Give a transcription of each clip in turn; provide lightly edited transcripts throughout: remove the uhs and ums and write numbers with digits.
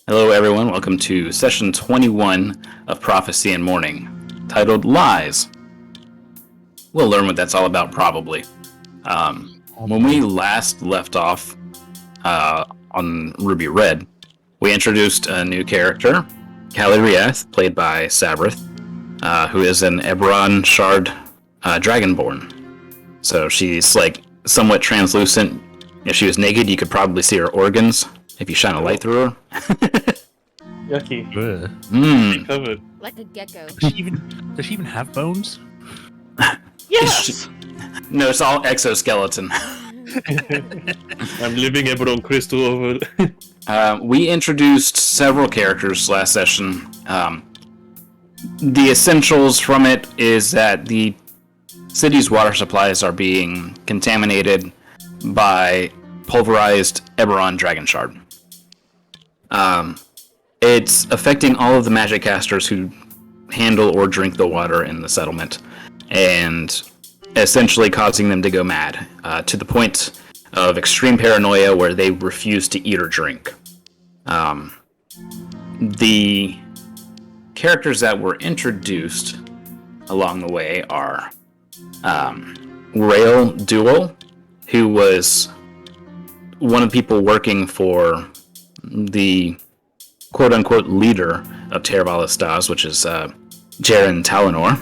Hello, everyone. Welcome to session 21 of Prophecy and Mourning, titled Lies. We'll learn what that's all about, probably. When we last left off on Ruby Red, we introduced a new character, Callie Riath, played by Sabrith, who is an Eberron Shard Dragonborn. So she's like somewhat translucent. If she was naked, you could probably see her organs if you shine a light through her. Yucky. Covered. Like a gecko. Does she even have bones? Yes! No, it's all exoskeleton. I'm living Eberron Crystal over. We introduced several characters last session. The essentials from it is that the city's water supplies are being contaminated by pulverized Eberron Dragon Shard. It's affecting all of the magic casters who handle or drink the water in the settlement, and essentially causing them to go mad, to the point of extreme paranoia where they refuse to eat or drink. The characters that were introduced along the way are Rail Duel, who was one of the people working for the quote-unquote leader of Terravala Stas, which is Jaren Talinor.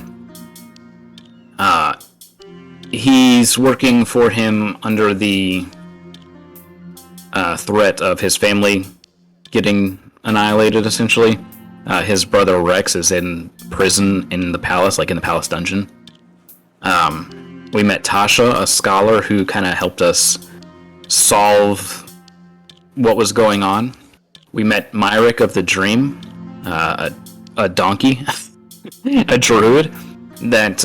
He's working for him under the threat of his family getting annihilated, essentially. His brother Rex is in prison in the palace, like in the palace dungeon. We met Tasha, a scholar who kind of helped us solve what was going on. We met Myrick of the Dream, a donkey, a druid, that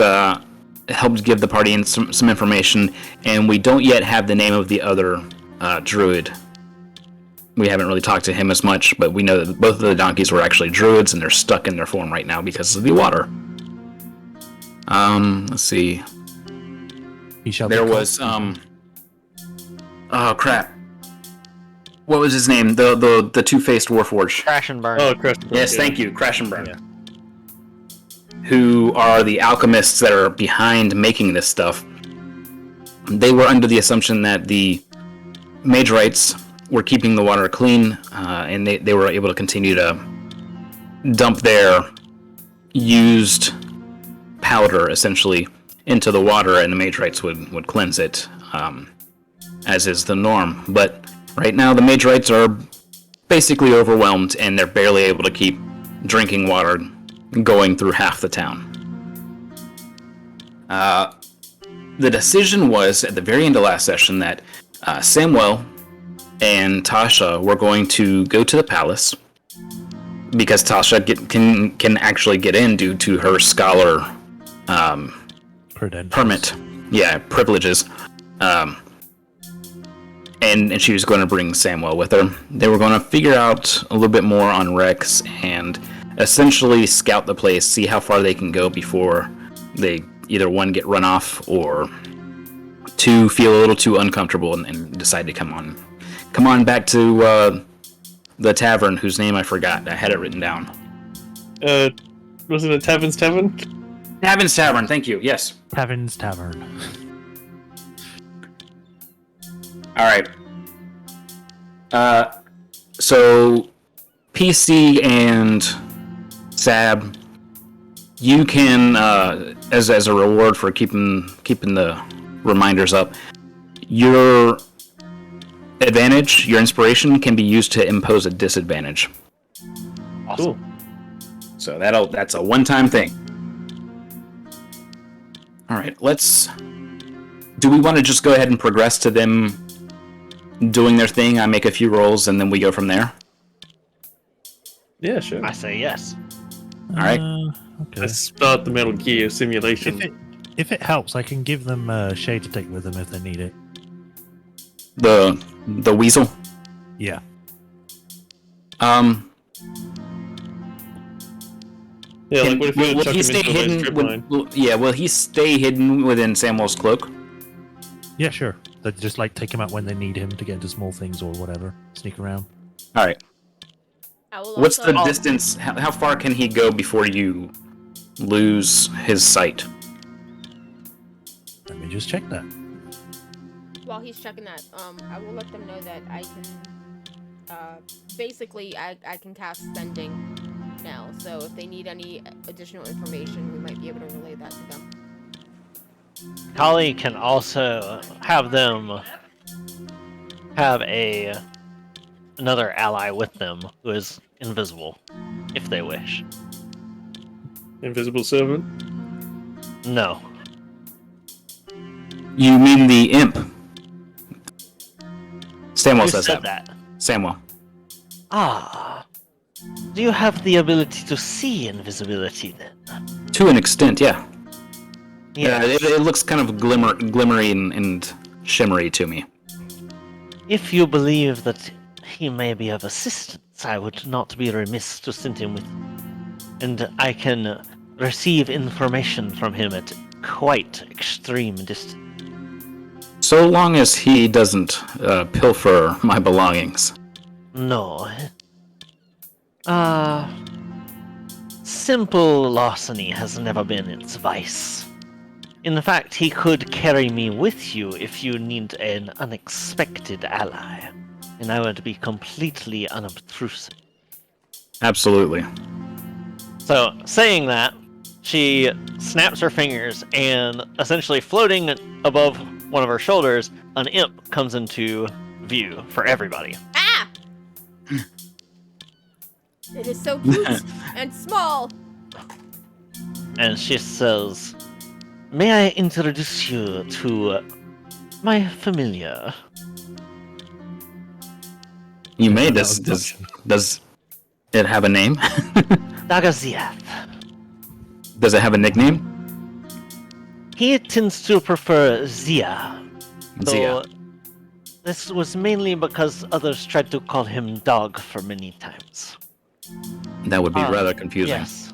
helped give the party some information, and we don't yet have the name of the other druid. We haven't really talked to him as much, but we know that both of the donkeys were actually druids, and they're stuck in their form right now because of the water. Let's see. There was, oh crap. What was his name? The two-faced Warforged. Crash and Burn. Oh, Crash and Burn. Yes, thank you. Crash and Burn. Yeah. Who are the alchemists that are behind making this stuff. They were under the assumption that the Magerites were keeping the water clean, and they were able to continue to dump their used powder, essentially, into the water, and the Magerites would cleanse it, as is the norm. But right now, the Magerites are basically overwhelmed, and they're barely able to keep drinking water going through half the town. The decision was, at the very end of last session, that Samuel and Tasha were going to go to the palace, because Tasha can actually get in due to her scholar permit. Yeah, privileges. And she was going to bring Samuel with her. They were going to figure out a little bit more on Rex and essentially scout the place, see how far they can go before they either one, get run off, or two, feel a little too uncomfortable and decide to come on back to the tavern, whose name I forgot. I had it written down. Wasn't it Tavin's Tavern? Tavin's Tavern, thank you, yes. Tavin's Tavern. Alright. So, PC and Sab, you can, as a reward for keeping the reminders up, your advantage, your inspiration, can be used to impose a disadvantage. Cool. So that's a one-time thing. Alright, do we want to just go ahead and progress to them doing their thing? I make a few rolls and then we go from there? Yeah, sure. I say yes. Alright. Okay. Let's start the Metal Gear simulation. If it helps, I can give them Shade to take with them if they need it. The weasel? Yeah. Yeah, like what if you will chuck he him stay into a hidden? strip line? Will he stay hidden within Samuel's cloak? Yeah, sure. They just take him out when they need him to get into small things or whatever. Sneak around. Alright. I will What's also... the distance? How far can he go before you lose his sight? Let me just check that. While he's checking that, I will let them know that I can, basically, I can cast Sending now, so if they need any additional information, we might be able to relay that to them. Kali can also have them have another ally with them who is invisible, if they wish. Invisible servant. No. You mean the imp? Samuel Who says said that. that? Samuel. Ah. Do you have the ability to see invisibility then? To an extent, yeah. Yes. Yeah, it looks kind of glimmery and shimmery to me. If you believe that he may be of assistance, I would not be remiss to send him with you. And I can receive information from him at quite extreme distance. So long as he doesn't pilfer my belongings. No. Simple larceny has never been its vice. In fact, he could carry me with you if you need an unexpected ally, and I would be completely unobtrusive. Absolutely. So, saying that, she snaps her fingers, and essentially floating above one of her shoulders, an imp comes into view for everybody. Ah! It is so cute and small. And she says, "May I introduce you to my familiar?" You may. That was Does it have a name? Dagaziath. Does it have a nickname? He tends to prefer Zia. Zia. This was mainly because others tried to call him Dog for many times. That would be rather confusing. Yes.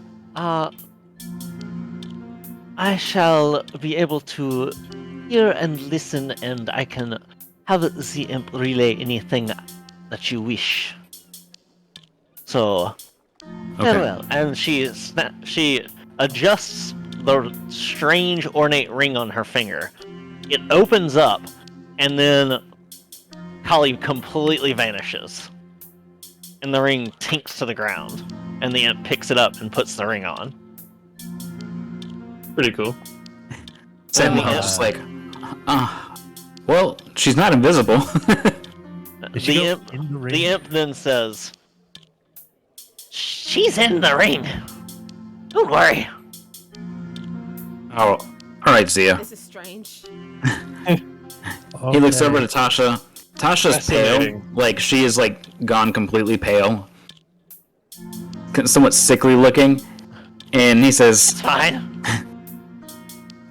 I shall be able to hear and listen, and I can have the imp relay anything that you wish. So, farewell. And she adjusts the strange ornate ring on her finger. It opens up, and then Kali completely vanishes. And the ring tinks to the ground, and the imp picks it up and puts the ring on. Pretty cool. Samuel just like, well, she's not invisible. Did she The go imp, in the ring? the imp then says, "She's in the ring. Don't worry." Oh, all right, Zia. This is strange. He looks Okay. over to Tasha. Tasha's pale, Fascinating. like she is like gone completely pale, somewhat sickly looking, and he says, It's fine.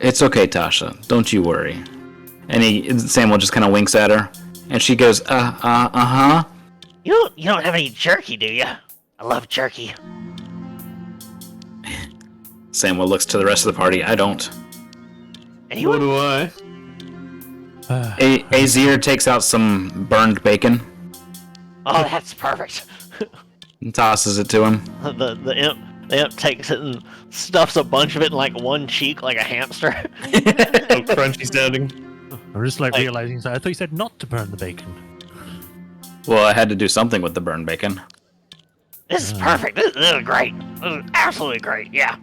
"It's okay, Tasha. Don't you worry." And Samuel just kind of winks at her, and she goes, huh. You don't have any jerky, do you? I love jerky. Samuel looks to the rest of the party. I don't. So Anyone? do I. Azir takes out some burned bacon Oh, that's perfect. and tosses it to him. The imp takes it and stuffs a bunch of it in like one cheek, like a hamster. Oh, crunchy sounding. I'm just like Like- realizing that. I thought you said not to burn the bacon. Well, I had to do something with the burned bacon. This is perfect. This is great. This is absolutely great. Yeah.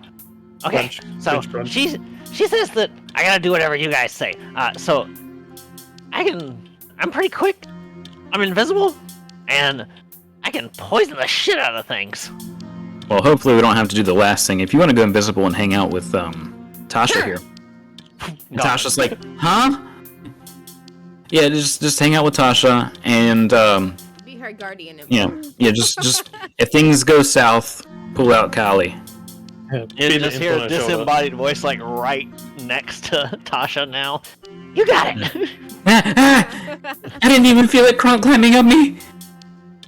Okay. Crunch. So Crunch, crunch. she says that I gotta do whatever you guys say. So I'm pretty quick. I'm invisible, and I can poison the shit out of things. Well, hopefully we don't have to do the last thing. If you want to go invisible and hang out with Tasha here. And No. Tasha's like, huh? Yeah, just hang out with Tasha, and Be her guardian. just if things go south, pull out Kali. Yeah, You feed just it hear a into my shoulder. disembodied voice like right next to Tasha now. You got it. I didn't even feel it climbing up me.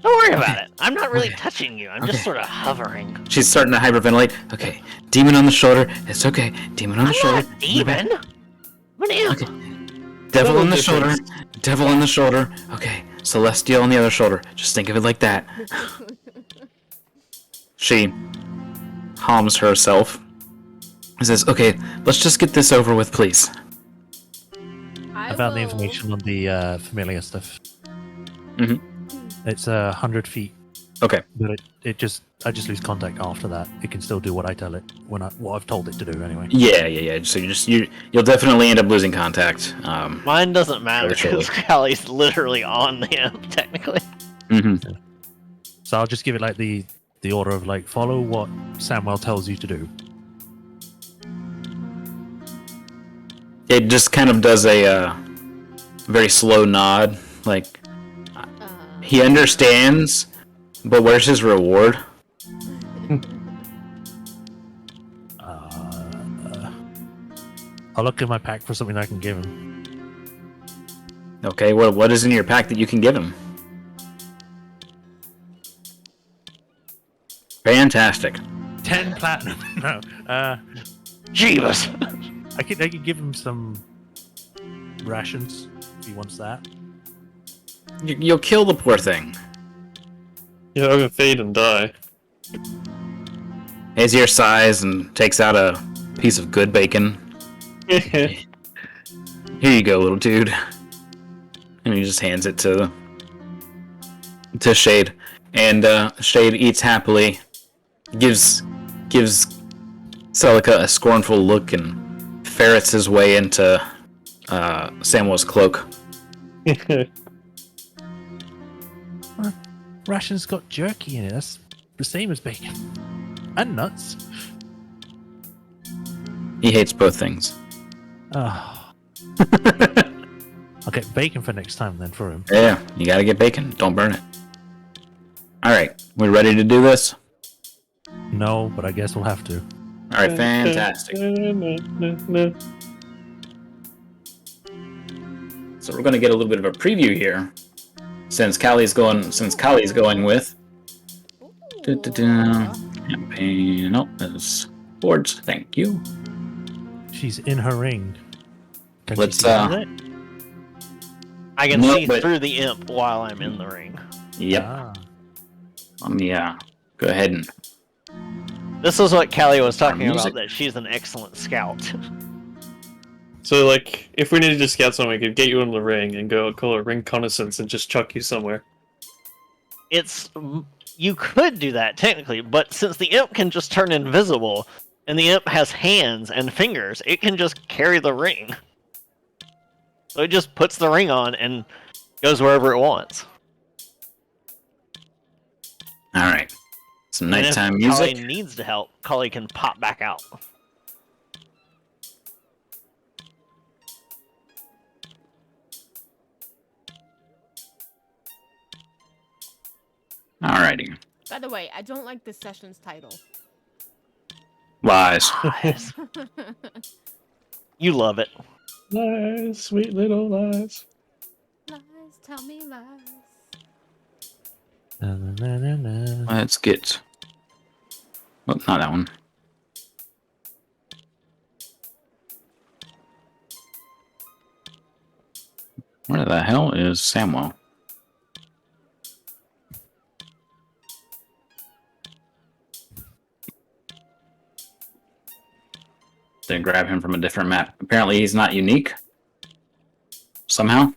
Don't worry about it. I'm not really Okay. touching you. I'm just Okay. sort of hovering. She's starting to hyperventilate. Okay, demon on the shoulder. It's okay. Demon on the I'm shoulder. not a demon. I'm an imp. Okay. Devil on the Subtle shoulder. difference. Devil on the shoulder. Okay. Celestial on the other shoulder. Just think of it like that. She calms herself and says, "Okay, let's just get this over with, please." I found the information on the familiar stuff. Mhm. It's 100 feet, Okay. but I just lose contact after that. It can still do what I tell it what I've told it to do anyway. Yeah. So you'll definitely end up losing contact. Mine doesn't matter Sure. because Callie's literally on the imp, technically. Mhm. So I'll just give it like the order of like follow what Samuel tells you to do. It just kind of does a very slow nod, like he understands, but where's his reward? I'll look in my pack for something I can give him. Okay, what is in your pack that you can give him? Fantastic. 10 platinum. No. Jeebus! I could give him some rations if he wants that. You'll kill the poor thing. Yeah, I'm gonna fade and die. Azir sighs and takes out a piece of good bacon. Here you go, little dude. And he just hands it to Shade. And Shade eats happily, gives Celica a scornful look and ferrets his way into Samuel's cloak. Rations got jerky in it. That's the same as bacon. And nuts. He hates both things. Oh. I'll get bacon for next time then for him. Yeah, you gotta get bacon. Don't burn it. Alright, we ready to do this? No, but I guess we'll have to. Alright, fantastic. So we're gonna get a little bit of a preview here. Since Kali's going with campaign. Oh, there's boards. Thank you. She's in her ring. Can Let's she see that? I can No, see but- through the imp while I'm in the ring. Yep. Ah. Let me go ahead and This is what Callie was talking music. about, that she's an excellent scout. So, like, if we needed to scout somewhere, we could get you in the ring and go call it ring reconnaissance and just chuck you somewhere. You could do that technically, but since the imp can just turn invisible, and the imp has hands and fingers, it can just carry the ring. So it just puts the ring on and goes wherever it wants. Alright. Some And nighttime if music. Callie needs to help, Callie can pop back out. Alrighty. By the way, I don't like this session's title. Lies. Lies. You love it. Lies, sweet little lies. Lies, tell me lies. Na, na, na, na, na. Let's get. Oh, not that one. Where the hell is Samuel? Did I grab him from a different map? Apparently he's not unique. Somehow.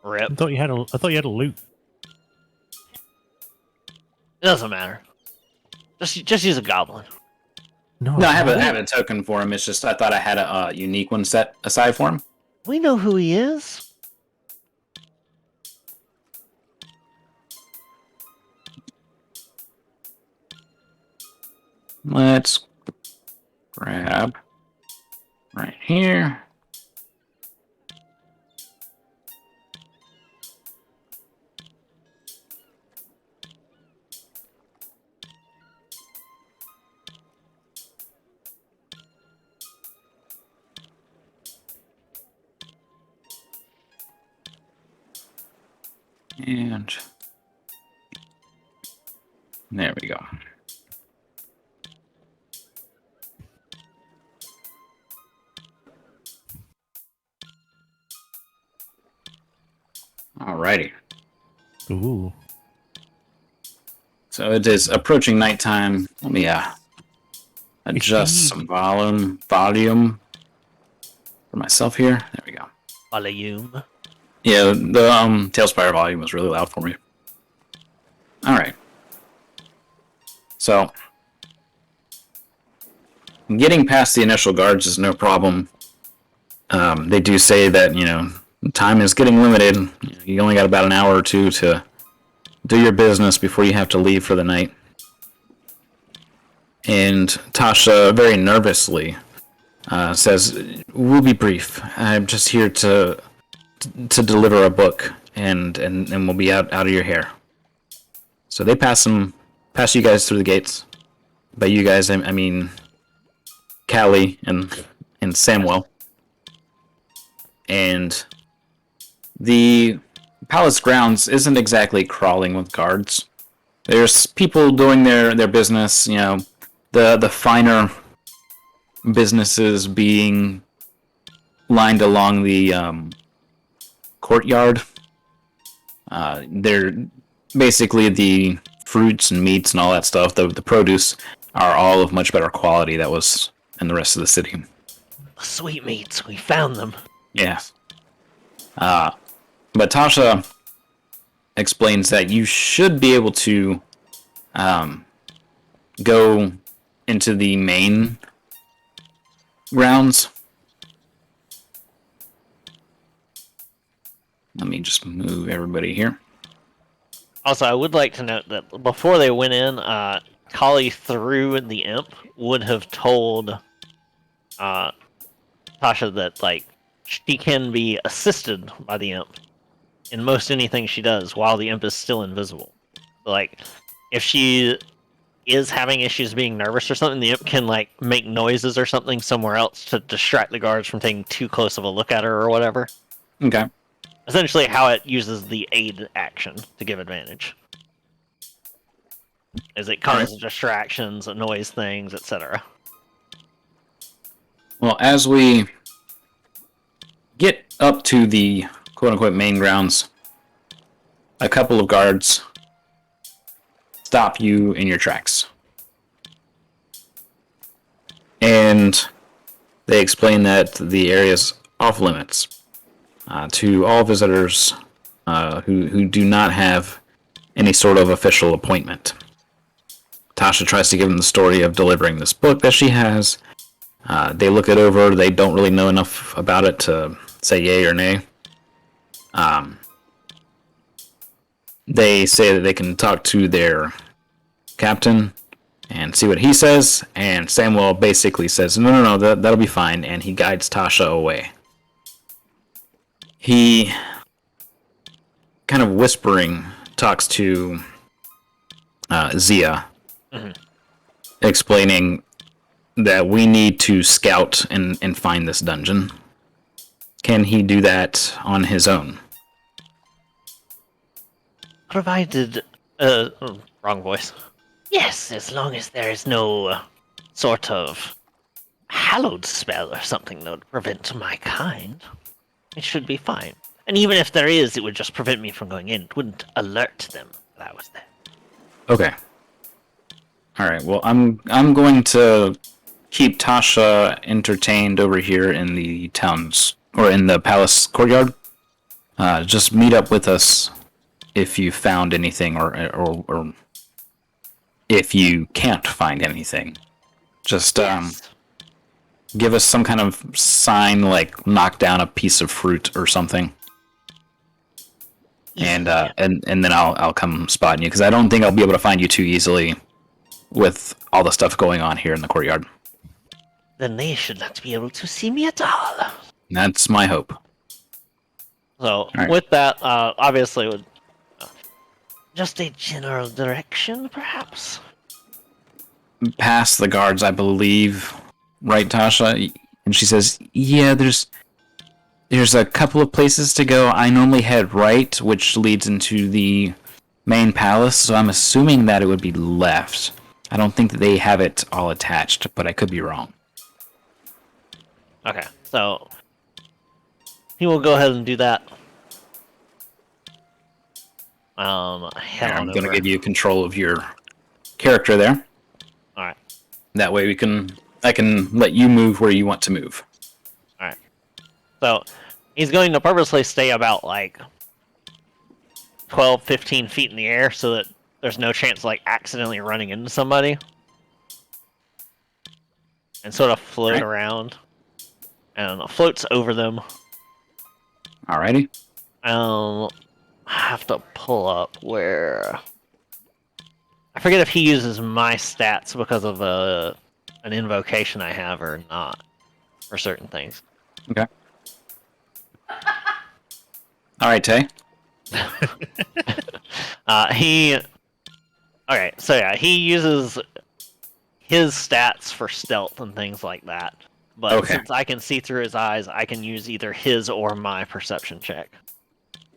Rip. I thought you had a loot. It doesn't matter. Just use a goblin. No, No, I it's not. have a token for him. It's just I thought I had a unique one set aside for him. We know who he is. Let's grab right here. And there we go. Alrighty. Ooh. So it is approaching nighttime. Let me adjust some volume for myself here. There we go. Volume. Yeah, the Tailspire volume was really loud for me. Alright. So, getting past the initial guards is no problem. They do say that, time is getting limited. You only got about an hour or two to do your business before you have to leave for the night. And Tasha, very nervously, says, "We'll be brief. I'm just here to deliver a book, and we'll be out of your hair." So they pass you guys through the gates. By you guys, I mean Callie and Samuel. And the palace grounds isn't exactly crawling with guards. There's people doing their business, the finer businesses being lined along the courtyard. They're basically the fruits and meats and all that stuff, the produce, are all of much better quality that was in the rest of the city. Sweetmeats, we found them. Yeah. But Tasha explains that you should be able to go into the main grounds. Let me just move everybody here. Also, I would like to note that before they went in, Kali through the imp would have told Tasha that she can be assisted by the imp in most anything she does while the imp is still invisible. If she is having issues being nervous or something, the imp can make noises or something somewhere else to distract the guards from taking too close of a look at her or whatever. Okay. Essentially how it uses the aid action to give advantage. As it causes distractions, annoys things, etc. Well, as we get up to the quote-unquote main grounds, a couple of guards stop you in your tracks. And they explain that the area is off limits to all visitors who do not have any sort of official appointment. Tasha tries to give them the story of delivering this book that she has. They look it over. They don't really know enough about it to say yay or nay. They say that they can talk to their captain and see what he says, and Samuel basically says, no, that'll be fine, and he guides Tasha away. He, kind of whispering, talks to Zia, explaining that we need to scout and find this dungeon. Can he do that on his own? Provided... wrong voice. Yes, as long as there is no sort of hallowed spell or something that would prevent my kind, it should be fine. And even if there is, it would just prevent me from going in. It wouldn't alert them that I was there. Okay. Alright, well, I'm going to keep Tasha entertained over here in the towns, or in the palace courtyard. Just meet up with us if you found anything, or if you can't find anything. Just give us some kind of sign, like knock down a piece of fruit or something, and then I'll come spotting you, because I don't think I'll be able to find you too easily with all the stuff going on here in the courtyard. Then they should not be able to see me at all. That's my hope. So, right. With that, obviously, would just a general direction, perhaps? Past the guards, I believe. Right, Tasha? And she says, yeah, there's a couple of places to go. I normally head right, which leads into the main palace, so I'm assuming that it would be left. I don't think that they have it all attached, but I could be wrong. Okay, so he will go ahead and do that. I'm going to give you control of your character there. All right. That way I can let you move where you want to move. All right. So he's going to purposely stay about like 12, 15 feet in the air so that there's no chance of like accidentally running into somebody. And sort of float Right. around. And floats over them. Alrighty. I have to pull up where... I forget if he uses my stats because of an invocation I have or not. For certain things. Okay. Alright, Tay. Okay, so yeah, he uses his stats for stealth and things like that. But Okay. since I can see through his eyes, I can use either his or my perception check.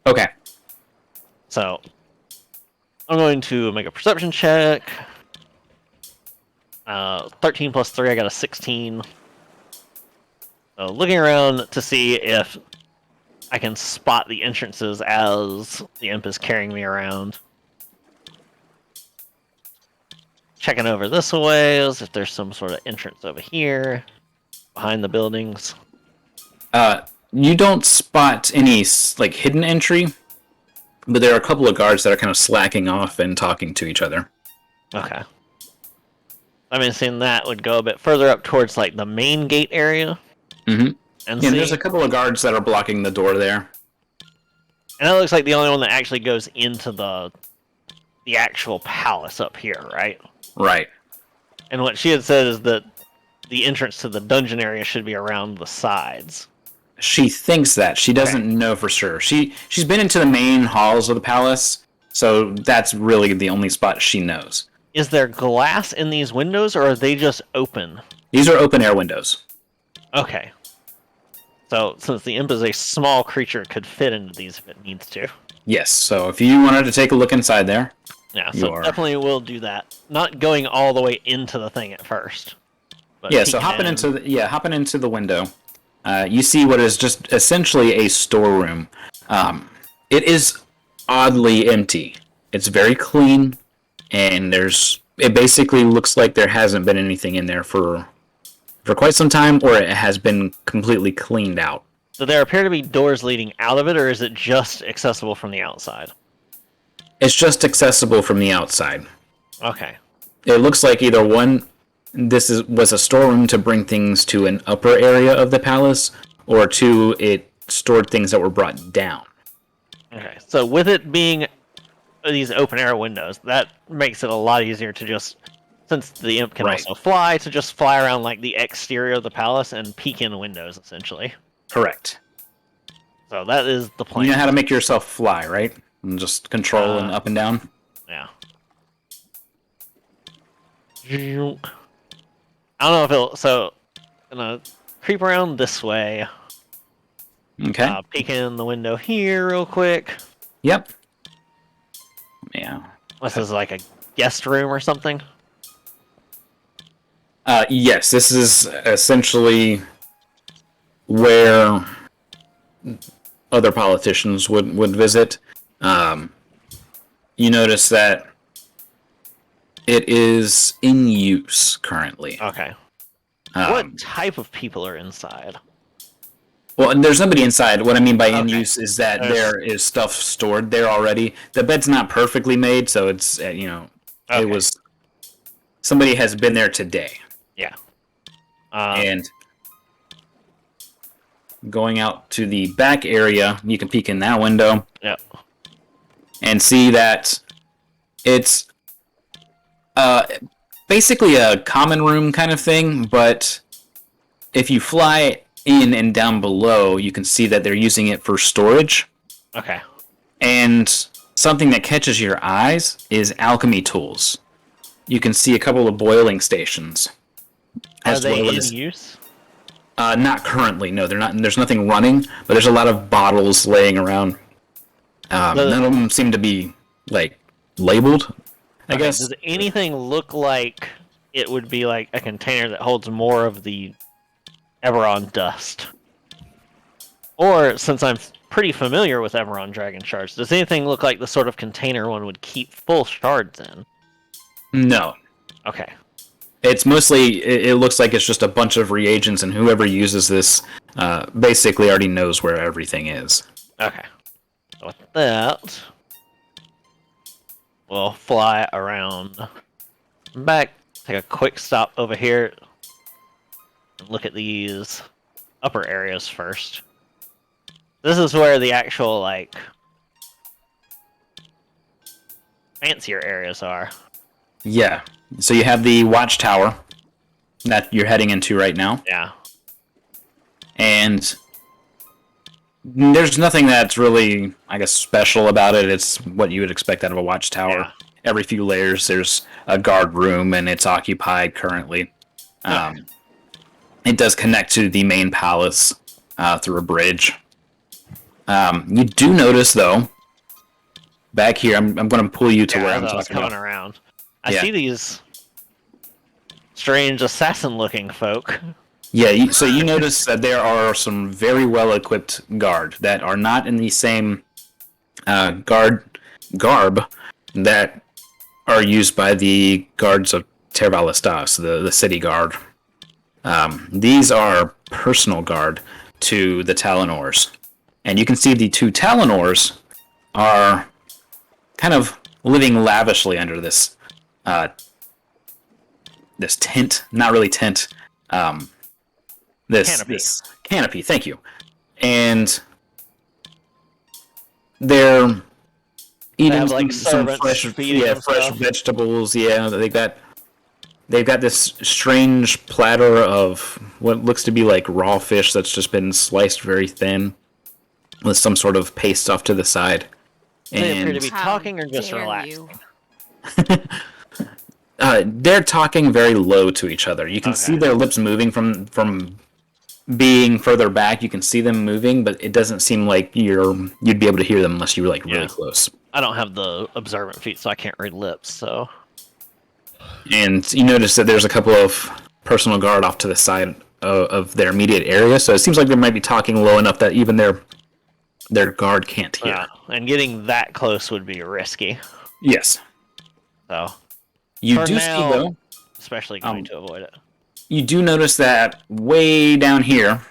Okay. So, I'm going to make a perception check. 13 plus 3, I got a 16. So, looking around to see if I can spot the entrances as the imp is carrying me around. Checking over this way, as if there's some sort of entrance over here, behind the buildings. You don't spot any like hidden entry, but there are a couple of guards that are kind of slacking off and talking to each other. Okay. I mean, seeing that would go a bit further up towards like the main gate area. Mm-hmm. And Yeah, see, there's a couple of guards that are blocking the door there. and that looks like the only one that actually goes into the actual palace up here, right? Right. And what she had said is that the entrance to the dungeon area should be around the sides. She thinks that. She doesn't know for sure. She's been into the main halls of the palace, so that's really the only spot she knows. Is there glass in these windows, or are they just open? These are open air windows. Okay. So, since the imp is a small creature, it could fit into these if it needs to. Yes, so if you wanted to take a look inside there, Yeah, You so are. definitely will do that. Not going all the way into the thing at first. But yeah, so peeking hopping in. hopping into the window, you see what is just essentially a storeroom. It is oddly empty. It's very clean, and it basically looks like there hasn't been anything in there for quite some time, or it has been completely cleaned out. Do there appear to be doors leading out of it, or is it just accessible from the outside? It's just accessible from the outside. Okay. It looks like either one, was a storeroom to bring things to an upper area of the palace, or two, it stored things that were brought down. Okay. So with it being these open air windows, that makes it a lot easier to just, since the imp can Right. also fly, to just fly around like the exterior of the palace and peek in windows, essentially. Correct. So that is the plan. You know how to make yourself fly, right? And just control and up and down. Yeah. I don't know if it'll. So, gonna creep around this way. Okay. Peek in the window here real quick. Yep. Yeah. This is like a guest room or something. Yes, this is essentially where other politicians would visit. You notice that it is in use currently. Okay. Um, What type of people are inside? Well, and there's nobody inside. What I mean by in Okay. use is that There's- there is stuff stored there already. The bed's not perfectly made, so it's Okay. it was somebody has been there today. Yeah. And going out to the back area, you can peek in that window Yeah. and see that it's basically a common room kind of thing, but if you fly in and down below, you can see that they're using it for storage. Okay. And something that catches your eyes is Alchemy Tools. You can see a couple of boiling stations. Are As they well in as, use? not currently, no, they're not. There's nothing running, but there's a lot of bottles laying around. None of them seem to be like labeled, I Okay, guess. Does anything look like it would be like a container that holds more of the Eberron dust? Or, since I'm pretty familiar with Eberron Dragon Shards, does anything look like the sort of container one would keep full shards in? No. Okay. It's mostly, it looks like it's just a bunch of reagents, and whoever uses this basically already knows where everything is. Okay. So with that, we'll fly around back, take a quick stop over here, and look at these upper areas first. This is where the actual, like, fancier areas are. Yeah. So you have the Watchtower that you're heading into right now, Yeah. and there's nothing that's really, I guess, special about it. It's what you would expect out of a Watchtower. Yeah. Every few layers, there's a guard room, and it's occupied currently. It does connect to the main palace through a bridge. You do notice, though, back here, I'm going to pull you to where I'm as I was talking coming about. around. I Yeah. see these strange assassin-looking folk. Yeah, so you notice that there are some very well-equipped guard that are not in the same garb that are used by the guards of Tervalestas, the city guard. These are personal guard to the Talonors. And you can see the two Talonors are kind of living lavishly under this this tent, not really tent, Canopy. this canopy, thank you. And they're eating have, like, some servants fresh, feeding them fresh stuff. vegetables. Yeah, they've got this strange platter of what looks to be like raw fish that's just been sliced very thin with some sort of paste off to the side. They appear to And be How talking or just dare relaxing. you. they're talking very low to each other. You can see Okay. their lips moving from being further back. You can see them moving, but it doesn't seem like you'd be able to hear them unless you were like Yeah. really close. I don't have the observant feat, so I can't read lips, so... And you notice that there's a couple of personal guard off to the side of their immediate area, so it seems like they might be talking low enough that even their guard can't hear. Yeah, and getting that close would be risky. Yes. So, You For do now- see, though, especially going to avoid it. you do notice that way down here,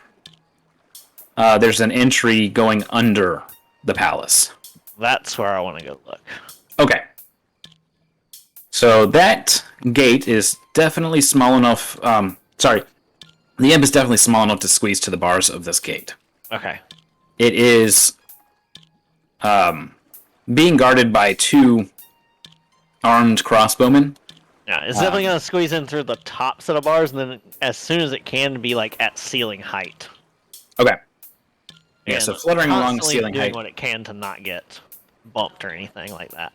there's an entry going under the palace. That's where I want to go look. Okay. So that gate is definitely small enough. Sorry. The imp is definitely small enough to squeeze to the bars of this gate. Okay. It is being guarded by two armed crossbowmen. Yeah, it's definitely going to squeeze in through the top set of bars, and then as soon as it can, be like at ceiling height. Okay. Yeah, And so fluttering along the constantly ceiling doing height. what it can to not get bumped or anything like that.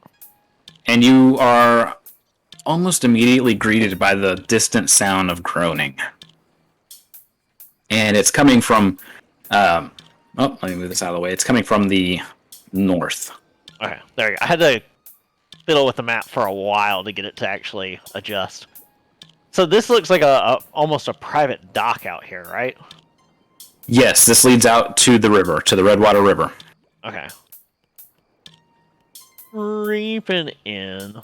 And you are almost immediately greeted by the distant sound of groaning. And it's coming from... oh, let me move this out of the way. It's coming from the north. Okay, there you go. I had to fiddle with the map for a while to get it to actually adjust. So this looks like almost a private dock out here, right? Yes, this leads out to the river, to the Redwater River. Okay. Creeping in.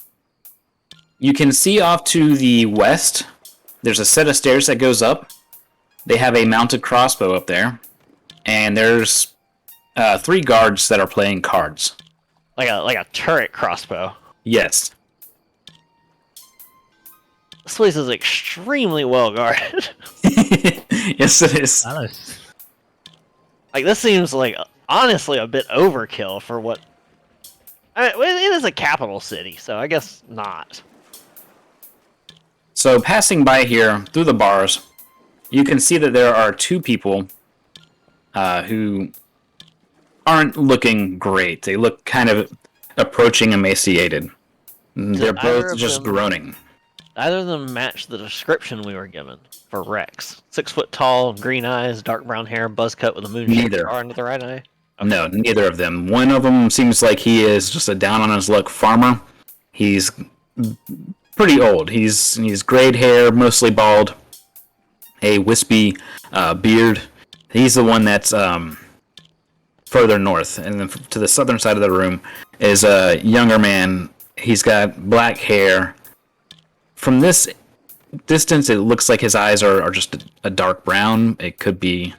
You can see off to the west, there's a set of stairs that goes up. They have a mounted crossbow up there. And there's 3 guards that are playing cards. Like a turret crossbow. Yes. This place is extremely well guarded. Yes, it is. Alice. Like, this seems like, honestly, a bit overkill for what... I mean, it is a capital city, so I guess not. So passing by here, through the bars, you can see that there are 2 people who aren't looking great. They look kind of approaching emaciated. They're either both of just them- groaning. Neither of them match the description we were given for Rex. 6 foot tall, green eyes, dark brown hair, buzz cut with a moon Neither. star under the right eye. No, neither of them. One of them seems like he is just a down-on-his-luck farmer. He's pretty old. He's grayed hair, mostly bald, a wispy beard. He's the one that's further north. And then to the southern side of the room is a younger man. He's got black hair, from this distance, it looks like his eyes are just a dark brown. It could be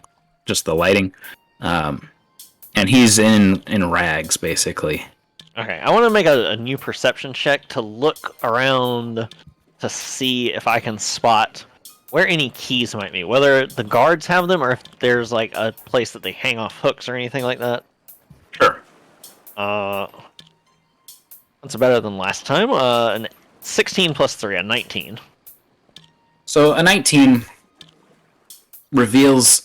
just the lighting. And he's in rags, basically. Okay, I want to make a new perception check to look around to see if I can spot where any keys might be. Whether the guards have them or if there's like a place that they hang off hooks or anything like that. Sure. That's better than last time. An 16 plus 3, a 19. So a 19 reveals,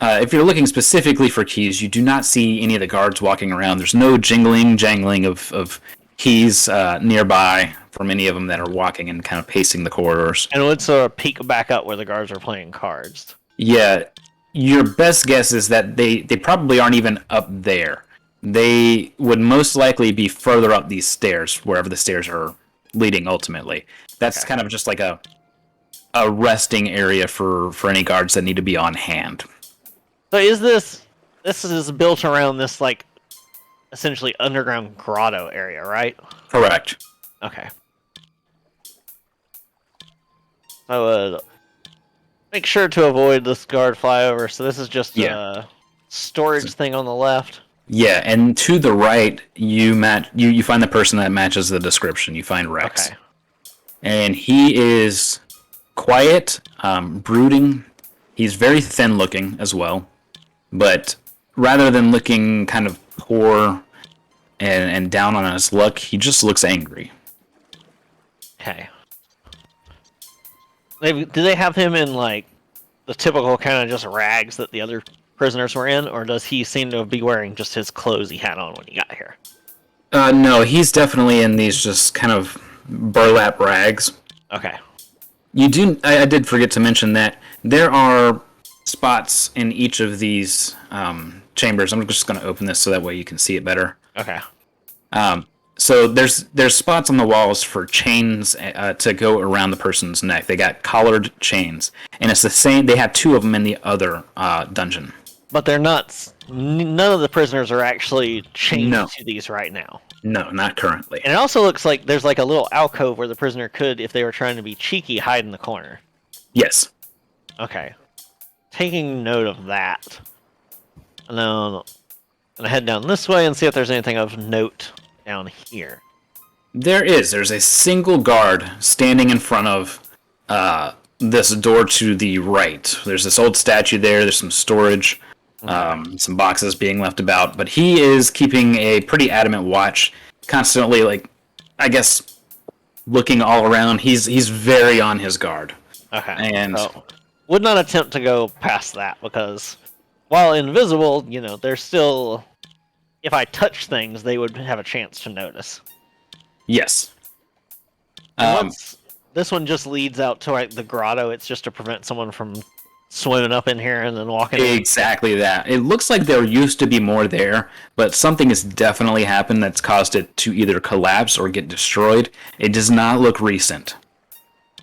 if you're looking specifically for keys, you do not see any of the guards walking around. There's no jangling of keys nearby from any of them that are walking and kind of pacing the corridors. And let's sort of peek back up where the guards are playing cards. Yeah, your best guess is that they probably aren't even up there. They would most likely be further up these stairs, wherever the stairs are leading ultimately. That's kind of just like a resting area for any guards that need to be on hand. So is this is built around this like essentially underground grotto area, right? Correct. Okay. I would make sure to avoid this guard flyover. So this is just a storage thing on the left. Yeah, and to the right, you find the person that matches the description. You find Rex. Okay. And he is quiet, brooding. He's very thin-looking as well. But rather than looking kind of poor and down on his luck, he just looks angry. Okay. Do they have him in like the typical kind of just rags that the other prisoners were in, or does he seem to be wearing just his clothes he had on when he got here? No, he's definitely in these just kind of burlap rags. Okay. I did forget to mention that there are spots in each of these chambers. I'm just going to open this so that way you can see it better. Okay. So there's spots on the walls for chains to go around the person's neck. They got collared chains, and it's the same. They have two of them in the other dungeon. But they're not. None of the prisoners are actually chained to these right now. No, not currently. And it also looks like there's like a little alcove where the prisoner could, if they were trying to be cheeky, hide in the corner. Yes. Okay. Taking note of that. And then I'm gonna head down this way and see if there's anything of note down here. There's a single guard standing in front of this door to the right. There's this old statue there. There's some storage, some boxes being left about. But he is keeping a pretty adamant watch, constantly, like, I guess, looking all around. He's very on his guard. Okay. And so, would not attempt to go past that because while invisible, they're still. If I touch things, they would have a chance to notice. yes. This one just leads out to like the grotto. It's just to prevent someone from swimming up in here and then walking in. Exactly that. It looks like there used to be more there, but something has definitely happened that's caused it to either collapse or get destroyed. It does not look recent.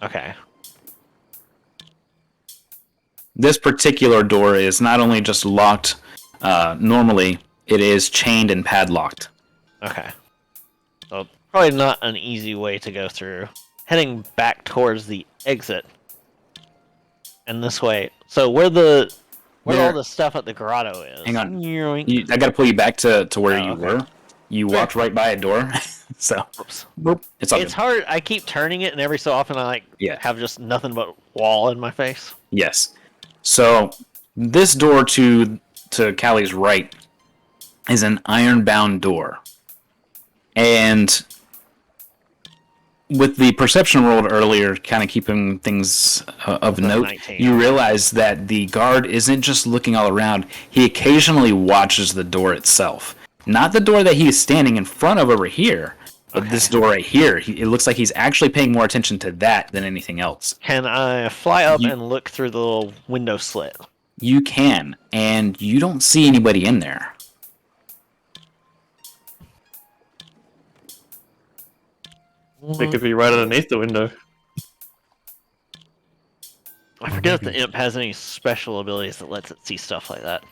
Okay. This particular door is not only just locked normally, it is chained and padlocked. Okay. So probably not an easy way to go through. Heading back towards the exit. And this way. So where all the stuff at the grotto is. Hang on. I gotta pull you back to where you were. You walked right by a door. So Oops. it's all It's good. hard. I keep turning it, and every so often I have just nothing but wall in my face. Yes. So this door to Callie's right is an iron-bound door. And with the perception rolled earlier, kind of keeping things of note, 19. you realize that the guard isn't just looking all around. He occasionally watches the door itself. Not the door that he is standing in front of over here, but this door right here. It looks like he's actually paying more attention to that than anything else. Can I fly up and look through the little window slit? You can, and you don't see anybody in there. They could be right underneath the window. I forget if the imp has any special abilities that lets it see stuff like that.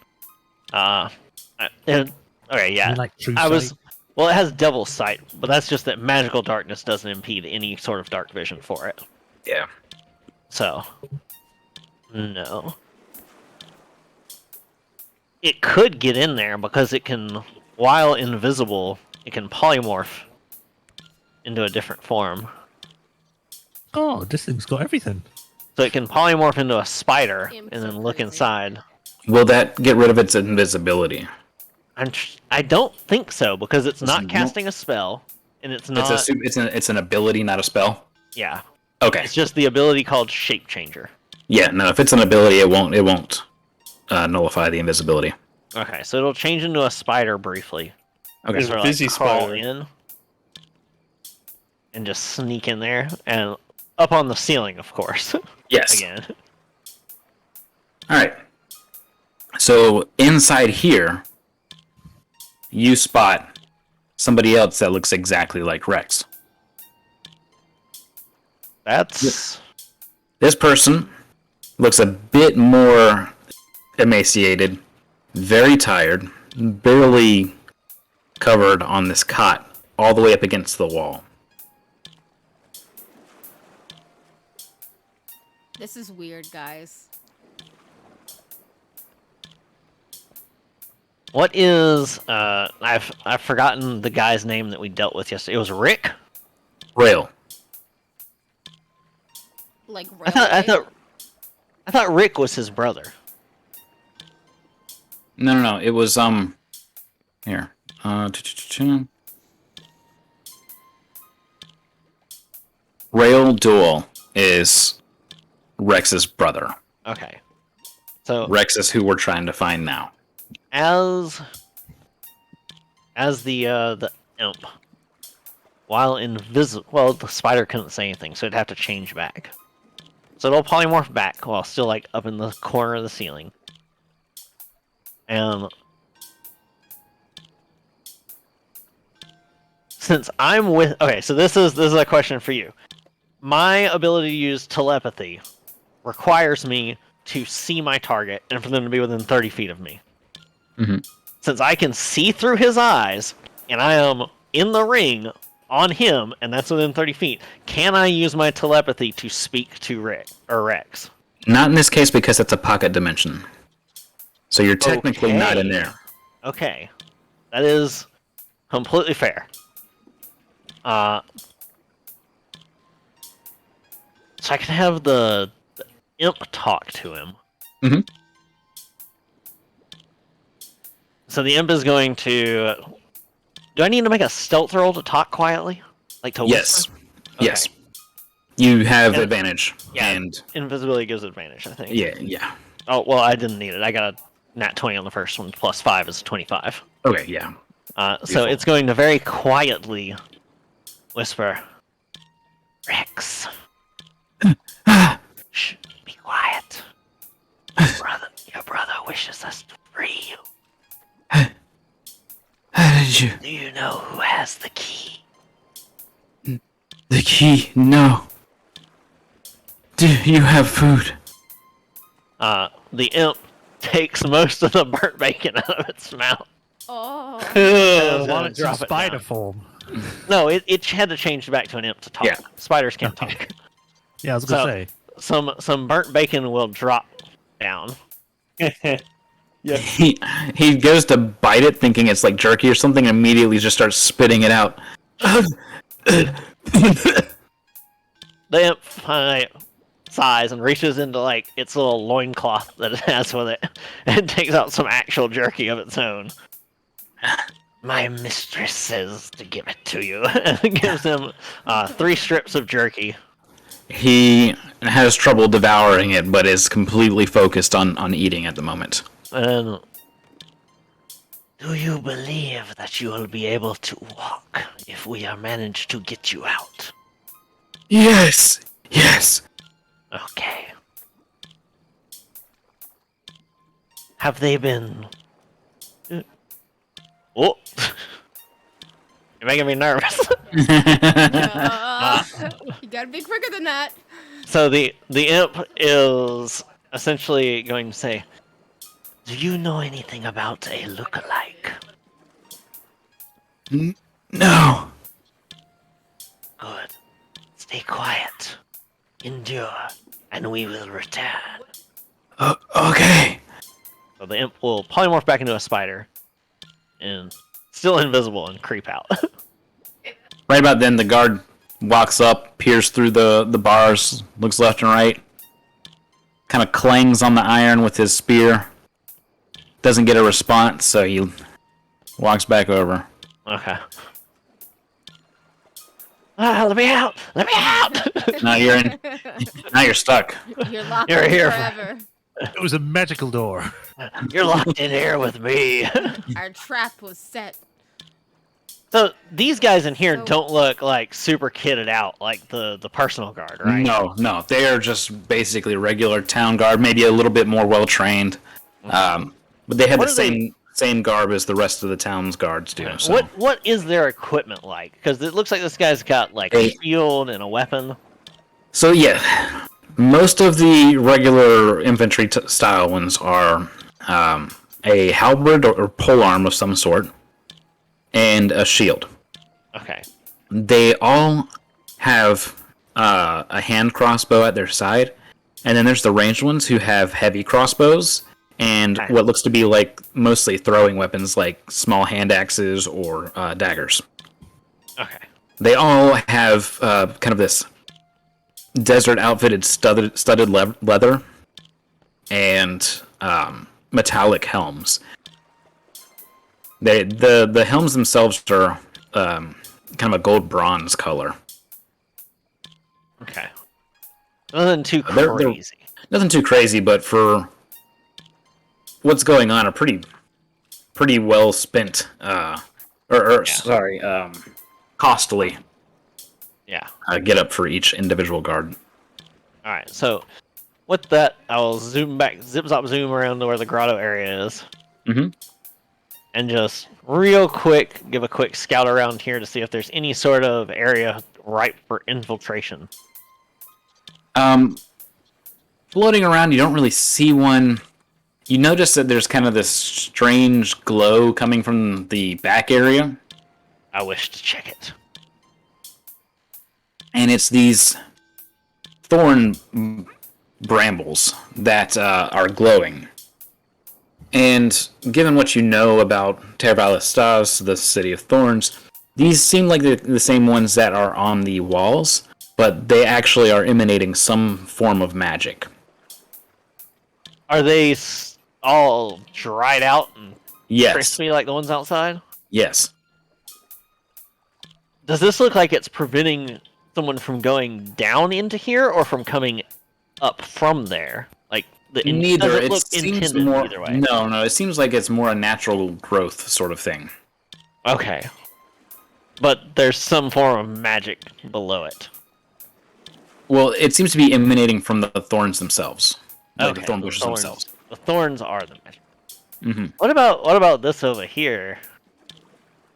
Okay, yeah. Like true I was. sight? Well, it has double sight, but that's just that magical darkness doesn't impede any sort of dark vision for it. Yeah. So, no. It could get in there because it can, while invisible, it can polymorph into a different form. Oh, this thing's got everything. So it can polymorph into a spider Imps and then are look crazy. inside. Will that get rid of its invisibility? I don't think so because it's not Nope. casting a spell, and it's not. It's an ability, not a spell. Yeah, Okay. it's just the ability called Shape Changer. Yeah. No, if it's an ability, it won't nullify the invisibility. Okay, so it'll change into a spider briefly. Okay. Is Sort of busy crawl spider. in and just sneak in there and up on the ceiling, of course. Yes. Again. All right. So inside here, you spot somebody else that looks exactly like Rex. That's This person looks a bit more emaciated, very tired, barely covered on this cot, all the way up against the wall. This is weird, guys. what is I've forgotten the guy's name that we dealt with yesterday. It was Rick. Rail. Like I thought railway? I thought Rick was his brother. No. It was here. Rail Duel is Rex's brother. Okay. So Rex is who we're trying to find now. as the imp, while invisible, well, the spider couldn't say anything, so it'd have to change back. So it'll polymorph back while still like up in the corner of the ceiling. And since I'm with, okay, so this is a question for you. My ability to use telepathy requires me to see my target and for them to be within 30 feet of me. Mhm. Since I can see through his eyes and I am in the ring on him and that's within 30 feet, can I use my telepathy to speak to Rick or Rex? Not in this case because it's a pocket dimension. So you're technically not in Okay. there. Okay. That is completely fair. So I can have the imp talk to him. Mhm. So the imp is going to. Do I need to make a stealth roll to talk quietly? Like to Yes. whisper? Yes. You have And- advantage. yeah. And Invisibility gives advantage, I think. yeah. Oh, well, I didn't need it. I got a nat 20 on the first one, plus 5 is 25. Okay, yeah. So Beautiful. it's going to very quietly whisper, Rex. Shh, be quiet. Your brother wishes us to free you. How did you... Do you know who has the key? The key? No. Do you have food? The imp takes most of the burnt bacon out of its mouth. Oh. It's Why gonna don't you drop it spider down. form? No, it had to change back to an imp to talk. Yeah. Spiders can't talk. Yeah, I was gonna say. Some burnt bacon will drop down. Yeah. He goes to bite it thinking it's like jerky or something and immediately just starts spitting it out. The imp sighs and reaches into like its little loincloth that it has with it and takes out some actual jerky of its own. My mistress says to give it to you. And it gives him 3 strips of jerky. He has trouble devouring it, but is completely focused on eating at the moment. And do you believe that you will be able to walk if we are managed to get you out? Yes! Yes! Okay. Have they been... Oh! You're making me nervous. You gotta be quicker than that. So the imp is essentially going to say, do you know anything about a look-alike? No! Good. Stay quiet. In we will return. Okay. So the imp will polymorph back into a spider, and still invisible and creep out. Right about then, the guard walks up, peers through the bars, looks left and right, kind of clangs on the iron with his spear. Doesn't get a response, so he walks back over. Okay. Let me out! Let me out! Now you're in. Now you're stuck. You're locked You're in here. forever. It was a magical door. You're locked in here with me. Our trap was set. So these guys in here So- don't look like super kitted out like the personal guard, right? No, they are just basically regular town guard, maybe a little bit more well trained. But they have What the are they- same garb as the rest of the town's guards do. So. What is their equipment like? Because it looks like this guy's got like Hey. a shield and a weapon. So yeah, most of the regular infantry style ones are a halberd or polearm of some sort, and a shield. Okay. They all have a hand crossbow at their side, and then there's the ranged ones who have heavy crossbows and Okay. what looks to be like mostly throwing weapons like small hand axes or daggers. Okay. They all have kind of this desert outfitted studded leather and metallic helms. The helms themselves are kind of a gold bronze color. Okay. Nothing too They're- crazy. Nothing too crazy, but for what's going on, a pretty well spent costly Yeah. get up for each individual guard. All right. So with that, I'll zoom back, zip zop zoom around to where the grotto area is. Mhm. And just real quick, give a quick scout around here to see if there's any sort of area ripe for infiltration. Floating around, you don't really see one. You notice that there's kind of this strange glow coming from the back area, I wish to check it. and it's these thorn brambles that are glowing. And given what you know about Tervalestas, the City of Thorns, these seem like the same ones that are on the walls, but they actually are emanating some form of magic. Are they all dried out and Yes. crispy like the ones outside? Yes. Does this look like it's preventing someone from going down into here or from coming up from there? Like Neither. Does it It look seems intended more. either way? No. It seems like it's more a natural growth sort of thing. Okay. But there's some form of magic below it. Well, it seems to be emanating from the thorns themselves. Like the Okay, thorn the bushes thorns. themselves. The thorns are the magic. hmm What about this over here?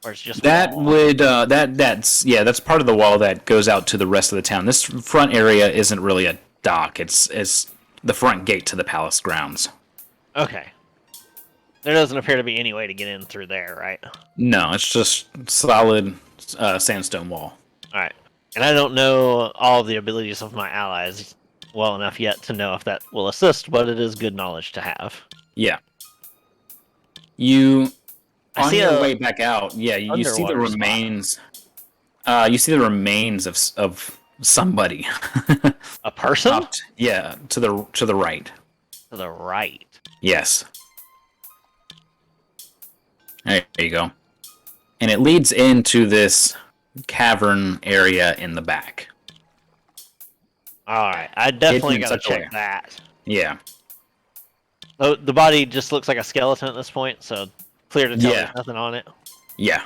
Or it's just That wall? would that's part of the wall that goes out to the rest of the town. This front area isn't really a dock. It's the front gate to the palace grounds. Okay. There doesn't appear to be any way to get in through there, right? No, it's just solid sandstone wall. Alright. And I don't know all the abilities of my allies well enough yet to know if that will assist, but it is good knowledge to have. Yeah. You I on see your a way back out. Yeah, you see the underwater spot. remains. You see the remains of somebody. A person? Up to the right. To the right. Yes. There you go. And it leads into this cavern area in the back. Alright, I definitely in gotta such a way. check that. Yeah. The body just looks like a skeleton at this point, so clear to tell Yeah. there's nothing on it. Yeah.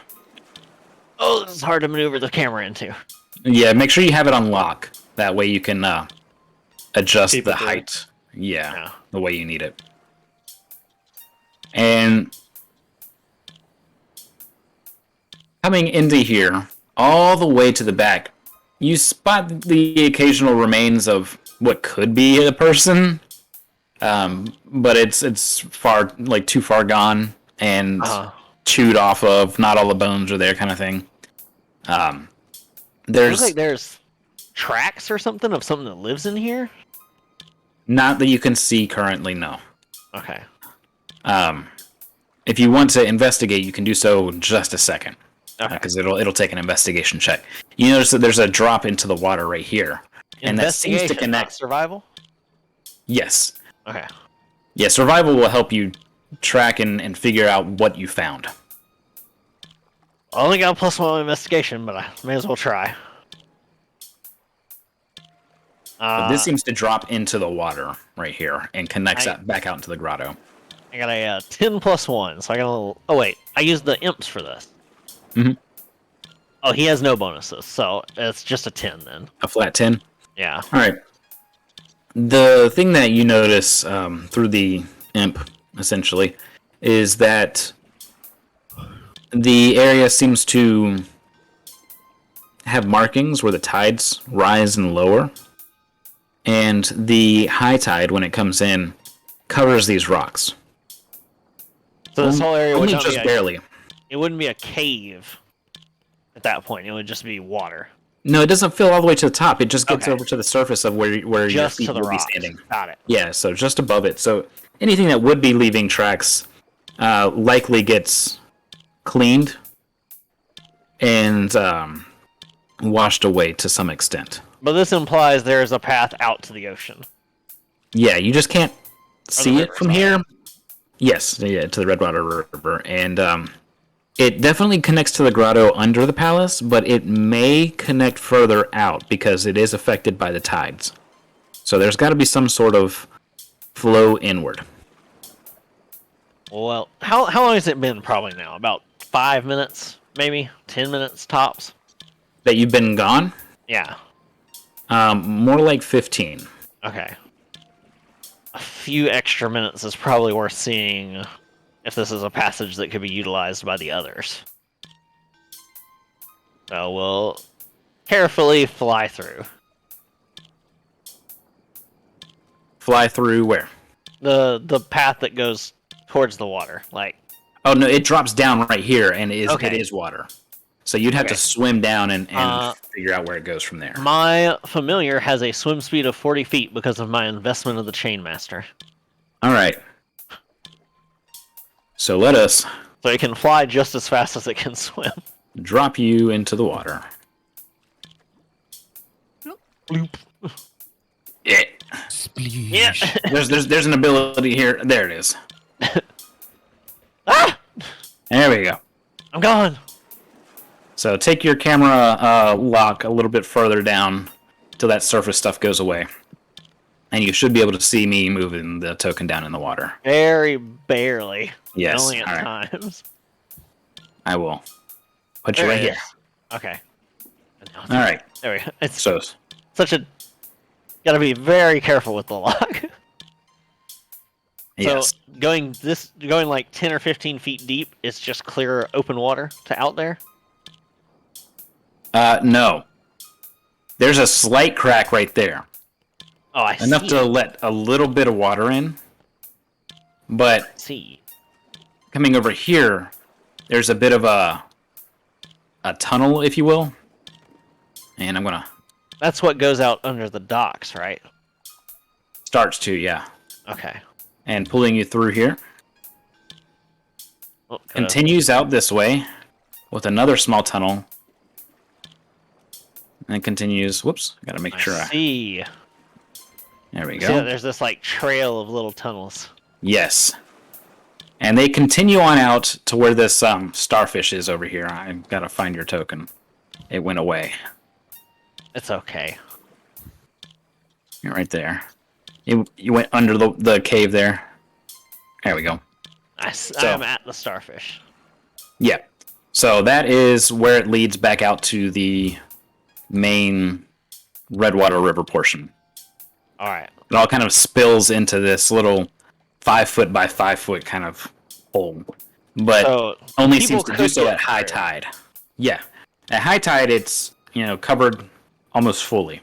Oh, this is hard to maneuver the camera into. Yeah, make sure you have it on lock. That way you can adjust Keep the it there. height. Yeah, Yeah. the way you need it. And coming into here, all the way to the back, you spot the occasional remains of what could be a person, but it's far too far gone and chewed off of. Not all the bones are there, kind of thing. Looks like there's tracks or something of something that lives in here. Not that you can see currently, no. Okay. If you want to investigate, you can do so in just a second. Okay. Because it'll take an investigation check. You notice that there's a drop into the water right here. And that seems to Investigation, not connect... survival? Yes. Okay. Yeah, survival will help you track and figure out what you found. I only got a +1 on investigation, but I may as well try. But this seems to drop into the water right here and connects back out into the grotto. I got a 10 +1, so I got a little... Oh, wait. I used the imps for this. Mhm. Oh, he has no bonuses, so it's just a 10 then. A flat 10? Yeah. All right. The thing that you notice through the imp, essentially, is that the area seems to have markings where the tides rise and lower. And the high tide, when it comes in, covers these rocks. So this whole area would only not just be barely. It wouldn't be a cave at that point. It would just be water. No, it doesn't fill all the way to the top. It just gets Okay. over to the surface of where your Just feet to the would be rocks. standing. Got it. Yeah, so just above it. So anything that would be leaving tracks likely gets cleaned and washed away to some extent. But this implies there is a path out to the ocean. Yeah, you just can't see it river, from sorry. here. Yes, yeah, to the Redwater River. And it definitely connects to the grotto under the palace, but it may connect further out because it is affected by the tides. So there's got to be some sort of flow inward. Well, how long has it been probably now? About 5 minutes? Maybe? 10 minutes tops? That you've been gone? Yeah. More like 15. Okay. A few extra minutes is probably worth seeing if this is a passage that could be utilized by the others. So we'll carefully fly through. Fly through where? The path that goes towards the water. Like, Oh, no, it drops down right here, and it Okay. is water. So you'd have Okay. to swim down and figure out where it goes from there. my familiar has a swim speed of 40 feet because of my investment of the Chainmaster. All right. So let us So it can fly just as fast as it can swim. drop you into the water. Bloop. Yeah. Spleesh. Yeah. There's an ability here. There it is. Ah! There we go. I'm gone. So take your camera lock a little bit further down till that surface stuff goes away. And you should be able to see me moving the token down in the water. Very barely. Yes. Only at All right. times. I will put you There right it here. is. Okay. All right. There we go. It's So such a... Gotta be very careful with the lock. yes. So going like 10 or 15 feet deep is just clear open water to out there? No. There's a slight crack right there. Oh, I Enough see. to let a little bit of water in. But See. coming over here, there's a bit of a tunnel, if you will. And I'm gonna That's what goes out under the docks, right? starts to, yeah. Okay. And pulling you through here. Oh, Continues out this way with another small tunnel. And it continues. Whoops, gotta make sure. I see. There we See go. that there's this like trail of little tunnels. Yes. And they continue on out to where this starfish is over here. I've got to find your token. It went away. It's okay. You're right there. You went under the cave there. There we go. I am at the starfish. Yeah. So that is where it leads back out to the main Redwater River portion. All right. It all kind of spills into this little 5 foot by 5 foot kind of hole. But So only people seems to do could so get at high there. tide. Yeah. At high tide, it's, covered almost fully.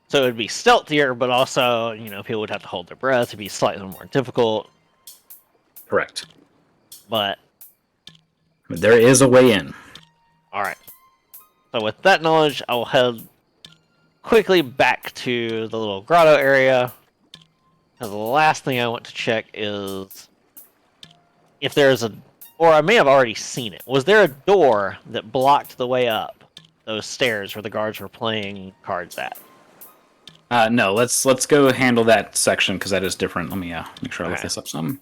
So it'd be stealthier, but also, people would have to hold their breath. It'd be slightly more difficult. Correct. But But there is a way in. all right. So with that knowledge, I will head quickly back to the little grotto area. And the last thing I want to check is if there's a, or I may have already seen it. Was there a door that blocked the way up those stairs where the guards were playing cards at? No, let's go handle that section because that is different. Let me make sure I lift Alright. this up some.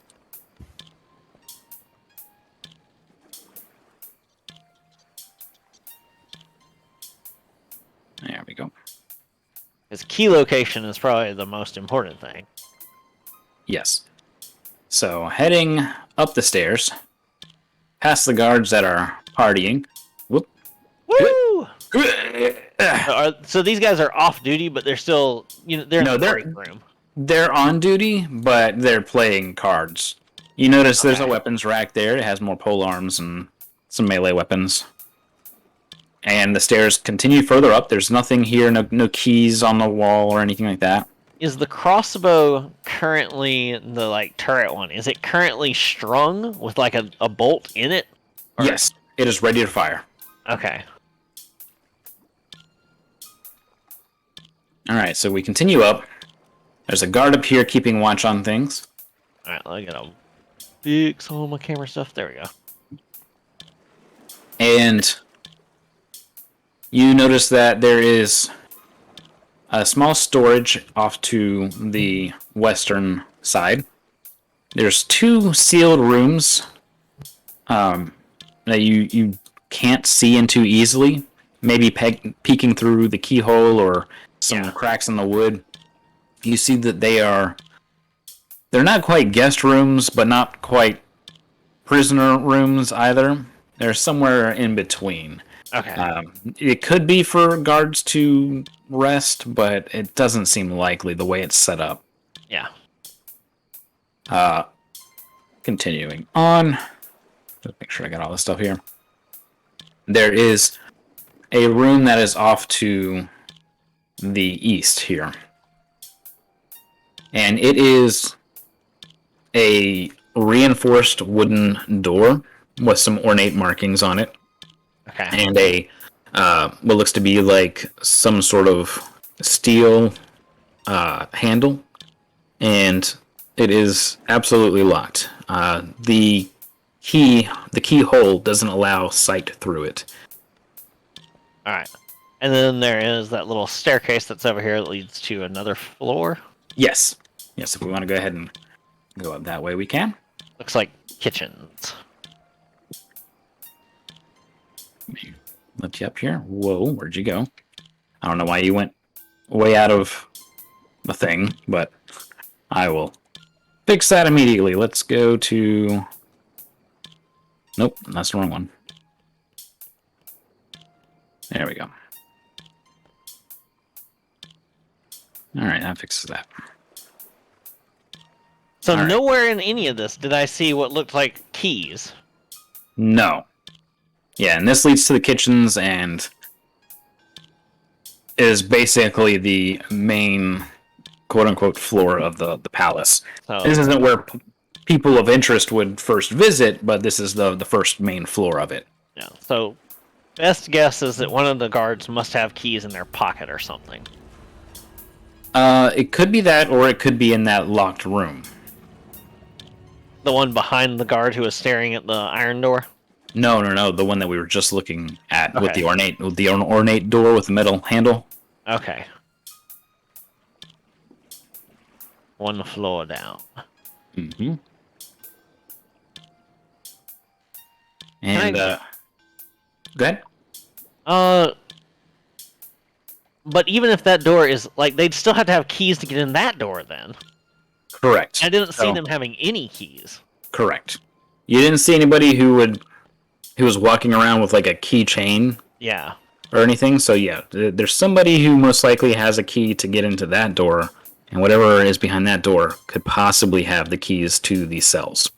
There we go. His key location is probably the most important thing. Yes. So heading up the stairs, past the guards that are partying. Whoop. Woo! So these guys are off duty, but they're still, they're in the break room. They're on duty, but they're playing cards. You notice there's a weapons rack there. It has more pole arms and some melee weapons. And the stairs continue further up. There's nothing here, no keys on the wall or anything like that. Is the crossbow currently the turret one? Is it currently strung with a bolt in it? Or... Yes, it is ready to fire. Okay. All right, so we continue up. There's a guard up here keeping watch on things. All right, let me get fix all my camera stuff. There we go. And you notice that there is a small storage off to the western side. There's 2 sealed rooms that you can't see into easily. Maybe peeking through the keyhole or some cracks in the wood. You see that they're not quite guest rooms, but not quite prisoner rooms either. They're somewhere in between. Okay. It could be for guards to rest, but it doesn't seem likely the way it's set up. Yeah. Continuing on. Just make sure I got all this stuff here. There is a room that is off to the east here. And it is a reinforced wooden door with some ornate markings on it. Okay. And a what looks to be like some sort of steel handle, and it is absolutely locked. The keyhole doesn't allow sight through it. All right. And then there is that little staircase that's over here that leads to another floor. Yes. If we want to go ahead and go up that way, we can. Looks like kitchens. Lift you up here. Whoa, where'd you go? I don't know why you went way out of the thing, but I will fix that immediately. Let's go to... Nope, that's the wrong one. There we go. Alright, that fixes that. So right. Nowhere in any of this did I see what looked like keys. No. Yeah, and this leads to the kitchens and is basically the main quote-unquote floor of the palace. So, This isn't where people of interest would first visit, but this is the first main floor of it. yeah. So best guess is that one of the guards must have keys in their pocket or something. It could be that, or it could be in that locked room. The one behind the guard who was staring at the iron door? No, the one that we were just looking at with Okay. the ornate door with the metal handle. Okay. One floor down. Mm-hmm. And, go ahead. But even if that door is, they'd still have to have keys to get in that door then. Correct. I didn't see So- them having any keys. Correct. You didn't see anybody who was walking around with like a keychain Yeah. or anything. So yeah, there's somebody who most likely has a key to get into that door, and whatever is behind that door could possibly have the keys to these cells.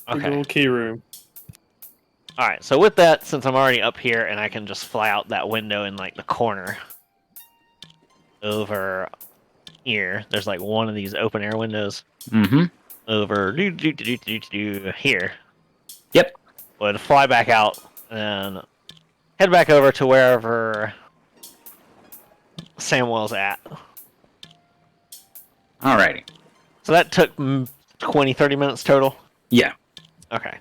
Big Okay. old key room. Alright, so with that, since I'm already up here and I can just fly out that window in the corner over here, there's one of these open air windows Mm-hmm. over here. Yep. Would fly back out and head back over to wherever Samwell's at. Alrighty. So that took 20, 30 minutes total? Yeah. Okay.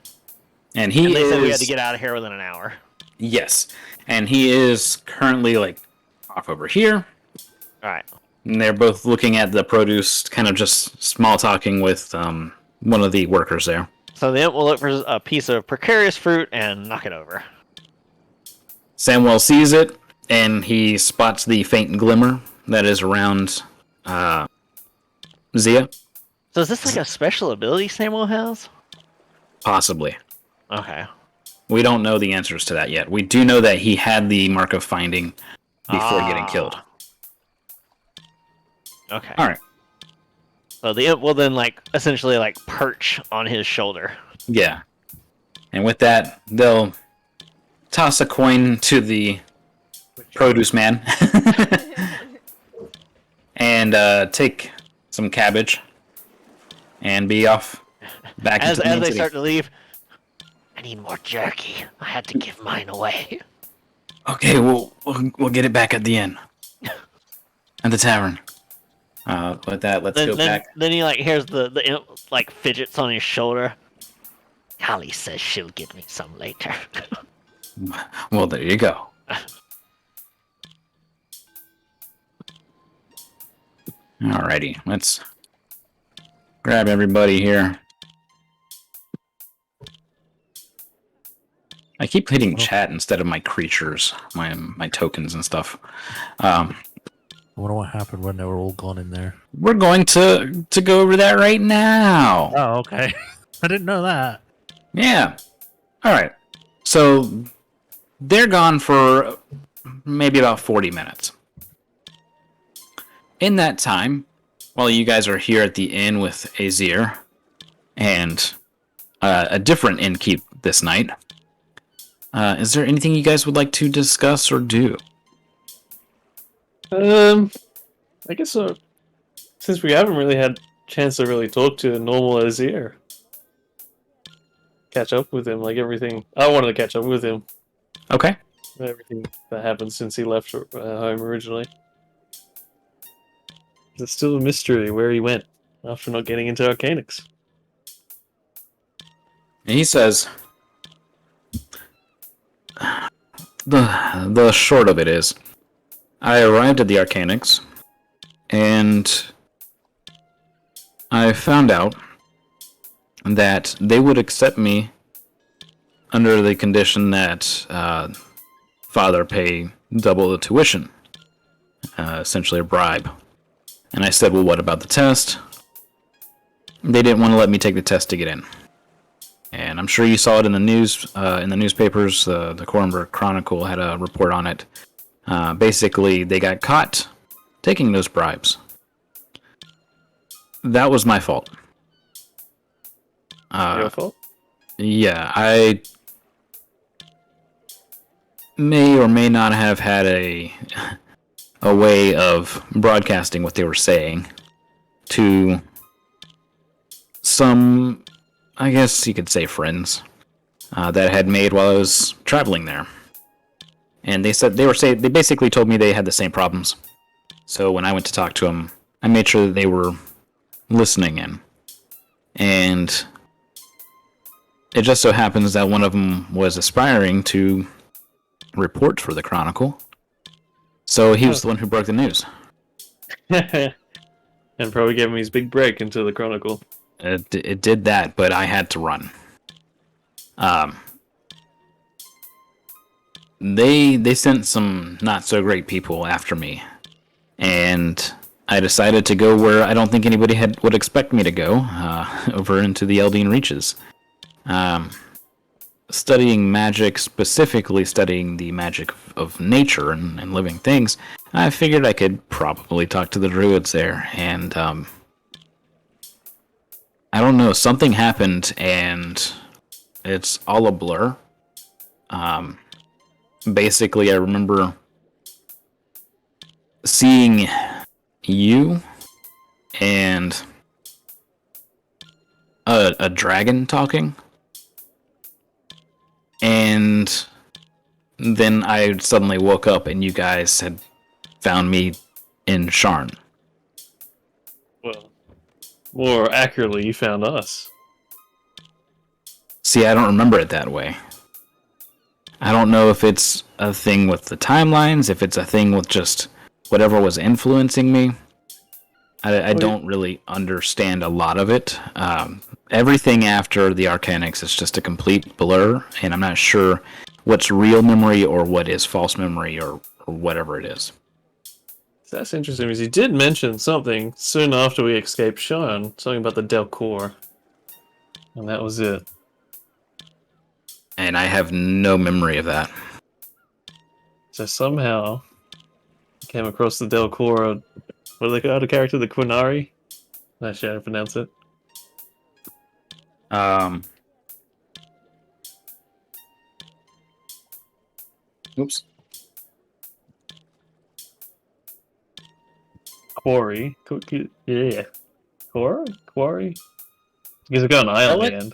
And he And they is... said we had to get out of here within an hour. Yes. And he is currently, like, off over here. Alright. And they're both looking at the produce, kind of just small talking with one of the workers there. So the imp will look for a piece of precarious fruit and knock it over. Samwell sees it, and he spots the faint glimmer that is around Zia. So is this like a special ability Samuel has? Possibly. Okay. We don't know the answers to that yet. We do know that he had the Mark of Finding before getting killed. Okay. Alright. So the imp will then, like, essentially, like, perch on his shoulder. Yeah. And with that, they'll toss a coin to the produce man. And take some cabbage. And be off back As into the main they city. start to leave, I need more jerky. I had to give mine away. Okay, we'll get it back at the inn. At the tavern. With that, let's go back. Then he, like, hears the imp, like, fidgets on his shoulder. Callie says she'll give me some later. Well, there you go. Alrighty, let's grab everybody here. I keep hitting chat instead of my creatures, my tokens and stuff. I wonder what happened when they were all gone in there. We're going to go over that right now. Oh, okay. I didn't know that. Yeah. Alright. So, they're gone for maybe about 40 minutes. In that time, while you guys are here at the inn with Azir, and a different innkeep this night, is there anything you guys would like to discuss or do? I guess since we haven't really had a chance to really talk to a normal Azir, catch up with him, like everything. I wanted to catch up with him. Okay. Everything that happened since he left home originally. It's still a mystery where he went after not getting into Arcanics. And he says, the short of it is, I arrived at the Arcanics, and I found out that they would accept me under the condition that father pay double the tuition, essentially a bribe. And I said, well, what about the test? They didn't want to let me take the test to get in. And I'm sure you saw it in the news, in the newspapers. The Cornbrook Chronicle had a report on it. Basically, they got caught taking those bribes. That was my fault. Your fault? Yeah, I may or may not have had a way of broadcasting what they were saying to some, I guess you could say, friends that I had made while I was traveling there. And they basically told me they had the same problems. So when I went to talk to them, I made sure that they were listening in. And it just so happens that one of them was aspiring to report for the Chronicle. So he was the one who broke the news. And probably gave him his big break into the Chronicle. It did that, but I had to run. They sent some not so great people after me, and I decided to go where I don't think anybody would expect me to go, over into the Eldine Reaches. Studying magic, specifically studying the magic of nature and living things, I figured I could probably talk to the druids there, and I don't know, something happened, and it's all a blur. Basically, I remember seeing you and a dragon talking, and then I suddenly woke up and you guys had found me in Sharn. Well, more accurately, you found us. See, I don't remember it that way. I don't know if it's a thing with the timelines, if it's a thing with just whatever was influencing me. I don't really understand a lot of it. Everything after the Arcanics is just a complete blur, and I'm not sure what's real memory or what is false memory or whatever it is. So that's interesting because you did mention something soon after we escaped Sean, something about the Delcor. And that was it. And I have no memory of that. So somehow came across the Delcor. What do they call the character? The Quinari? Not sure how to pronounce it. Oops. Quarry. Yeah. Quarry? Because it got an I on the end.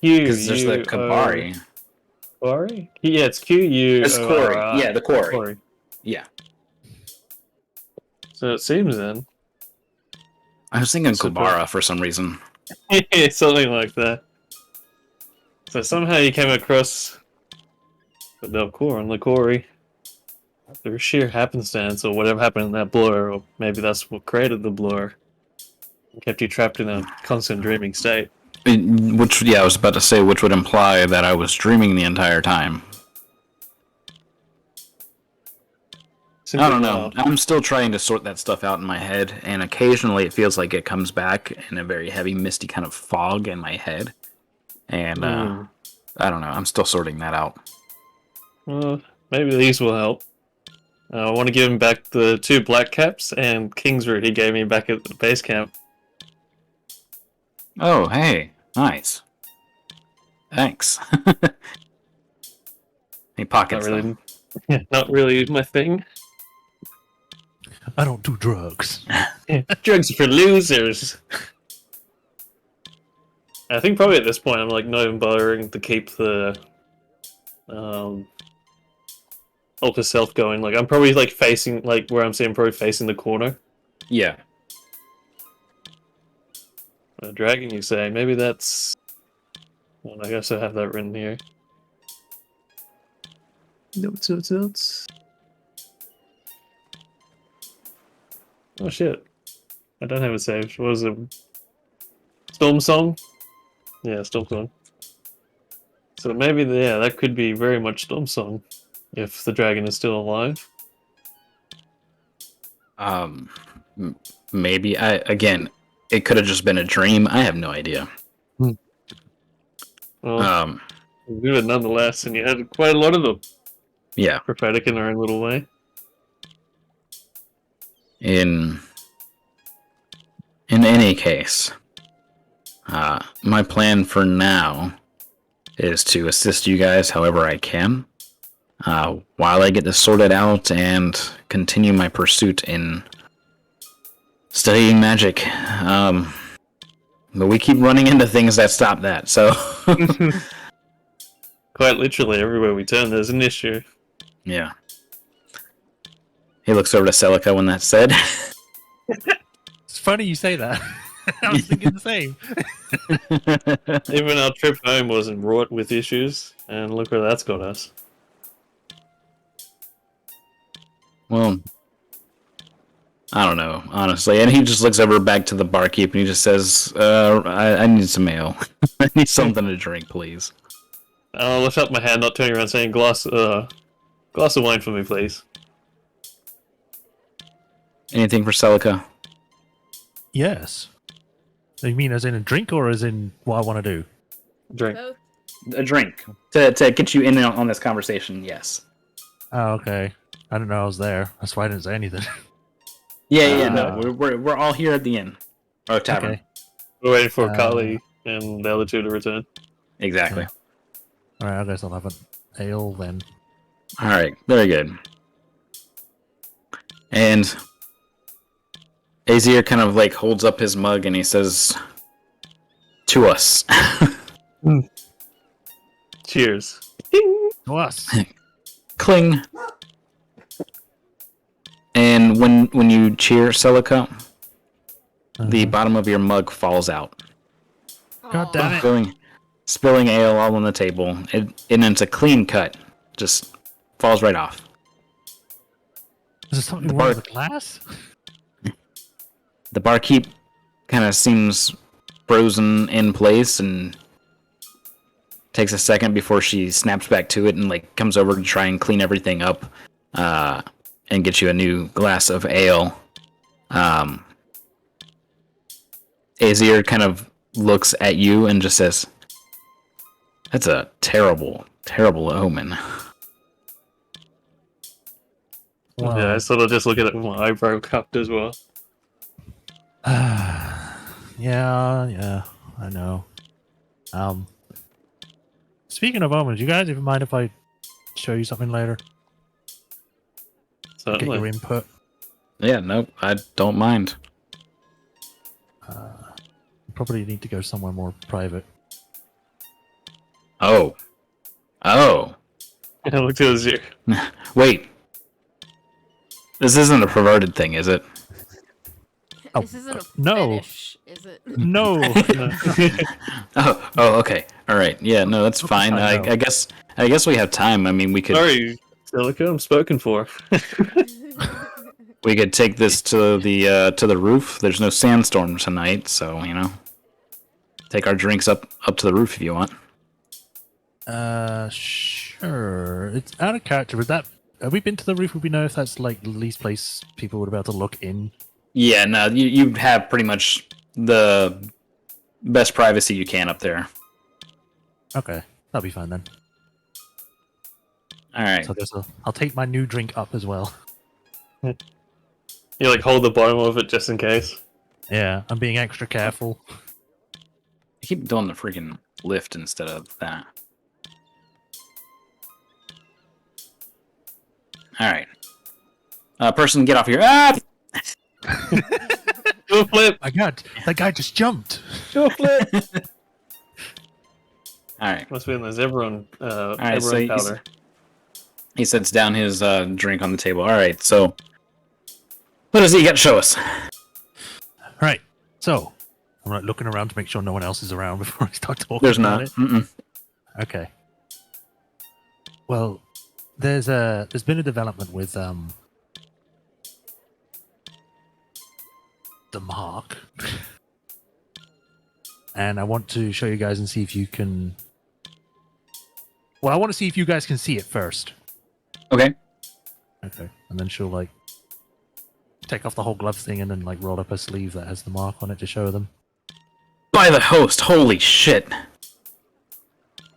Because there's the Kabari. Quarry? Yeah, it's Q-U. It's Quarry. Yeah, the Quarry. Yeah. So it seems then. I was thinking Kubara for some reason. Something like that. So somehow you came across the Delcor and the Quarry. Through sheer happenstance or whatever happened in that blur, or maybe that's what created the blur. And kept you trapped in a constant dreaming state. Which, yeah, I was about to say, which would imply that I was dreaming the entire time. I don't know. I'm still trying to sort that stuff out in my head, and occasionally it feels like it comes back in a very heavy, misty kind of fog in my head. And, I don't know. I'm still sorting that out. Well, maybe these will help. I want to give him back the 2 black caps and King's Root he gave me back at the base camp. Oh, hey. Nice. Thanks. He pockets them. Not really my thing. I don't do drugs. Drugs are for losers. I think probably at this point I'm like not even bothering to keep the Ultra Self going. Like I'm probably like facing like where I'm saying probably facing the corner. Yeah. A dragon, you say? Maybe that's. Well, I guess I have that written here. Notes. Oh shit! I don't have it saved. What was it? Storm Song? Yeah, Storm Song. So maybe, yeah, that could be very much Storm Song, if the dragon is still alive. Maybe. Again, it could have just been a dream. I have no idea. Well, good nonetheless, and you had quite a lot of them. Yeah. Prophetic in their own little way. In any case, my plan for now is to assist you guys however I can, while I get this sorted out and continue my pursuit in studying magic. But we keep running into things that stop that, so... Quite literally, everywhere we turn, there's an issue. Yeah. He looks over to Celica when that's said. It's funny you say that. I was thinking the same. Even our trip home wasn't wrought with issues, and look where that's got us. Well, I don't know, honestly. And he just looks over back to the barkeep and he just says, I need some ale. I need something to drink, please. I'll lift up my hand, not turning around, saying, glass of wine for me, please. Anything for Celica? Yes. You mean as in a drink or as in what I want to do? Drink. Both. A drink. To get you in on this conversation, yes. Oh, okay. I didn't know I was there. That's why I didn't say anything. Yeah, no. We're all here at the inn. Or tavern. Okay. We're waiting for Kali and the other 2 to return. Exactly. Alright, I guess I'll have an ale then. Alright, very good. And Azir kind of like holds up his mug and he says, to us. Cheers. To us. Cling. And when you cheer, Celica, the Uh-huh. bottom of your mug falls out. God damn it. Spilling ale all on the table. And it's a clean cut. Just falls right off. Is there something The wrong with bar- the glass? The barkeep kind of seems frozen in place and takes a second before she snaps back to it and like comes over to try and clean everything up and get you a new glass of ale. Azir kind of looks at you and just says, "That's a terrible, terrible omen." Well, Yeah, I sort of just look at it with my eyebrow cupped as well. yeah, I know. Speaking of omens, you guys even mind if I show you something later? Get your Certainly. input. Yeah, nope, I don't mind. Probably need to go somewhere more private. Oh. I looked at his ear. Wait. This isn't a perverted thing, is it? Oh, This isn't a no. fetish, is it? No. Oh, okay. All right. Yeah, no, that's fine. I know. I guess we have time. I mean, we could Sorry, Silica, I'm spoken for. we could take this to the roof. There's no sandstorm tonight, so take our drinks up to the roof if you want. Sure. It's out of character. But have we been to the roof? Would we know if that's like the least place people would be able to look in? Yeah, no, you have pretty much the best privacy you can up there. Okay, that'll be fine then. All right. So I guess I'll take my new drink up as well. You like hold the bottom of it just in case. Yeah, I'm being extra careful. I keep doing the freaking lift instead of that. All right. Person, get off here. Ah! Do a flip. My God, that guy just jumped. Do a flip. All right. Must be in the Zebron, right, so Zebron he's- powder. He sets down his drink on the table. All right. So, what does he got to show us? Right, so I'm like looking around to make sure no one else is around before I start talking There's about not. it. Mm-mm. Okay. Well, there's been a development with the mark, and I want to show you guys and see if you can. Well, I want to see if you guys can see it first. Okay. Okay, and then she'll like take off the whole glove thing and then like roll up her sleeve that has the mark on it to show them. By the host, holy shit.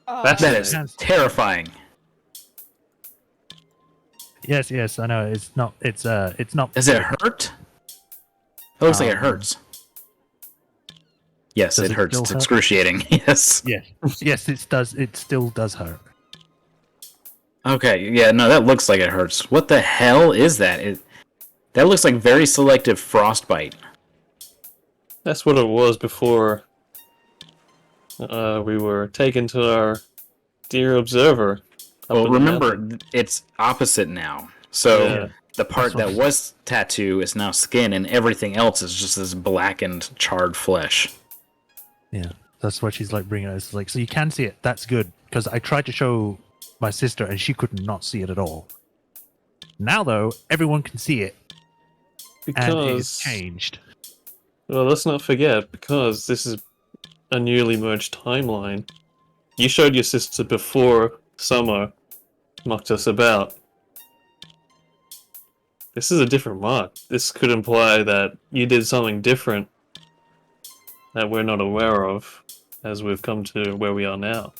That's That is Yes. terrifying. Yes, I know. It's not. It's not. Does it hurt? It looks like it hurts. Yes, Does it it hurts. still It's hurt? excruciating. Yes. Yes, it does. It still does hurt. Okay, yeah, no, that looks like it hurts. What the hell is that? That looks like very selective frostbite. That's what it was before we were taken to our dear observer. up Well, in the remember, mountain. it's opposite now. So Yeah. the part That's that what- was tattoo is now skin, and everything else is just this blackened, charred flesh. Yeah, that's what she's like bringing us. Like, so you can see it. That's good because I tried to show my sister and she could not see it at all. Now, though, everyone can see it, and it is Because changed. well, let's not forget, because this is a newly merged timeline. You showed your sister before Summer mucked us about. This is a different mark. This could imply that you did something different that we're not aware of as we've come to where we are now.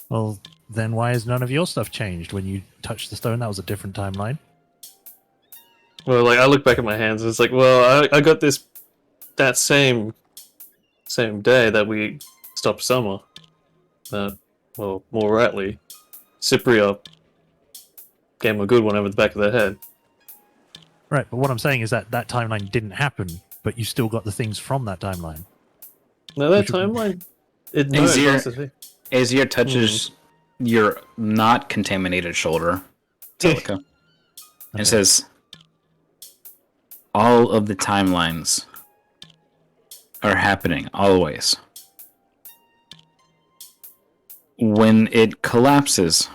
Well, then why has none of your stuff changed when you touched the stone? That was a different timeline. Well, like I look back at my hands and it's like, well, I got this that same day that we stopped Summer. That, well, more rightly, Cypria gave him a good one over the back of the head. Right, but what I'm saying is that that timeline didn't happen, but you still got the things from that timeline. Now that Which would- timeline, it knows Azir- lots of things. Azir touches your not contaminated shoulder, Celica. It says, all of the timelines are happening always. When it collapses,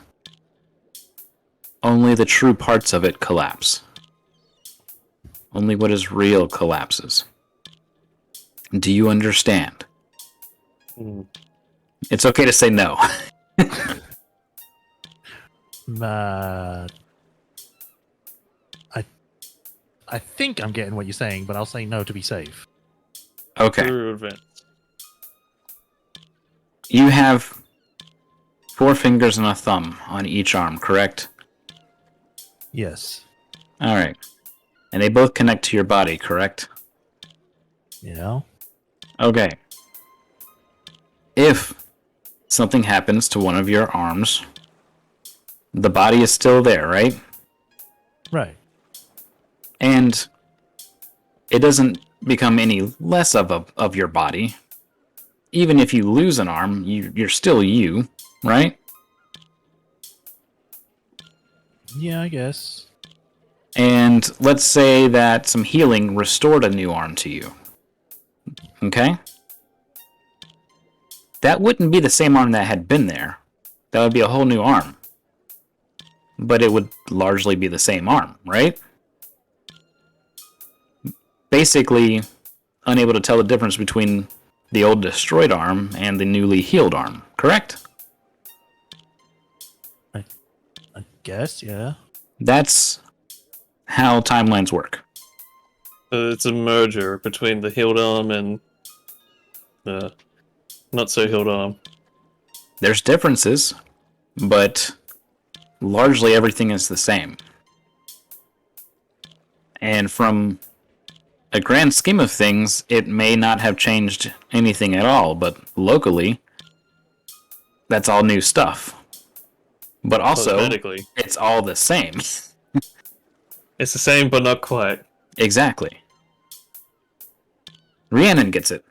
only the true parts of it collapse. Only what is real collapses. Do you understand? It's okay to say no. I think I'm getting what you're saying, but I'll say no to be safe. Okay. Through events. You have 4 fingers and a thumb on each arm, correct? Yes. Alright. And they both connect to your body, correct? Yeah. Okay. If something happens to one of your arms, the body is still there, right? Right. And it doesn't become any less of your body. Even if you lose an arm, you're still you, right? Yeah, I guess. And let's say that some healing restored a new arm to you. Okay? That wouldn't be the same arm that had been there. That would be a whole new arm. But it would largely be the same arm, right? Basically, unable to tell the difference between the old destroyed arm and the newly healed arm, correct? I guess, yeah. That's how timelines work. So it's a merger between the healed arm and the not so healed arm. There's differences, but largely everything is the same. And from a grand scheme of things, it may not have changed anything at all, but locally, that's all new stuff. But also, Cosmetically. it's all the same. It's the same, but not quite. Exactly. Rhiannon gets it.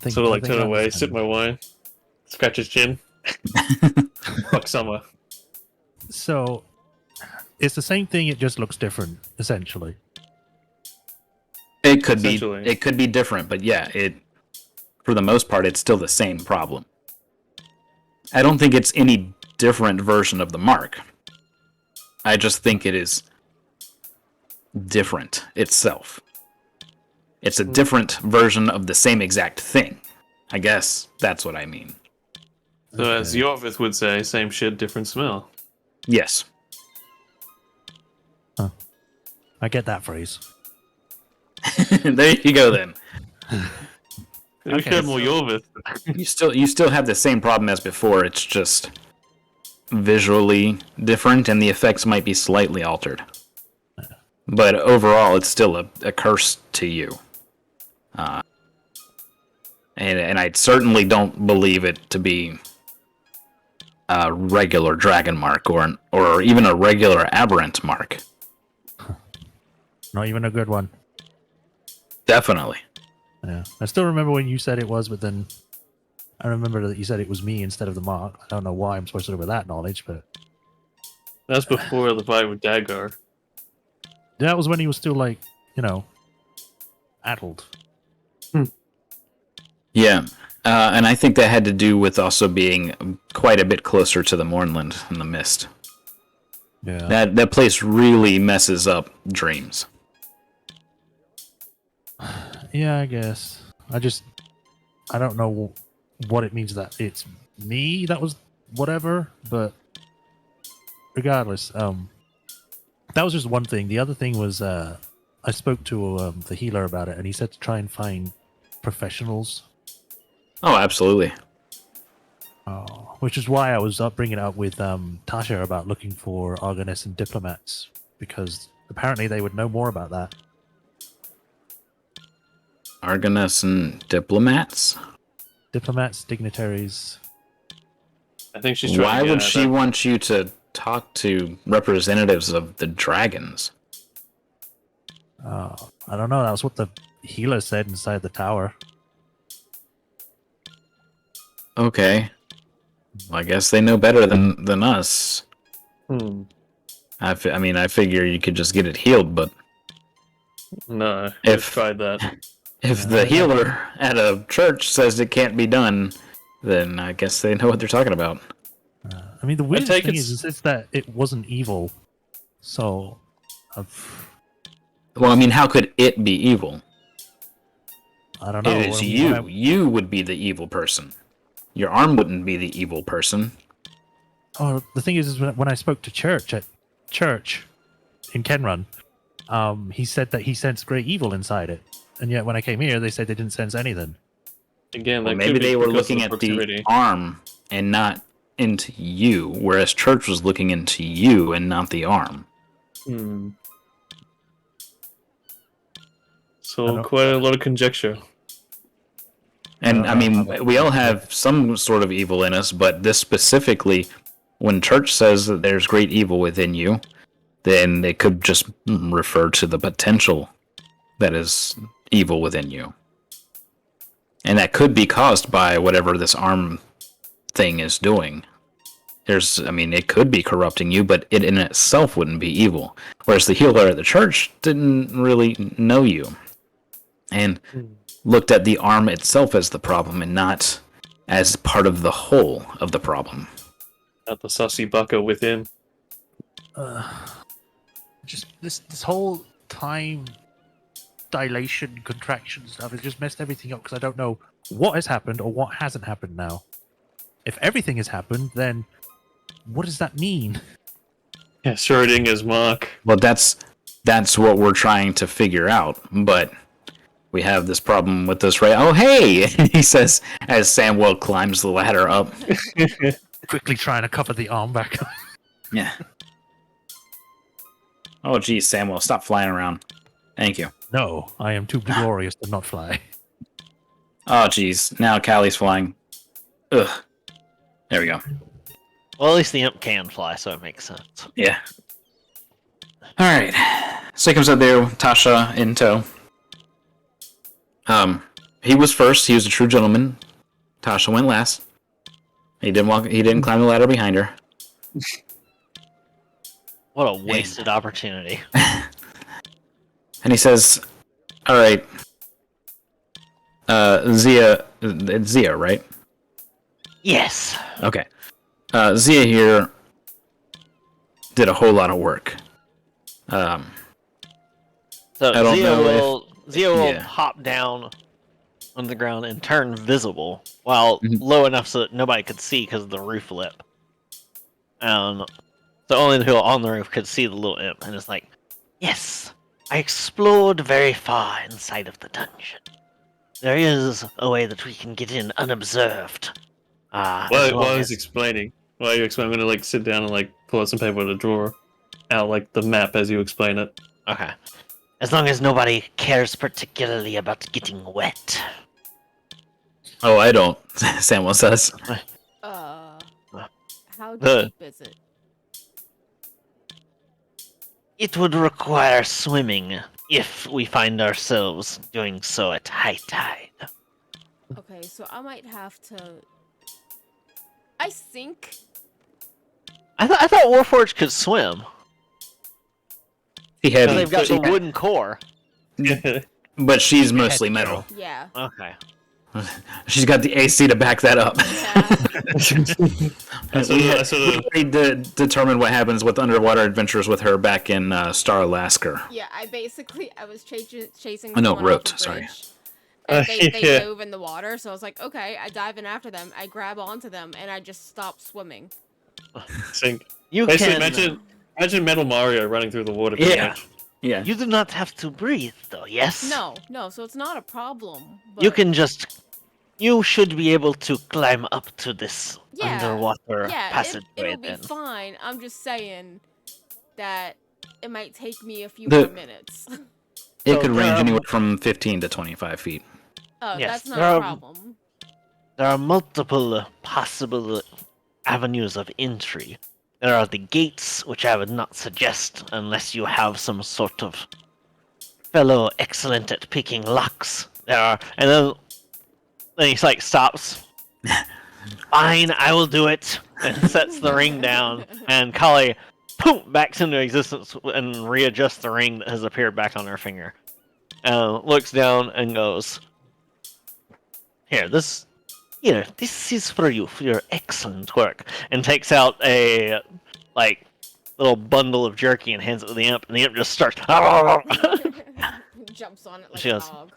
Sort of like I think turn I away, understand. sip my wine, scratch his chin. Fuck summer. So, it's the same thing, it just looks different, essentially. It could be Essentially. different, but yeah, for the most part it's still the same problem. I don't think it's any different version of the mark. I just think it is different itself. It's a different version of the same exact thing. I guess that's what I mean. So as Yorvith would say, same shit, different smell. Yes. I get that phrase. There you go then. We Okay, had more so- Yorvith. You still have the same problem as before, it's just visually different and the effects might be slightly altered. But overall it's still a curse to you. And I certainly don't believe it to be a regular dragon mark or even a regular aberrant mark. Not even a good one. Definitely. Yeah. I still remember when you said it was, but then I remember that you said it was me instead of the mark. I don't know why I'm supposed to know with that knowledge, but That's before the fight with Dagar. that was when he was still like, addled. Yeah. And I think that had to do with also being quite a bit closer to the Mournland and the Mist. Yeah. That place really messes up dreams. Yeah, I guess. I don't know what it means that it's me that was whatever, but regardless, that was just one thing. The other thing was I spoke to the healer about it, and he said to try and find professionals. Oh, absolutely. Which is why I was bringing it up with Tasha about looking for Argoness and diplomats, because apparently they would know more about that. Argoness and diplomats? Diplomats, dignitaries. I think she's trying Why to get would at she that. want you to talk to representatives of the dragons? I don't know. That was what the healer said inside the tower. Okay. Well, I guess they know better than us. Hmm. I mean, I figure you could just get it healed, but No, If- I've tried that. if the healer at a church says it can't be done, then I guess they know what they're talking about. I mean, the weirdest take thing it's- is that it wasn't evil. So, Well, I mean, how could it be evil? I don't know. It is I mean, you. You would be the evil person. Your arm wouldn't be the evil person. Oh, the thing is when I spoke to Church at church in Kenrun, he said that he sensed great evil inside it, and yet when I came here, they said they didn't sense anything. Again, Well, that maybe could be they were because of looking at the proximity. arm and not into you, whereas Church was looking into you and not the arm. Hmm. I So don't- quite a lot of conjecture. And I mean, that- we all have some sort of evil in us, but this specifically, when Church says that there's great evil within you, then it could just refer to the potential that is evil within you. And that could be caused by whatever this arm thing is doing. I mean, it could be corrupting you, but it in itself wouldn't be evil. Whereas the healer at the church didn't really know you. And looked at the arm itself as the problem and not as part of the whole of the problem. At the sussy bucker within. Just this whole time dilation contraction stuff has just messed everything up because I don't know what has happened or what hasn't happened now. If everything has happened, then what does that mean? Yeah, Schrodinger's mark. Well, that's what we're trying to figure out, but we have this problem with this, right? Oh, hey! He says as Samuel climbs the ladder up. Quickly trying to cover the arm back. Yeah. Oh, geez, Samuel, stop flying around. Thank you. No, I am too glorious to not fly. Oh, geez, now Callie's flying. Ugh. There we go. Well, at least the imp can fly, so it makes sense. Yeah. Alright. So he comes up there with Tasha in tow. He was first, he was a true gentleman. Tasha went last. He didn't climb the ladder behind her. What a wasted opportunity. And he says, alright. Zia, it's Zia, right? Yes. Okay. Zia here did a whole lot of work. So I don't know Zia will yeah. hop down on the ground and turn visible, while Mhm. low enough so that nobody could see because of the roof lip. So only the people on the roof could see the little imp, and it's like, yes, I explored very far inside of the dungeon. There is a way that we can get in unobserved. As While long I was as- explaining, I'm gonna like sit down and like pull out some paper to draw out like the map as you explain it. Okay. As long as nobody cares particularly about getting wet. Oh, I don't, Samuel says. How The- deep is it? It would require swimming if we find ourselves doing so at high tide. Okay, so I might have to. I think. I thought Warforged could swim. He 'Cause had, they've got the wooden core. but she's mostly metal. Yeah. Okay. She's got the AC to back that up. Yeah. We already determined what happens with underwater adventures with her back in Star Alaska. Yeah, I was chasing. Oh, no, someone Rote, off the sorry. bridge, And they Yeah. move in the water, so I was like, okay, I dive in after them, I grab onto them, and I just stop swimming. Sink. You Basically, can. imagine Metal Mario running through the water. pretty Yeah. much. Yeah. You do not have to breathe, though. Yes. No, so it's not a problem. But You can just. You should be able to climb up to this Yeah, underwater Yeah, passageway. it'll be Then. fine. I'm just saying that it might take me a few The- more minutes. It So could there range are- anywhere from 15 to 25 feet. Oh, Yes, that's not there a are- problem. There are multiple possible avenues of entry. There are the gates, which I would not suggest unless you have some sort of fellow excellent at picking locks. There are, and then he like stops. Fine, I will do it, and sets the ring down. And Kali boom, backs into existence and readjusts the ring that has appeared back on her finger. Looks down and goes, this is for you for your excellent work, and takes out a little bundle of jerky and hands it to the imp, and the imp just starts Jumps on it like She a goes, dog.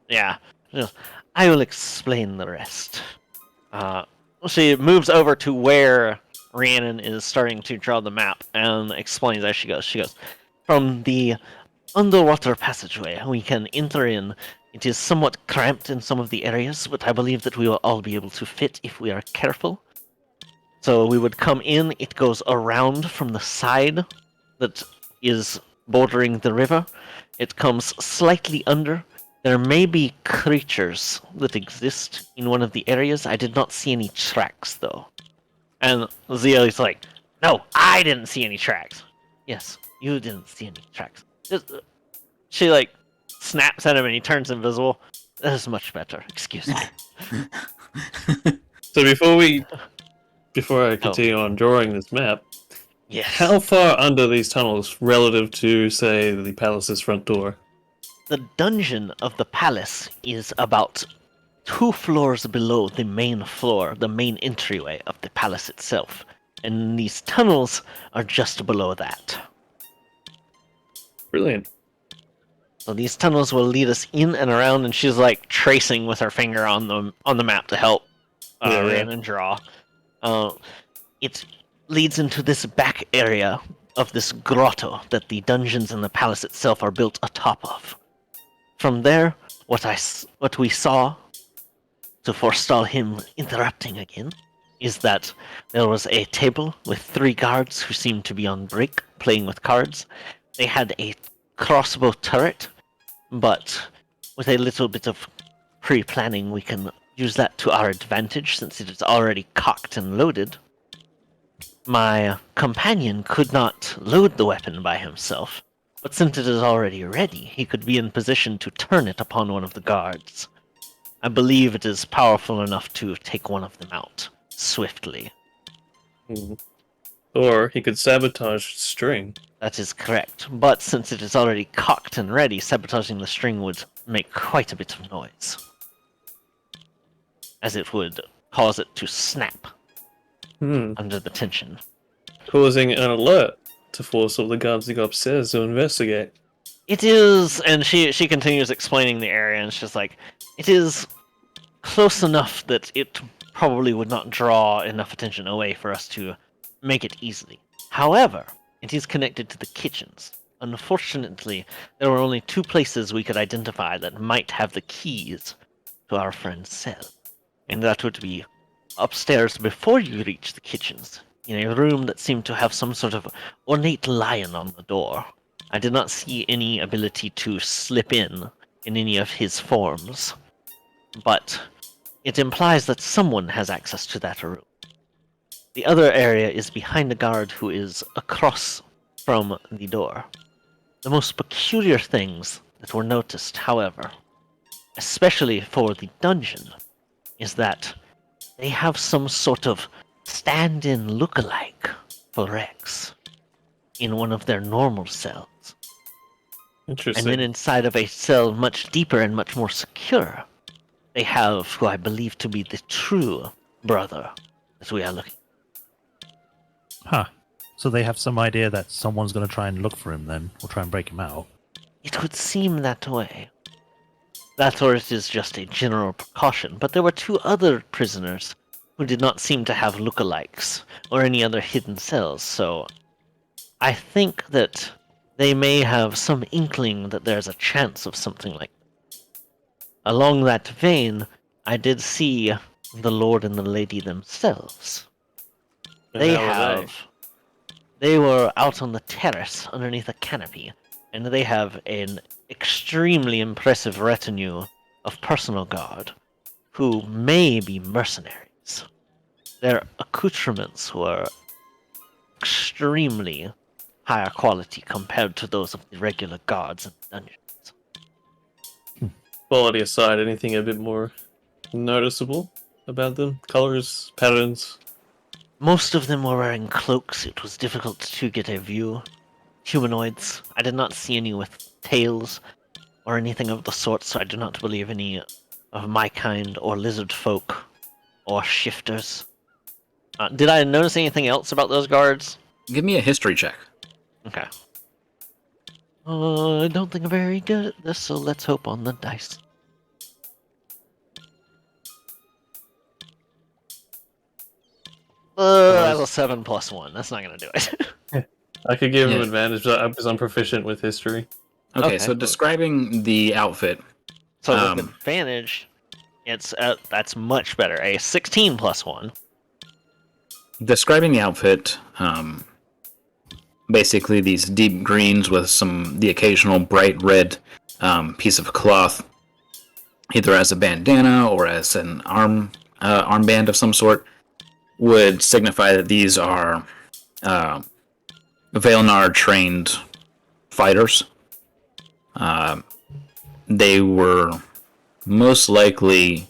yeah. She goes, I will explain the rest. She moves over to where Rhiannon is starting to draw the map and explains as she goes. She goes, from the underwater passageway we can enter in. It is somewhat cramped in some of the areas, but I believe that we will all be able to fit if we are careful. So we would come in, it goes around from the side that is bordering the river. It comes slightly under. There may be creatures that exist in one of the areas. I did not see any tracks, though. And Zio is like, no, I didn't see any tracks. Yes, you didn't see any tracks. She, snaps at him and he turns invisible. That is much better. Excuse me. So before I continue on drawing this map, Yes. how far under these tunnels relative to, say, the palace's front door? The dungeon of the palace is about 2 floors below the main floor, the main entryway of the palace itself. And these tunnels are just below that. Brilliant. So these tunnels will lead us in and around, and she's tracing with her finger on the map to help Rhiannon draw. It leads into this back area of this grotto that the dungeons and the palace itself are built atop of. From there, what we saw, to forestall him interrupting again, is that there was a table with 3 guards who seemed to be on break, playing with cards. They had a crossbow turret, but with a little bit of pre-planning, we can use that to our advantage since it is already cocked and loaded. My companion could not load the weapon by himself, but since it is already ready, he could be in position to turn it upon one of the guards. I believe it is powerful enough to take one of them out swiftly. Or he could sabotage string. That is correct, but since it is already cocked and ready, sabotaging the string would make quite a bit of noise, as it would cause it to snap under the tension. Causing an alert to force all the guards to go upstairs to investigate. It is, and she continues explaining the area, and she's like, it is close enough that it probably would not draw enough attention away for us to make it easily. However, it is connected to the kitchens. Unfortunately, there were only 2 places we could identify that might have the keys to our friend's cell. And that would be upstairs before you reach the kitchens, in a room that seemed to have some sort of ornate lion on the door. I did not see any ability to slip in any of his forms, but it implies that someone has access to that room. The other area is behind a guard who is across from the door. The most peculiar things that were noticed, however, especially for the dungeon, is that they have some sort of stand-in look-alike for Rex in one of their normal cells. Interesting. And then inside of a cell much deeper and much more secure, they have who I believe to be the true brother that we are looking. Huh. So they have some idea that someone's going to try and look for him then, or try and break him out. It would seem that way. That or it is just a general precaution, but there were 2 other prisoners who did not seem to have lookalikes or any other hidden cells, so I think that they may have some inkling that there's a chance of something like that. Along that vein, I did see the Lord and the Lady themselves. They were out on the terrace underneath a canopy, and they have an extremely impressive retinue of personal guard, who may be mercenaries. Their accoutrements were extremely higher quality compared to those of the regular guards in the dungeons. Quality aside, anything a bit more noticeable about them? Colors, patterns? Most of them were wearing cloaks. It was difficult to get a view. Humanoids. I did not see any with tails or anything of the sort, so I do not believe any of my kind or lizard folk or shifters. Did I notice anything else about those guards? Give me a history check. Okay. I don't think I'm very good at this, so let's hope on the dice. That's a 7 plus 1. That's not gonna do it. I could give him Yeah. advantage because I'm proficient with history. Okay, Okay. so describing the outfit. So with advantage, it's that's much better. A 16 plus 1. Describing the outfit, basically these deep greens with the occasional bright red piece of cloth, either as a bandana or as an armband of some sort, would signify that these are Vailnar trained fighters. They were most likely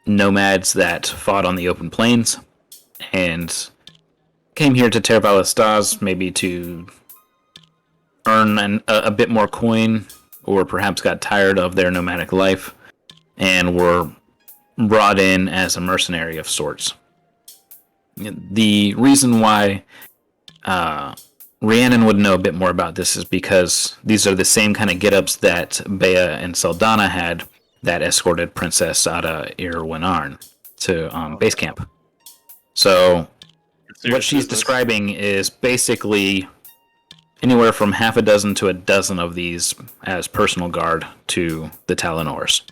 nomads that fought on the open plains and came here to Terval Estaz maybe to earn a bit more coin, or perhaps got tired of their nomadic life and were brought in as a mercenary of sorts. The reason why Rhiannon would know a bit more about this is because these are the same kind of get-ups that Bea and Saldana had that escorted Princess Ada Irwinarn to base camp. So what she's describing is basically anywhere from half a dozen to a dozen of these as personal guard to the Talonors.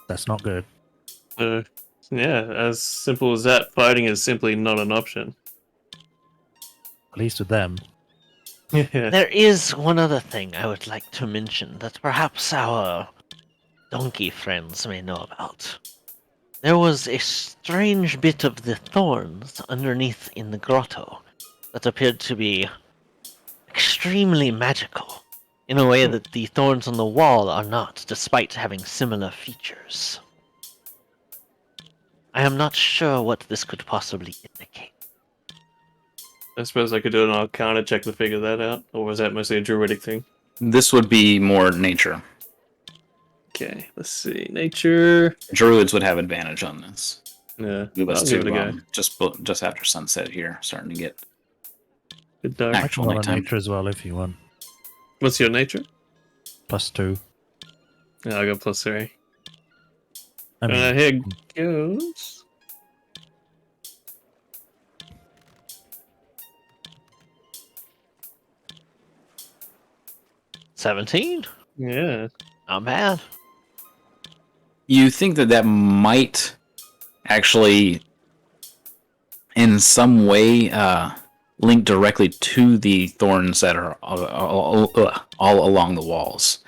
That's not good. Yeah, as simple as that. Fighting is simply not an option. At least with them. Yeah. There is one other thing I would like to mention that perhaps our donkey friends may know about. There was a strange bit of the thorns underneath in the grotto that appeared to be extremely magical, in a way that the thorns on the wall are not, despite having similar features. I am not sure what this could possibly indicate. I suppose I could do an Arcana check to figure that out, or was that mostly a druidic thing? This would be more nature. Okay, let's see. Nature. Druids would have advantage on this. Yeah, Move us I'll give it a to go. just after sunset here, starting to get Good dark. I can actual roll a nighttime. nature as well if you want. What's your nature? +2. Yeah, I got +3. I mean, Here goes. "17? Yeah. Not bad." You think that might actually, in some way, link directly to the thorns that are all along the walls,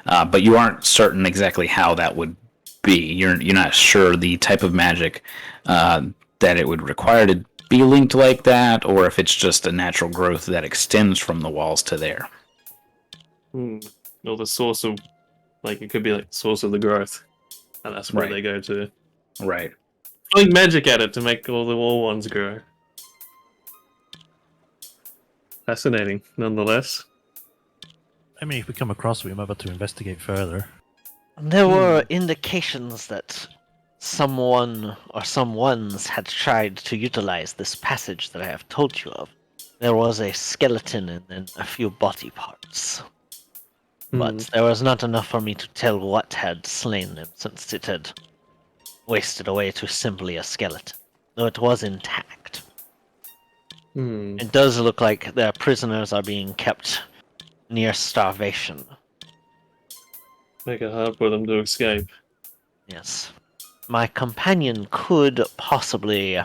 but you aren't certain exactly how that would be. You're not sure the type of magic that it would require to be linked like that, or if it's just a natural growth that extends from the walls to there. Or the source of, like, it could be like source of the growth, and that's where Right. they go to. Right. Throwing magic at it to make all the wall ones grow. Fascinating, nonetheless. I mean, if we come across it, we might be able to investigate further. There were indications that someone or someones had tried to utilize this passage that I have told you of. There was a skeleton and then a few body parts. But there was not enough for me to tell what had slain them, since it had wasted away to simply a skeleton, though it was intact. It does look like their prisoners are being kept near starvation. Make it hard for them to escape. Yes. My companion could possibly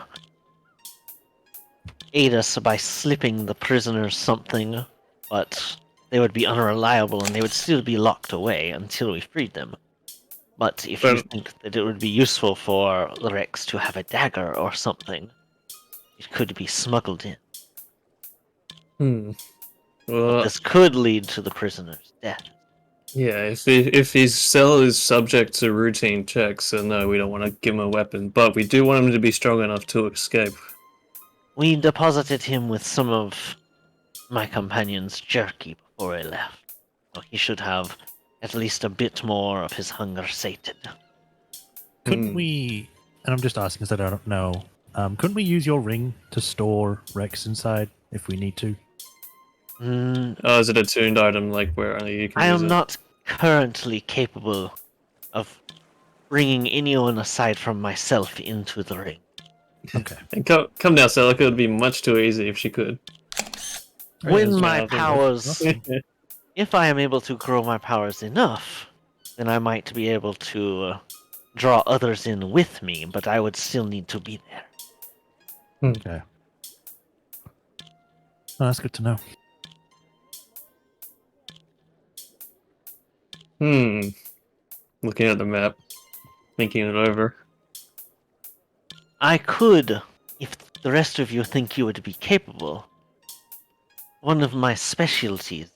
aid us by slipping the prisoners something, but they would be unreliable and they would still be locked away until we freed them. But if you think that it would be useful for Rex to have a dagger or something, it could be smuggled in. Well, This could lead to the prisoner's death. yeah, if his cell is subject to routine checks, then no, we don't want to give him a weapon. But we do want him to be strong enough to escape. We deposited him with some of my companion's jerky before he left. So he should have at least a bit more of his hunger sated. Couldn't we, and I'm just asking because I don't know, couldn't we use your ring to store Rex inside if we need to? Oh, is it a tuned item, like where only you can I use am it? not currently capable of bringing anyone aside from myself into the ring. Okay. And come now, Celica. It would be much too easy if she could. When Yes, my yeah, I think powers, if I am able to grow my powers enough, then I might be able to draw others in with me, but I would still need to be there. Okay. Oh, that's good to know. Looking at the map, thinking it over. I could, if the rest of you think you would be capable. One of my specialties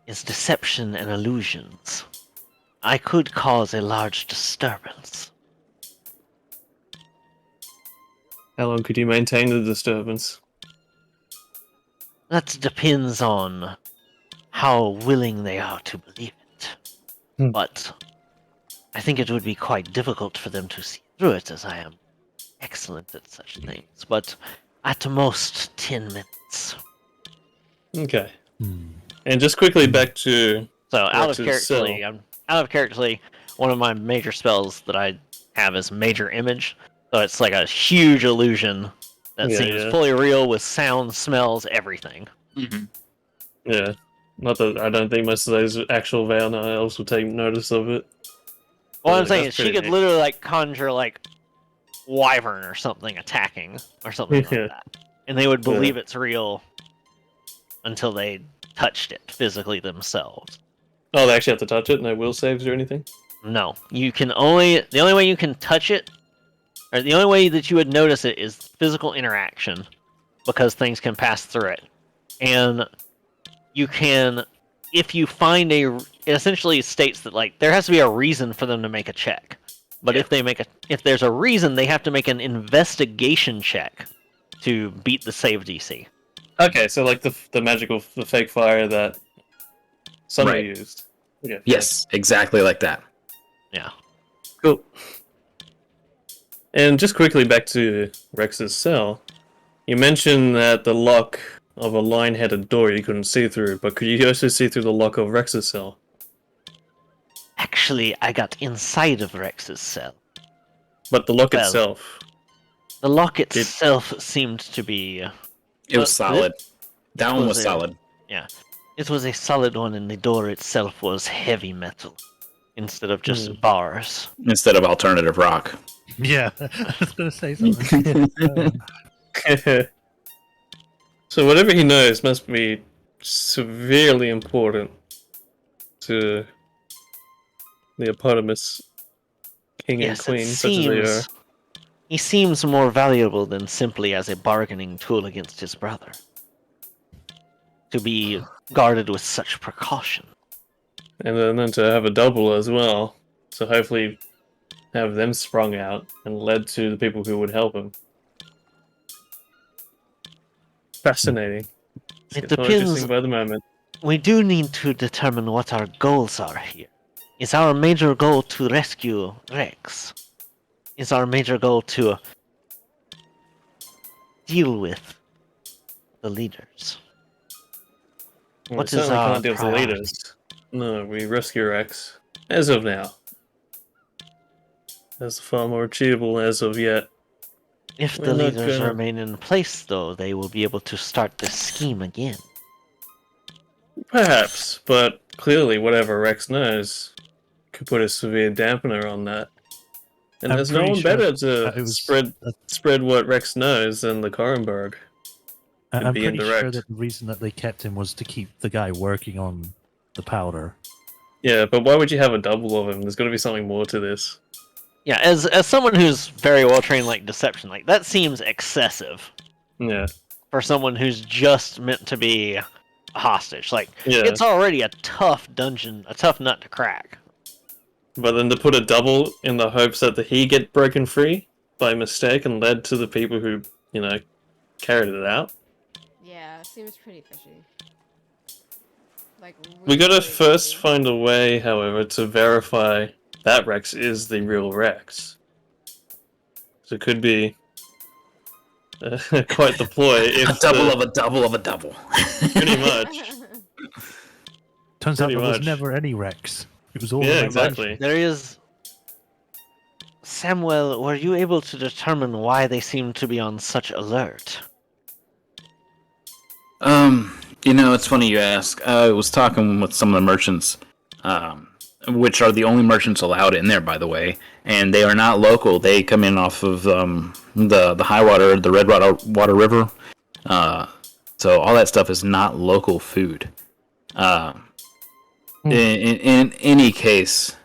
is deception and illusions. I could cause a large disturbance. How long could you maintain the disturbance? That depends on how willing they are to believe it. But I think it would be quite difficult for them to see through it, as I am excellent at such things. But at most 10 minutes. Okay. And just quickly back to So out of Rex's characterly, one of my major spells that I have is Major Image. So it's like a huge illusion that seems fully real with sound, smells, everything. Yeah. Not that I don't think most of those actual Valna elves will take notice of it. What I'm Like, saying that's is she pretty could neat. literally like conjure like wyvern or something attacking or something like Yeah. that. And they would believe it's real until they touched it physically themselves. Oh, they actually have to touch it, no will saves or anything? No, you can only the only way you can touch it, or the only way that you would notice it is physical interaction, because things can pass through it, and you can, if you find it essentially states that like there has to be a reason for them to make a check, but if there's a reason, they have to make an investigation check to beat the save DC. Okay, so like the fake fire that Summer Right. used. Okay. Yes, exactly like that. Yeah. Cool. And just quickly back to Rex's cell. You mentioned that the lock of a line-headed door you couldn't see through, but could you also see through the lock of Rex's cell? Actually, I got inside of Rex's cell. But the lock Well, itself. The lock itself seemed to be... It was solid. That one was was a- solid. Yeah. It was a solid one, and the door itself was heavy metal instead of just bars. Instead of alternative rock. Yeah, I was going to say something. So whatever he knows must be severely important to the eponymous king and Yes, queen, it such as they are. seems... He seems more valuable than simply as a bargaining tool against his brother. To be guarded with such precaution. And then to have a double as well, to hopefully have them sprung out and led to the people who would help him. Fascinating. It It's more depends. interesting by the moment. We do need to determine what our goals are here. Is our major goal to rescue Rex? Is our major goal to deal with the leaders? We What is certainly our can't deal with the priority? leaders. No, we rescue Rex. As of now. That's far more achievable as of yet. If We're the not leaders gonna- remain in place, though, they will be able to start the scheme again. Perhaps, but clearly whatever Rex knows could put a severe dampener on that. And I'm there's no pretty one sure better to it was- spread what Rex knows than the Korenberg. I'm be pretty sure indirect. that the reason that they kept him was to keep the guy working on the powder. Yeah, but why would you have a double of him? There's got to be something more to this. Yeah, as someone who's very well trained like deception, like that seems excessive Yeah. for someone who's just meant to be a hostage. Like Yeah. it's already a tough dungeon, a tough nut to crack. But then to put a double in the hopes that he get broken free by mistake and led to the people who, carried it out. Yeah, seems pretty fishy. Like, We gotta really first fishy. find a way, however, to verify that Rex is the real Rex. So it could be quite the ploy A if double the, of a double of a double. pretty much. Turns out Pretty there was much. never any Rex. It was all Yeah, an exactly. There is. Samuel, were you able to determine why they seem to be on such alert? It's funny you ask. I was talking with some of the merchants, which are the only merchants allowed in there, by the way, and they are not local. They come in off of the high water, the Red Water River. So all that stuff is not local food. In any case,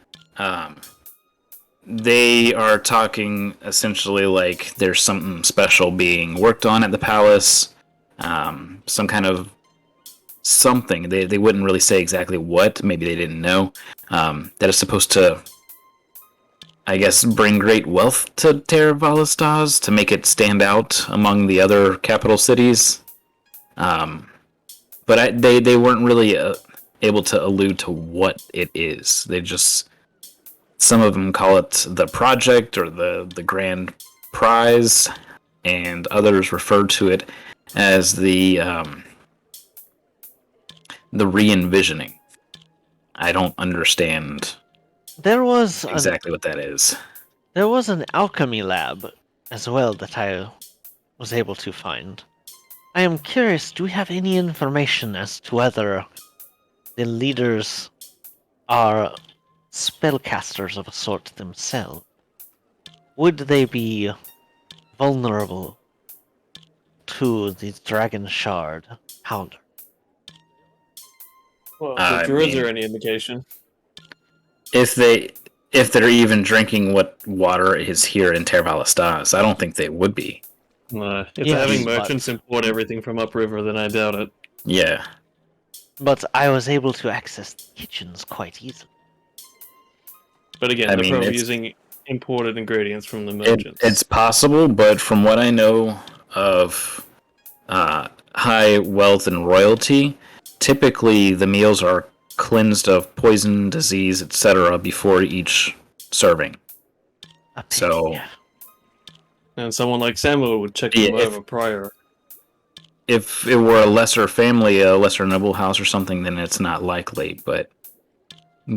they are talking essentially like there's something special being worked on at the palace, some kind of something. They wouldn't really say exactly what. Maybe they didn't know. That is supposed to, I guess, bring great wealth to Terra Valistaz to make it stand out among the other capital cities. But they weren't really able to allude to what it is. They just, some of them call it the project or the grand prize, and others refer to it as the re-envisioning. I don't understand There was exactly what that is. there was an alchemy lab as well that I was able to find. I am curious, do we have any information as to whether the leaders are spellcasters of a sort themselves? Would they be vulnerable to the Dragon Shard Pounder? Well, I the druids mean- are any indication. If they're even drinking what water is here in Terra Valistaz, I don't think they would be. No, if Yes, they're having but- merchants import everything from upriver, then I doubt it. Yeah. But I was able to access the kitchens quite easily. But again, I they're mean, probably it's- using imported ingredients from the merchants. It's possible, but from what I know of high wealth and royalty, typically the meals are cleansed of poison, disease, etc. before each serving. A pity, So- yeah. And someone like Samuel would check Yeah, them if- over prior. If it were a lesser family, a lesser noble house or something, then it's not likely. But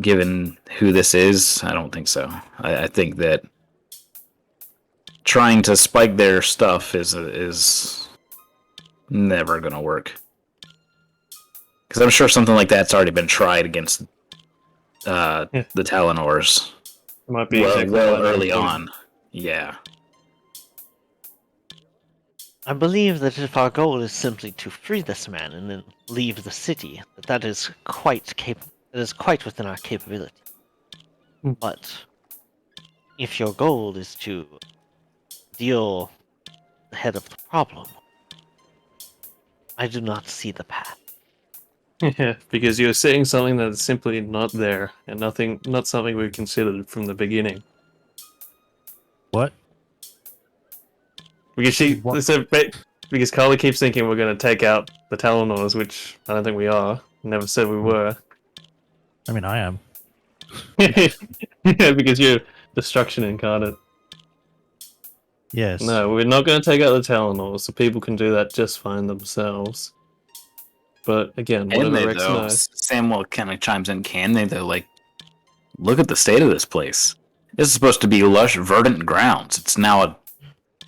given who this is, I don't think so. I think that trying to spike their stuff is never going to work. Because I'm sure something like that's already been tried against the Talonors It might be well, exactly well what they're early doing. on. Yeah. I believe that if our goal is simply to free this man and then leave the city, that is quite within our capability. Hmm. But if your goal is to deal the head of the problem, I do not see the path. Yeah, because you're saying something that is simply not there, and not something we've considered from the beginning. What? Because What? because Carly keeps thinking we're going to take out the Talonors, which I don't think we are. Never said we were. I mean, I am. Yeah, because you're destruction incarnate. Yes. No, we're not going to take out the Talonors, so people can do that just fine themselves. But again, Can whatever they, Rex though? knows. Samuel kind of chimes in, can they, though? Like, look at the state of this place. This is supposed to be lush, verdant grounds. It's now a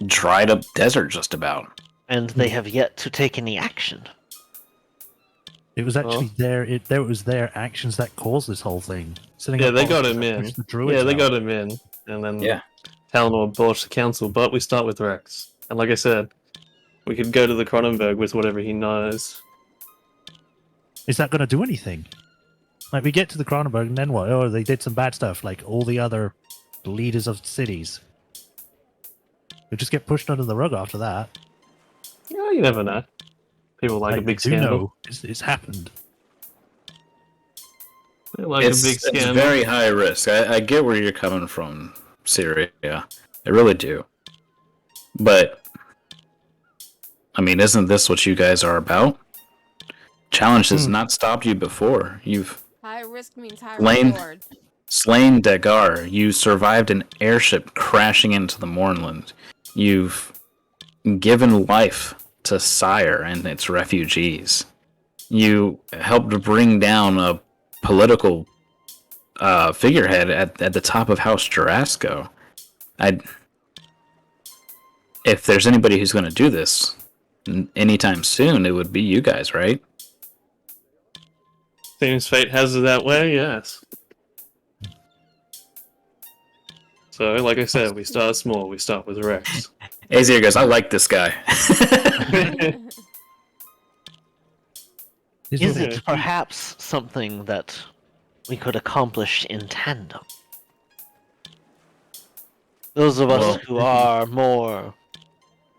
dried up desert, just about. And they have yet to take any action. It was actually Oh. There was their actions that caused this whole thing. Setting Yeah, up they got policies him that in. pushed the druids Yeah, they out. got him in. And then Yeah. Talonor abolished the council, but we start with Rex. And like I said, we could go to the Cronenberg with whatever he knows. Is that going to do anything? Like, we get to the Cronenberg, and then what? Oh, they did some bad stuff, like all the other leaders of cities. We just get pushed under the rug after that. Yeah, you never know. People like a big I do scandal. know it's happened. They like It's, a big it's scandal. very high risk. I get where you're coming from, Syria. I really do. But I mean, isn't this what you guys are about? Challenge has not stopped you before. You've High risk means high Lane. reward. slain Dagar. You survived an airship crashing into the Mournland. You've given life to Sire and its refugees. You helped bring down a political figurehead at the top of House Jarasco. If there's anybody who's going to do this anytime soon, it would be you guys, right? Seems fate has it that way, yes. So, like I said, we start small. We start with Rex. Azir goes, I like this guy. This Is was- it perhaps something that we could accomplish in tandem? Those of us Well- who are more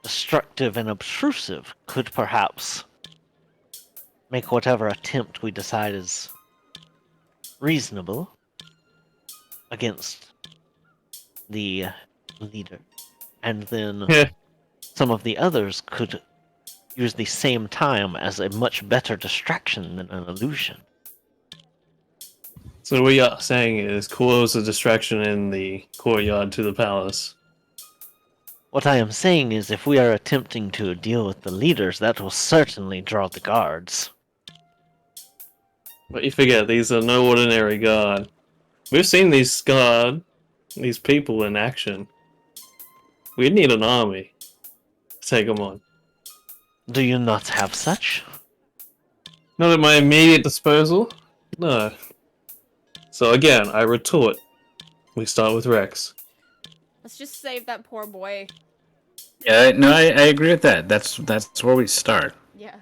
destructive and obtrusive could perhaps make whatever attempt we decide is reasonable against the leader. And then Yeah. some of the others could use the same time as a much better distraction than an illusion. So what you're saying is cause a distraction in the courtyard to the palace. What I am saying is if we are attempting to deal with the leaders, that will certainly draw the guards. But you forget, these are no ordinary guard. We've seen these people in action. We'd need an army to take them on. Do you not have such? Not at my immediate disposal? No. So again, I retort. We start with Rex. Let's just save that poor boy. Yeah, no, I agree with that. That's where we start. Yeah.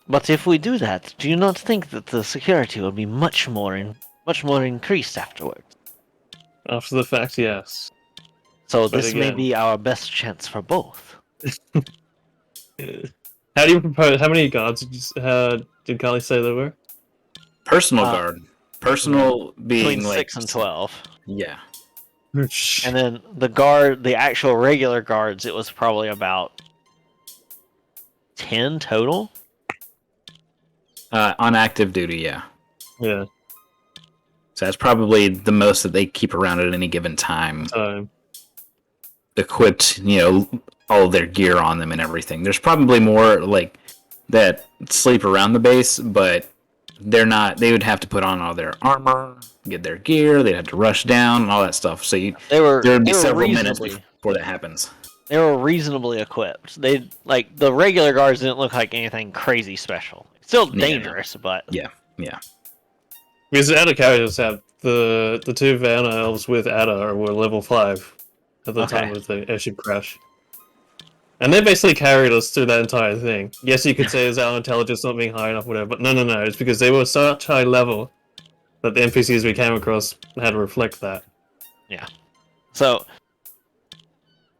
But if we do that, do you not think that the security will be much more increased afterwards? After the fact, yes. So But this may again- be our best chance for both. How do you propose? How many guards did Kali say there were? Personal guard. Personal being Between like 6 and 12. Yeah. And then the actual regular guards, it was probably about 10 total. On active duty, yeah. Yeah. So that's probably the most that they keep around at any given time. Equipped, all of their gear on them and everything. There's probably more like that sleep around the base, but they're not. They would have to put on all their armor, get their gear. They'd have to rush down and all that stuff. So there would be several minutes before that happens. They were reasonably equipped. They like the regular guards didn't look like anything crazy special. Still dangerous, but Yeah. Because the Ada characters have the two Vanna elves with Ada were level 5 at the time of the airship crash. And they basically carried us through that entire thing. Yes, you could say it's our intelligence not being high enough, whatever, but no, it's because they were such high level that the NPCs we came across had to reflect that. so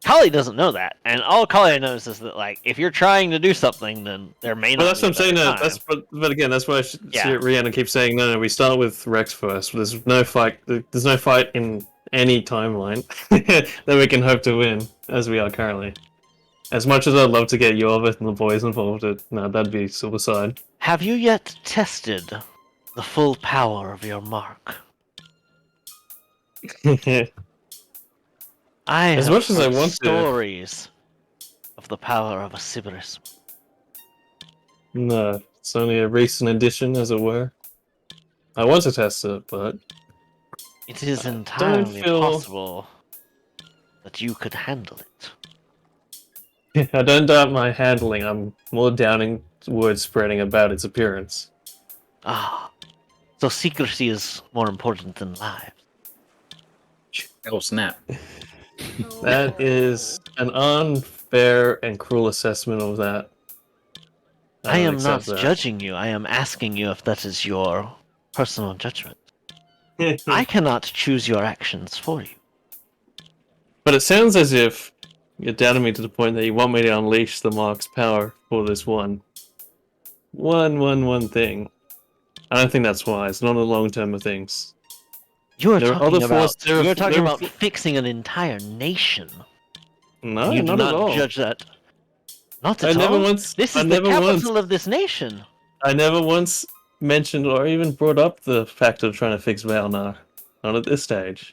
Kali doesn't know that, and all Kali knows is that like if you're trying to do something, then there may not. But that's be what I'm saying. a No, better time. but again, that's why Yeah. Rhiannon keeps saying no. We start with Rex first. There's no fight. There's no fight in any timeline that we can hope to win as we are currently. As much as I'd love to get Yorvith and the boys involved, no, that'd be suicide. Have you yet tested the full power of your mark? I As have much as I heard want to. stories of the power of a Sybaris. No, it's only a recent addition, as it were. I want to test it, but It is entirely feel- possible that you could handle it. I don't doubt my handling. I'm more doubting word spreading about its appearance. Ah, so secrecy is more important than lives. Oh snap! That is an unfair and cruel assessment of that. I don't am not accept that. judging you. I am asking you if that is your personal judgment. I cannot choose your actions for you. But it sounds as if you're doubting me to the point that you want me to unleash the Mark's power for this one thing. I don't think that's wise. Not in the long term of things. You are There are talking other about there are- you are talking there are about fixing an entire nation. No, you do not at not all. judge that. Not I at never all. once. This I is the never once. capital of this nation. I never once mentioned or even brought up the fact of trying to fix Valnar. Not at this stage.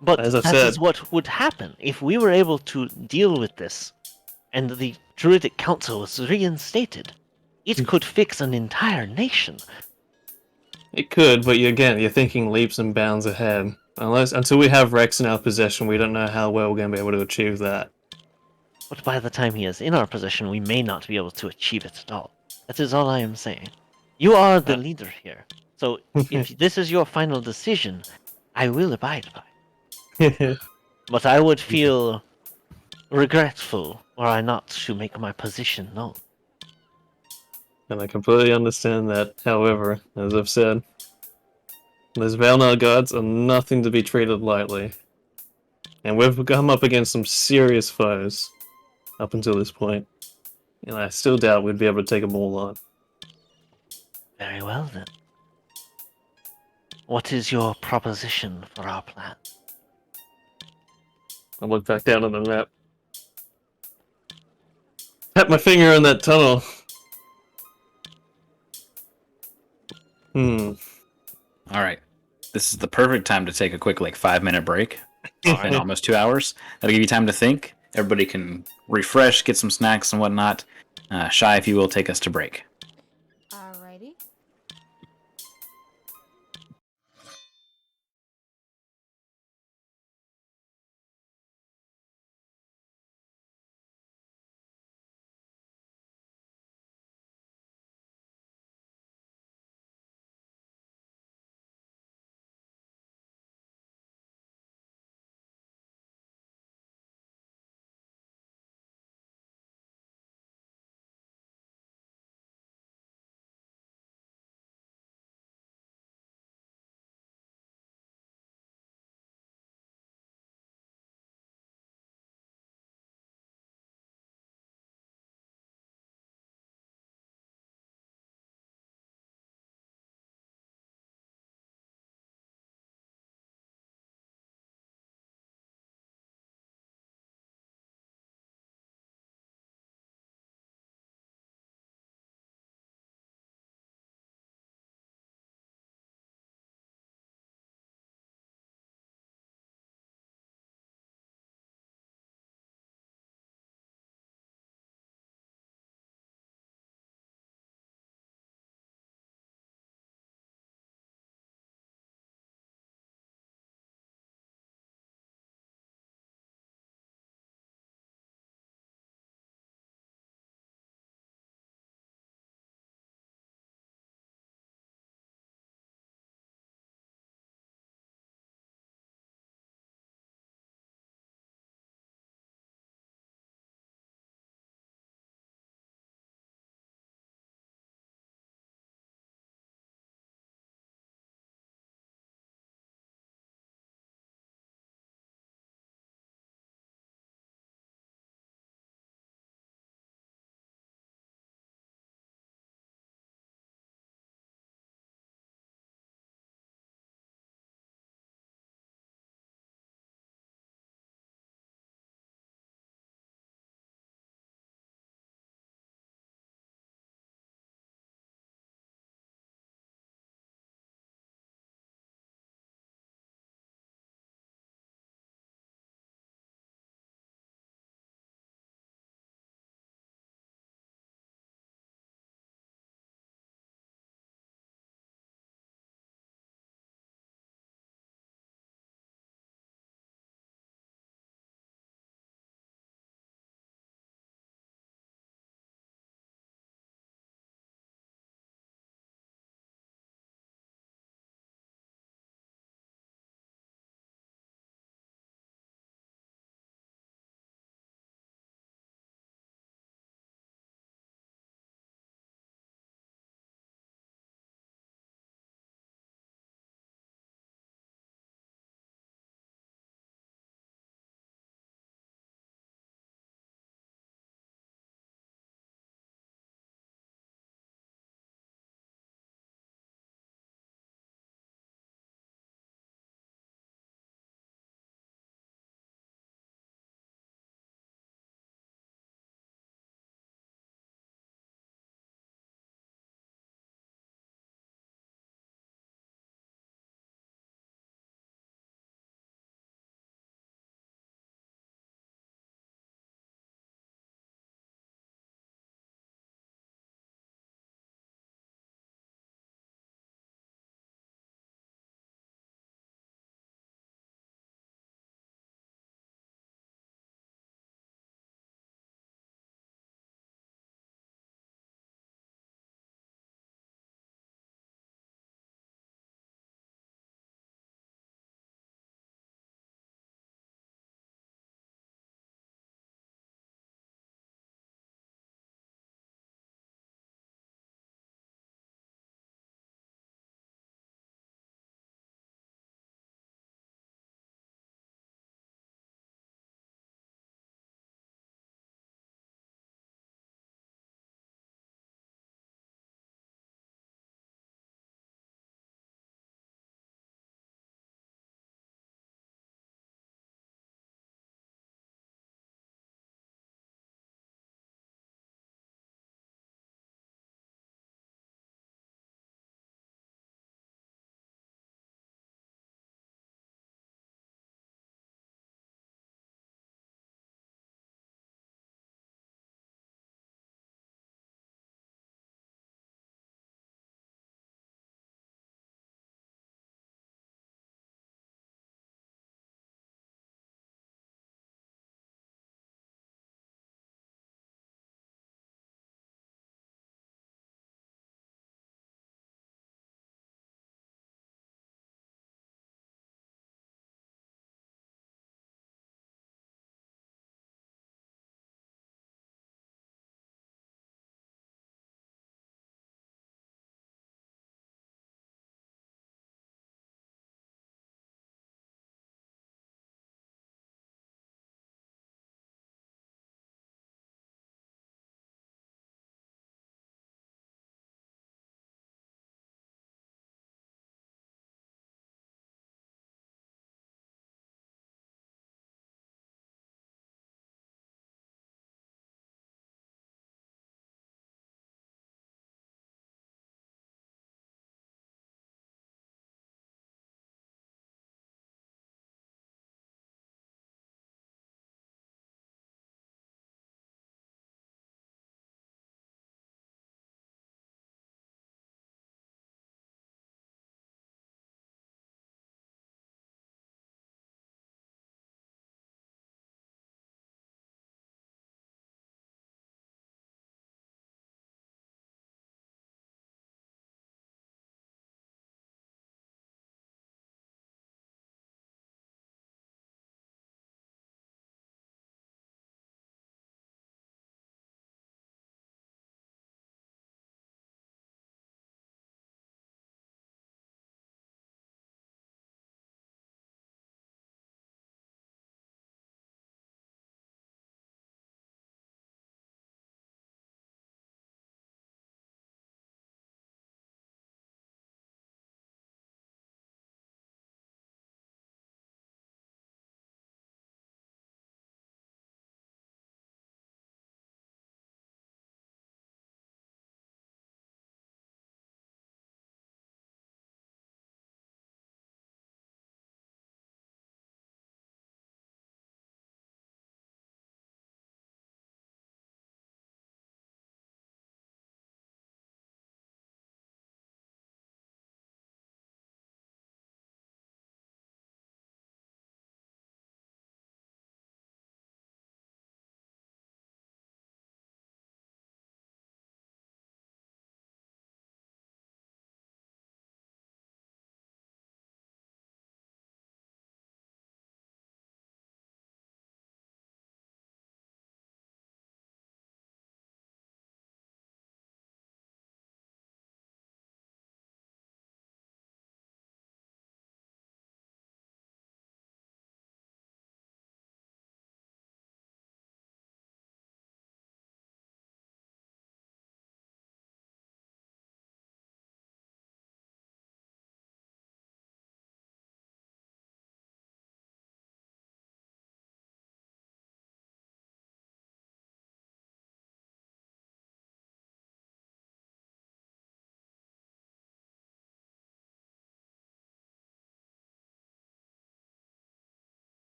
But As I've that said. is what would happen if we were able to deal with this, and the Druidic Council was reinstated. It could fix an entire nation. It could, but you're thinking leaps and bounds ahead. Until we have Rex in our possession, we don't know how well we're going to be able to achieve that. But by the time he is in our possession, we may not be able to achieve it at all. That is all I am saying. You are the leader here. So if this is your final decision, I will abide by it. But I would feel regretful were I not to make my position known. And I completely understand that. However, as I've said, those Valnar guards are nothing to be treated lightly. And we've come up against some serious foes up until this point. And I still doubt we'd be able to take them all on. Very well then. What is your proposition for our plan? I look back down on the map. Tap my finger in that tunnel. All right. This is the perfect time to take a quick, 5-minute break. It's been almost 2 hours. That'll give you time to think. Everybody can refresh, get some snacks and whatnot. Shy, if you will, take us to break. Alrighty.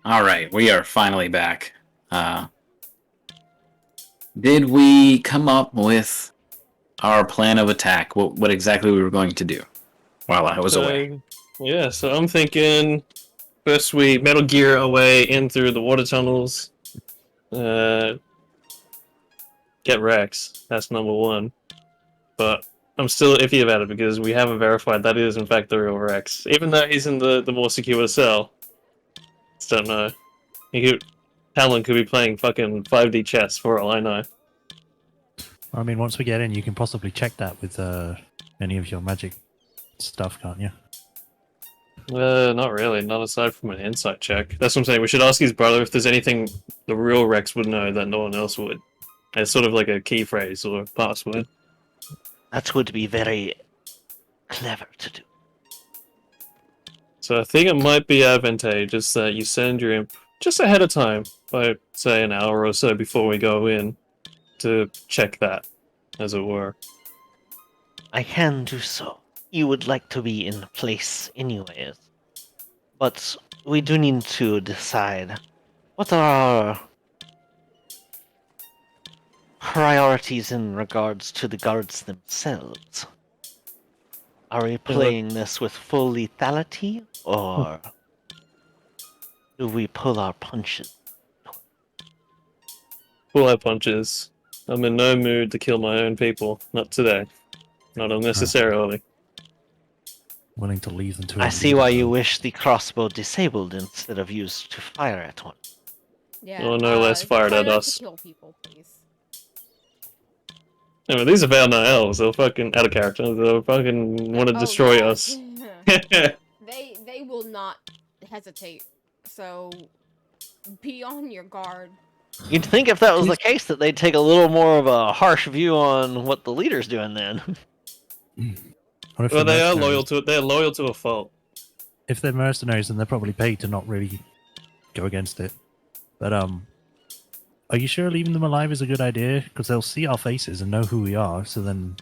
All right, we are finally back. Did we come up with our plan of attack? What exactly we were going to do while I was away? Yeah, so I'm thinking first we Metal Gear away in through the water tunnels. Get Rex. That's number one. But I'm still iffy about it because we haven't verified that is in fact the real Rex. Even though he's in the more secure cell. Just don't know. Talon could be playing fucking 5D chess for all I know. I mean, once we get in, you can possibly check that with any of your magic stuff, can't you? Not really. Not aside from an insight check. That's what I'm saying. We should ask his brother if there's anything the real Rex would know that no one else would. It's sort of like a key phrase or a password. That would be very clever to do. So I think it might be advantageous that you send your imp just ahead of time, by say an hour or so before we go in, to check that, as it were. I can do so. You would like to be in place anyways. But we do need to decide what are our priorities in regards to the guards themselves. Are we playing this with full lethality, or do we pull our punches? Pull out punches. I'm in no mood to kill my own people. Not today. Not unnecessarily. Willing to leave them to. I see why you wish the crossbow disabled instead of used to fire at one. Yeah. Oh, no less fired try at not us. to kill people, please. I mean, these are Val elves. They'll fucking out of character. They'll fucking want to Oh, destroy yeah. us. They will not hesitate. So be on your guard. You'd think if that was the case that they'd take a little more of a harsh view on what the leader's doing then. Well, they are loyal to it. They're loyal to a fault. If they're mercenaries, then they're probably paid to not really go against it. But are you sure leaving them alive is a good idea? Because they'll see our faces and know who we are, so then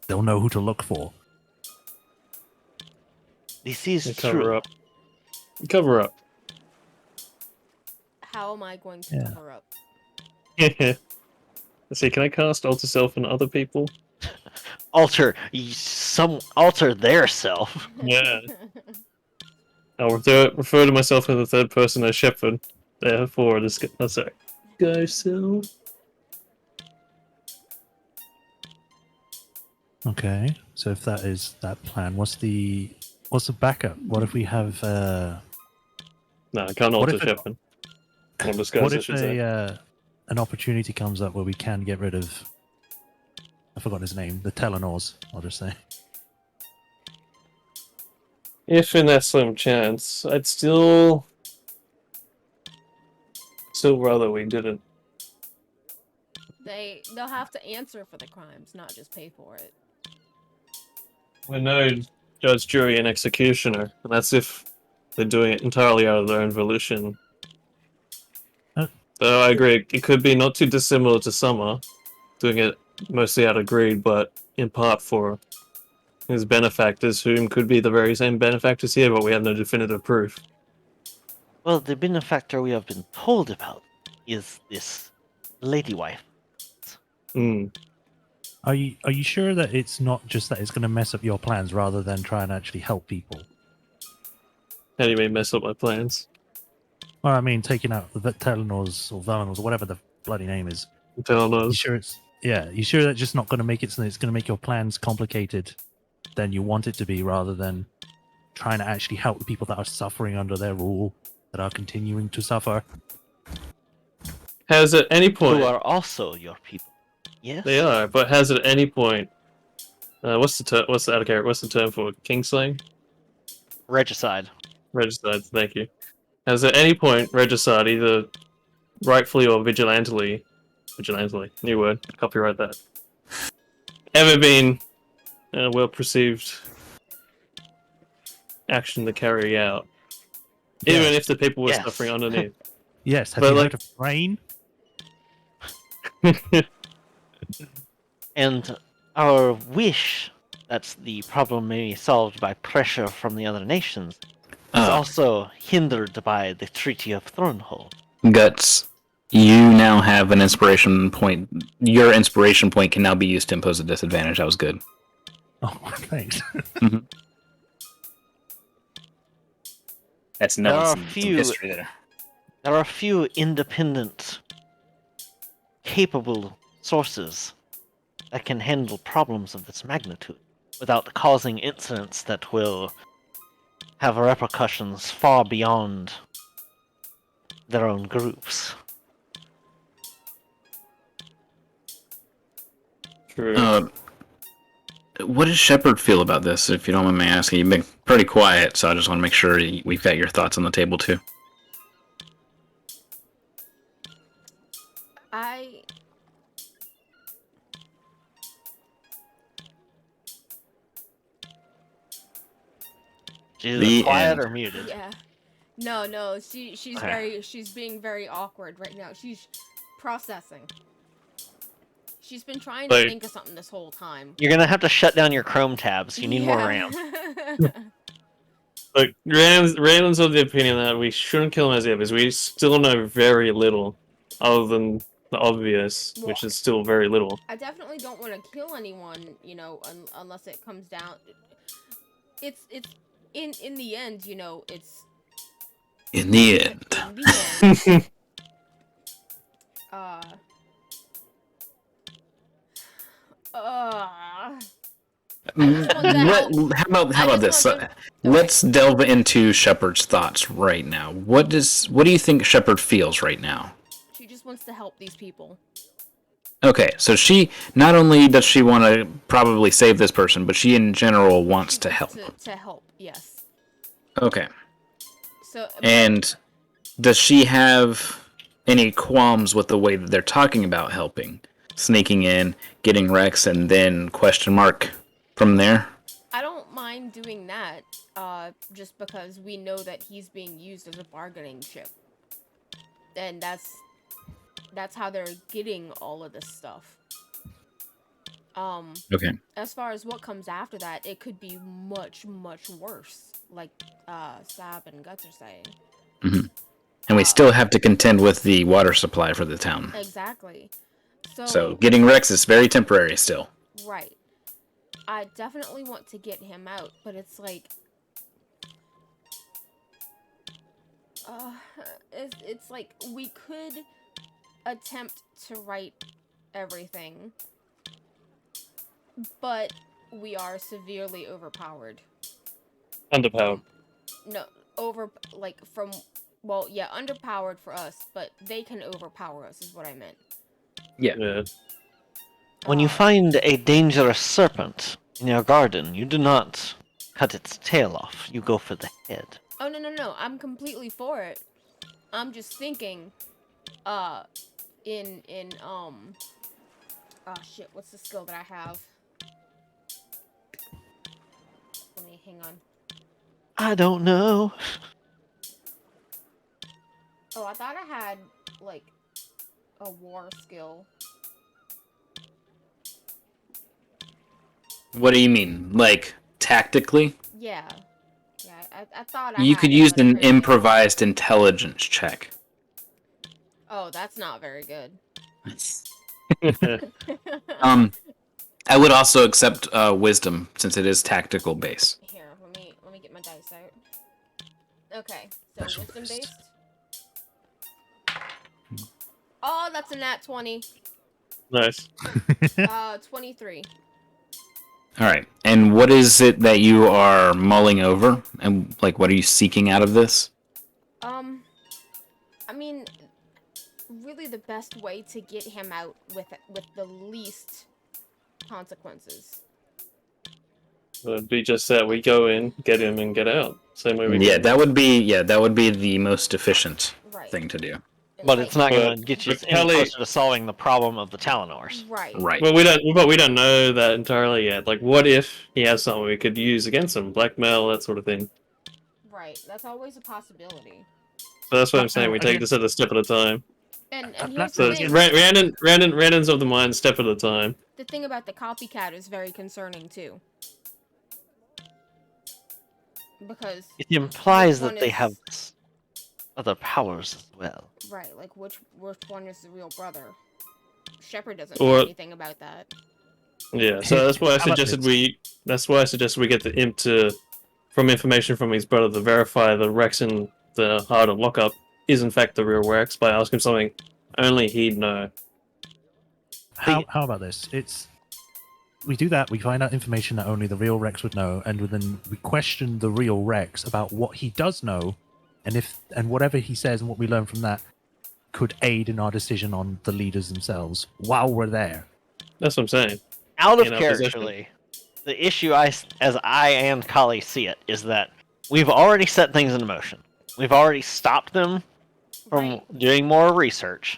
they'll know who to look for. This is Cover true. up. Cover up. How am I going to cover up? Let's see, can I cast Alter Self on other people? Alter their self. Yeah. I'll refer to myself in the third person as Shepherd. Therefore, this sorry. Go self. Okay, so if that is that plan, what's the backup? What if we have No, I can't alter Shepherd. what if an opportunity comes up where we can get rid of, I've forgotten his name, the Telenors, I'll just say. If in that slim chance, I'd still rather we didn't. They'll have to answer for the crimes, not just pay for it. We're no judge, jury, and executioner, and that's if they're doing it entirely out of their own volition. Though I agree, it could be not too dissimilar to Summer, doing it mostly out of greed, but in part for his benefactors, whom could be the very same benefactors here, but we have no definitive proof. Well, the benefactor we have been told about is this lady wife. Hmm. Are you sure that it's not just that it's going to mess up your plans rather than try and actually help people? How do you mean mess up my plans? Well, I mean, taking out the Telenors or Valinors or whatever the bloody name is. Telenors. You sure that's just not going to make it so that it's going to make your plans complicated than you want it to be, rather than trying to actually help the people that are suffering under their rule, that are continuing to suffer? Has at any point... Who are also your people. Yes? They are, but has at any point... what's the term for it? Kingslaying? Regicide. Regicide, thank you. Has at any point Regicide, either rightfully or vigilantly, new word, copyright that, ever been a well-perceived action to carry out, even if the people were suffering underneath? Yes, have you heard of rain? And our wish that the problem may be solved by pressure from the other nations It's also hindered by the Treaty of Thornhold. Guts, you now have an inspiration point. Your inspiration point can now be used to impose a disadvantage. That was good. Oh, thanks. That's There are some few- history there. There are a few independent, capable sources that can handle problems of this magnitude without causing incidents that will have repercussions far beyond their own groups. True. What does Shepard feel about this, if you don't mind me asking? You've been pretty quiet, so I just want to make sure we've got your thoughts on the table, too. She's The quiet end. or muted. Yeah. No, she's Okay. she's being very awkward right now. She's processing. She's been trying to Like- think of something this whole time. You're gonna have to shut down your Chrome tabs. You need more RAM. Look, Raylan's of the opinion that we shouldn't kill him as yet because we still know very little, other than the obvious, which is still very little. I definitely don't want to kill anyone, you know, unless it comes down. It's in the end, you know, it's In the end. in the end. How about this? Let's delve into Shepard's thoughts right now. What do you think Shepard feels right now? She just wants to help these people. Okay, so she not only does she want to probably save this person, but she in general wants to help. To help, yes. Okay. So And does she have any qualms with the way that they're talking about helping? Sneaking in, getting Rex, and then question mark from there? I don't mind doing that, just because we know that he's being used as a bargaining chip. And that's how they're getting all of this stuff. Okay. As far as what comes after that, it could be much, much worse, like Sab and Guts are saying. Mm-hmm. And we still have to contend with the water supply for the town. Exactly. So getting Rex is very temporary still. Right. I definitely want to get him out, but it's like... it's like we could attempt to write everything, but we are severely overpowered. Underpowered. No, underpowered for us, but they can overpower us is what I meant. Yeah. When you find a dangerous serpent in your garden, you do not cut its tail off. You go for the head. Oh, no. I'm completely for it. I'm just thinking, oh shit, what's the skill that I have? Let me, hang on. I don't know. Oh, I thought I had, like, a war skill. What do you mean? Like, tactically? Yeah. Yeah, I thought I You had could it, use but an apparently- improvised intelligence check. Oh, that's not very good. I would also accept wisdom since it is tactical base. Here, let me get my dice out. Okay, so wisdom based. Oh, that's a nat 20. Nice. 23. All right. And what is it that you are mulling over? And like, what are you seeking out of this? I mean, really the best way to get him out with the least consequences. It'd be just that we go in, get him, and get out. Same way we Yeah, did. that would be the most efficient Right. thing to do. But it's not going to But- get you but any Kelly- closer to solving the problem of the Talonors. Right. Right. Well, we don't know that entirely yet. Like, what if he has something we could use against him, blackmail, that sort of thing. Right. That's always a possibility. So that's what I'm saying. We take this at a step at a time. And here's That's the So thing. Randon's of the mind, step at a time. The thing about the copycat is very concerning too. Because It implies which one that they is- have other powers as well. right, like which one is the real brother? Shepard doesn't Or- know anything about that. Yeah, so that's why I How about suggested this? That's why I suggested we get the imp to, from information from his brother, to verify that Rex in the Heart of Lockup is in fact the real Rex by asking something only he'd know. How about this? We do that. We find out information that only the real Rex would know, and then we question the real Rex about what he does know, and whatever he says and what we learn from that could aid in our decision on the leaders themselves while we're there. That's what I'm saying. Out of In our character, possession. the issue as I and Kali see it is that we've already set things in motion. We've already stopped them from Right. doing more research.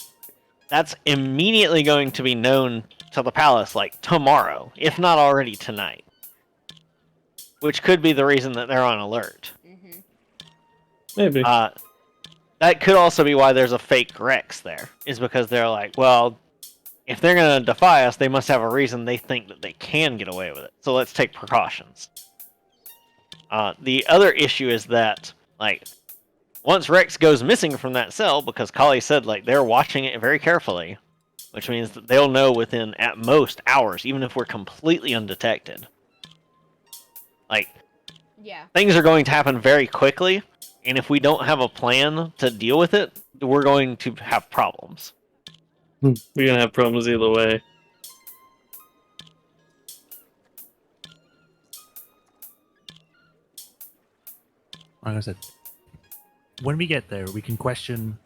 That's immediately going to be known to the palace like tomorrow, if not already tonight. Which could be the reason that they're on alert. Mm-hmm. Maybe. That could also be why there's a fake Rex there, is because they're like, well, if they're going to defy us, they must have a reason they think that they can get away with it. So let's take precautions. The other issue is that, like, once Rex goes missing from that cell, because Kali said, like, they're watching it very carefully, which means that they'll know within, at most, hours, even if we're completely undetected. Like, Yeah. things are going to happen very quickly, and if we don't have a plan to deal with it, we're going to have problems. We're gonna have problems either way. Like I said, when we get there, we can question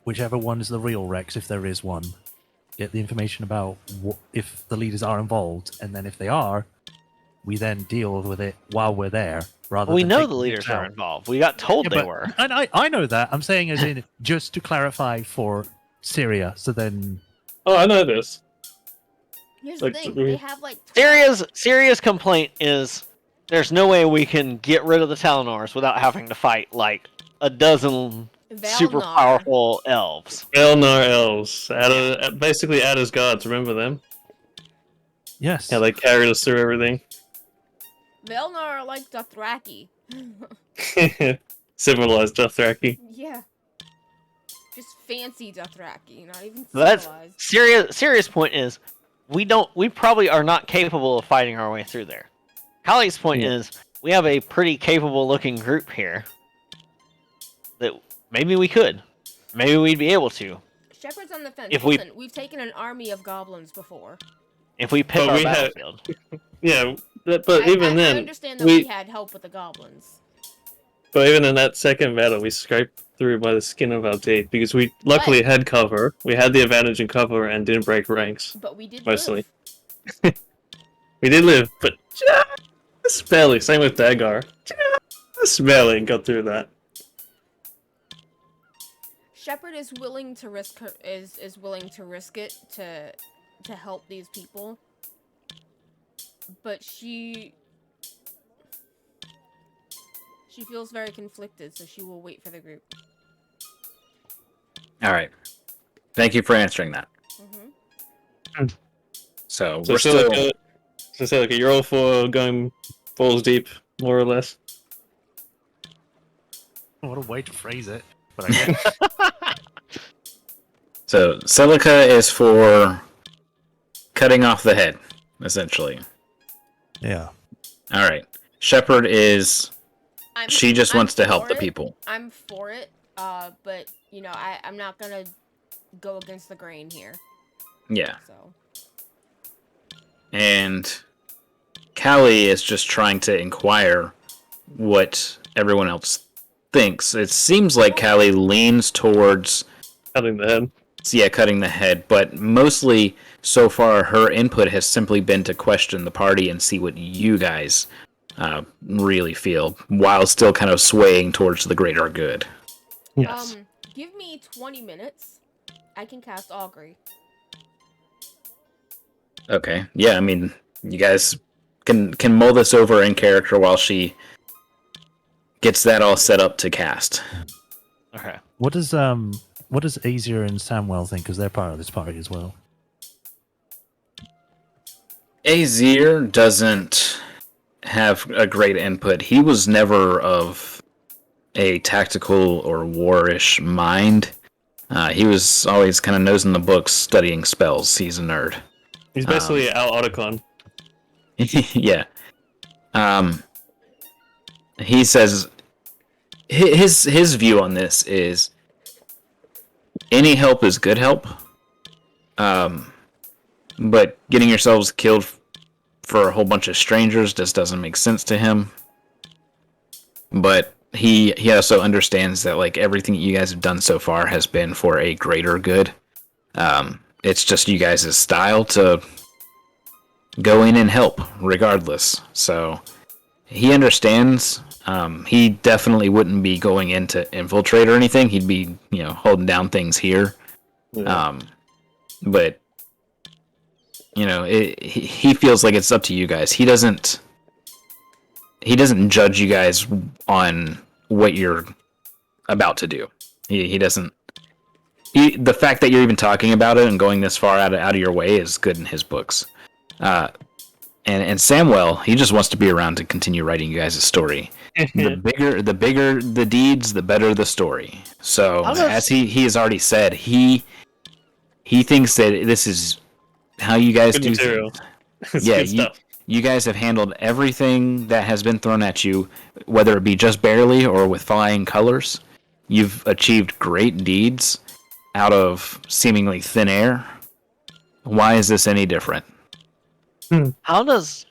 whichever one is the real Rex, if there is one. Get the information about if the leaders are involved, and then if they are, we then deal with it while we're there. Rather, We than know take the leaders out. are involved. We got told Yeah, they but- were. And I know that. I'm saying as in just to clarify for Syria, so then Oh, I know this. Here's Like, the thing. we- They have like 12 Syria's complaint is there's no way we can get rid of the Talonars without having to fight like a dozen super Valnar. powerful elves. Elnar elves. Basically Ada's gods, remember them? yes, How they carried us through everything. Valnar are like Dothraki. Civilized Dothraki. Yeah. Just fancy Dothraki, not even So that's civilized. Syria's point is we probably are not capable of fighting our way through there. Kali's point Yeah. is we have a pretty capable looking group here that maybe we could. Maybe we'd be able to Shepard's on the fence. if we- Listen, we've taken an army of goblins before. if we pick But our we had- battlefield. Yeah, but I even then, understand that we had help with the goblins. but even in that second battle, we scraped through by the skin of our teeth because we luckily had cover. We had the advantage in cover and didn't break ranks. But we did Mostly. live. We did live, but just barely. Same with Dagar. Just barely got through that. Shepard is willing to risk is willing to risk it to help these people. But she feels very conflicted, so she will wait for the group. All right. Thank you for answering that. Hmm. So So we're still. Celica, you're all for going balls deep, more or less. what a way to phrase it. But I guess. So Celica is for cutting off the head, essentially. Yeah. All right. Shepard is. She just wants to help for the it. people. I'm for it, but you know, I'm not gonna go against the grain here. Yeah. So And Callie is just trying to inquire what everyone else thinks. It seems like Callie leans towards, Cutting the head. cutting the head, but mostly so far her input has simply been to question the party and see what you guys really feel, while still kind of swaying towards the greater good. Yes. give me 20 minutes. I can cast Augury. Okay. Yeah, I mean, you guys can mull this over in character while she gets that all set up to cast. Okay. What does Azir and Samwell think? Because they're part of this party as well. Azir doesn't have a great input. He was never of a tactical or warish mind. He was always kind of nosing the books, studying spells. He's a nerd. He's basically Al Otacon. Yeah. He says his view on this is any help is good help. But getting yourselves killed for a whole bunch of strangers just doesn't make sense to him. But he also understands that like everything that you guys have done so far has been for a greater good. It's just you guys' style to go in and help regardless. So he understands. He definitely wouldn't be going in to infiltrate or anything. He'd be, holding down things here. Yeah. But he feels like it's up to you guys. He doesn't judge you guys on what you're about to do. He doesn't. The fact that you're even talking about it and going this far out of your way is good in his books. And Samuel, he just wants to be around to continue writing you guys' story. The bigger the deeds, the better the story. So as he has already said, he thinks that this is how you guys Good do material. things. It's Yeah, good stuff. you guys have handled everything that has been thrown at you, whether it be just barely or with flying colors. You've achieved great deeds out of seemingly thin air. Why is this any different? How does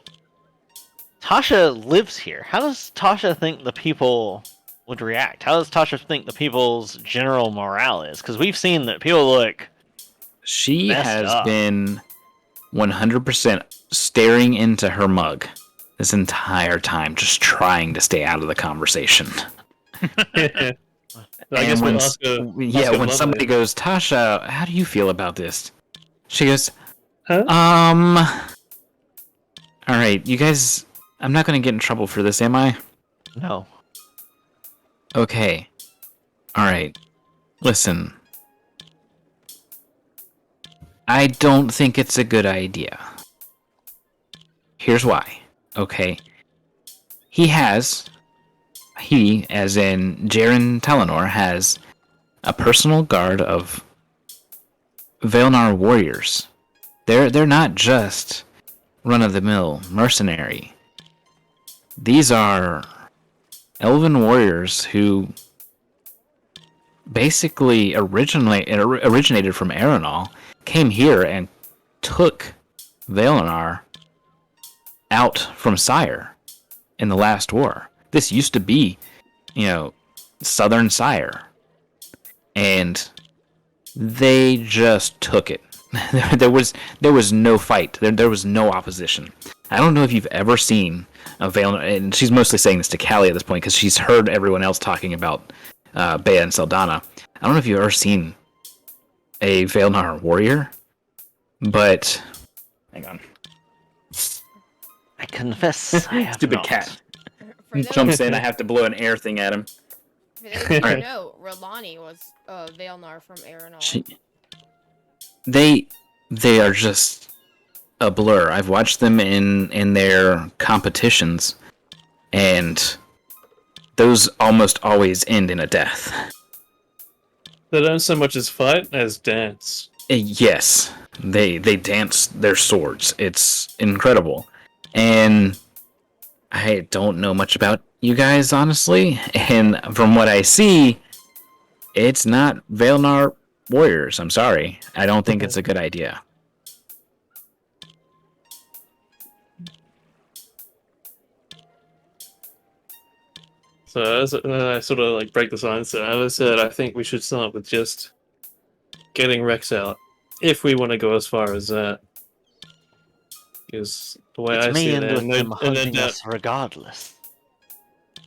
Tasha lives here? How does Tasha think the people would react? How does Tasha think the people's general morale is? Because we've seen that people look. She Messed has up. been 100% staring into her mug this entire time, just trying to stay out of the conversation. I And guess when, we'll ask her. when somebody goes, Tasha, how do you feel about this? She goes, Huh? all right, you guys, I'm not going to get in trouble for this, am I? No. Okay. All right. Listen. I don't think it's a good idea. Here's why. Okay. He, as in Jaren Telenor, has a personal guard of Vailnar warriors. They're not just run-of-the-mill mercenary. These are elven warriors who basically originated from Aeronal, came here and took Vailnar out from Sire in the last war. This used to be, Southern Sire. And they just took it. there was no fight. There was no opposition. I don't know if you've ever seen a Vailnar, and she's mostly saying this to Callie at this point because she's heard everyone else talking about Bea and Saldana. I don't know if you've ever seen a Vailnar warrior, but hang on. I confess, I have Stupid not. cat For those, jumps in. I have to blow an air thing at him. for those who Alright. know, Rolani was Vailnar from Aeronal. They are just a blur. I've watched them in their competitions, and those almost always end in a death. They don't so much as fight as dance. Yes, they dance their swords. It's incredible, and I don't know much about you guys, honestly. And from what I see, it's not Vailnar warriors. I'm sorry. I don't think it's a good idea. So as I sort of like break the silence, so as I said, I think we should start with just getting Rex out, if we want to go as far as that. Because the way I It's see me it, and with them and hunting us regardless.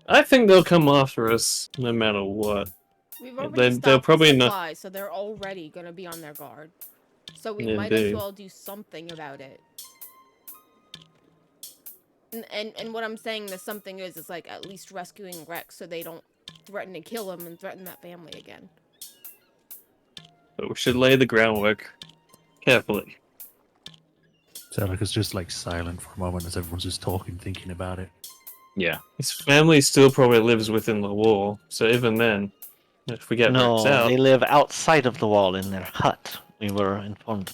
I think they'll come after us no matter what. We've They'll already stopped probably the not- supply, so they're already gonna be on their guard. So we might Indeed. as well do something about it. And what I'm saying the something is like at least rescuing Rex so they don't threaten to kill him and threaten that family again. But we should lay the groundwork carefully. So like it's just like silent for a moment as everyone's just talking, thinking about it. Yeah. His family still probably lives within the wall, so even then, if we get No, Rex out, they live outside of the wall in their hut. We were informed.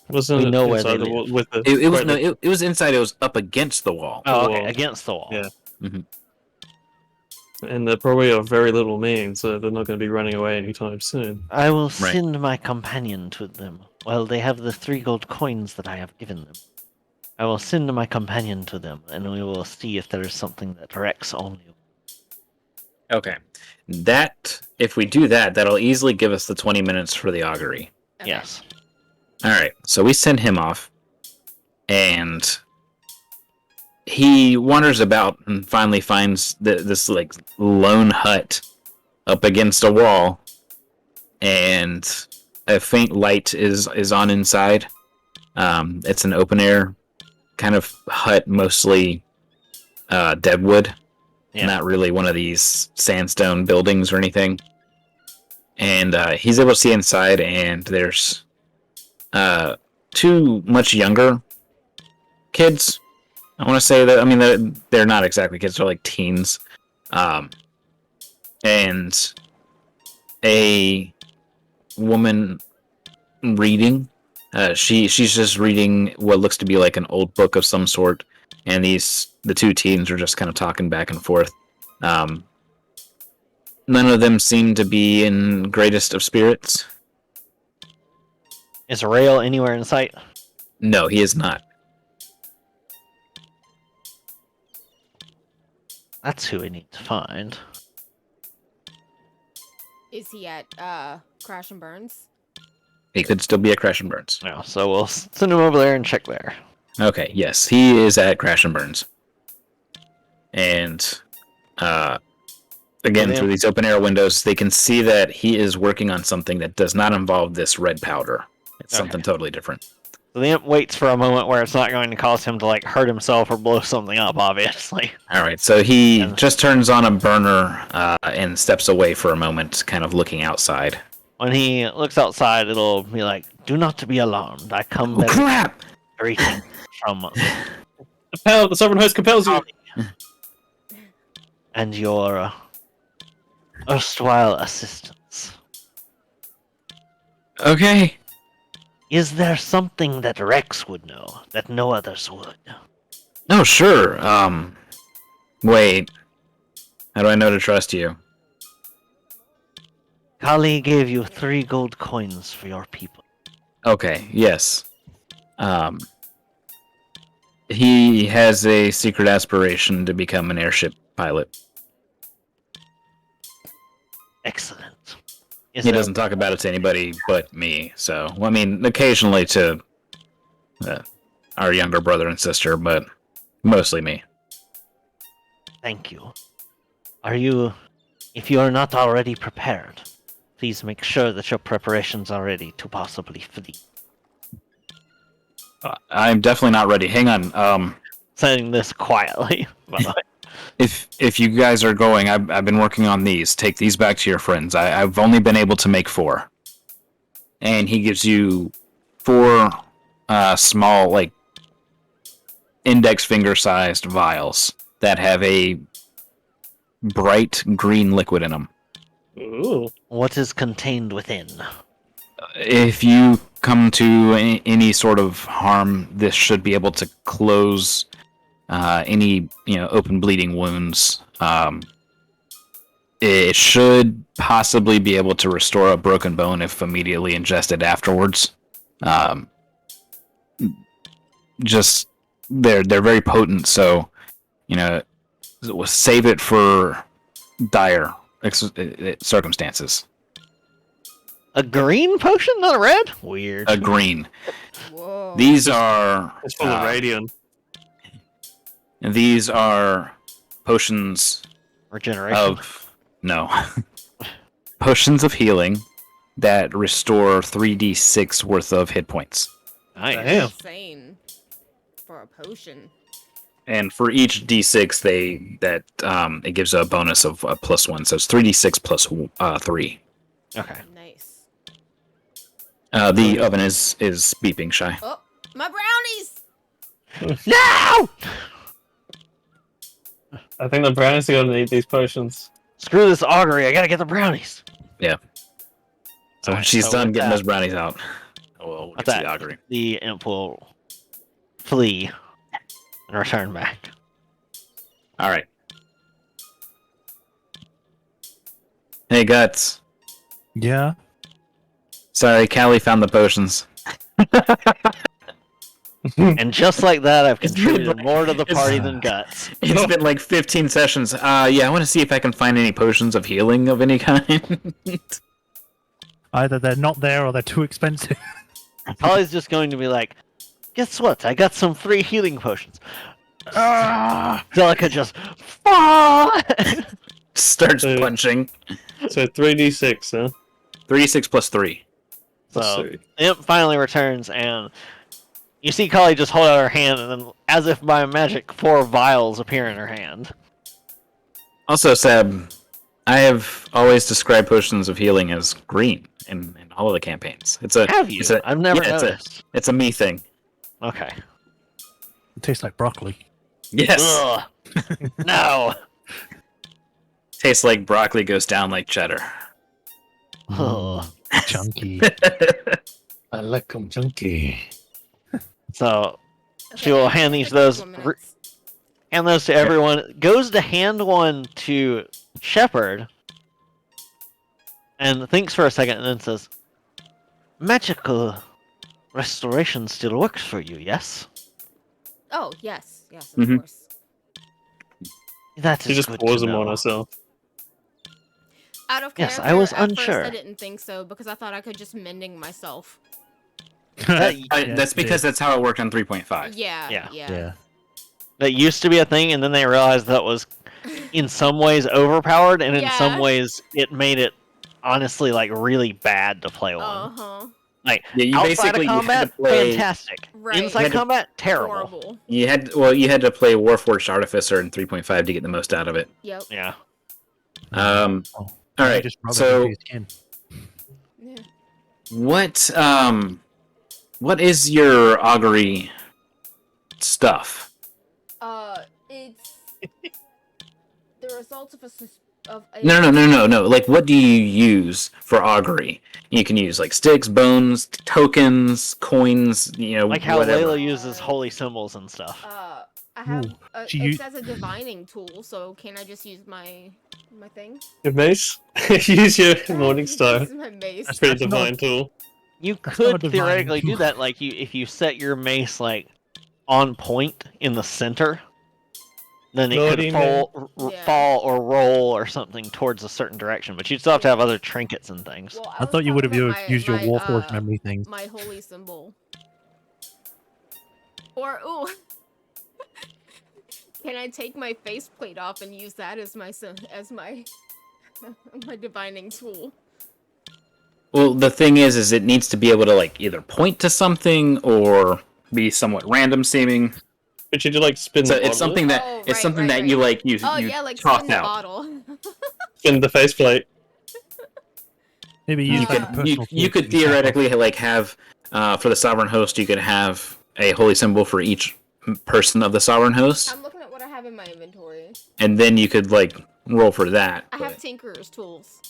wasn't we it know where inside they the wall live. with the It was quite no, the- it was inside. It was up against the wall. Oh, okay, wall. against the wall. Yeah. Mhm. And they're probably of very little means, so they're not going to be running away anytime soon. I will Right. send my companion to them. Well, they have the 3 gold coins that I have given them. I will send my companion to them, and we will see if there is something that Rex only. Okay. That if we do that, that'll easily give us the 20 minutes for the augury. Okay. Yes. All right. So we send him off, and he wanders about and finally finds this like lone hut up against a wall, and a faint light is on inside. It's an open air kind of hut, mostly deadwood. Yeah. Not really one of these sandstone buildings or anything. And he's able to see inside, and there's 2 much younger kids. I want to say that, I mean, they're not exactly kids, they're like teens. And a woman reading. She's just reading what looks to be like an old book of some sort, and the 2 teens are just kind of talking back and forth. None of them seem to be in greatest of spirits. Is Rail anywhere in sight? No, he is not. That's who we need to find. Is he at Crash and Burns? He could still be at Crash and Burns. No, so we'll send him over there and check there. Okay, yes, he is at Crash and Burns. And again, through these open air windows, they can see that he is working on something that does not involve this red powder. It's something totally different. So the imp waits for a moment where it's not going to cause him to like hurt himself or blow something up, obviously. All right, so he just turns on a burner and steps away for a moment, kind of looking outside. When he looks outside, it'll be like, "Do not be alarmed. I come Oh, crap! greeting from The sovereign host compels you! and your erstwhile assistants. Okay. Is there something that Rex would know that no others would?" Oh, sure. Wait. How do I know to trust you? Kali gave you 3 gold coins for your people. Okay, yes. He has a secret aspiration to become an airship pilot. Excellent. He doesn't talk about it to anybody but me, so... Well, I mean, occasionally to our younger brother and sister, but mostly me. Thank you. If you are not already prepared, please make sure that your preparations are ready to possibly flee. I'm definitely not ready. Hang on. Saying this quietly, by the way. If you guys are going, I've been working on these. Take these back to your friends. I've only been able to make 4. And he gives you 4 small, like, index finger-sized vials that have a bright green liquid in them. Ooh. What is contained within? If you come to any sort of harm, this should be able to close any open bleeding wounds. It should possibly be able to restore a broken bone if immediately ingested afterwards. Just they're very potent, so save it for dire circumstances. A green potion, not a red? Weird. A green. Whoa. These are It's full of radium. these are potions Regeneration. of potions of healing that restore 3d6 worth of hit points. Nice. Damn. Insane. For a potion. And for each d6, it gives a bonus of +1, so it's 3d6 plus 3. Okay. Nice. The oven is beeping, Shy. Oh, My brownies! No! I think the brownies are gonna need these potions. Screw this augury. I gotta get the brownies. So when Alright, she's so done with getting that- those brownies out, we'll With get to that, the augury. the imp will flee and return back. All right. Hey, Guts. Yeah. Sorry, Callie found the potions. And just like that, I've It's contributed been- more to the it's- party than Guts. It's been like 15 sessions. Yeah, I want to see if I can find any potions of healing of any kind. Either they're not there or they're too expensive. Holly's just going to be like, guess what? I got some free healing potions. Delica just, Starts Hey. punching. So 3d6, huh? 3d6 plus 3. Let's So, see. Imp finally returns, and you see Kali just hold out her hand, and then, as if by magic, 4 vials appear in her hand. Also, Seb, I have always described potions of healing as green in all of the campaigns. It's a Have you? It's a, I've never yeah, noticed. it's a me thing. Okay. It tastes like broccoli. Yes. Ugh. No. Tastes like broccoli goes down like cheddar. Ugh. Chunky. I like them chunky. So she Okay, will guys, hand just these a couple those of minutes. hand those to everyone. Goes to hand one to Shepard, and thinks for a second, and then says, "Magical restoration still works for you, yes? Oh, yes. Yes, of Mhm. course. That She is just good pours to them on know." herself. Out of Yes, character, I was at first unsure. I didn't think so because I thought I could just mending myself. That, That's because that's how it worked on 3.5. Yeah, Yeah. Yeah. that used to be a thing, and then they realized that was in some ways overpowered, and in some Yeah. ways it made it honestly like really bad to play on. Uh-huh. Like Yeah, you outside basically of you had combat, to play. fantastic. Right. You Inside had to- combat, terrible. Horrible. You had to play Warforged Artificer in 3.5 to get the most out of it. Yep. Yeah. All Oh, right. just rub it So into your skin. Yeah. what is your augury stuff? It's the results of a No. Like, what do you use for augury? You can use like sticks, bones, tokens, coins. Like how whatever. Layla uses holy symbols and stuff. I have Ooh, it she says a divining tool, so can I just use my thing? Your mace? Use your Morning Star. This is my mace. That's Pretty not- divine tool. You That's not a could divine theoretically do tool. that, like if you set your mace like on point in the center, then it Loading could Yeah. fall or roll or something towards a certain direction. But you'd still have to have other trinkets and things. Well, I thought you would have used your my, Warforged memory things. my holy symbol. Or ooh, can I take my faceplate off and use that as my my divining tool? Well, the thing is it needs to be able to like either point to something or be somewhat random seeming. But you do like spin So the it's bottle? something that Oh, it's right, something right, that you right. like you Oh you yeah, like toss spin the out. bottle. Spin the faceplate. Maybe use You that could personal you tool could to use that theoretically like have for the sovereign host you could have a holy symbol for each person of the sovereign host, I'm looking at what I have in my inventory. and then you could like roll for that. I have but- tinkerer's tools.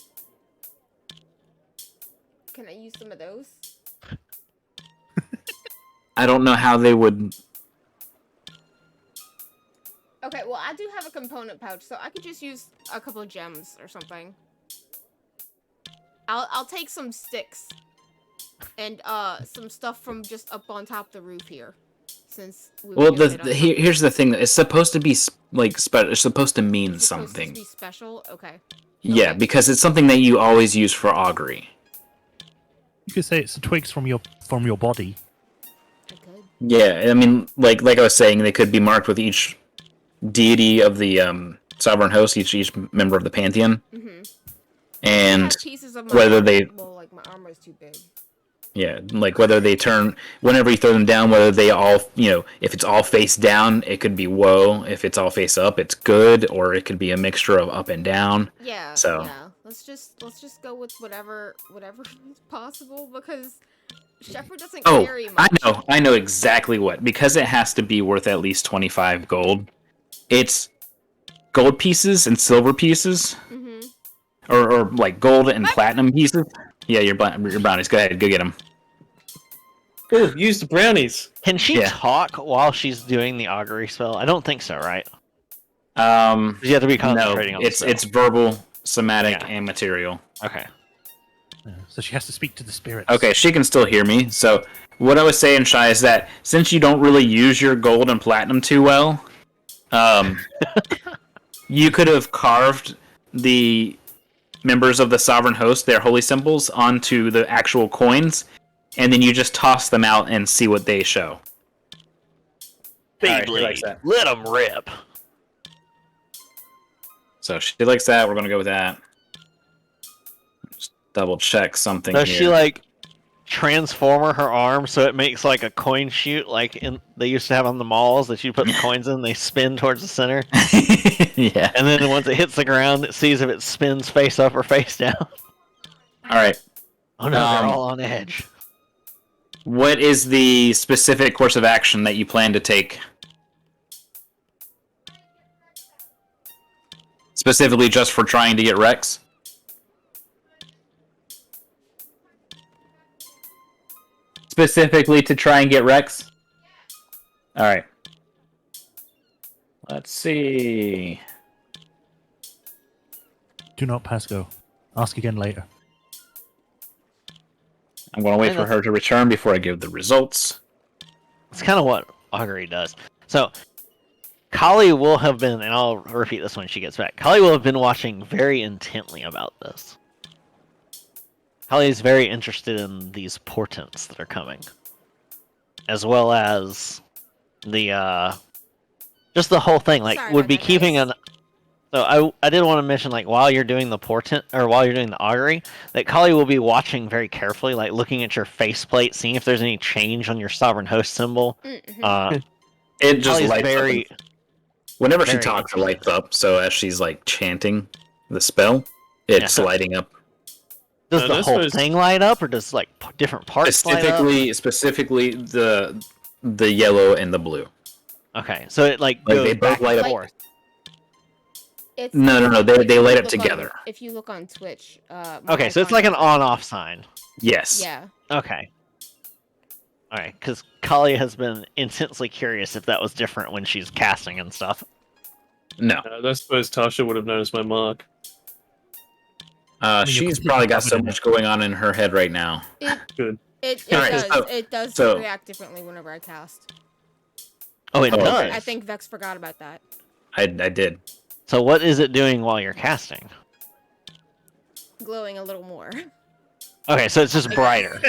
Can I use some of those? I don't know how they would. Okay, well I do have a component pouch, so I could just use a couple of gems or something. I'll take some sticks and some stuff from just up on top of the roof here, since we were Well, gonna sit on top. here's the thing. It's supposed to be like it's supposed to mean It's supposed something. to be special. Okay. Yeah, Okay. because it's something that you always use for augury. You could say it's the twigs from your body. I could. Yeah, I mean, like I was saying, they could be marked with each deity of the sovereign host, each member of the pantheon, Mm-hmm. and Pieces of my whether they well, like my armor is too big. yeah, like whether they turn whenever you throw them down, whether they all if it's all face down, it could be woe. If it's all face up, it's good, or it could be a mixture of up and down. Yeah. So- yeah. Let's just go with whatever is possible because Shepherd doesn't Oh, carry much. I know exactly what. Because it has to be worth at least 25 gold. It's gold pieces and silver pieces, Mm-hmm. or like gold and platinum pieces. Yeah, your brownies. Go ahead, go get them. Oh, use the brownies. Can she Yeah. talk while she's doing the augury spell? I don't think so, right? You have to be No, concentrating on the spell. it's verbal, somatic, Yeah. and material. Okay. Yeah, so she has to speak to the spirits. Okay, she can still hear me. So what I was saying, Shy, is that since you don't really use your gold and platinum too well, you could have carved the members of the sovereign host, their holy symbols, onto the actual coins, and then you just toss them out and see what they show. Alright, she likes that. Let them rip. So she likes that. We're gonna go with that. Just double check something Does here. she like transformer her arm so it makes like a coin chute like they used to have on the malls that you put the coins in, they spin towards the center, Yeah. and then once it hits the ground, it sees if it spins face up or face down. All right. Oh no, they're all on edge. What is the specific course of action that you plan to take? Specifically just for trying to get Rex? Specifically to try and get Rex? Alright. Let's see. Do not pass go. Ask again later. I'm going to wait for her to return before I give the results. It's kind of what augury does. So, Kali will have been, and I'll repeat this when she gets back. Kali will have been watching very intently about this. Kali is very interested in these portents that are coming, as well as the just the whole thing. Like, Sorry would about be that, keeping guys. an. So I did want to mention, like, while you're doing the portent, or while you're doing the augury, that Kali will be watching very carefully, like looking at your faceplate, seeing if there's any change on your sovereign host symbol. Mhm. It just Kali's lights very. up. Whenever she very talks, it lights up. So as she's like chanting the spell, it's Yeah. lighting up. Does No, the that's whole what thing light up, or does like different parts light up? Specifically the yellow and the blue. Okay, so it like Like, goes they both back light and up. forth. It's No, like they if you light up look on- together. if you look on Twitch, Okay, so it's like an on-off sign. Yes. Yeah. Okay. All right, because Kali has been intensely curious if that was different when she's casting and stuff. No. I suppose Tasha would have noticed my mark. you're She's completely probably got so covered in much going on in her head right now. Good. It Alright, does. so- It does so- react differently whenever I cast. Oh, it Oh, okay. does. I think Vex forgot about that. I did. So what is it doing while you're casting? Glowing a little more. Okay, so it's just I brighter.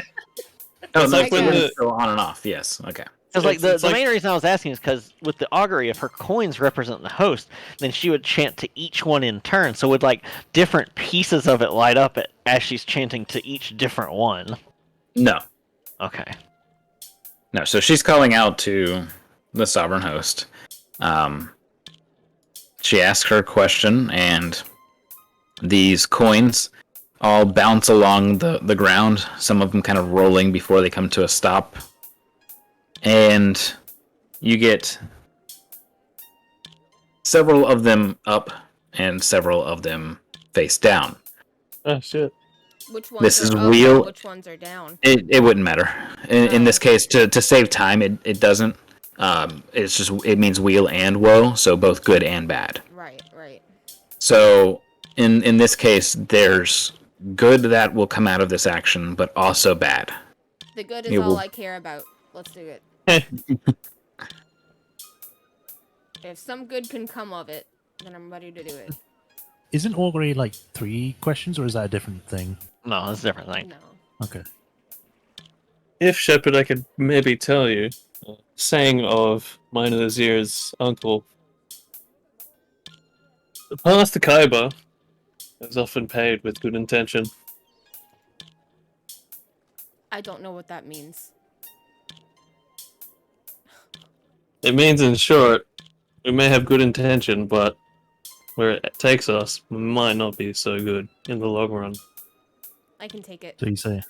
Oh, It's no, like when it's the- still on and off. Yes. Okay. Because like It's the like- main reason I was asking is because with the augury, if her coins represent the host, then she would chant to each one in turn. So would like different pieces of it light up as she's chanting to each different one? No. Okay. No. So she's calling out to the sovereign host. She asks her question, and these coins all bounce along the ground. Some of them kind of rolling before they come to a stop. And you get several of them up and several of them face down. Oh shit. Which ones This are is up and wheel- which ones are down? It wouldn't matter. In this case, to save time, it doesn't. It's just, it means weal and woe, so both good and bad. Right, right. So in this case, there's good that will come out of this action, but also bad. The good is It all will- I care about. Let's do it. If some good can come of it, then I'm ready to do it. Isn't augury like 3 questions, or is that a different thing? No, that's a different thing. No. Okay. If Shepard, I could maybe tell you, saying of Mine of the Zir's uncle, the path to Kaiba is often paved with good intention. I don't know what that means. It means, in short, we may have good intention, but where it takes us might not be so good in the long run. I can take it. So you say.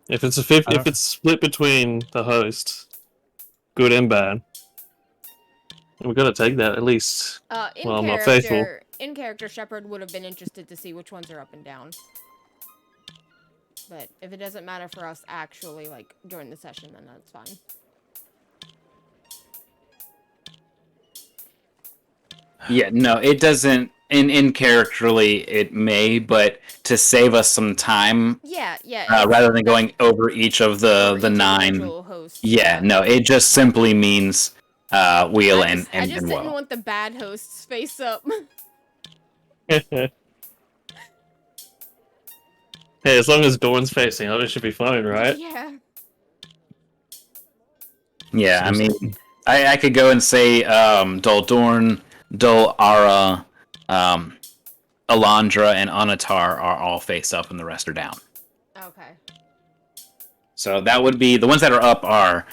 If it's if it's split between the host, good and bad, we gotta take that at least. Well, I'm not faithful. In character, Shepard would have been interested to see which ones are up and down. But if it doesn't matter for us actually, like, during the session, then that's fine. Yeah, no, it doesn't. In characterly, it may, but to save us some time, Yeah. rather than going over each of the each 9. individual host, Yeah, no, it just simply means wheel I just and didn't well. want the bad hosts face up. Hey, as long as Dawn's facing up, it should be fine, right? Yeah. Yeah, I mean, I could go and say Dol Dorn, Dol Ara, Alondra, and Anatar are all face up, and the rest are down. Okay. So that would be the ones that are up are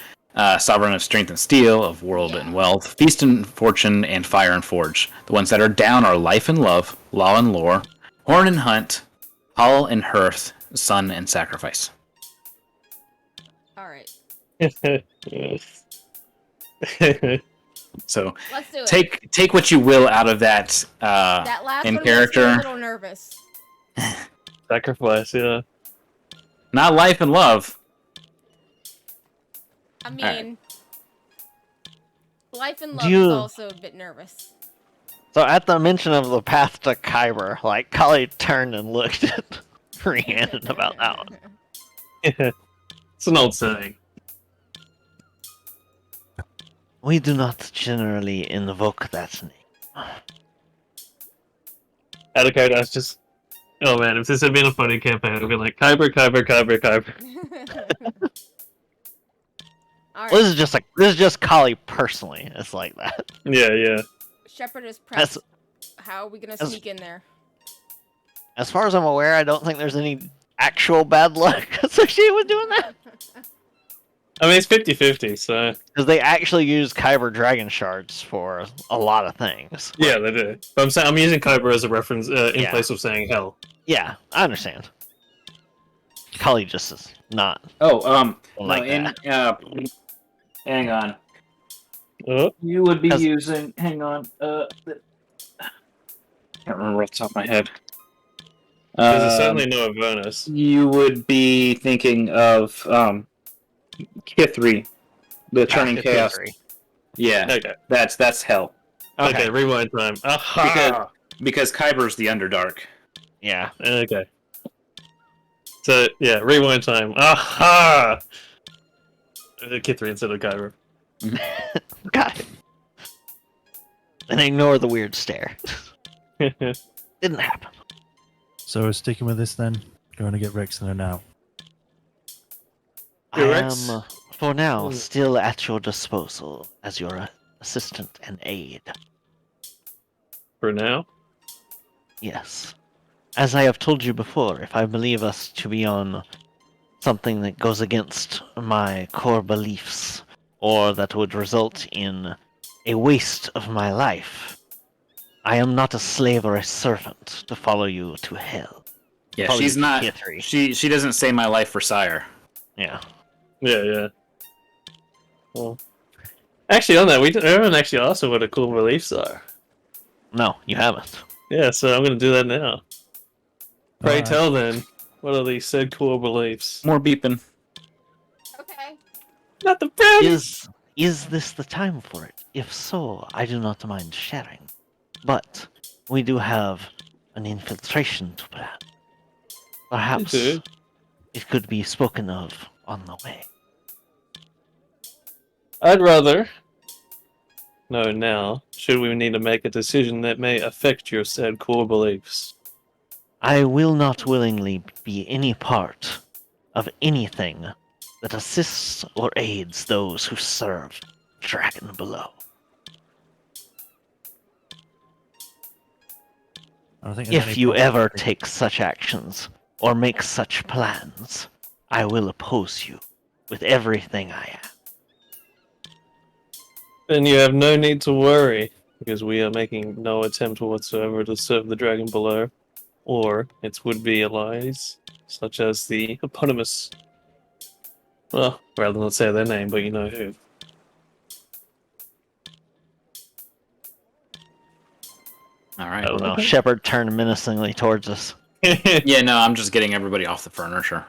Sovereign of Strength and Steel, of World and Wealth, Feast and Fortune, and Fire and Forge. The ones that are down are Life and Love, Law and Lore, Horn and Hunt, Hall and Hearth, Sun and Sacrifice. All right. So Let's do it. take what you will out of that. That last in one character. makes me a little nervous. Sacrifice, yeah. Not Life and Love. I mean, Alright. Life and Love is also a bit nervous. So at the mention of the path to Kyber, like, Kali turned and looked at Rhiannon about that one. It's an old saying. We do not generally invoke that name. Out of character, I was just... Oh man, if this had been a funny campaign, it would be like, Kyber, Kyber, Kyber, Kyber. Alright. Well, this is just Kali personally. It's like that. Yeah. Shepard is prepped. How are we gonna sneak in there? As far as I'm aware, I don't think there's any actual bad luck associated with doing that. I mean, it's 50-50, so... Because they actually use Kyber Dragon Shards for a lot of things. Yeah, they do. But I'm using Kyber as a reference in place of saying hell. Yeah, I understand. Kali just is not. Oh, like that. Hang on. Oh, You would be using. Hang on. Can't remember off the top of my head. there's certainly no Avernus. You would be thinking of Kithri, the Turning Chaos. Yeah, Okay. that's hell. Okay, rewind time. Aha! Because Kyber's the Underdark. Yeah. Okay. So, yeah, rewind time. Aha! Kithri instead of Kyber. Got it. And ignore the weird stare. Didn't happen. So we're sticking with this then. Going to get Rex in and out. I am, for now, still at your disposal as your assistant and aide. For now? Yes. As I have told you before, if I believe us to be on something that goes against my core beliefs, or that would result in a waste of my life, I am not a slave or a servant to follow you to hell. Yeah, Follow she's you to not. Kithri. She doesn't say my life for sire. Yeah. Yeah. Well, actually, on that, we haven't actually asked her what her cool beliefs are. No, you haven't. Yeah, so I'm going to do that now. Pray Alright. tell then, what are these said core beliefs? More beeping. Okay. Not the brand! Is this the time for it? If so, I do not mind sharing. But we do have an infiltration to plan. Perhaps Okay. it could be spoken of on the way. I'd rather know now, should we need to make a decision that may affect your said core beliefs. I will not willingly be any part of anything that assists or aids those who serve Dragon Below. I don't think there's If any you problem. ever take such actions or make such plans, I will oppose you with everything I am. Then you have no need to worry, because we are making no attempt whatsoever to serve the Dragon Below, or its would-be allies, such as the eponymous Well, rather not say their name, but you know who. All I right. don't know. Shepard turned menacingly towards us. Yeah, no, I'm just getting everybody off the furniture.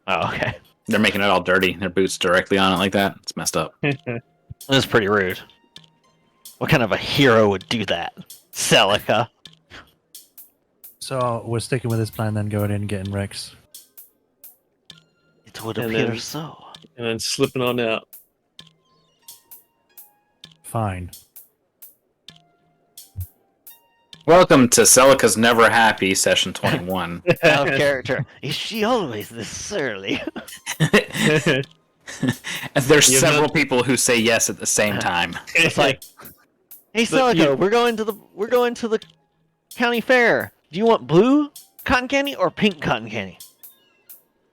Oh, okay. They're making it all dirty. Their boots directly on it like that. It's messed up. That's pretty rude. What kind of a hero would do that? Celica. So we're sticking with this plan, then going in and getting Rex. It would And appear then- so. And then slipping on out. Fine. Welcome to Celica's Never Happy, session 21. Out of character. Is she always this surly? There's You've several not- people who say yes at the same time. It's like, hey But Celica, you- we're going to the county fair. Do you want blue cotton candy or pink cotton candy?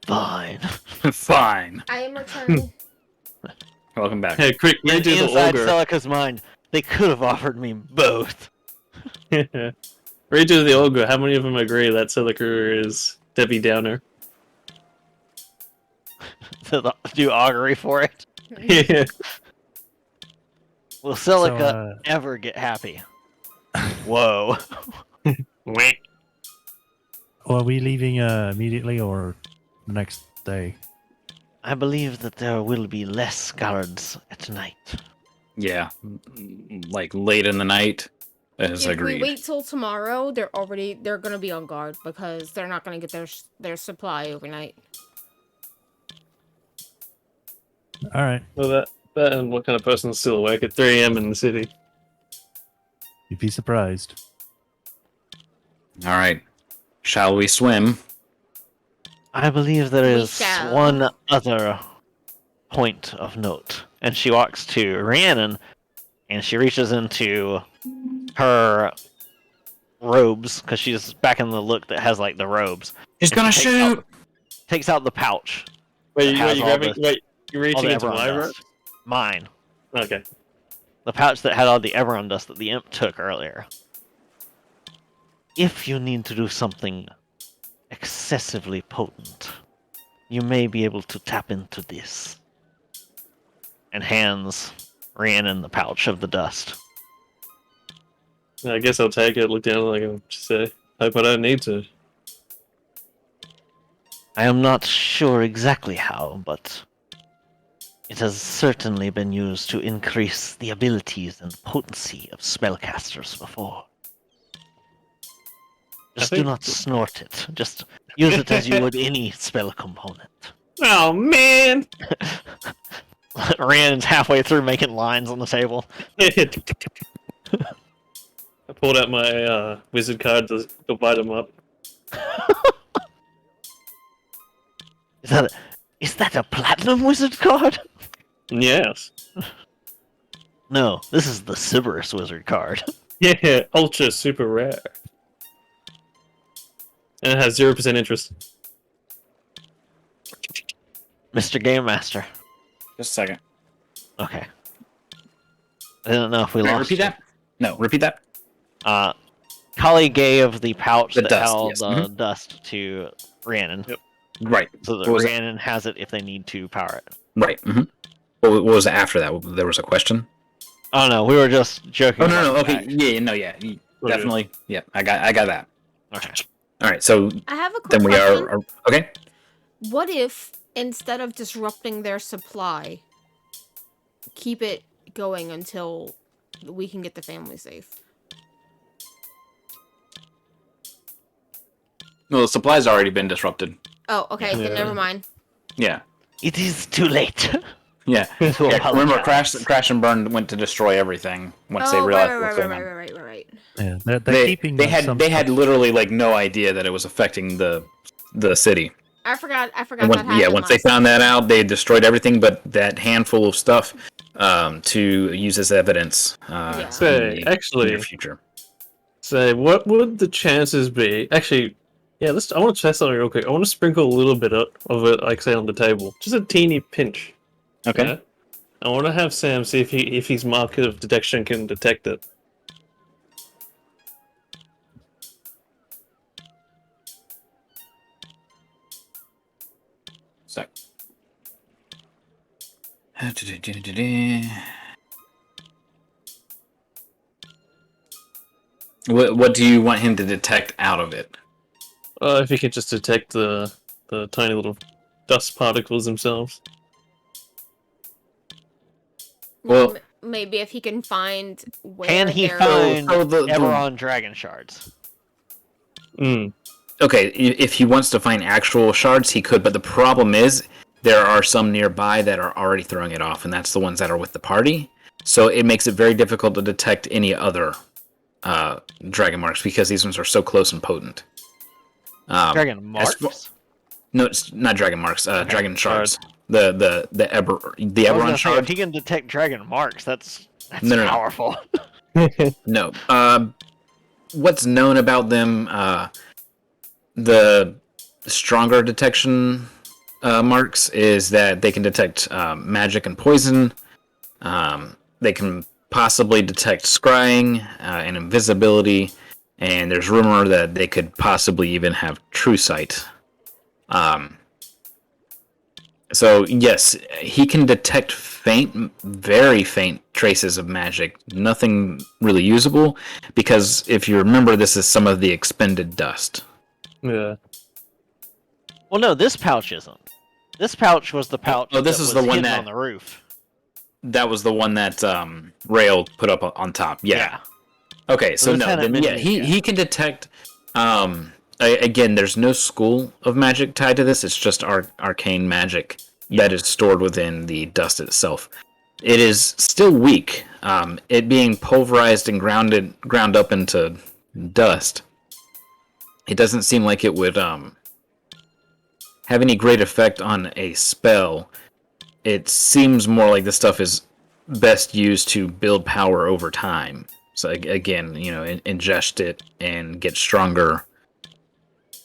Fine. Fine. I am returning. Welcome back. Hey, quick, And redo the inside ogre. Celica's mind, they could have offered me both. Redo the ogre. How many of them agree that Celica is Debbie Downer? To do augury for it. Yeah. Will Celica So, ever get happy? Whoa. Wait. Are we leaving immediately or next day? I believe that there will be less guards at night. Yeah. Like late in the night. As If agreed. we wait till tomorrow, they're gonna be on guard because they're not gonna get their supply overnight. All right. Well, that and what kind of person's still awake at 3 a.m. in the city? You'd be surprised. All right. Shall we swim? I believe there We is shall. one other point of note. And she walks to Rhiannon and she reaches into her robes, because she's back in the look that has like the robes. He's gonna She takes out- shoot! Takes out the pouch. Wait, That has you all grabbing? the- Wait, you're all reaching the into Eberron my robe? dust. Mine. Okay. The pouch that had all the Eberron dust that the imp took earlier. If you need to do something excessively potent, you may be able to tap into this. And hands Rhiannon the pouch of the dust. I guess I'll take it. Look down like and just say, "Hope I don't need to." I am not sure exactly how, but it has certainly been used to increase the abilities and potency of spellcasters before. Just do think- not snort it. Just use it as you would any spell component. Oh man! Rhiannon's halfway through making lines on the table. I pulled out my wizard card to divide them up. Is that a platinum wizard card? Yes. No, this is the Sybaris wizard card. Yeah, ultra super rare. And it has 0% interest. Mr. Game Master. Just a second. Okay. I didn't know if we Wait, lost. repeat you. that? No, repeat that. Kali gave the pouch The that dust, held yes. the dust to Rhiannon, Yep. Right. so that What was it? Rhiannon has it if they need to power it. Right. Mm-hmm. What was it after that? There was a question? Oh no, we were just joking. Oh, no, no. about Okay. the Yeah, no, yeah. Okay. Definitely. Yeah, I got that. fact. Okay. All right, so I have a quick then we question. are okay. What if instead of disrupting their supply, keep it going until we can get the family safe? Well, the supply's already been disrupted. Oh, okay, Yeah. then never mind. Yeah. It is too late. Yeah. to Yeah, remember, apologize. Crash and Burn went to destroy everything once they Oh, realized right, what was right, going right, on. right, right, right, right. Yeah, they're keeping. They had some they had stuff. literally like no idea that it was affecting the city. I forgot And that happened. yeah, once they found that out, they destroyed everything but that handful of stuff to use as evidence. Yeah. Say, in the actually- near future. Say, what would the chances be? Actually, yeah, I want to test something real quick. I want to sprinkle a little bit of it, like say, on the table. Just a teeny pinch. Okay. Yeah? I want to have Sam see if his mark of detection can detect it. Sec. What do you want him to detect out of it? If he could just detect the tiny little dust particles themselves. Well- Maybe if he can find where Can he they're- find So the- Eberron dragon shards? Mm. Okay, if he wants to find actual shards, he could, but the problem is there are some nearby that are already throwing it off, and that's the ones that are with the party. So it makes it very difficult to detect any other dragon marks because these ones are so close and potent. Dragon as far- marks? No, it's not dragon marks. Dragon shards. Shards. The I was Eberron gonna say, shard. if he can detect dragon marks, that's No. powerful. No. What's known about them? The stronger detection marks is that they can detect magic and poison. They can possibly detect scrying and invisibility, and there's rumor that they could possibly even have true sight. So yes, he can detect faint, very faint traces of magic. Nothing really usable, because if you remember, this is some of the expended dust. Yeah. Well, no, this pouch isn't. This pouch was the pouch Oh, this that is was the one hidden that- on the roof. That was the one that Rail put up on top. Yeah. Okay, so no, Lieutenant then yeah, Minute, he can detect. Again, there's no school of magic tied to this. It's just arcane magic that is stored within the dust itself. It is still weak. It being pulverized and ground up into dust. It doesn't seem like it would have any great effect on a spell. It seems more like this stuff is best used to build power over time. So again, ingest it and get stronger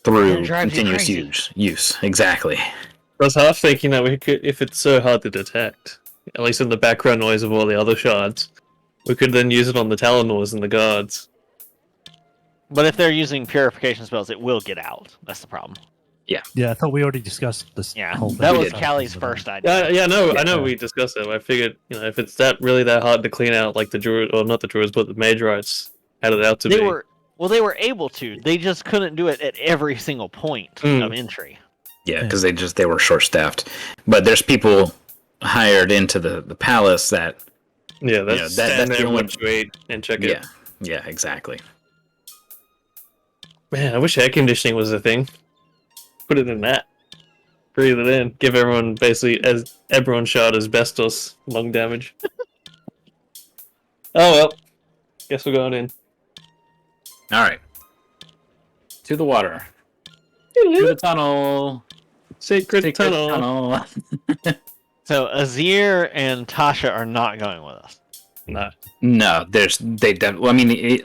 through It drives you continuous crazy. use. Exactly. I was half thinking that we could, if it's so hard to detect, at least in the background noise of all the other shards, we could then use it on the Talonors and the guards. But if they're using purification spells, it will get out. That's the problem. Yeah, I thought we already discussed this Yeah, whole thing. that We was did. Callie's first idea. Yeah, no, I know Yeah. we discussed it. I figured, if it's really that hard to clean out, like the druid, or not the druids, but the mage rights had it out to They be. they were able to. They just couldn't do it at every single point Mm. of entry. Yeah, because they were short staffed. But there's people hired into the palace that Yeah, that's Yeah, stand that's there the and only- watch you eat and check it. yeah, exactly. Man, I wish air conditioning was a thing. Put it in that. Breathe it in. Give everyone basically as everyone shot asbestos lung damage. Oh well. Guess we're going in. All right. To the water. To the tunnel. Secret tunnel. So Azir and Tasha are not going with us. Nah. No,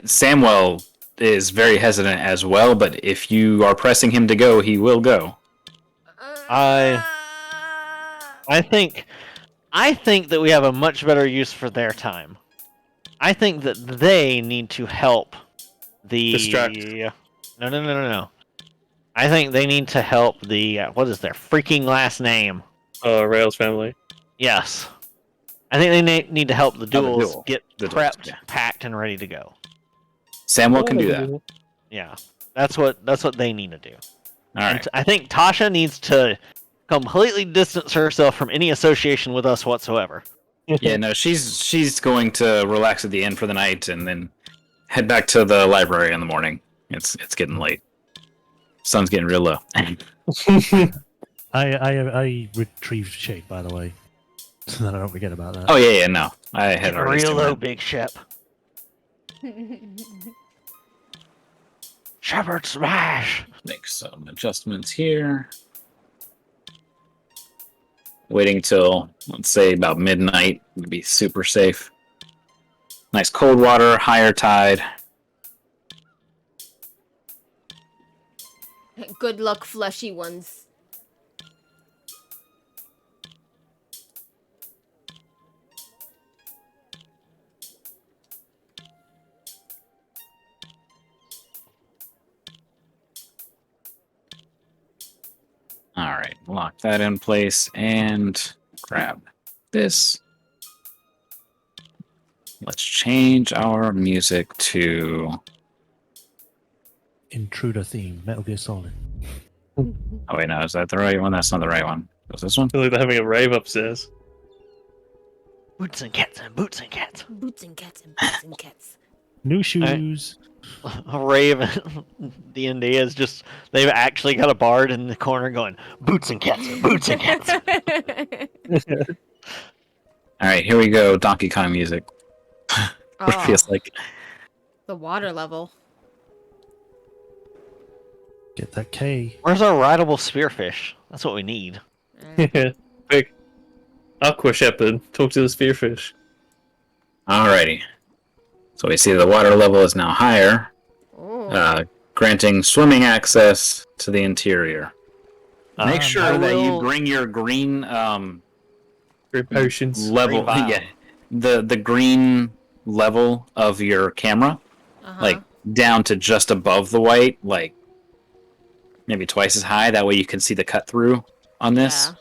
Samwell is very hesitant as well, but if you are pressing him to go, he will go. I think that we have a much better use for their time. I think that they need to help the Distract. No. I think they need to help the what is their freaking last name? Rails family. Yes. I think they need to help the duels duel. get The duels, prepped, yeah. packed, and ready to go. Samwell can do that. Yeah, that's what they need to do. All And right. I think Tasha needs to completely distance herself from any association with us whatsoever. Yeah, no, she's going to relax at the inn for the night and then head back to the library in the morning. It's getting late. Sun's getting real low. I retrieved Shade, by the way, so that I don't forget about that. Oh yeah, no. I had already Real seen low, that. big ship. Shepherd smash. Make some adjustments here. Waiting till, let's say, about midnight would be super safe. Nice cold water, higher tide. Good luck, fleshy ones. All right, lock that in place and grab this. Let's change our music to. Intruder theme, Metal Gear Solid. Oh wait, no, is that the right one? That's not the right one. Was this one? I feel like they're having a rave upstairs. Boots and cats and boots and cats. Boots and cats and boots and cats. New shoes. A rave D&D is just they've actually got a bard in the corner going boots and cats and boots and cats. All right, here we go. Donkey Kong music. What it feels like. The water level. Get that K. Where's our rideable spearfish? That's what we need. Yeah. Quick. Aqua Shepherd, talk to the spearfish. Alrighty. So we see the water level is now higher, Oh. granting swimming access to the interior. Make I sure that you will- bring your green Three potions. level. Green vial. Yeah, the green level of your camera, Uh-huh. like down to just above the white, like maybe twice as high. That way you can see the cut through on this.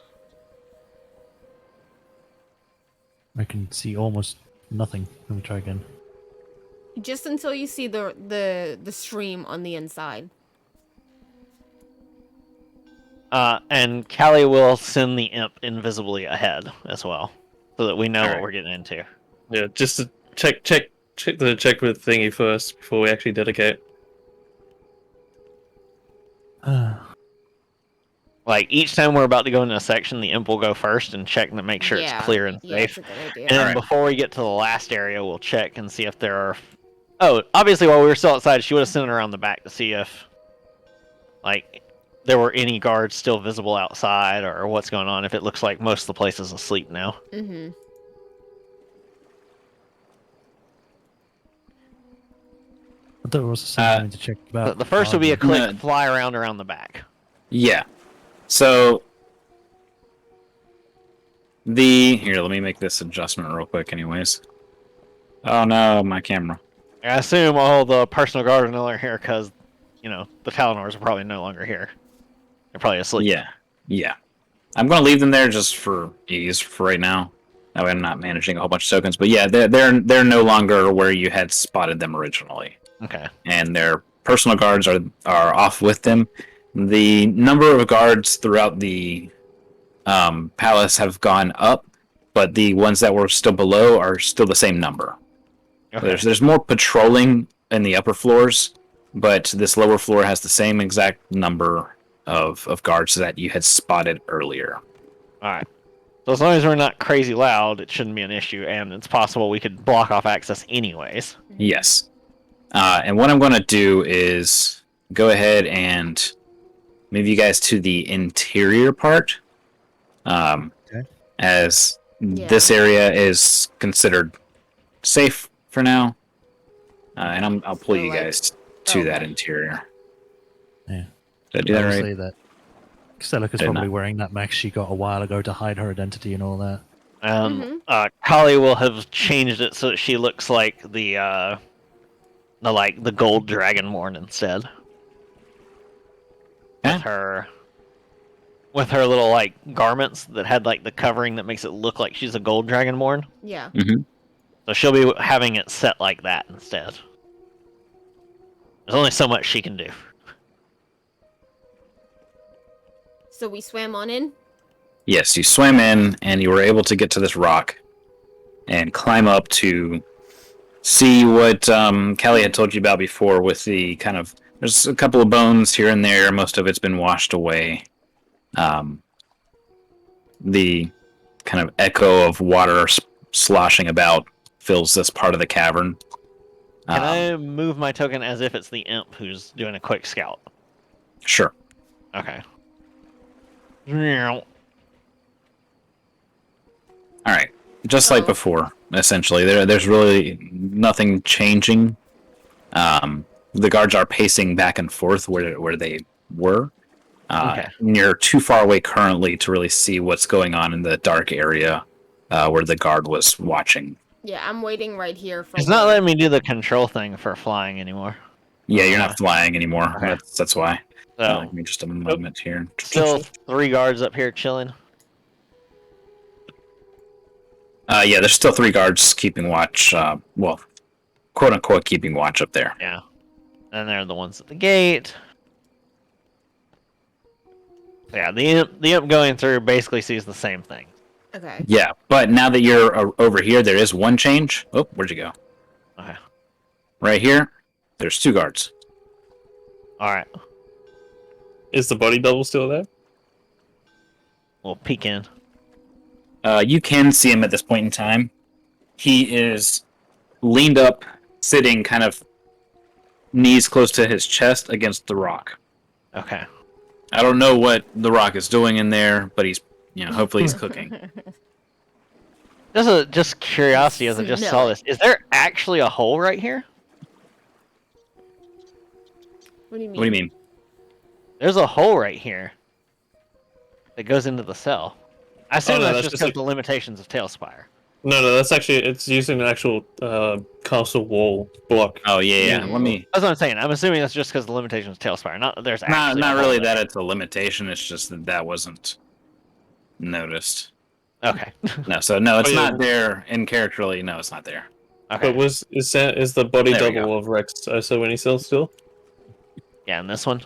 I can see almost nothing. Let me try again. Just until you see the stream on the inside. And Callie will send the imp invisibly ahead as well, so that we know what Alright. we're getting into. Yeah, just to check the checkmate thingy first before we actually dedicate. Like each time we're about to go into a section, the imp will go first and check to make sure Yeah, it's clear and Yeah, safe. that's a good idea. And then Alright. before we get to the last area, we'll check and see if there are. Oh, obviously, while we were still outside, she would have sent it around the back to see if, like, there were any guards still visible outside or what's going on. If it looks like most of the place is asleep now. Mm-hmm. I thought there was something to check about. The first will be a quick No. fly around the back. Yeah. So here, let me make this adjustment real quick anyways. Oh no, my camera. I assume all the personal guards are no longer here because, the Talonors are probably no longer here. They're probably asleep. Yeah. I'm gonna leave them there just for ease for right now. That way I'm not managing a whole bunch of tokens. But yeah, they're no longer where you had spotted them originally. Okay. And their personal guards are off with them. The number of guards throughout the palace have gone up, but the ones that were still below are still the same number. Okay. There's more patrolling in the upper floors, but this lower floor has the same exact number of guards that you had spotted earlier. All right. So as long as we're not crazy loud, it shouldn't be an issue, and it's possible we could block off access anyways. Yes. And what I'm going to do is go ahead and move you guys to the interior part. As this area is considered safe for now. And I'll pull So, you like- guys to that okay. interior. Yeah. Did I do that I'll right? say that. Celica's Did probably not. wearing that mask she got a while ago to hide her identity and all that. Kali will have changed it so that she looks like the gold dragonborn instead. Okay. With her little garments that had the covering that makes it look like she's a gold dragonborn. Yeah. So she'll be having it set like that instead. There's only so much she can do. So we swam on in? Yes, you swam in and you were able to get to this rock and climb up to see what Kelly had told you about before with the kind of... There's a couple of bones here and there. Most of it's been washed away. The kind of echo of water sloshing about fills this part of the cavern. Can I move my token as if it's the imp who's doing a quick scout? Sure. Okay. All right. Just like Oh. before, essentially. There's really nothing changing. The guards are pacing back and forth where they were. Okay. And you're too far away currently to really see what's going on in the dark area where the guard was watching. Yeah, I'm waiting right here for. It's not letting me do the control thing for flying anymore. Yeah, you're not flying anymore. Okay. That's why. So, Give me just a moment here. still 3 guards up here chilling. Yeah, there's still 3 guards keeping watch. Well, quote unquote, keeping watch up there. Yeah. And they're the ones at the gate. So yeah, the imp going through basically sees the same thing. Okay. Yeah, but now that you're over here, there is one change. Oh, where'd you go? Okay. Right here, there's 2 guards. All right. Is the body double still there? We'll peek in. You can see him at this point in time. He is leaned up, sitting kind of knees close to his chest against the rock. Okay. I don't know what the rock is doing in there, but he's, hopefully he's cooking. Just curiosity as I just saw this. Is there actually a hole right here? What do you mean? What do you mean? There's a hole right here that goes into the cell. I assume no, that's that's just just because of the limitations of Tailspire. No, that's actually it's using an actual castle wall block. Oh yeah. Mm. Let me. That's what I'm saying. I'm assuming that's just because of the limitations of Tailspire. Not there's actually Not a hole really there. that it's a limitation. It's just that wasn't noticed. Okay. No, so no, it's Oh, yeah. not there in characterly. No, it's not there. Okay. But is the body There we double of Rex so when he sells still? Yeah, and this one,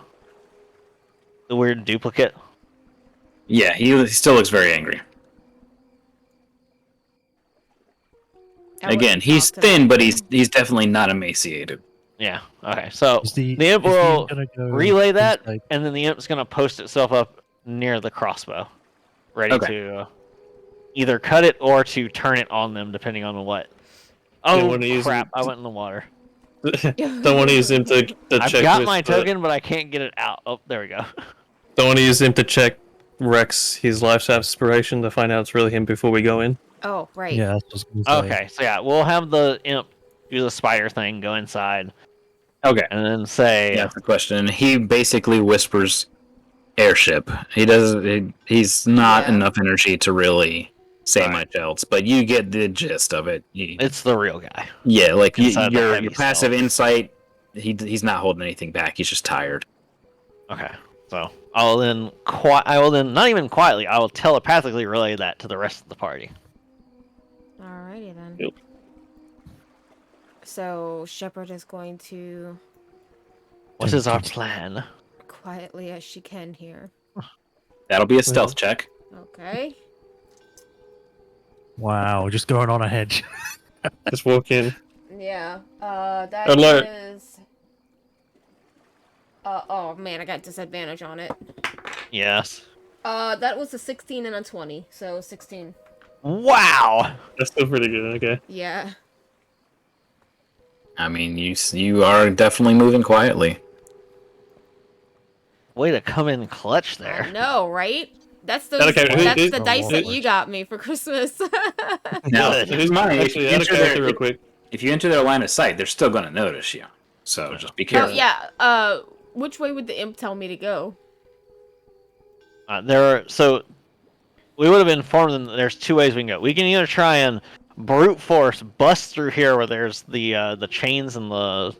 the weird duplicate. Yeah, he still looks very angry. I wouldn't Again, he's talk to thin, them. but he's definitely not emaciated. Yeah. Okay. So Is the imp is will gonna go relay that, inside? and then the imp's gonna post itself up near the crossbow, ready Okay. to either cut it or to turn it on them, depending on what. You Oh wanna use crap! it- I went in the water. Don't want to use him to I've check. got with, my token, but I can't get it out. Oh, there we go. Don't want to use him to check Rex his life's aspiration to find out it's really him before we go in. Oh, right. Yeah, that's what I was gonna say. Okay, so yeah, we'll have the imp do the spider thing, go inside, Okay. and then say, That's the question. He basically whispers airship. He's not Yeah. enough energy to really say Alright. much else, but you get the gist of it. "It's the real guy." Yeah, like Inside the your heavy passive stealth. insight, he's not holding anything back. He's just tired. Okay, so I will then not even quietly, I will telepathically relay that to the rest of the party. Alrighty then. Yep. So Shepard is going to What is our plan? quietly as she can here. That'll be a stealth check. Okay. Wow, just going on ahead. Just walk in. Yeah. That Alert. is. Oh man, I got disadvantage on it. Yes. That was a 16 and a 20, so 16. Wow. That's still pretty good. Okay. Yeah. I mean, you are definitely moving quietly. Way to come in clutch there. I know, right? That's the Okay, that's the who- dice that who- you got me for Christmas. Now, Good. keep in mind, if Actually, you out of enter character real quick. if you enter their line of sight, they're still going to notice you. So just be Oh careful. yeah. Which way would the imp tell me to go? So we would have informed them that there's 2 ways we can go. We can either try and brute force bust through here where there's the chains and the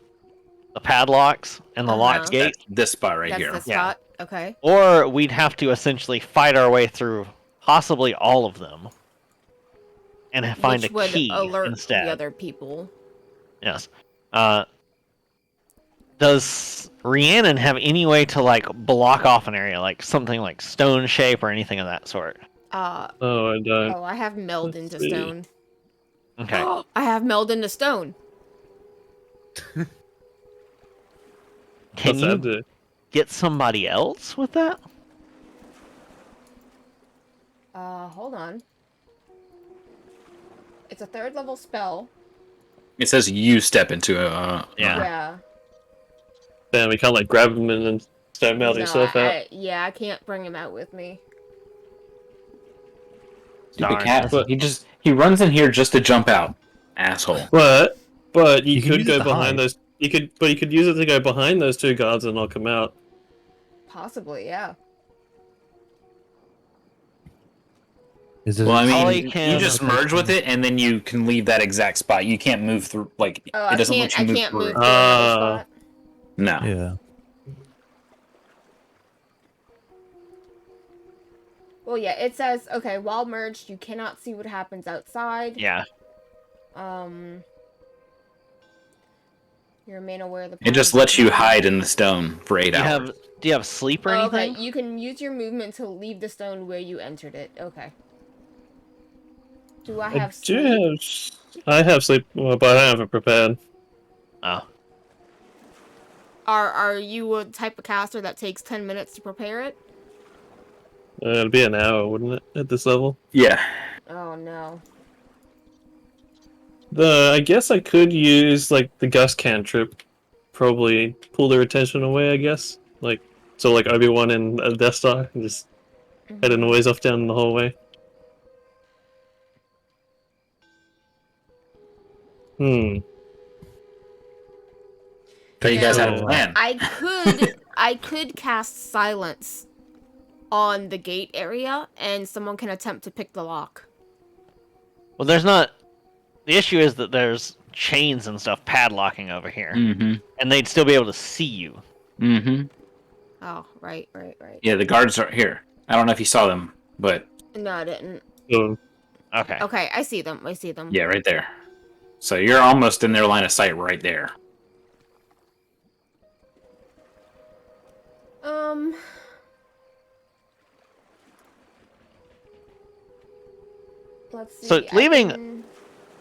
padlocks and the locked Uh-huh. gate, That's this spot right That's here. the spot. Okay. or we'd have to essentially fight our way through possibly all of them and find Which a would key alert instead. the other people. Yes. Does Rhiannon have any way to like block off an area, like something like stone shape or anything of that sort? No, I don't. Oh, I have meld Let's into see. stone. Okay. I have meld into stone. Can What's that you do? get somebody else with that? Hold on. It's a 3rd level spell. It says you step into Yeah. Yeah. Damn, we can't like grab him and then start melting yourself out. Yeah, I can't bring him out with me. Stupid Darn. cat. He runs in here just to jump out. Asshole. But you, You can could use go it to behind hide. those. You could use it to go behind those 2 guards and knock them out. Possibly, yeah. Is it? Well, I All mean, he can- you just merge with it, and then you can leave that exact spot. You can't move through. Like Oh, it I doesn't can't. let you I move can't through. move to another spot. No. Yeah. Well, yeah, it says, okay, while merged, you cannot see what happens outside. Yeah. You remain aware of the It just patterns lets you around hide in the stone for 8 Do you hours. have sleep or Oh, okay, anything? you can use your movement to leave the stone where you entered it. Okay. Do I have sleep? I have sleep, well, but I haven't prepared. Oh. Are you a type of caster that takes 10 minutes to prepare it? It'd be an hour, wouldn't it, at this level? Yeah. Oh no. I guess I could use like the gust cantrip, probably pull their attention away. I guess so like Obi-Wan and Death Star, and just head a noise off down the hallway. Hmm. So you guys had a So, plan. I could cast silence on the gate area and someone can attempt to pick the lock. Well, there's not. The issue is that there's chains and stuff padlocking over here, Mm-hmm. and they'd still be able to see you. Mm-hmm. Oh, right. Yeah, the guards are here. I don't know if you saw them, but No, I didn't. So Okay. Okay, I see them. yeah, right there. So you're almost in their line of sight right there. Let's see. So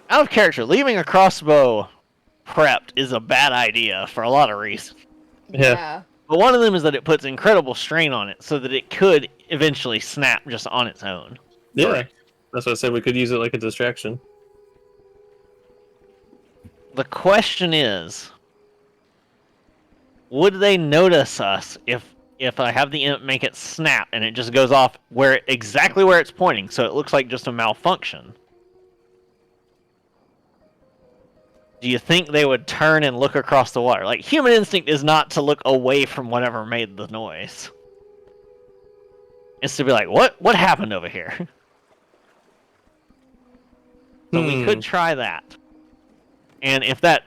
out of character, leaving a crossbow prepped is a bad idea for a lot of reasons. Yeah. But one of them is that it puts incredible strain on it, so that it could eventually snap just on its own. yeah, Correct. that's what I said. We could use it like a distraction. The question is, would they notice us if I have the imp make it snap and it just goes off exactly where it's pointing, so it looks like just a malfunction? Do you think they would turn and look across the water? Like, human instinct is not to look away from whatever made the noise. It's to be like, what happened over here? So we could try that. And if that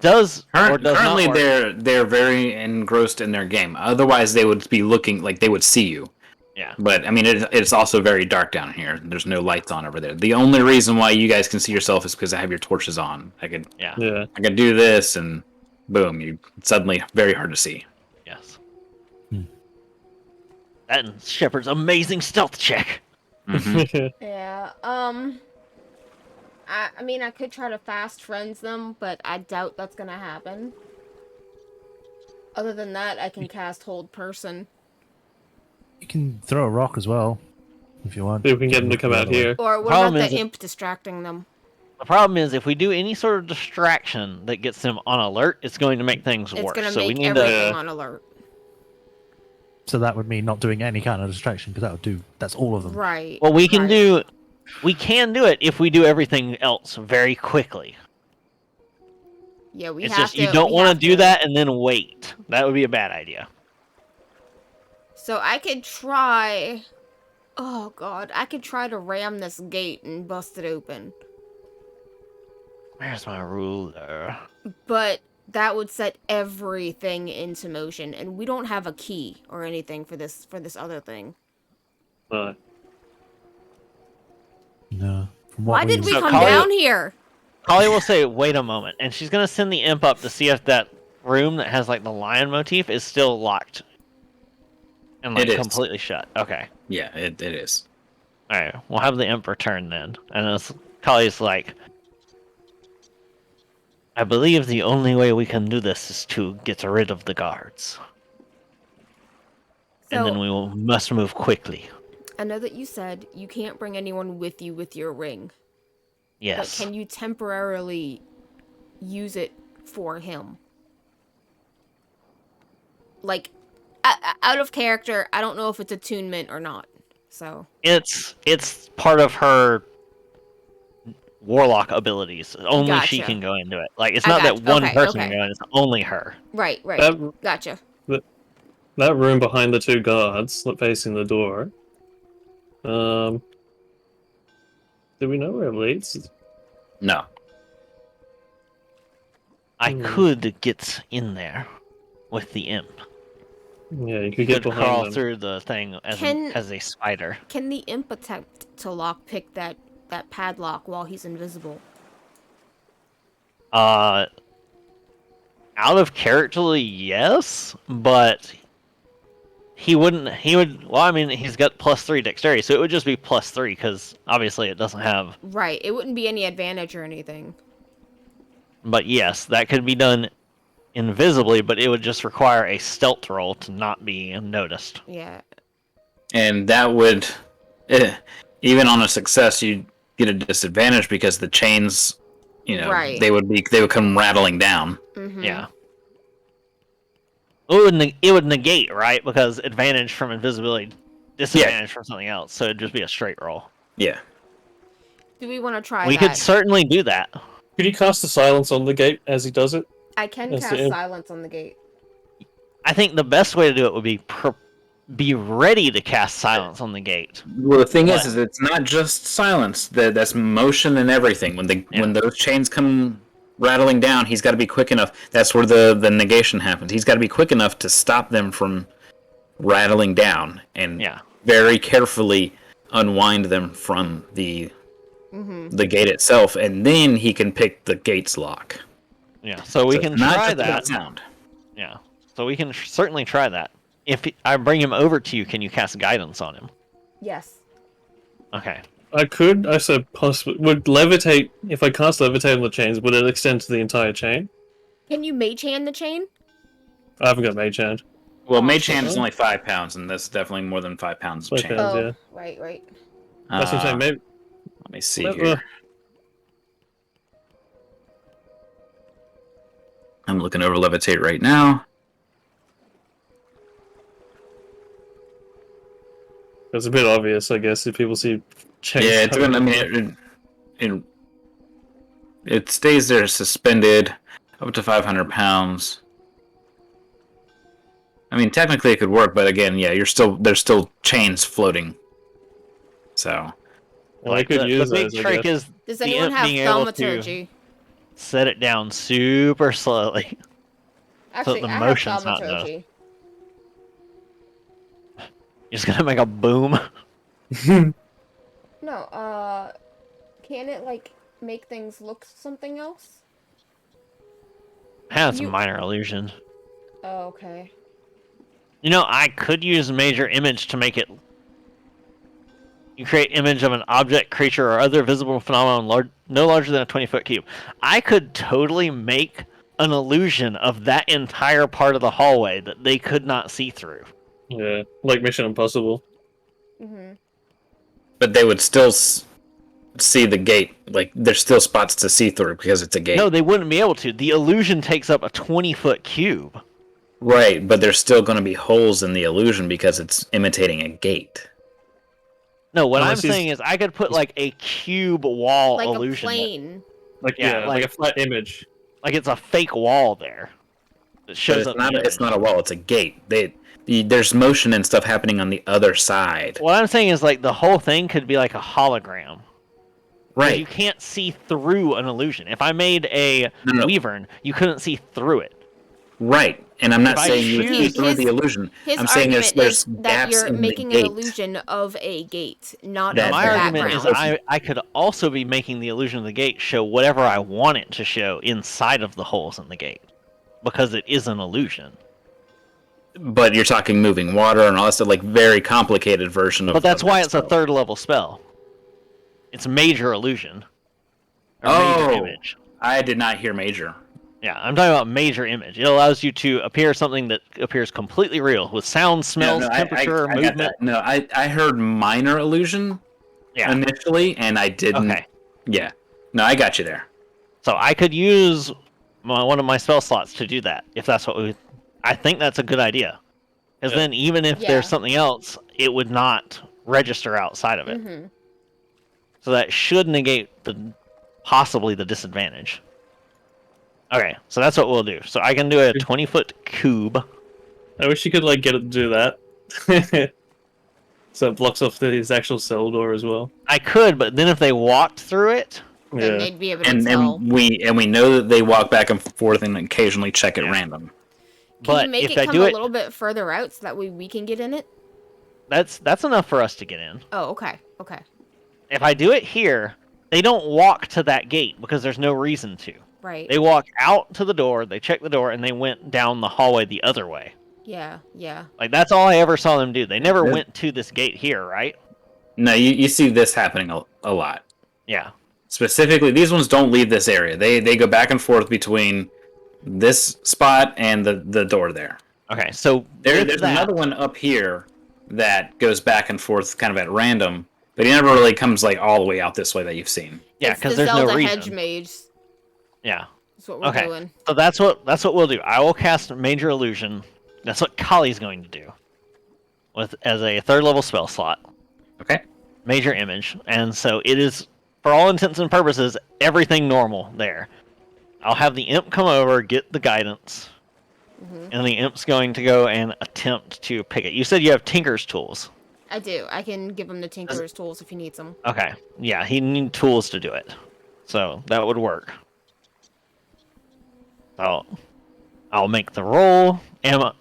does or does Currently, not work, they're very engrossed in their game. Otherwise, they would be looking like they would see you. yeah. But I mean, it's also very dark down here. There's no lights on over there. The only reason why you guys can see yourself is because I have your torches on. I could do this, and boom, you suddenly very hard to see. Yes. That and Shepard's amazing stealth check. Mm-hmm. Yeah. I mean, I could try to fast friends them, but I doubt that's gonna happen. Other than that, I can cast Hold Person. You can throw a rock as well, if you want. See if we can get them to come out here. Or what Problem about is the it- imp distracting them? The problem is, if we do any sort of distraction that gets them on alert, it's going to make things It's worse. gonna So we make need everything to. on alert. So that would mean not doing any kind of distraction, because that's all of them. Right. Well, we can right. do. We can do it if we do everything else very quickly. Yeah, we It's have just to. you don't we want to have do that and then wait. That would be a bad idea. So I could try. Oh god, I could try to ram this gate and bust it open. Where's my ruler? But that would set everything into motion, and we don't have a key or anything for this other thing. No. From what Why did we So come Kali- down here? Kali will say, "Wait a moment," and she's gonna send the imp up to see if that room that has like the lion motif is still locked and like It is. completely shut. Okay. Yeah, it is. All right, we'll have the imp return then. And Kali's like, I believe the only way we can do this is to get rid of the guards. And then So we must move quickly. I know that you said you can't bring anyone with you with your ring, Yes. but can you temporarily use it for him? Like, out of character, I don't know if it's attunement or not. So It's part of her warlock abilities. Only she Gotcha. can go into it. Like, it's I not that gotcha. one Okay, person okay. can go in, it's only her. right. Gotcha. That room behind the two guards, facing the door. Do we know where it leads? No. I could get in there with the imp. Yeah, you could You get could behind crawl them. through the thing as as a spider. Can the imp attempt to lockpick that padlock while he's invisible? Out of characterly, yes, but he wouldn't. He would. Well, I mean, he's got +3 dexterity, so it would just be +3 because obviously it doesn't have. Right. It wouldn't be any advantage or anything. But yes, that could be done invisibly, but it would just require a stealth roll to not be noticed. Yeah. And that would, even on a success, you get a disadvantage because the chains, Right. they would come rattling down. Mm-hmm. Yeah. It would negate, right? Because advantage from invisibility, disadvantage from something else, so it'd just be a straight roll. Yeah. Do we want to try We that? could certainly do that. Could you cast a silence on the gate as he does it? I can That's cast the imp. silence on the gate. I think the best way to do it would be ready to cast silence on the gate. Well, the thing What? is it's not just silence. That's motion and everything. When those chains come rattling down, he's got to be quick enough. That's where the negation happens. He's got to be quick enough to stop them from rattling down and very carefully unwind them from the gate itself, and then he can pick the gate's lock. Yeah, so we can not try just that. about sound. Yeah, so we can certainly try that. If I bring him over to you, can you cast guidance on him? Yes. Okay. I said possibly. Would levitate, if I cast levitate on the chains, would it extend to the entire chain? Can you mage hand the chain? I haven't got mage hand. Well, mage hand is only 5 pounds, and that's definitely more than 5 pounds of 5 chain. pounds. Oh, Yeah. right. That's what I'm saying. Maybe. Let me see here. I'm looking over levitate right now. It's a bit obvious, I guess, if people see chains. Yeah, it's coming. I mean, it stays there suspended up to 500 pounds. I mean, technically it could work, but again, yeah, there's still chains floating. So, Well, I could use the big those, I trick guess. is Does the anyone imp have being able to thaumaturgy? set it down super slowly. Actually, the I have motion's not thaumaturgy. You're just gonna make a boom. No, can it, like, make things look something else? That's a minor illusion. Oh, okay. You know, I could use major image to make it. You create image of an object, creature, or other visible phenomenon no larger than a 20-foot cube. I could totally make an illusion of that entire part of the hallway that they could not see through. Yeah, like Mission Impossible. Mm-hmm. but they would still see the gate. Like, there's still spots to see through because it's a gate. No, they wouldn't be able to. The illusion takes up a 20-foot cube. Right, but there's still going to be holes in the illusion because it's imitating a gate. No, what Unless I'm saying is I could put like a cube wall Like illusion. a plane. Like, Yeah, like a flat image. Like it's a fake wall there. It shows But up. the it's image. not a wall, it's a gate. There's motion and stuff happening on the other side. What I'm saying is like the whole thing could be like a hologram. Right. You can't see through an illusion. If I made a No. wyvern, you couldn't see through it. Right. And I'm not If I saying you would see choose- through the illusion. His I'm saying argument there's is that gaps you're in making the an gate. illusion of a gate, not That- of My the argument is background. I could also be making the illusion of the gate show whatever I want it to show inside of the holes in the gate. Because it is an illusion. But you're talking moving water and all that stuff, like very complicated version of. But that's of why that it's a spell. third level spell. It's major illusion. Or Oh. major image. I did not hear major. Yeah, I'm talking about major image. It allows you to appear something that appears completely real with sound, smells, temperature, I got movement. that. No, I heard minor illusion Yeah. initially, and I didn't. Okay. Yeah. No, I got you there. So I could use one of my spell slots to do that if that's what we. I think that's a good idea. Because then even if Yeah. there's something else, it would not register outside of it. Mm-hmm. So that should negate possibly the disadvantage. Okay, so that's what we'll do. So I can do a 20-foot cube. I wish you could, like, get it to do that. So it blocks off his actual cell door as well. I could, but then if they walked through it, Then Yeah. they'd be able to And tell. we know that they walk back and forth and occasionally check at random. But you make if it I come do a it, little bit further out so that way we can get in it? that's enough for us to get in. Oh, okay. Okay. If I do it here, they don't walk to that gate because there's no reason to. Right. They walk out to the door, they check the door, and they went down the hallway the other way. Yeah, yeah. Like, that's all I ever saw them do. They never Yeah. went to this gate here, right? No, you see this happening a lot. Yeah. Specifically, these ones don't leave this area. They go back and forth between this spot and the door there. Okay, so There's another one up here that goes back and forth kind of at random, but he never really comes like all the way out this way that you've seen. Yeah, It's because the there's Zelda no reason. hedge mage. Yeah. That's what we're Okay. doing. So that's what we'll do. I will cast Major Illusion. That's what Kali's going to do. As a 3rd level spell slot. Okay. Major Image. And so it is, for all intents and purposes, everything normal there. I'll have the imp come over, get the guidance, and the imp's going to go and attempt to pick it. You said you have Tinker's tools. I do. I can give him the Tinker's tools if he needs them. Okay. Yeah, he needs tools to do it. So that would work. So I'll make the roll. Emma,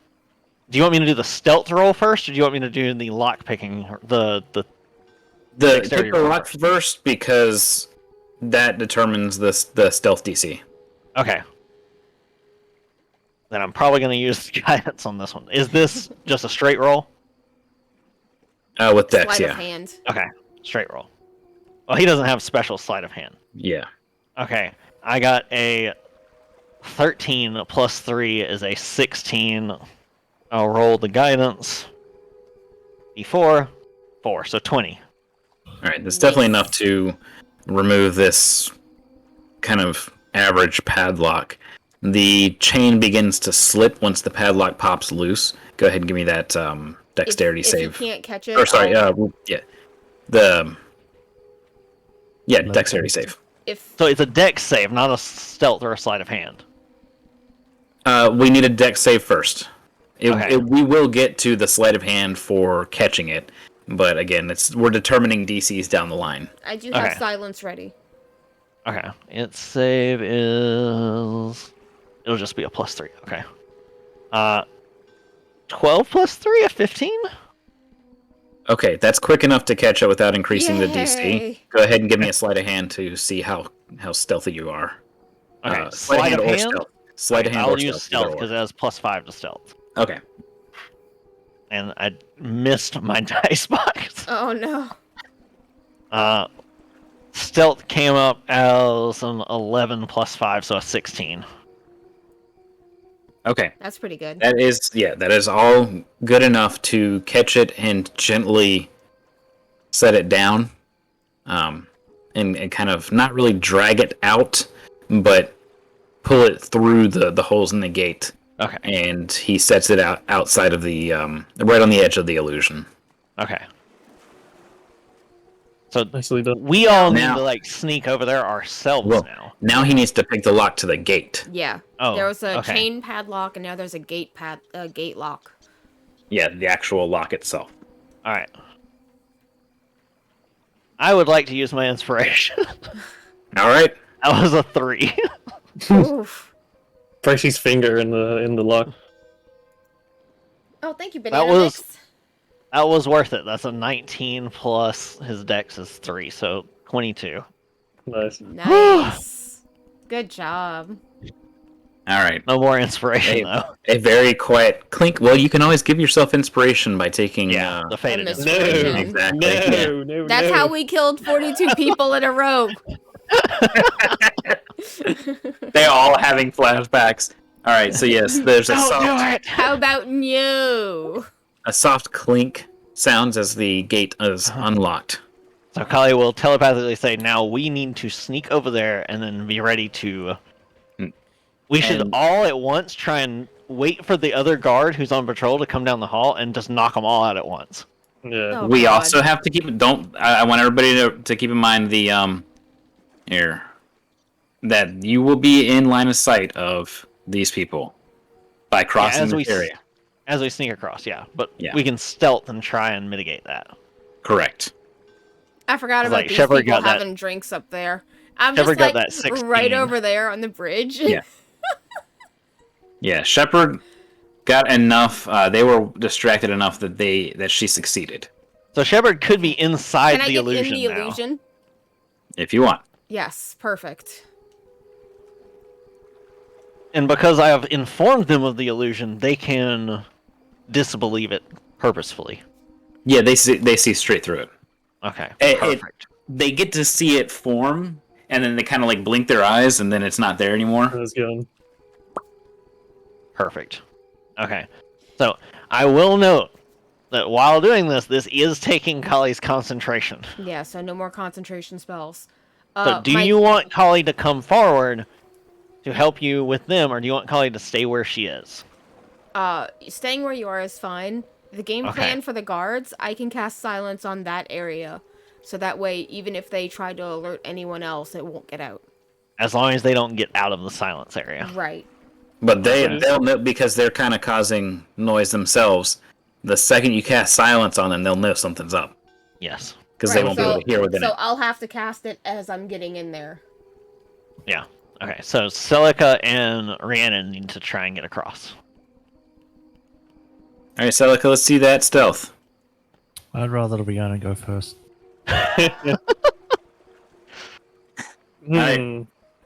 do you want me to do the stealth roll first, or do you want me to do the lock picking, the dexterity Pick the roll rock first because that determines the stealth DC. Okay. Then I'm probably going to use guidance on this one. Is this just a straight roll? With Dex, Sleight yeah. of hand. Okay, straight roll. Well, he doesn't have special sleight of hand. Yeah. Okay, I got a 13 plus 3 is a 16. I'll roll the guidance. D4, 4, so 20. Alright, that's definitely enough to remove this kind of average padlock. The chain begins to slip once the padlock pops loose. Go ahead and give me that dexterity if save. If you can't catch it, Or sorry, I'll- dexterity save. if So it's a dex save, not a stealth or a sleight of hand. We need a dex save first. Okay. We will get to the sleight of hand for catching it, but again, we're determining DCs down the line. I do have Okay. silence ready. Okay, its save is... It'll just be a plus 3, okay. 12 plus 3, a 15? Okay, that's quick enough to catch up without increasing the Yay. DC. Go ahead and give me a sleight of hand to see how stealthy you are. Okay, sleight of or hand? stealth. Sleight of hand I'll or use stealth. stealth because it has plus 5 to stealth. Okay. And I missed my dice box. Oh no. Stealth came up as an 11 plus 5, so a 16. Okay. That's pretty good. That is all good enough to catch it and gently set it down. And kind of not really drag it out, but pull it through the holes in the gate. Okay. And he sets it outside of the right on the edge of the illusion. Okay. So Nicely done. we all need Now- to sneak over there ourselves Well, now. now he needs to pick the lock to the gate. Yeah. Oh, There was a okay. chain padlock, and now there's a gate lock. Yeah, the actual lock itself. All right. I would like to use my inspiration. All right. That was a 3. Oof. Freshy's finger in the lock. Oh, thank you, Banana was- Mix. That was worth it. That's a 19 plus his dex is 3, so 22. Nice. Nice. Good job. All right. No more inspiration, Hey, though. a very quiet clink. Well, you can always give yourself inspiration by taking. Yeah, the faded miss- inspiration. No, Exactly. Yeah. no. That's how we killed 42 people in a row. They're all having flashbacks. All right. So yes, there's Don't do it! How about you? a soft clink sounds as the gate is unlocked. So Kali will telepathically say, now we need to sneak over there and then be ready to... We should And- all at once try and wait for the other guard who's on patrol to come down the hall and just knock them all out at once. Yeah. Oh, We God. also have to keep. I want everybody to keep in mind the here that you will be in line of sight of these people by crossing as the we area. As we sneak across, yeah. But Yeah. we can stealth and try and mitigate that. Correct. I forgot about Like, these Shepard people got that- having drinks up there. I'm Shepard got just that right 16. over there on the bridge. Yeah. Yeah, Shepard got enough. They were distracted enough that she succeeded. So Shepard could be inside Can I the get illusion in the now. illusion? If you want. Yes, perfect. And because I have informed them of the illusion, they can disbelieve it purposefully. Yeah, they see straight through it. Okay, It- perfect. They get to see it form, and then they kind of like blink their eyes, and then it's not there anymore. That's good. Perfect. Okay. So I will note that while doing this, this is taking Kali's concentration. Yeah, so no more concentration spells. So do you want Kali to come forward to help you with them, or do you want Kali to stay where she is? Staying where you are is fine. The game Okay. plan for the guards, I can cast silence on that area. So that way, even if they try to alert anyone else, it won't get out. As long as they don't get out of the silence area. Right. But Okay. they'll know because they're kind of causing noise themselves. The second you cast silence on them, they'll know something's up Yes. because they Right, won't be able to hear within So it. I'll have to cast it as I'm getting in there. Yeah. Okay, so Celica and Rhiannon need to try and get across. All right, Celica, let's see that stealth. I'd rather Rihanna go first.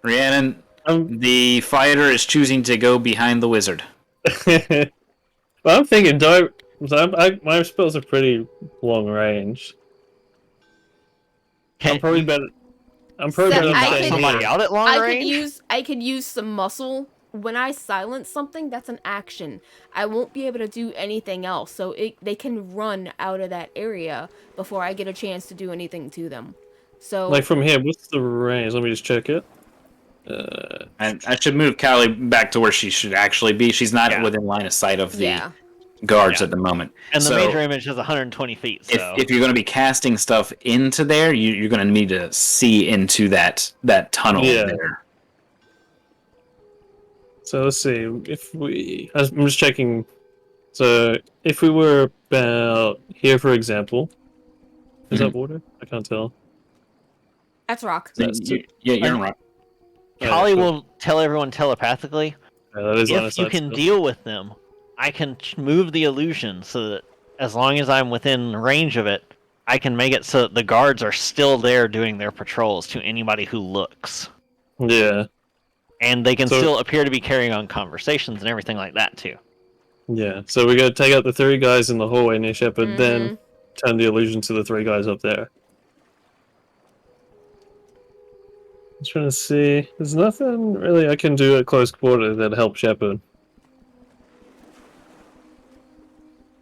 Rhiannon, I'm, the fighter is choosing to go behind the wizard. well, I'm thinking, my spells are pretty long range. I'm probably better. I'm probably So better I than could- somebody out at long range? I could use some muscle. When I silence something, that's an action. I won't be able to do anything else, so they can run out of that area before I get a chance to do anything to them. So Like from here, what's the range? Let me just check it. And I should move Callie back to where she should actually be. She's not Yeah. within line of sight of the yeah, guards Yeah. at the moment. And the So, major image is 120 feet, so... if you're going to be casting stuff into there, you're going to need to see into that tunnel Yeah. there. So let's see. I'm just checking. So if we were about here, for example, is that water? I can't tell. that's rock. So That's you're in rock. Kali cool. will tell everyone telepathically, Yeah, that is line of if you sight can still. deal with them, I can move the illusion so that as long as I'm within range of it, I can make it so that the guards are still there doing their patrols to anybody who looks. Yeah, And they can So- still appear to be carrying on conversations and everything like that, too. yeah. So we gotta take out the 3 guys in the hallway near Shepard, Mhm. then turn the illusion to the 3 guys up there. I'm trying to see. There's nothing really I can do at close quarters that help Shepard.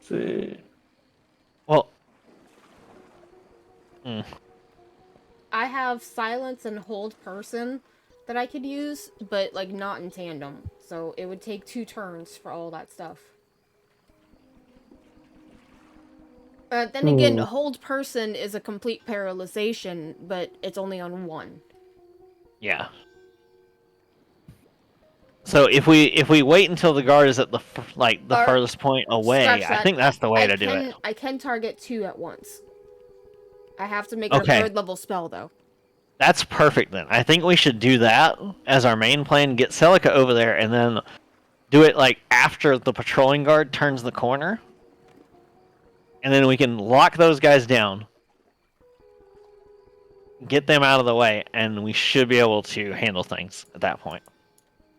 See. Well, I have silence and hold person that I could use, but like not in tandem. So it would take 2 turns for all that stuff. Then again, hold person is a complete paralyzation, but it's only on 1. yeah. So if we wait until the guard is at the Or- furthest point away, Scratch I that. think that's the way to do it. I can target 2 at once. I have to make it Okay. a 3rd level spell though. That's perfect then. I think we should do that as our main plan. Get Celica over there and then do it like after the patrolling guard turns the corner. And then we can lock those guys down. Get them out of the way, and we should be able to handle things at that point.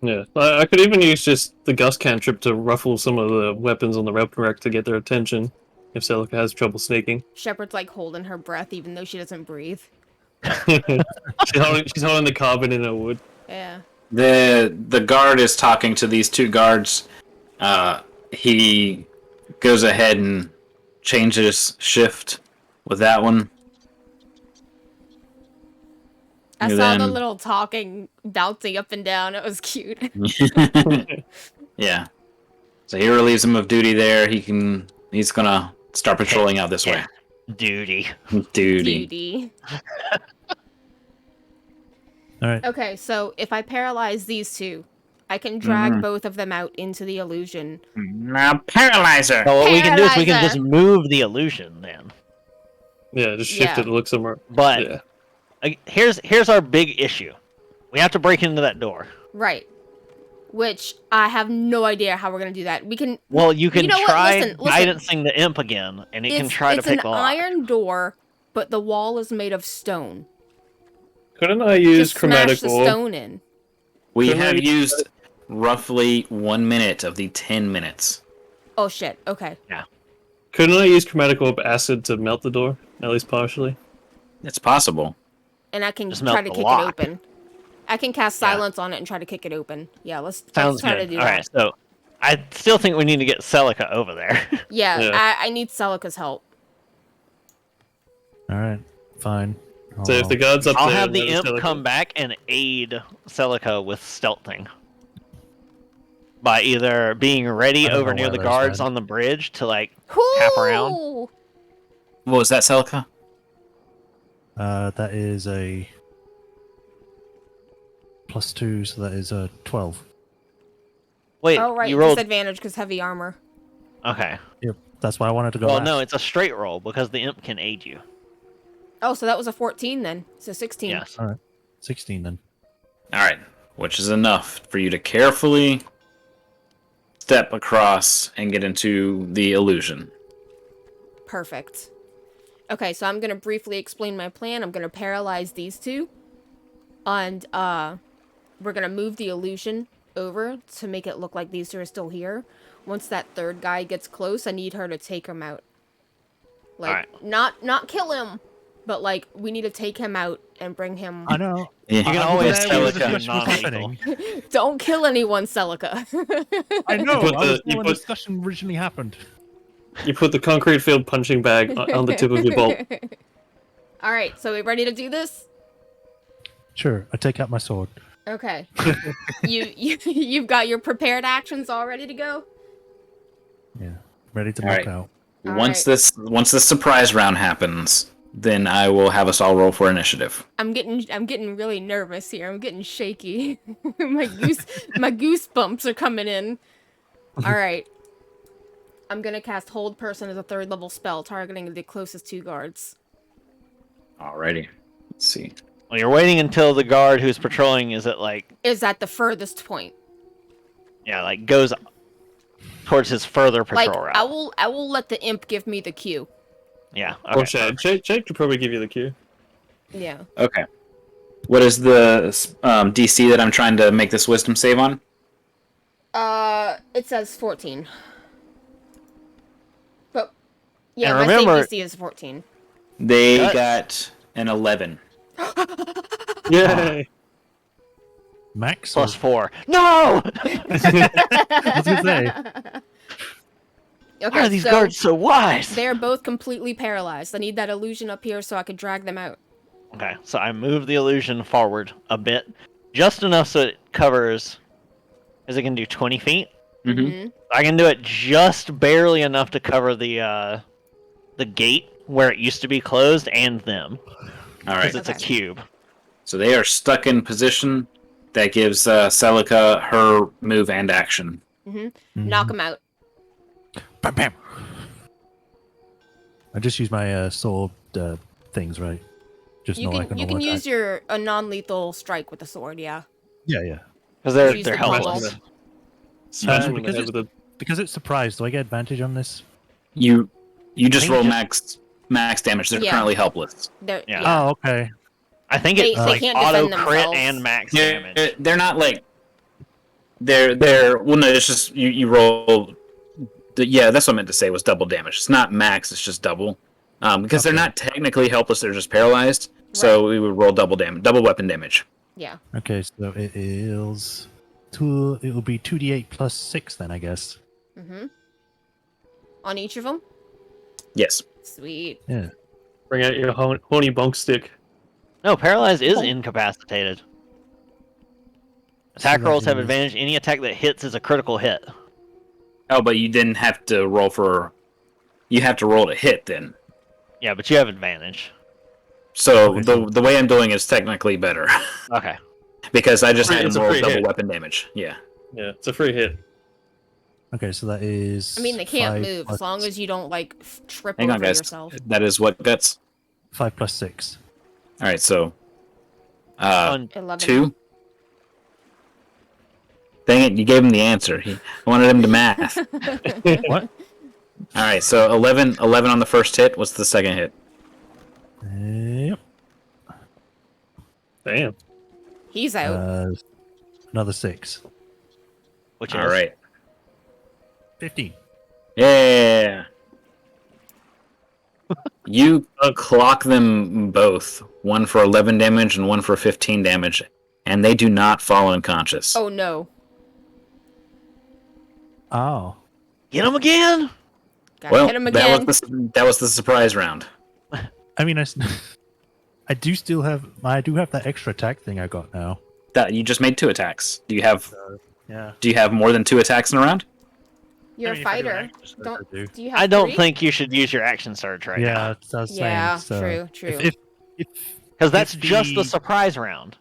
Yeah, I could even use just the gust cantrip to ruffle some of the weapons on the weapon rack to get their attention if Celica has trouble sneaking. Shepard's like holding her breath even though she doesn't breathe. She's holding the carbon in her wood. Yeah. The guard is talking to these 2 guards. He goes ahead and changes shift with that one. I And saw the then- little talking bouncing up and down. It was cute. Yeah. So he relieves him of duty there. He's gonna start patrolling out this Yeah. Duty. way. Duty. Beauty. All right. Okay, so if I paralyze these 2, I can drag both of them out into the illusion. Now paralyzer. So what we can do is we can Paralyzer. just move the illusion then. Yeah, just shift Yeah. it to look somewhere. But Yeah. here's our big issue. We have to break into that door. Right. which I have no idea how we're gonna do that. We can. Well, you can know what? try Listen. guidancing the imp again, and it can try to pick It's the an lock. iron door, but the wall is made of stone. Couldn't I use Just smash chromatic the orb? stone in. We Couldn't I have use- used roughly 1 minute of the 10 minutes. Oh shit. Okay. Couldn't I use chromatic orb acid to melt the door, at least partially? It's possible. And I can Just melt try to the kick lock. it open. I can cast Yeah. silence on it and try to kick it open. Yeah, let's Sounds try good. to do All that. right, so I still think we need to get Celica over there. Yeah, Yeah. I need Celica's help. All right, fine. So if the guard's up I'll there, have the let us imp tell it- come back and aid Celica with stealthing. By either being ready I don't over know near where the those guards went. on the bridge to like tap around. Whoo! What was that, Celica? That is a +2, so that is a 12. Wait, Oh right, you rolled. disadvantage because heavy armor. Okay. Yep, that's why I wanted to go. Well, last. no, it's a straight roll because the imp can aid you. Oh, so that was a 14 then. So 16. Yes. 16 then. All right, which is enough for you to carefully step across and get into the illusion. Perfect. Okay, so I'm gonna briefly explain my plan. I'm gonna paralyze these two, and we're gonna move the illusion over to make it look like these two are still here. Once that third guy gets close, I need her to take him out. Like, not kill him, but like we need to take him out and bring him. I know. Yeah. You can I always was tell there it when the to discussion was non-lethal. happening. Don't kill anyone, Celica. I know. put I was the- there you when the put- discussion originally happened. You put the concrete field punching bag on the tip of your bolt. All right, so we ready to do this? Sure, I take out my sword. Okay. You've got your prepared actions all ready to go? Yeah, ready to All knock right. out. All Once right. this surprise round happens, then I will have us all roll for initiative. I'm getting really nervous here. I'm getting shaky. my goosebumps are coming in. All right. I'm gonna cast Hold Person as a 3rd level spell, targeting the closest 2 guards. Alrighty. Let's see. Well, you're waiting until the guard who's patrolling is at like Is at the furthest point. like goes towards his further Like patrol route. I will let the imp give me the cue. Yeah. Or Okay. Shade could probably give you the cue. Yeah. Okay. What is the DC that I'm trying to make this wisdom save on? It says 14. But yeah, And my remember- save DC is 14. They Got- got an 11. Yay! Max? Plus 4. No! I was gonna say. Okay, Why are these so guards so wise? they're both completely paralyzed. I need that illusion up here so I could drag them out. Okay, so I move the illusion forward a bit, just enough so it covers. Is it can do 20 feet? Mm-hmm. Mhm. I can do it just barely enough to cover the gate where it used to be closed and them, All right. because it's a Okay. cube. So they are stuck in position. That gives Celica her move and action. Knock them out. Bam, bam. I just use my sword things, right? Just You know I can can use your a non-lethal strike with the sword. Yeah. Yeah. Because they're Use they're the helpless. pummel. Smash him in the because head with a... Because it's surprised. Do I get advantage on this? You just think roll just- max damage. They're Yeah. currently helpless. They're, Yeah. yeah. Oh, okay. I think They- it's they like can't auto defend crit themselves. and max They're, damage. they're not like they're well no, it's just you roll yeah, that's what I meant to say was double damage. It's not max, it's just double. Because they're Okay. not technically helpless, they're just paralyzed. So we would roll double weapon damage. Yeah. Okay, so it is two. It will be 2d8 plus 6 then, I guess. On each of them. Yes. Sweet. Yeah. Bring out your horny bonk stick. No, paralyzed is Oh. incapacitated. Attack that rolls have is- advantage. Any attack that hits is a critical hit. Oh, but you didn't have to roll for you have to roll to hit then. Yeah, but you have advantage. So Okay. the way I'm doing is technically better. Okay. because I just had It's him a roll free double hit. weapon damage. Yeah. Yeah, it's a free hit. Okay, so that is. I mean, they can't 5 move plus- as long as you don't like trip Hang over on guys. yourself. That is what guts. 5 plus 6. Alright, so 11. 11. 2. Dang it, you gave him the answer. I wanted him to math. What? All right, so 11 on the first hit. What's the second hit? Yep. Damn. He's out. Another 6. Which All is right. 15. Yeah. You clock them both, one for 11 damage and one for 15 damage, and they do not fall unconscious. Oh no. Oh. get him again. Gotta well, hit him again. that was the surprise round. I mean, I do have that extra attack thing I got now. That you just made 2 attacks. Do you have Yeah. more than 2 attacks in a round? You're I a mean, if I do an fighter. action surge, Don't. I do. Do you have I don't 3? think you should use your action surge right now. Yeah, that's what I was Yeah, saying. So true. If Because that's if just the the- surprise round.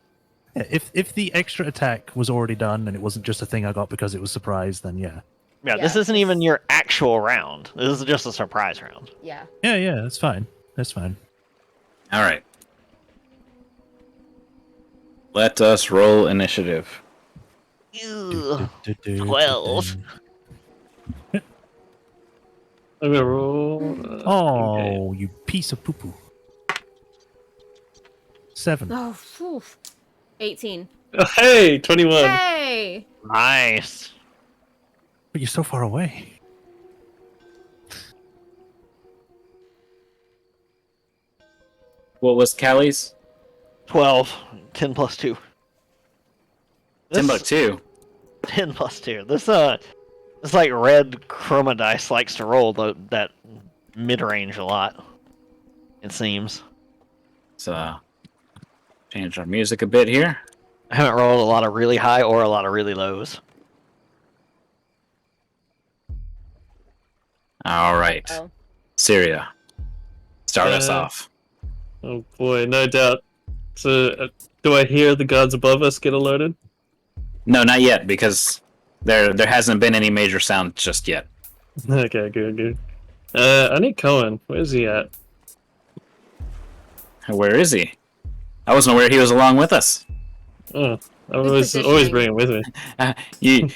if the extra attack was already done and it wasn't just a thing I got because it was surprise, then yeah. Yeah, this Yeah, isn't even your actual round. This is just a surprise round. Yeah. Yeah, that's fine. That's fine. All right. Let us roll initiative. Ew. 12. I'm gonna roll. Oh, you piece of poo-poo. 7. Oh, phew. 18. Oh, hey, 21. Hey! Nice. But you're so far away. What was Callie's? 12. 10 plus 2. 10 buck 2. 10 plus 2. This like red chroma dice likes to roll that mid range a lot. It seems. So, change our music a bit here. I haven't rolled a lot of really high or a lot of really lows. All right. Oh. Syria. Start us Uh, off. Oh boy, no doubt. So, do I hear the guards above us get alerted? No, not yet, because there hasn't been any major sound just yet. Okay, good. I need Cohen. Where's he at? Where is he? I wasn't aware he was along with us. Oh, I Who's always positioning? bring him with me.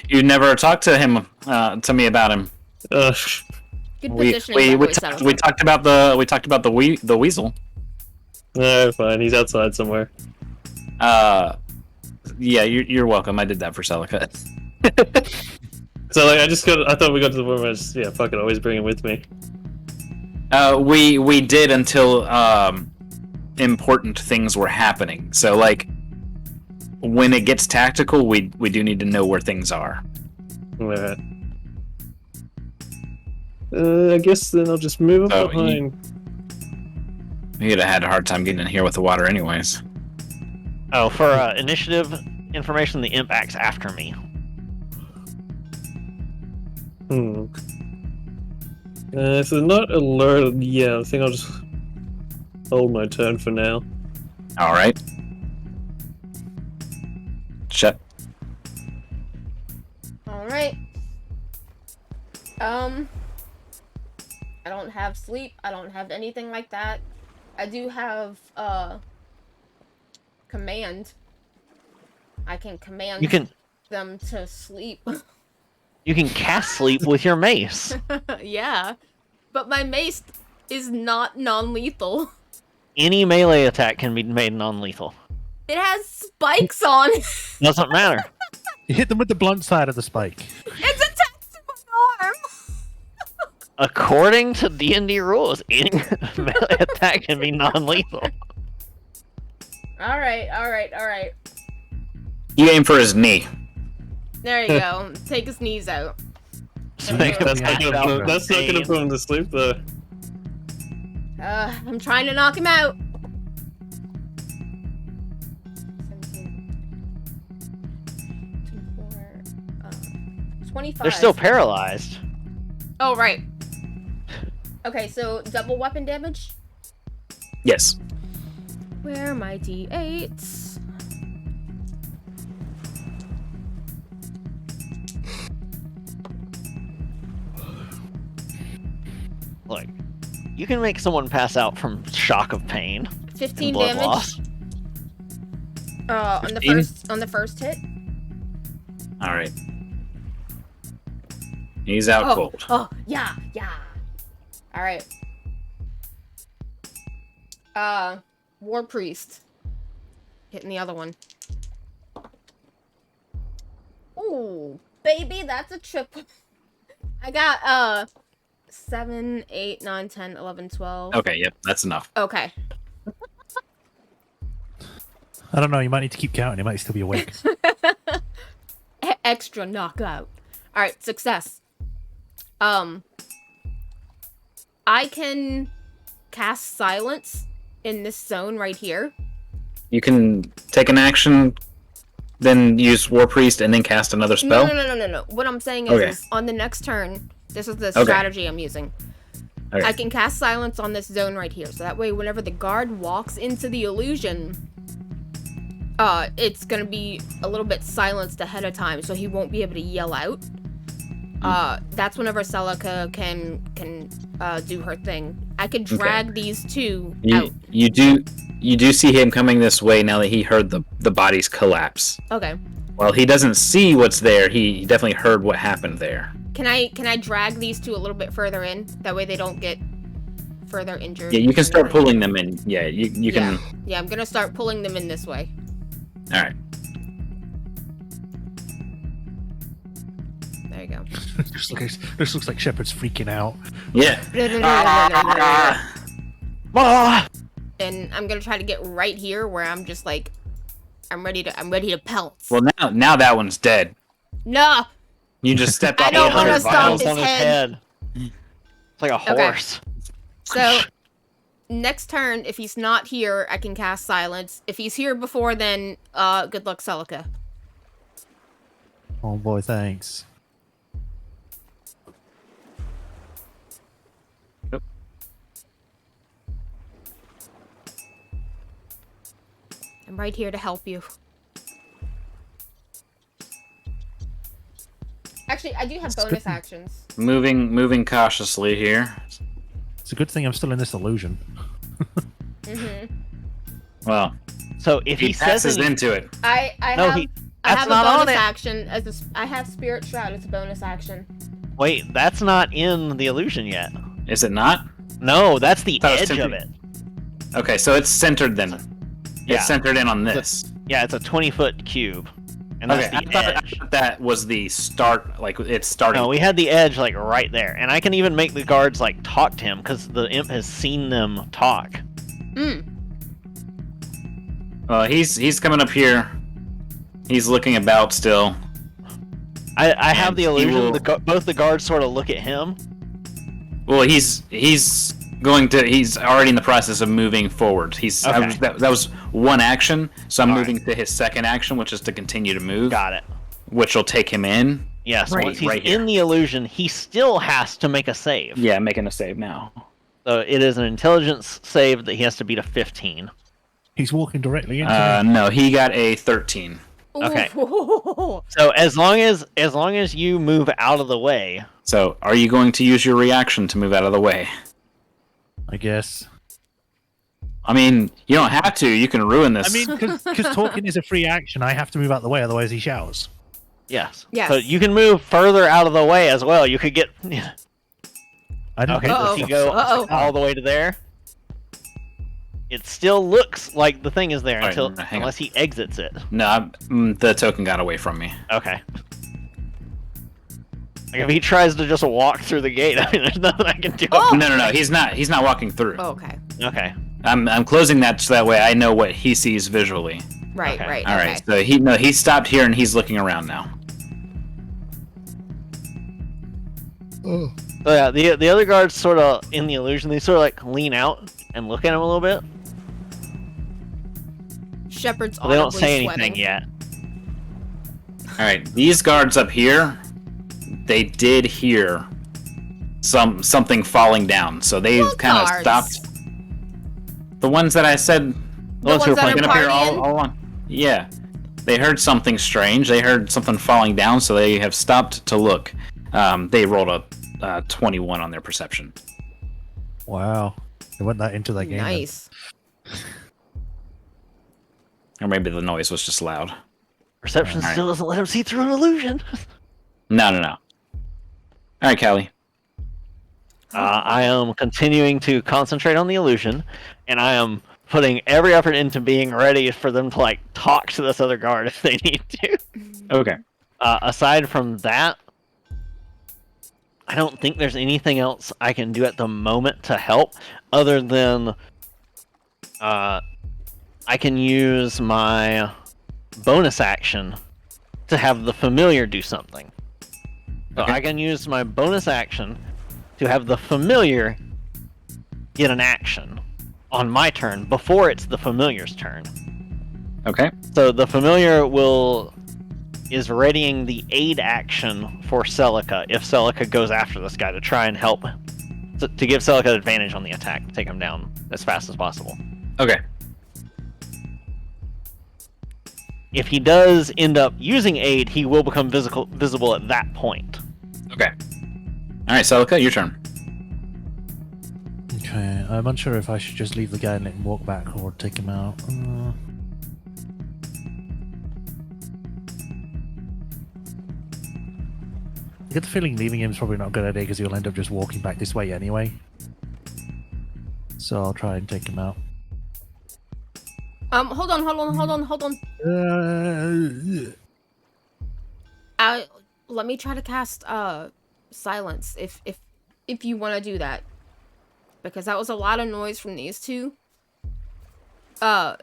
You never talked to him to me about him. Good We positioning. we, we talked about the weasel. No, fine. He's outside somewhere. Yeah, you're welcome. I did that for Celica. So like, I thought we got to the point where fuck it, always bring him with me. We did until important things were happening. So like, when it gets tactical, we do need to know where things are. Alright. I guess then I'll just move up Oh, behind. You'd have had a hard time getting in here with the water, anyways. Oh, for initiative information, the imp acts after me. If they're not alerted, I think I'll just hold my turn for now. All right. Shut. All right. I don't have sleep. I don't have anything like that. I do have command. I can command You can them to sleep. you can cast sleep with your mace. Yeah, but my mace is not non-lethal. Any melee attack can be made non-lethal. It has spikes on it. Doesn't matter. You hit them with the blunt side of the spike. It's attached to my arm. According to D&D rules, any melee attack can be non-lethal. All right. You aim for his knee. There you go. Take his knees out. Make him That's not pass gonna out put, from that's not gonna pain. put him to sleep though. I'm trying to knock him out. 25. They're still paralyzed. Oh, right. Okay, so double weapon damage. Yes. Where are my d8s? Look, you can make someone pass out from shock of pain. 15 and blood damage. loss. On the 15? first hit. All right. He's out cold. Oh, yeah. All right. War Priest. Hitting the other one. Ooh, baby, that's a triple. I got, 7, 8, 9, 10, 11, 12. Okay, yep, that's enough. Okay. I don't know. You might need to keep counting. He might still be awake. Extra knockout. All right, success. I can cast silence in this zone right here. You can take an action, then use War Priest, and then cast another spell? No. What I'm saying is, Okay. is on the next turn, this is the strategy I'm using. Okay. I can cast silence on this zone right here. So that way, whenever the guard walks into the illusion, it's going to be a little bit silenced ahead of time, so he won't be able to yell out. That's whenever Celica can do her thing. I could drag these two out. You do see him coming this way now that he heard the bodies collapse. Okay. Well, he doesn't see what's there. He definitely heard what happened there. Can I drag these two a little bit further in? That way they don't get further injured. Yeah, you can start pulling them in. Yeah, you can. Yeah, I'm gonna start pulling them in this way. All right. There you go. This looks like Shepard's freaking out. Yeah. And I'm gonna try to get right here where I'm just like, I'm ready to pounce. Well, now that one's dead. No. You just stepped I on don't wanna 800 stomp vials. his on his head. head. It's like a Okay. horse. So next turn, if he's not here, I can cast silence. If he's here before then, good luck, Celica. Oh boy, thanks. I'm right here to help you. Actually, I do have That's bonus good. actions. Moving cautiously here. It's a good thing I'm still in this illusion. Well, So if he says passes any- into it. I No, have he- I that's have not a on bonus it. action I have Spirit Shroud. It's a bonus action. Wait, that's not in the illusion yet. Is it not? No, that's the Thought it was edge of it. Okay, so it's centered then. Yeah. It's centered in on this. Yeah, it's a 20-foot cube, and that's Okay, the I edge. thought that was the start. Like it's starting. No, we had the edge like right there, and I can even make the guards like talk to him because the imp has seen them talk. He's coming up here. He's looking about still. I have And the he illusion will- both the guards sort of look at him. Well, he's already in the process of moving forward. Okay. That was one action, so I'm All moving to his second action, which is to continue to move, Got it. which will take him in. Yes, Right- once he's right here. in the illusion, he still has to make a save. Yeah, making a save now. So it is an intelligence save that he has to beat a 15. He's walking directly into me. No, he got a 13. Okay. Ooh. So as long as you move out of the way, So, are you going to use your reaction to move out of the way? I guess. I mean, you don't have to. You can ruin this. I mean, because talking is a free action, I have to move out the way, otherwise he shouts. yes. Yes. So you can move further out of the way as well. You could get. I don't Okay. get Does this he stuff. go all the way to there? It still looks like the thing is there All right, until hang on. unless he exits it. no, the token got away from me. Okay. Like if he tries to just walk through the gate, I mean, there's nothing I can do. Oh! No, he's not. He's not walking through. Oh, okay. Okay. I'm closing that so that way I know what he sees visually. Right, Okay. right. All okay. right. So he stopped here and he's looking around now. So yeah, the other guards sort of in the illusion. They sort of like lean out and look at him a little bit. Shepard's But they don't audibly say anything sweating. yet. All right. These guards up here, they did hear something falling down, so they What kind of guards? stopped. The ones that I said The ones who were that playing are been up here partying? all along. Yeah. They heard something strange. They heard something falling down, so they have stopped to look. They rolled a 21 on their perception. Wow. They went that into that game. then. Nice. Or maybe the noise was just loud. Perception Alright. still doesn't let him see through an illusion. No. All right, Callie. I am continuing to concentrate on the illusion, and I am putting every effort into being ready for them to like talk to this other guard if they need to. Okay. Aside from that, I don't think there's anything else I can do at the moment to help, other than I can use my bonus action to have the familiar do something. So Okay. I can use my bonus action to have the familiar get an action on my turn before it's the familiar's turn. Okay. So the familiar is readying the aid action for Celica if Celica goes after this guy to try and help to give Celica advantage on the attack to take him down as fast as possible. Okay. If he does end up using aid, he will become visible at that point. Okay. All right, Celica, your turn. Okay, I'm unsure if I should just leave the guy and let him walk back or take him out. I get the feeling leaving him is probably not a good idea because he'll end up just walking back this way anyway. So I'll try and take him out. Hold on. Let me try to cast silence if you want to do that, because that was a lot of noise from these two. That's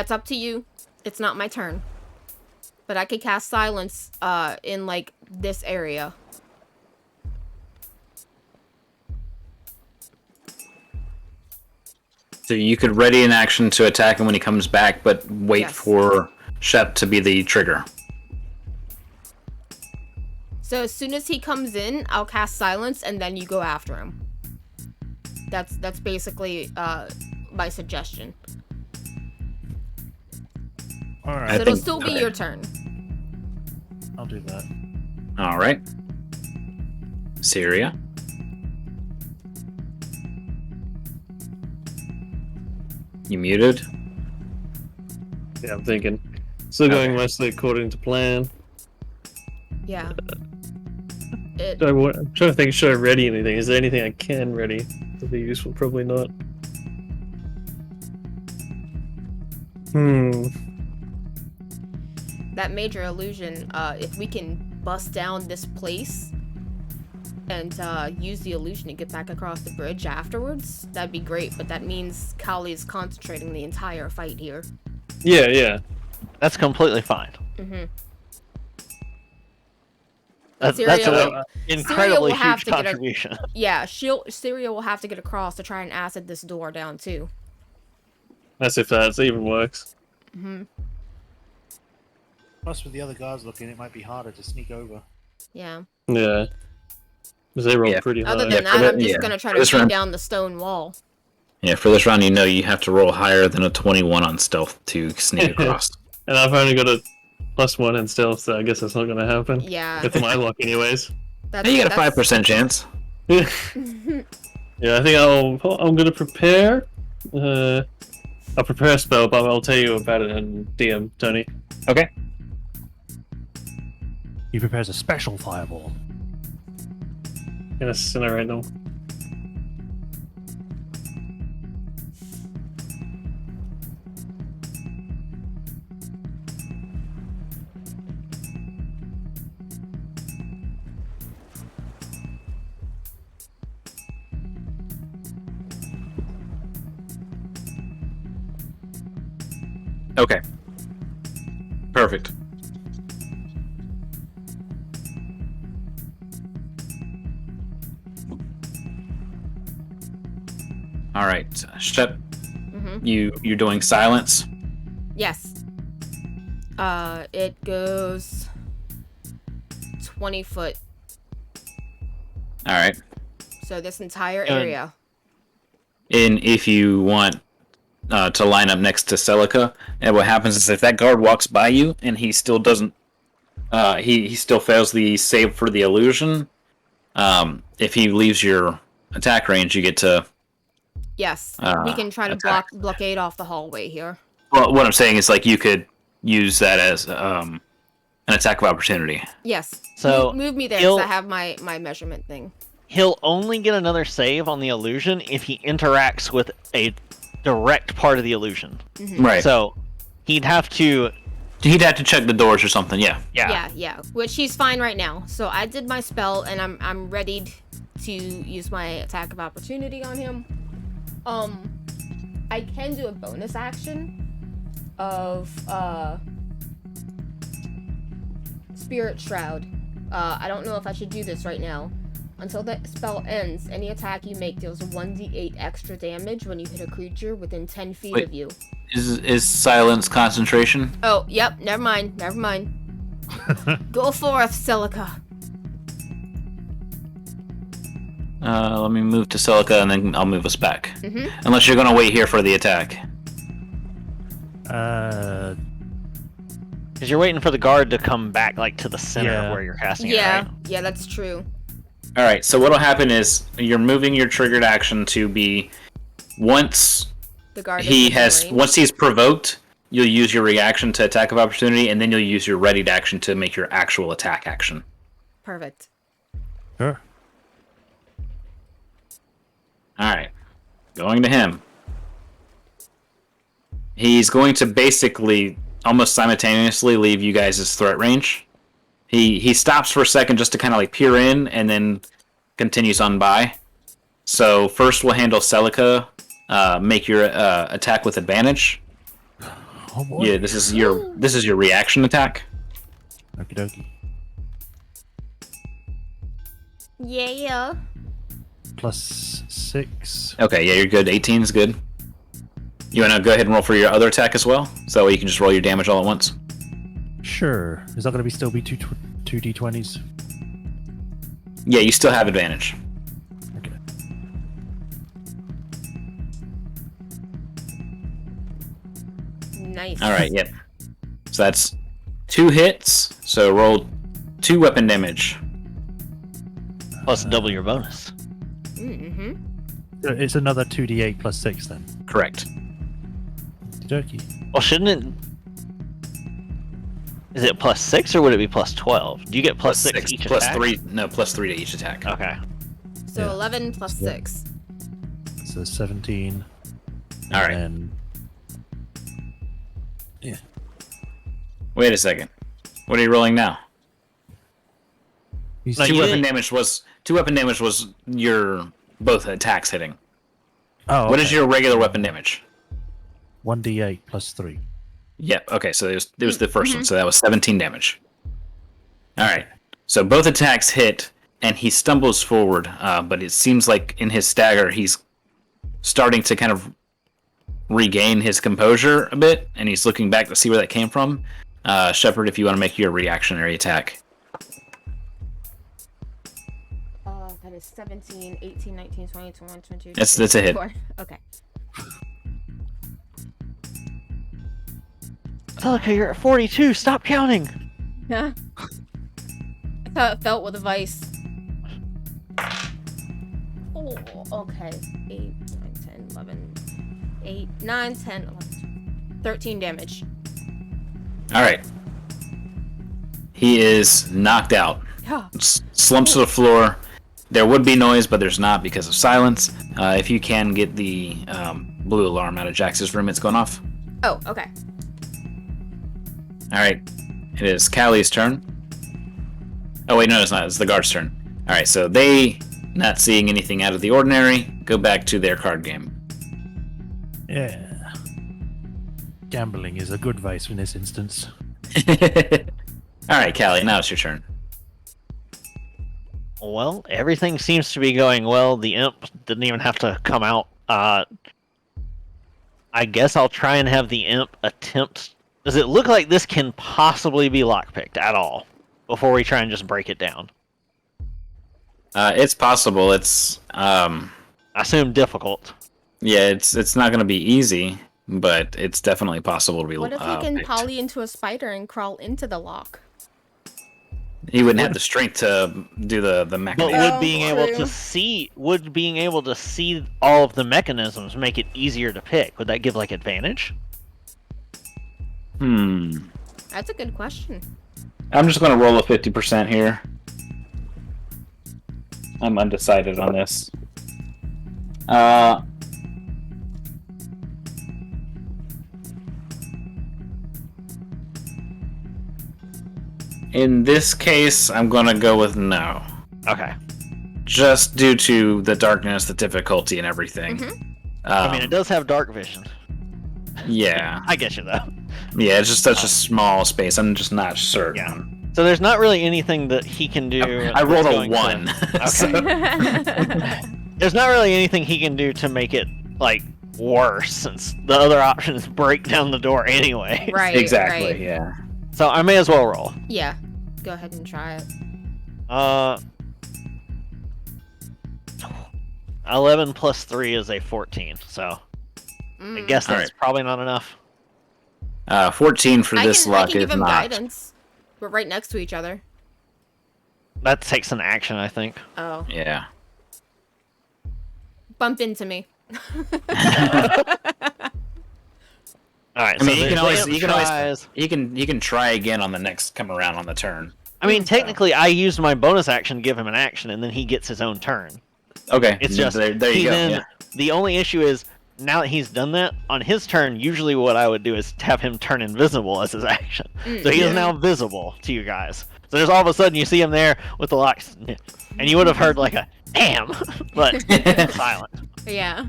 up to you. It's not my turn, but I could cast silence in like this area. So you could ready an action to attack him when he comes back, but wait Yes. for Shep to be the trigger. So as soon as he comes in, I'll cast silence, and then you go after him. That's basically my suggestion. Alright, So it'll think- still be okay. your turn. I'll do that. All right. Syria. You muted? Yeah, I'm thinking. Still going mostly according to plan. Yeah. I'm trying to think, should I ready anything? Is there anything I can ready to be useful? Probably not. That major illusion, if we can bust down this place and use the illusion to get back across the bridge afterwards, that'd be great, but that means Kali's concentrating the entire fight here. Yeah. That's completely fine. Mm-hmm. That's Syria an incredibly will have huge to get a- contribution. Yeah, Syria will have to get across to try and acid this door down too. That's if that even works. Mm-hmm. Plus, with the other guards looking, it might be harder to sneak over. Yeah. Yeah. Because they roll Yeah. pretty high. Other than Yeah, that, for the- I'm just yeah, gonna try for to this beat round. down the stone wall. Yeah, for this round, you have to roll higher than a 21 on stealth to sneak across. And I've only got a +1 in stealth, so I guess that's not going to happen. Yeah. It's my luck anyways. That's, Hey, you got a that's- 5% chance. Yeah, I think I'm going to prepare. I'll prepare a spell, but I'll tell you about it in DM, Tony. Okay. He prepares a special fireball. Gonna incinerate them. Okay. Perfect. All right, Shep, Mhm. you're doing silence. Yes. It goes 20 foot. All right, So this entire And- area. and if you want to line up next to Celica, and what happens is if that guard walks by you and he still doesn't, he still fails the save for the illusion. If he leaves your attack range, you get to. Yes. We can try to attack. blockade off the hallway here. Well, what I'm saying is like you could use that as an attack of opportunity. Yes. So, move me there he'll- because I have my measurement thing. He'll only get another save on the illusion if he interacts with a direct part of the illusion. Right. So he'd have to. He'd have to check the doors or something. Yeah. Yeah. Which he's fine right now. So I did my spell and I'm ready to use my attack of opportunity on him. I can do a bonus action of Spirit Shroud. I don't know if I should do this right now. Until the spell ends, any attack you make deals 1d8 extra damage when you hit a creature within 10 feet Wait. of you. Is silence concentration? Oh, yep, never mind. Go forth, Celica. Let me move to Celica and then I'll move us back. Unless you're gonna wait here for the attack. Because you're waiting for the guard to come back, like, to the center of where you're casting it, right? Yeah, that's true. All right. So what'll happen is you're moving your triggered action to be once The guard he is has in range. once he's provoked, you'll use your reaction to attack of opportunity, and then you'll use your readied action to make your actual attack action. Perfect. Sure. All right, going to him. He's going to basically almost simultaneously leave you guys' threat range. He stops for a second just to kind of like peer in, and then continues on by. So first we'll handle Celica. Make your attack with advantage. Oh boy. Yeah, this is your reaction attack. Okie dokie. Yeah. +6. Okay, yeah, you're good. 18 is good. You want to go ahead and roll for your other attack as well? So that way you can just roll your damage all at once. Sure. Is that going to still be two d20s? Yeah, you still have advantage. Okay. Nice. All right, yep. So that's 2 hits. So roll 2 weapon damage. Plus double your bonus. Mm-hmm. It's another 2d8 +6 then. Correct. Okie dokie. Well, shouldn't it? Is it +6 or would it be +12? Do you get plus six each plus attack? 3. No, plus 3 to each attack. Okay. So Yeah. 11 plus 6. So 17. All right. And Wait a second. What are you rolling now? he's No, Two you weapon didn't- damage was your both attacks hitting. oh, What is okay. your regular weapon damage? 1d8 +3. Yep. Okay, so it was the first one. So that was 17 damage. All right. So both attacks hit, and he stumbles forward. But it seems like in his stagger, he's starting to kind of regain his composure a bit, and he's looking back to see where that came from. Shepard, if you want to make your reactionary attack. That is 17, 18, 19, 20, 21, 22. That's a hit. 24. Okay. Celica, you're at 42. Stop counting. Yeah. That's how it felt with a vice. Oh, okay. 8, 9, 10, 11. 8, 9, 10, 11, 13 damage. All right. He is knocked out. Yeah. Slumps to the floor. There would be noise, but there's not because of silence. If you can get the blue alarm out of Jax's room, it's going off. Oh, okay. All right. It is Callie's turn. Oh, wait, no, it's not. It's the guard's turn. All right, so they, not seeing anything out of the ordinary, go back to their card game. Yeah. Gambling is a good vice in this instance. All right, Callie, now it's your turn. Well, everything seems to be going well. The imp didn't even have to come out. I guess I'll try and have the imp attempt. Does it look like this can possibly be lockpicked at all before we try and just break it down? It's possible. It's I assume difficult. yeah, it's not going to be easy, but it's definitely possible to be. What if he can picked. poly into a spider and crawl into the lock? He wouldn't have the strength to do the But mechanism. would Oh, being able true. to see all of the mechanisms make it easier to pick? Would that give like advantage? That's a good question. I'm just gonna roll a 50% here. I'm undecided on this. In this case, I'm gonna go with no. Okay. Just due to the darkness, the difficulty, and everything. I mean, it does have dark vision. Yeah. I get you though. Yeah, it's just such a small space. I'm just not certain. Yeah. So there's not really anything that he can do. I rolled that's a going to- 1. Okay. There's not really anything he can do to make it like worse, since the other option is break down the door anyway. Right. Exactly, Right. yeah. So I may as well roll. Yeah. Go ahead and try it. 11 plus 3 is a 14. So I guess that's Alright. probably not enough. 14 for this I luck can is give him not. guidance. We're right next to each other. That takes an action, I think. Oh. Yeah. Bump into me. All right. I mean, so you the can imp always, tries- you can try again on the next come around on the turn. I mean, technically, I used my bonus action to give him an action, and then he gets his own turn. Okay, It's just there he you go. then. Yeah. The only issue is now that he's done that on his turn. Usually, what I would do is have him turn invisible as his action, so he is now visible to you guys. So there's all of a sudden you see him there with the locks, and you would have heard like a damn, but silent. Yeah.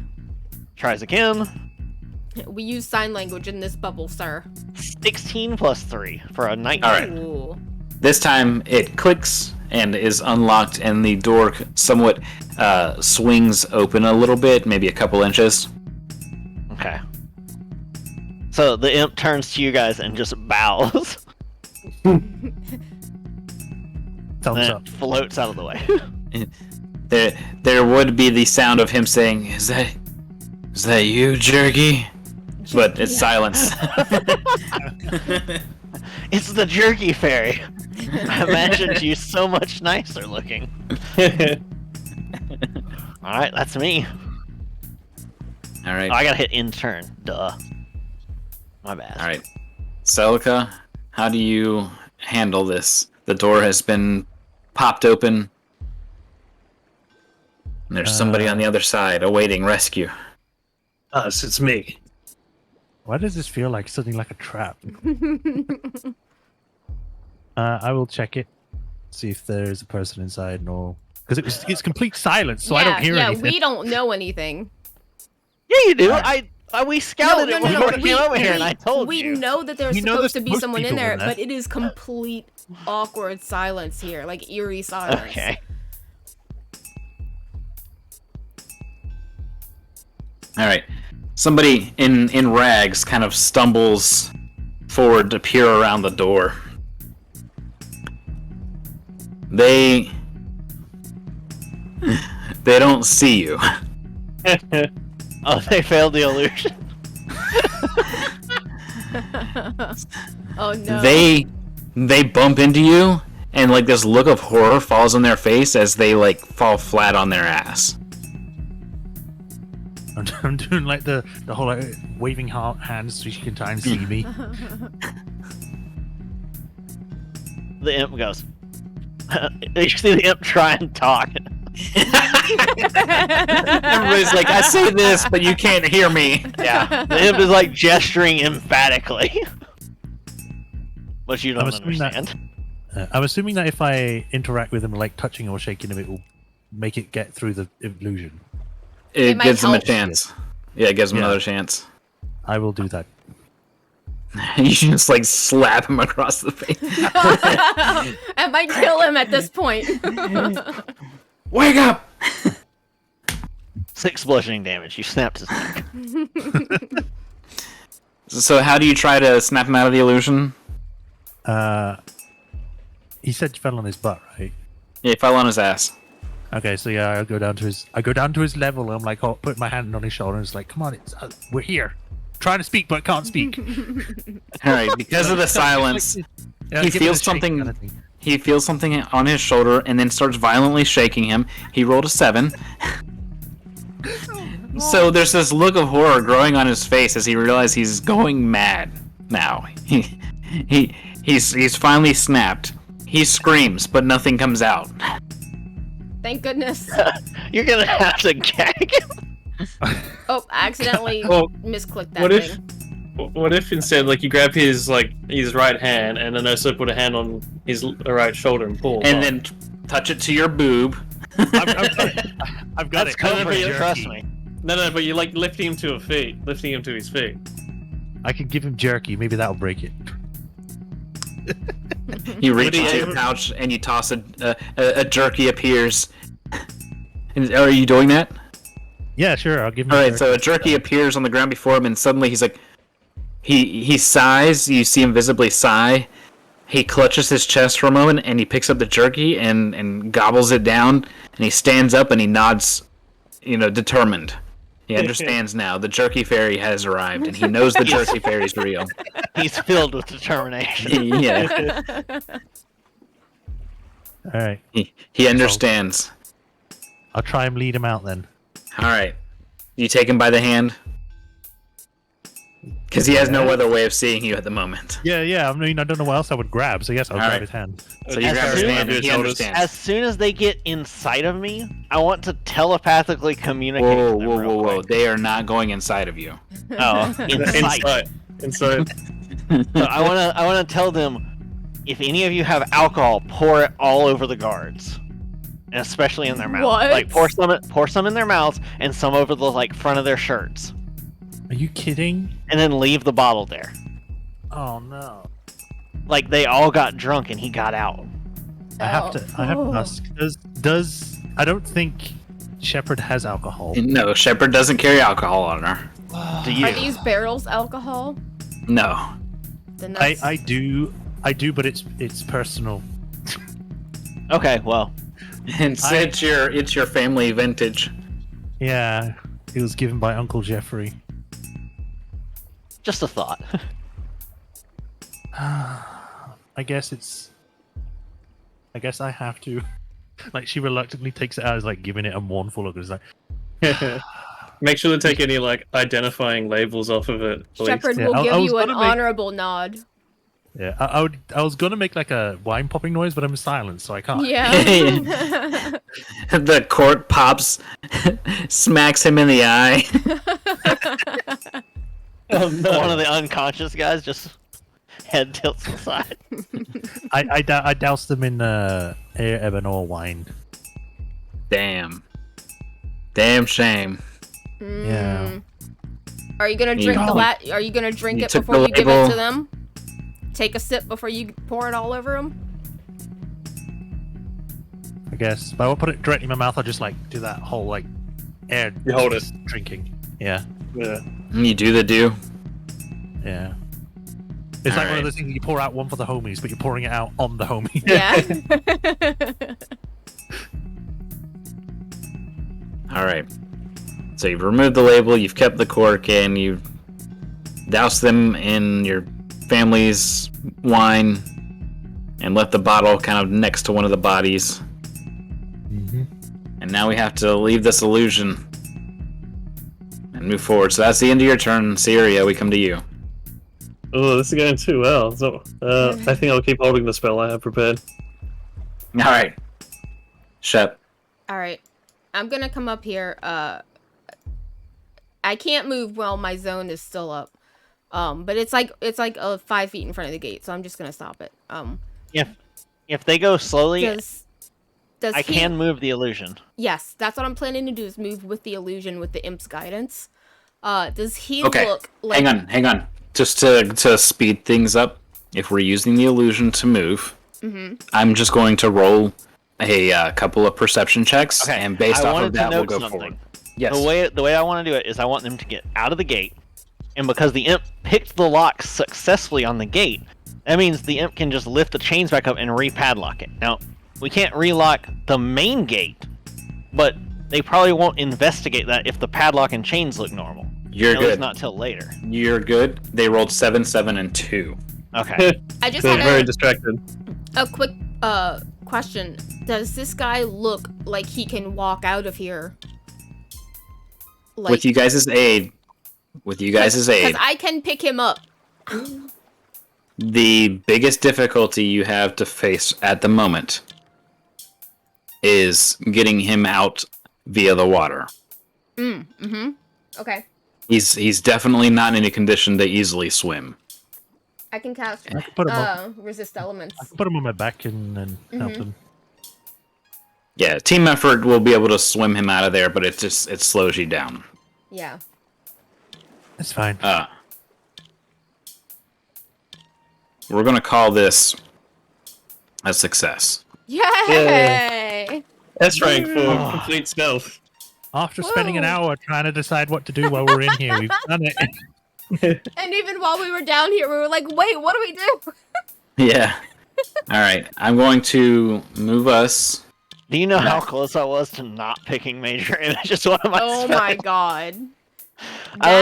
Tries again. We use sign language in this bubble, sir. 16 plus 3 for a 19. All right. Ooh. This time it clicks and is unlocked, and the door somewhat swings open a little bit, maybe a couple inches. Okay. So the imp turns to you guys and just bows, Thumbs and up. it floats out of the way. There would be the sound of him saying, "Is that you, Jerky?" But it's silence. It's the jerky fairy. I imagined you so much nicer looking. Alright, that's me. All right. Oh, I gotta hit in turn. Duh. My bad. All right. Celica, how do you handle this? The door has been popped open. And there's somebody on the other side awaiting rescue. Us, it's me. Why does this feel like something like a trap? I will check it, see if there's a person inside. No, because it's complete silence, so I don't hear anything. we don't know anything. Yeah, you do. Alright. We scouted it before we came over here, and I told we you. know that there's We know supposed there's to be most someone in people there, in there. but it is complete awkward silence here, like eerie silence. Okay. All right. Somebody in rags kind of stumbles forward to peer around the door. They don't see you. Oh, they failed the illusion. Oh no. They bump into you, and like this look of horror falls on their face as they like fall flat on their ass. I'm doing like the whole like, waving hands so she can try and see me. The imp goes. You see the imp try and talk. Everybody's like, I say this, but you can't hear me. Yeah, the imp is like gesturing emphatically, but you don't I'm assuming that- understand. I'm assuming that if I interact with him, like touching or shaking him, it will make it get through the illusion. It might gives them a help. chance. Yeah, it gives them Yeah. another chance. I will do that. You just like slap him across the face. I might kill him at this point. Wake up! 6 bludgeoning damage. You snapped his neck. So how do you try to snap him out of the illusion? He said he fell on his butt, right? Yeah, he fell on his ass. Okay, so yeah, I go down to his level. And I'm like, oh, put my hand on his shoulder. And it's like, come on, we're here, trying to speak but can't speak. All right, because of the silence, Yeah, he give it a feels shake something. kind of thing. He feels something on his shoulder and then starts violently shaking him. He rolled a 7. So there's this look of horror growing on his face as he realizes he's going mad. now. He's finally snapped. He screams, but nothing comes out. Thank goodness. You're gonna have to gag him. Oh, I accidentally Well, misclicked that what if- thing. What if instead, like, you grab his right hand and then also put a hand on his right shoulder and pull? And then touch it to your boob. I've got That's it. coming for you. Jerky. Trust me. No, but you like lifting him to his feet. I can give him jerky. Maybe that'll break it. You reach What do you into do? your pouch and you toss a jerky appears. And, are you doing that? Yeah, sure. I'll give him. All right, jerky. so a jerky appears on the ground before him, and suddenly he's like, he sighs. You see him visibly sigh. He clutches his chest for a moment, and he picks up the jerky and gobbles it down. And he stands up and he nods, determined. He understands now. The jerky fairy has arrived, and he knows the jerky fairy's real. He's filled with determination. Yeah, All right. he understands. I'll try and lead him out then. All right, you take him by the hand, because he has no other way of seeing you at the moment. Yeah. I mean, I don't know what else I would grab, so yes, I'll All grab right. his hand. So you As grab his soon hand, and he as- understands. As soon as they get inside of me, I want to telepathically communicate Whoa, with them whoa, real whoa, whoa! quick. They are not going inside of you. Oh, inside. Inside. So I want to tell them, if any of you have alcohol, pour it all over the guards, and especially in their mouths. What? Like pour some in their mouths and some over the front of their shirts, Are you kidding? and then leave the bottle there. Oh no. Like they all got drunk and he got out. I have to Oh. ask. Does I don't think Shepard has alcohol. No, Shepard doesn't carry alcohol on her. Do you? Are these barrels alcohol? No. Then that's... I do, but it's personal. Okay, well, It's your family vintage. Yeah, it was given by Uncle Jeffrey. just a thought. I guess I have to. Like she reluctantly takes it out as like giving it a mournful look. It's like Make sure to take any identifying labels off of it. Please. Shepard Yeah, will I give was you an gonna make- honorable nod. yeah. I was gonna make like a wine popping noise, but I'm silent, so I can't. Yeah. The cork pops, smacks him in the eye. Oh, no. One of the unconscious guys just head tilts aside. I doused them in air Ebenor wine. Damn shame. Yeah. Are you gonna You drink the don't. Are you gonna drink You it took before the you give it label. to them? Take a sip before you pour it all over them. I guess. But I won't put it directly in my mouth. I'll just like do that whole like air. You hold it. Drinking. Yeah. Yeah. You do the do. Yeah. It's like one Alright. of those things you pour out one for the homies, but you're pouring it out on the homies. Yeah. All right. So you've removed the label, you've kept the cork, and you've doused them in your family's wine, and left the bottle kind of next to one of the bodies. Mm-hmm. And now we have to leave this illusion and move forward. So that's the end of your turn, Syria. We come to you. Oh, this is going too well. So, I think I'll keep holding the spell I have prepared. All right, Shep. All right. I'm gonna come up here. I can't move while my zone is still up. But it's like 5 feet in front of the gate, so I'm just gonna stop it. If they go slowly, Does I he- can move the illusion. Yes, that's what I'm planning to do. Is move with the illusion with the imp's guidance. Does he Okay, look like? hang on. Just to speed things up, if we're using the illusion to move, I'm just going to roll a couple of perception checks, Okay, and based I off wanted of to that, we'll note go something. forward. Yes. The way I want to do it is I want them to get out of the gate, and because the imp picked the lock successfully on the gate, that means the imp can just lift the chains back up and re-padlock it. Now, we can't relock the main gate, but they probably won't investigate that if the padlock and chains look normal. You're At least good. not till later. You're good. They rolled 7, 7, and 2. Okay. I just They're had very distracted. a quick question. Does this guy look like he can walk out of here? Like, With you guys' aid. because I can pick him up. The biggest difficulty you have to face at the moment is getting him out via the water. Okay. He's definitely not in a condition to easily swim. I can cast I can put him resist I elements. can put him on my back and help him. Yeah, team effort will be able to swim him out of there, but it slows you down. Yeah. It's fine. We're gonna call this a success. Yay! S rank for complete stealth. After spending an Woo. hour trying to decide what to do while we're in here, we've done it. And even while we were down here, we were like, wait, what do we do? Yeah. All right, I'm going to move us. Do you know how close I was to not picking major image as one of my Oh spells? my god. I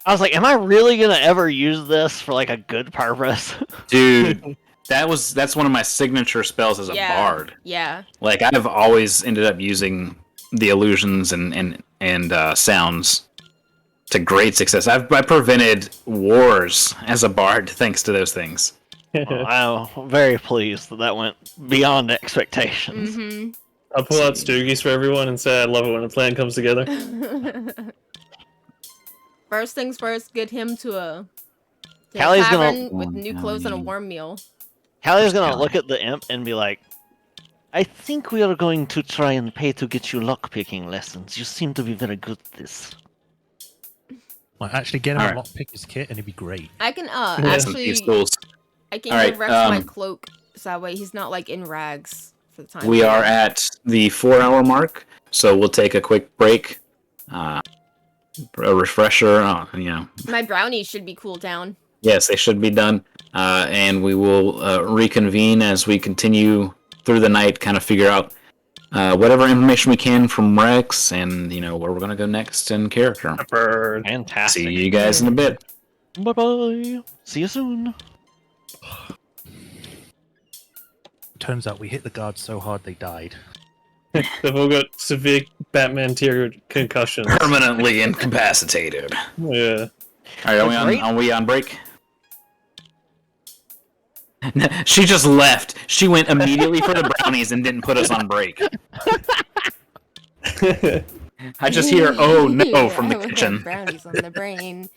was like, am I really gonna ever use this for like a good purpose? Dude, that's one of my signature spells as a bard. Yeah. Like I've always ended up using the illusions and sounds to great success. I prevented wars as a bard thanks to those things. Well, I'm very pleased that went beyond expectations. Mm-hmm. I'll pull out Stoogies for everyone and say I love it when a plan comes together. First things first, get him to a Callie's tavern gonna- with new clothes and a warm meal. Callie's gonna Callie. look at the imp and be like, I think we are going to try and pay to get you lockpicking lessons. You seem to be very good at this. Well, actually get him Alright. a lockpick his kit and it'd be great. I can Some actually thieves' tools. I can Alright, give Rex my cloak so that way he's not like in rags for the time. We being. are at the 4-hour mark, so we'll take a quick break. A refresher, My brownies should be cooled down. yes, they should be done. And we will reconvene as we continue through the night, kind of figure out whatever information we can from Rex and, where we're going to go next in character. Bird. Fantastic. See you guys in a bit. Bye bye. See you soon. Turns out we hit the guards so hard they died. They've all got severe Batman tier concussions. Permanently incapacitated. Yeah. All right, are we on break? She just left. She went immediately for the brownies and didn't put us on break. I just hear, oh no, from the I would have kitchen. brownies on the brain.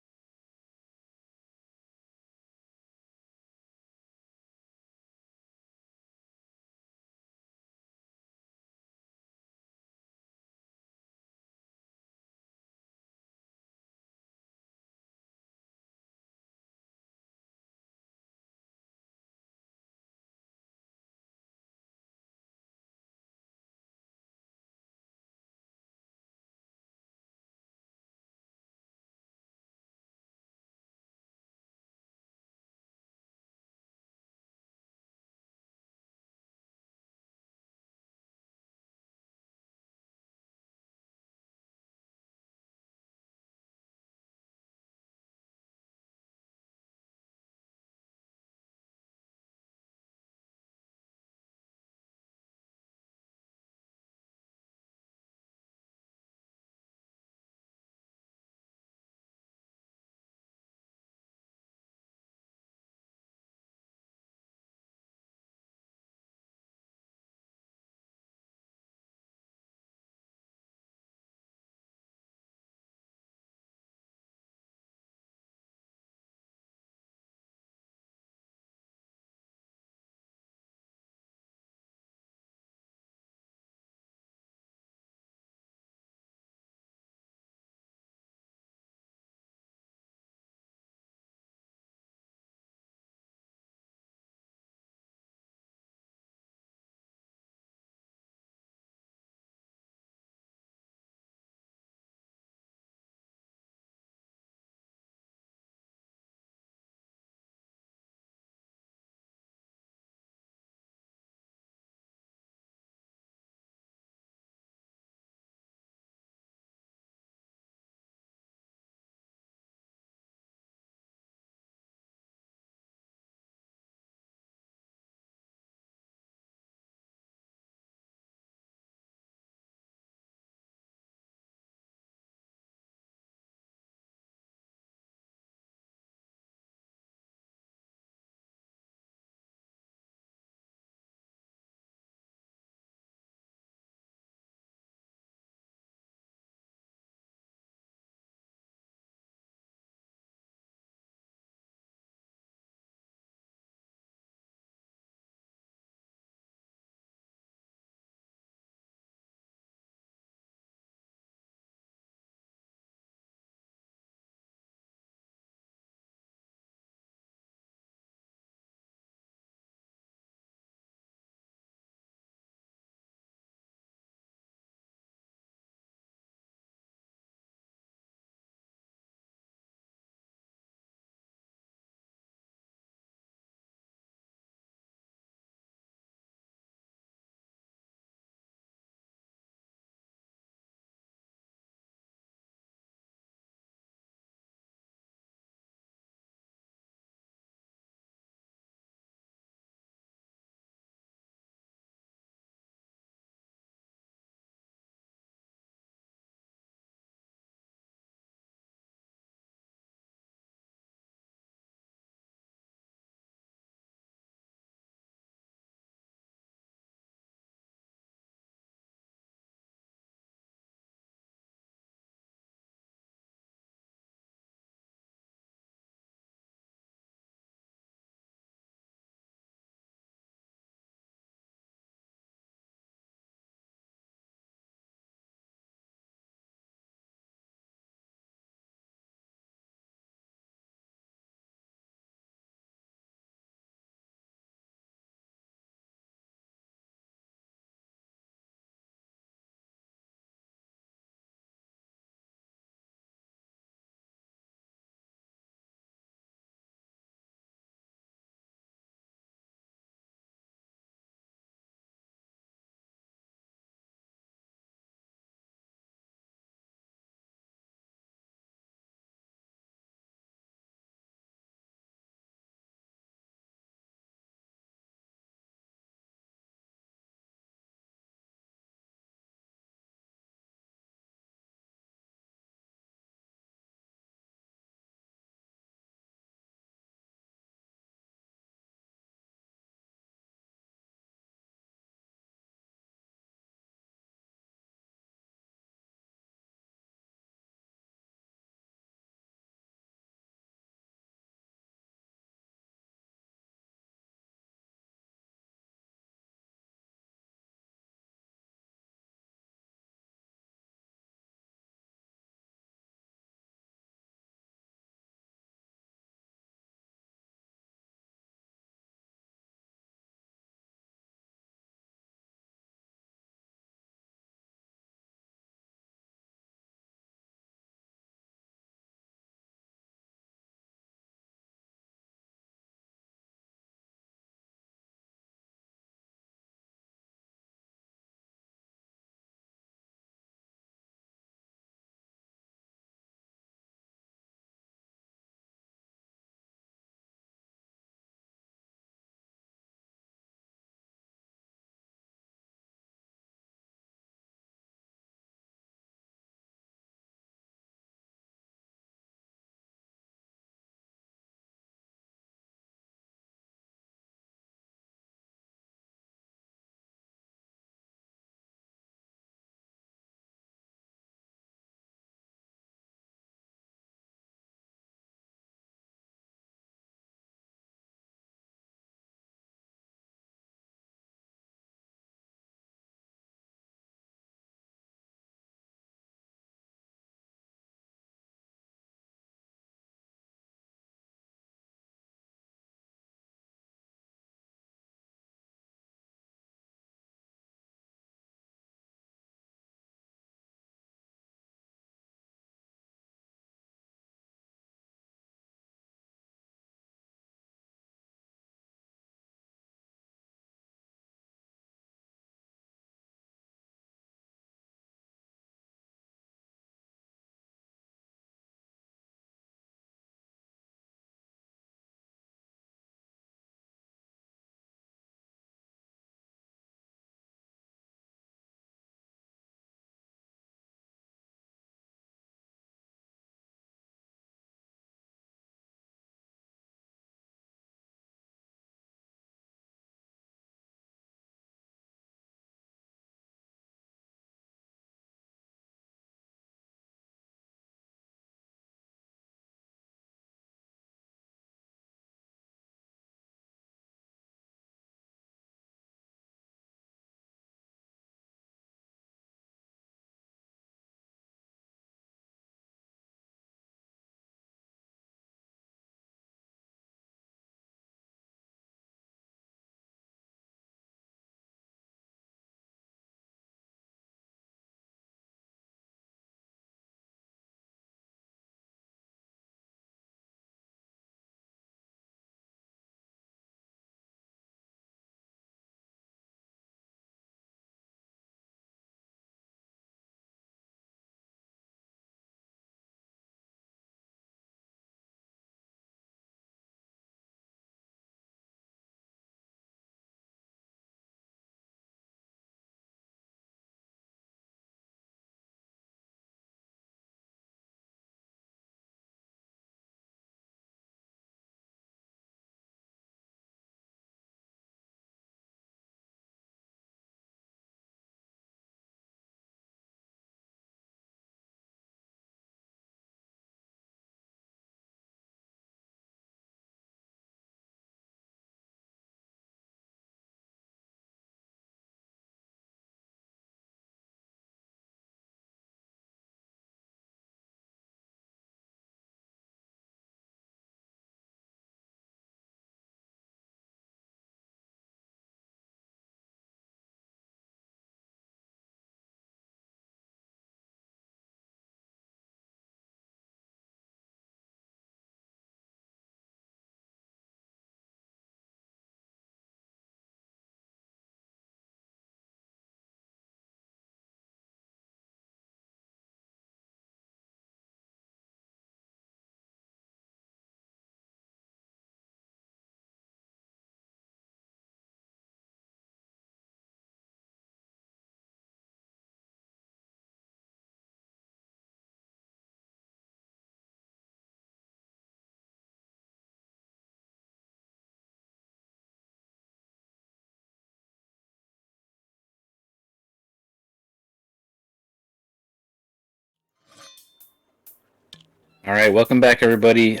All right, welcome back, everybody.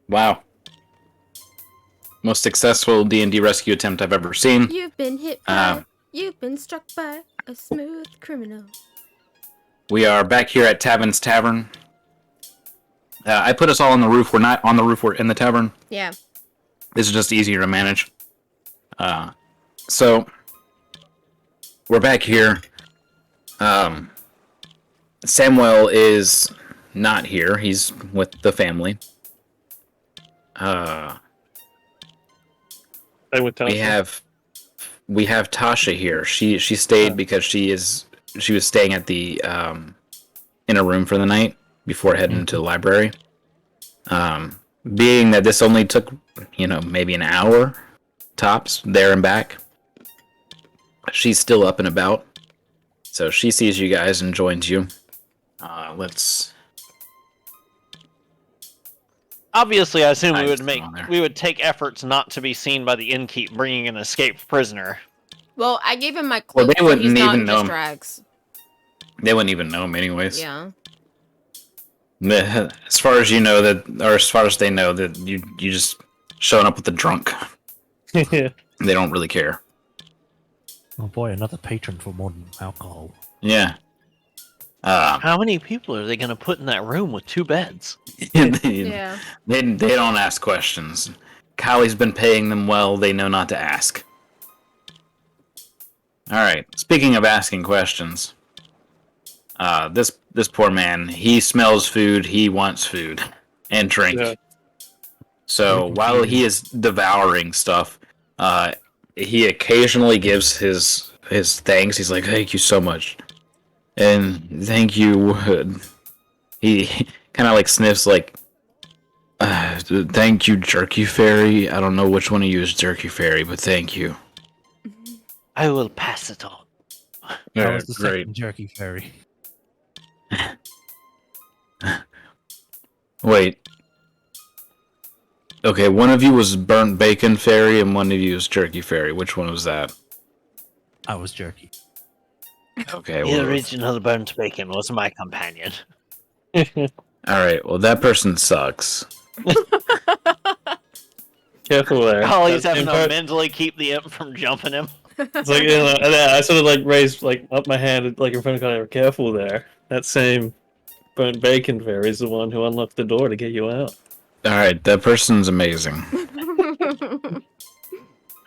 Wow, most successful D&D rescue attempt I've ever seen. You've been hit Uh, by, you've been struck by a smooth criminal. We are back here at Tavin's Tavern. I put us all on the roof. We're not on the roof. We're in the tavern. Yeah. This is just easier to manage. So we're back here. Samuel is not here. He's with the family. I would tell We have Tasha here. She stayed because she was staying at the in a room for the night before heading to the library. Being that this only took maybe an hour tops there and back, she's still up and about. So she sees you guys and joins you. Obviously, I assume I we just would put on there. we would take efforts not to be seen by the innkeep bringing an escaped prisoner. Well, I gave him my Well, cloak, they so wouldn't he's not even in know just him. drags. They wouldn't even know him anyways. Yeah. As far as you know or as far as they know that you just showing up with the drunk. yeah. They don't really care. Oh boy, another patron for modern alcohol. Yeah. How many people are they going to put in that room with 2 beds? Yeah. They don't ask questions. Kylie's been paying them well. They know not to ask. All right. Speaking of asking questions, this poor man, he smells food. He wants food and drink. Yeah. So while he is devouring stuff, he occasionally gives his thanks. He's like, "Thank you so much," and "Thank you." He kind of like sniffs, like, "Thank you, Jerky Fairy." I don't know which one of you is Jerky Fairy, but thank you. I will pass it on. That was the second jerky fairy. Wait. Okay, one of you was Burnt Bacon Fairy, and one of you was Jerky Fairy. Which one was that? I was jerky. Okay, The well, original burnt bacon was my companion. all right. Well, that person sucks. Careful there. Holly's That having same to part- mentally keep the imp from jumping him. It's like, and I sort of like raised like up my hand like in front of Connor. Careful there. That same burnt bacon fairy is the one who unlocked the door to get you out. All right, that person's amazing.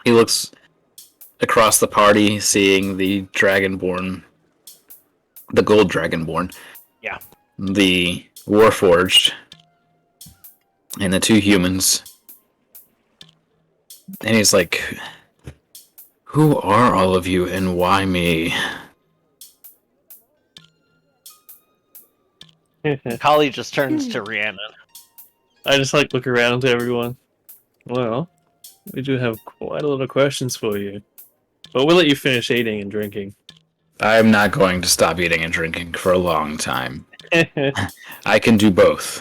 He looks across the party, seeing the Dragonborn, the Gold Dragonborn. Yeah. The Warforged, and the 2 humans. And he's like, "Who are all of you, and why me?" Holly just turns to Rhiannon. I just like look around to everyone. Well, we do have quite a lot of questions for you, but we'll let you finish eating and drinking. I'm not going to stop eating and drinking for a long time. I can do both.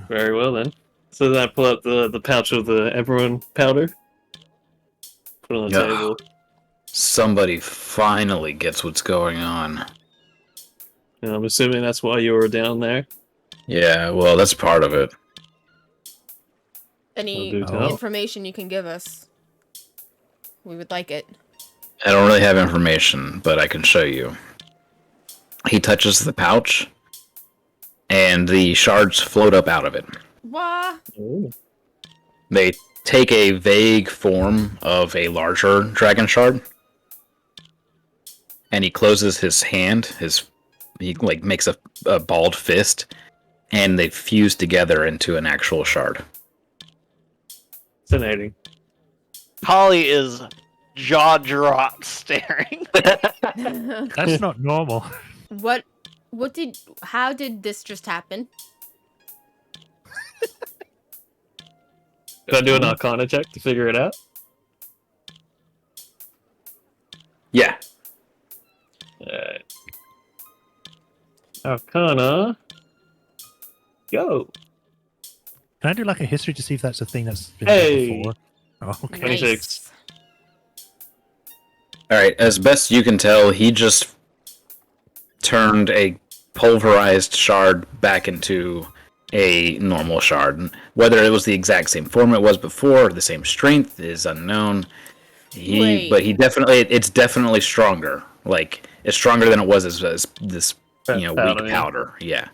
Very well then. So then I pull out the pouch of the Eberron powder. Put it on the Yeah. table. Somebody finally gets what's going on. And I'm assuming that's why you were down there. Yeah, well, that's part of it. Any Well, do tell. information you can give us, we would like it. I don't really have information, but I can show you. He touches the pouch, and the shards float up out of it. What? Ooh. They take a vague form of a larger dragon shard, and he closes his hand. He like makes a balled fist, and they fuse together into an actual shard. Fascinating. Holly is jaw-dropped staring. That's not normal. How did this just happen? Did I do an Arcana check to figure it out? Yeah. Alright. Arcana. Go. Can I do like a history to see if that's a thing that's been Hey. done before? Oh, okay. 26. All right. As best you can tell, he just turned a pulverized shard back into a normal shard. Whether it was the exact same form it was before, or the same strength, is unknown. But he definitely, it's definitely stronger. Like, it's stronger than it was as this, weak Powder, yeah. powder. Yeah.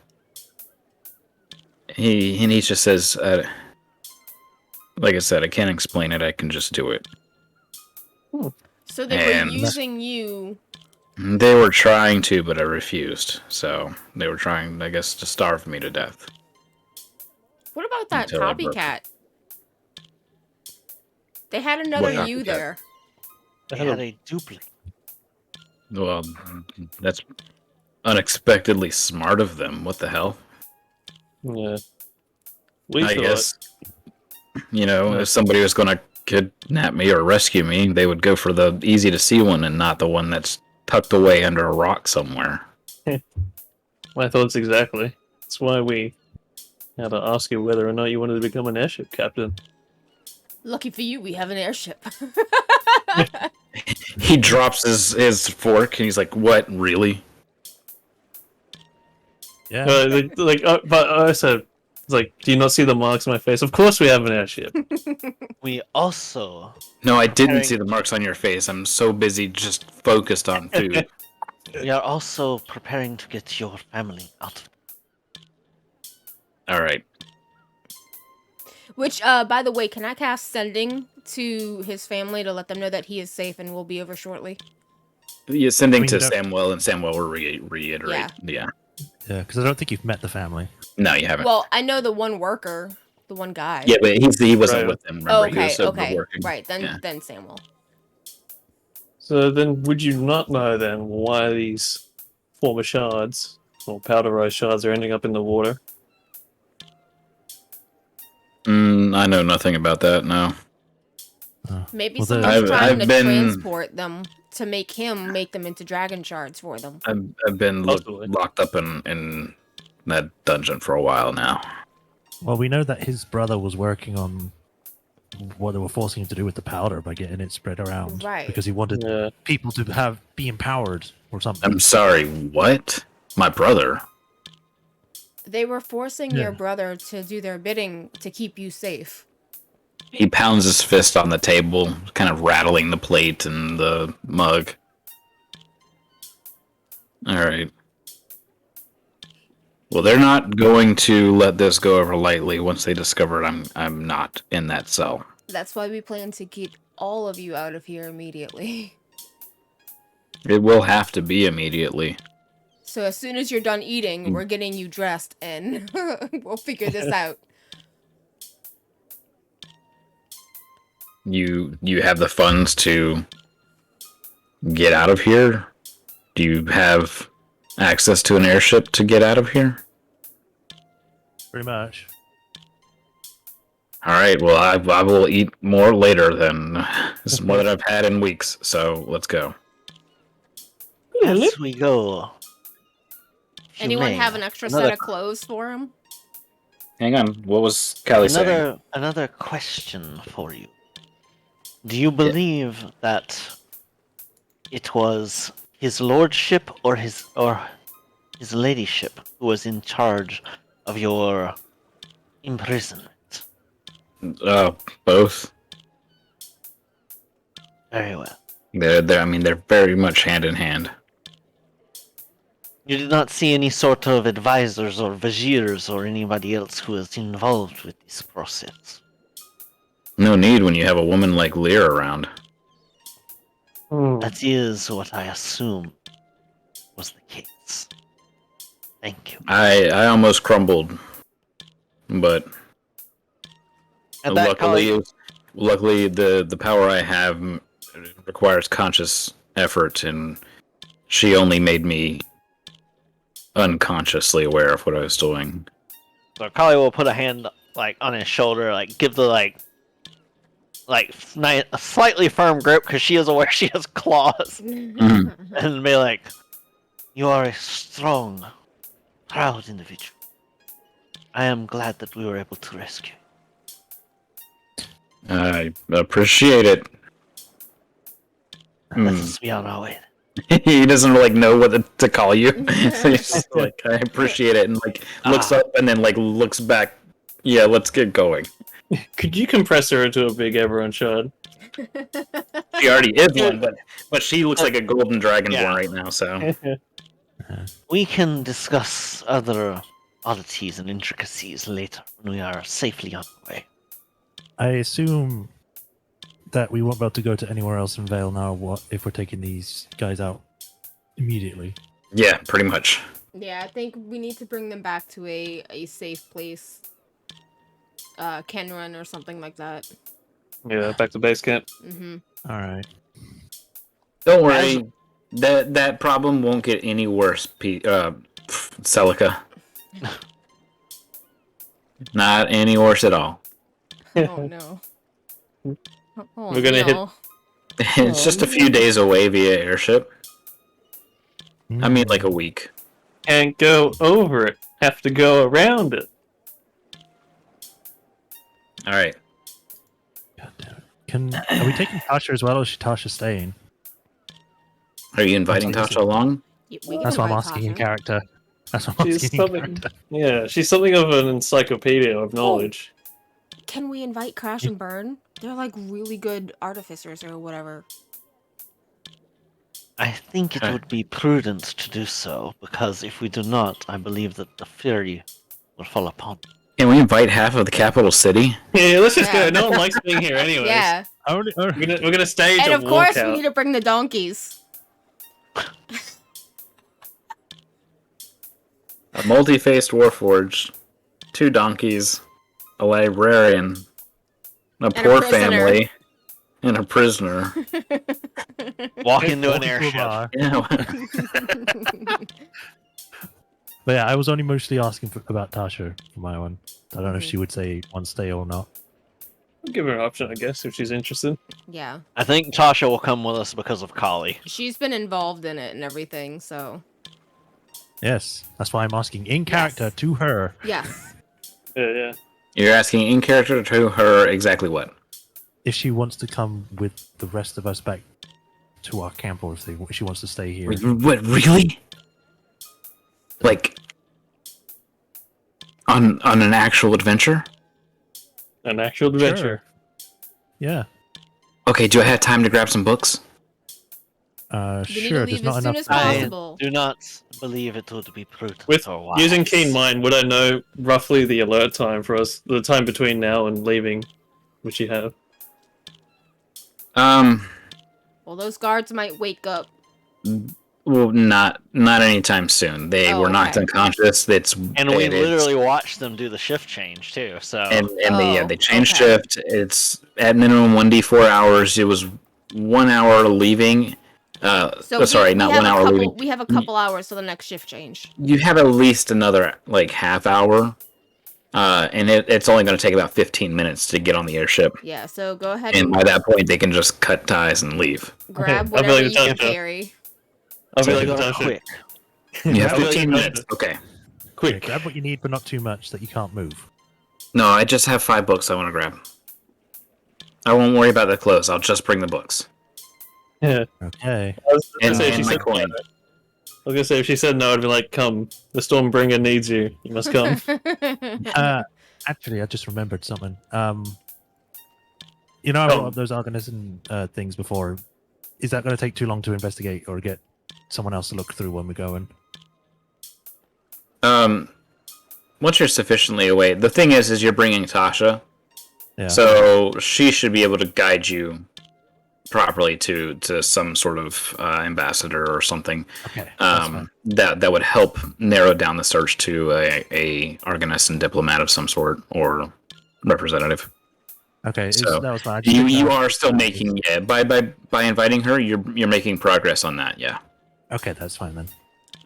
He just says, like I said, I can't explain it. I can just do it. So they were using you. They were trying to, but I refused. So they were trying, I guess, to starve me to death. What about that Until I broke copycat? They had another What you copycat? there. They had a duplicate. Well, that's unexpectedly smart of them. What the hell? Yeah. We I thought, guess, if somebody was going to kidnap me or rescue me, they would go for the easy to see one and not the one that's tucked away under a rock somewhere. my thoughts exactly. That's why we had to ask you whether or not you wanted to become an airship captain. Lucky for you, we have an airship. He drops his fork and he's like, "What, really?" Yeah. But I said, it's like, do you not see the marks on my face? Of course we have an airship. We also No, I didn't Preparing- see the marks on your face. I'm so busy just focused on food. we are also preparing to get your family out. All right. Which, by the way, can I cast sending to his family to let them know that he is safe and will be over shortly? You're sending I mean, to you don't- Samuel, and Samuel will reiterate. Yeah. Yeah, because I don't think you've met the family. No, you haven't. Well, I know the one worker, the one guy. Yeah, but he wasn't Right. with them. Remember, Oh, he okay, was sober okay. working. Right, then Yeah. then Samuel. So then, would you not know then why these former shards or powderized shards are ending up in the water? I know nothing about that. No. Maybe Well, someone's I've- trying I've to been- transport them to make them into dragon shards for them. I've been Possibly. locked up in that dungeon for a while now. Well, we know that his brother was working on what they were forcing him to do with the powder by getting it spread around. Right. Because he wanted Yeah. people to be empowered or something. I'm sorry. What? My brother? They were forcing Yeah. your brother to do their bidding to keep you safe. He pounds his fist on the table, kind of rattling the plate and the mug. All right. Well, they're not going to let this go over lightly once they discover I'm not in that cell. That's why we plan to keep all of you out of here immediately. It will have to be immediately. So as soon as you're done eating, Mm. we're getting you dressed and we'll figure this out. You have the funds to get out of here? Do you have access to an airship to get out of here? Pretty much. All right. Well, I will eat more later then. This is more than I've had in weeks. So let's go. As we go. if you Anyone may, have an extra another set of clothes for him? Hang on. What was Callie saying? Another question for you. Do you believe that it was his lordship or his ladyship who was in charge of your imprisonment? Both. Very well. They're very much hand in hand. You did not see any sort of advisors or viziers or anybody else who was involved with this process. No need when you have a woman like Lear around. That is what I assume was the case. Thank you. I almost crumbled, but And that luckily the power I have requires conscious effort, and she only made me unconsciously aware of what I was doing. So Kali will put a hand on his shoulder, give the a slightly firm grip because she is aware she has claws, and be like, "You are a strong, proud individual. I am glad that we were able to rescue you. I appreciate it. Let us be on our way." He doesn't like know what to call you. So he's just like, I appreciate it, and like looks up and then like looks back. Yeah, let's get going. Could you compress her into a big Everon shard? She already is one, but she looks like a golden dragonborn Yeah. right now. So We can discuss other oddities and intricacies later when we are safely on the way. I assume that we won't be able to go to anywhere else in Vale now. What if we're taking these guys out immediately? yeah, pretty much. Yeah, I think we need to bring them back to a safe place. Kenrun or something like that. Yeah, back to base camp. Mm-hmm. All right. Don't worry. That problem won't get any worse, Celica. Not any worse at all. Oh no. Oh, We're gonna hit- no. It's just a few days away via airship. I mean, like a week. Can't go over it. Have to go around it. All right. God damn it. Are we taking Tasha as well, or is Tasha staying? Are you inviting That's Tasha along? We can That's what I'm invite asking in Tasha. character. That's what I'm She's asking in something. character. Yeah, she's something of an encyclopedia of knowledge. Can we invite Crash and Burn? They're like really good artificers or whatever. I think it Okay. would be prudent to do so, because if we do not, I believe that the fury will fall upon. Can we invite half of the capital city? Yeah, let's just Yeah. go. No one likes being here anyways. Yeah, We're gonna stage and a of course we walkout. need to bring the donkeys. A multi-faced warforged, 2 donkeys, a librarian, a poor prisoner. family, and a prisoner. Walk into an Walk into a airship. bar. Yeah. But yeah, I was only mostly asking about Tasha for my one. I don't know if she would say one stay or not. I'll give her an option, I guess, if she's interested. Yeah, I think Tasha will come with us because of Kali. she's been involved in it and everything, so Yes, that's why I'm asking in character Yes. to her. yes. Yeah. You're asking in character to her exactly what? If she wants to come with the rest of us back to our camp, or if she wants to stay here. What, really? Like, on an actual adventure? An actual adventure. Yeah. Okay, do I have time to grab some books? We need to Sure. There's leave not as soon enough. as I possible. do not believe it would be prudent With or wise. using keen mind, would I know roughly the alert time for us, the time between now and leaving, which you have? Well, those guards might wake up. Well, not anytime soon. They Oh, were knocked okay. unconscious. And we literally watched them do the shift change too. So they changed okay. shift. It's at minimum 1d4 hours. It was 1 hour leaving. So Sorry, we not have 1 a hour couple, leaving. We have a couple hours till the next shift change. You have at least another like half hour. And it's only going to take about 15 minutes to get on the airship. Yeah, so go ahead And and by that point, they can just cut ties and leave. grab I'll be whatever like you can Natasha. carry. I'll be So like, go Natasha, quick. You have I'll be 15 like, minutes. Okay. Yeah, quick. grab what you need, but not too much that you can't move. No, I just have 5 books I want to grab. I won't worry about the clothes. I'll just bring the books. Yeah. Okay. I was gonna And, say, if she and my said coin. no. I was gonna say if she said no, I'd be like, "Come, the Stormbringer needs you. You must come." Actually, I just remembered something. You know, I brought Oh. up those organism things before. Is that going to take too long to investigate, or get someone else to look through when we're going? Once you're sufficiently away, the thing is you're bringing Tasha, Yeah. so she should be able to guide you properly to some sort of ambassador or something. Okay. That's fine. That would help narrow down the search to a Argonautan diplomat of some sort or representative. Okay. So that was fine. I just You didn't you know. are still making by inviting her, you're making progress on that. Yeah. Okay, that's fine then.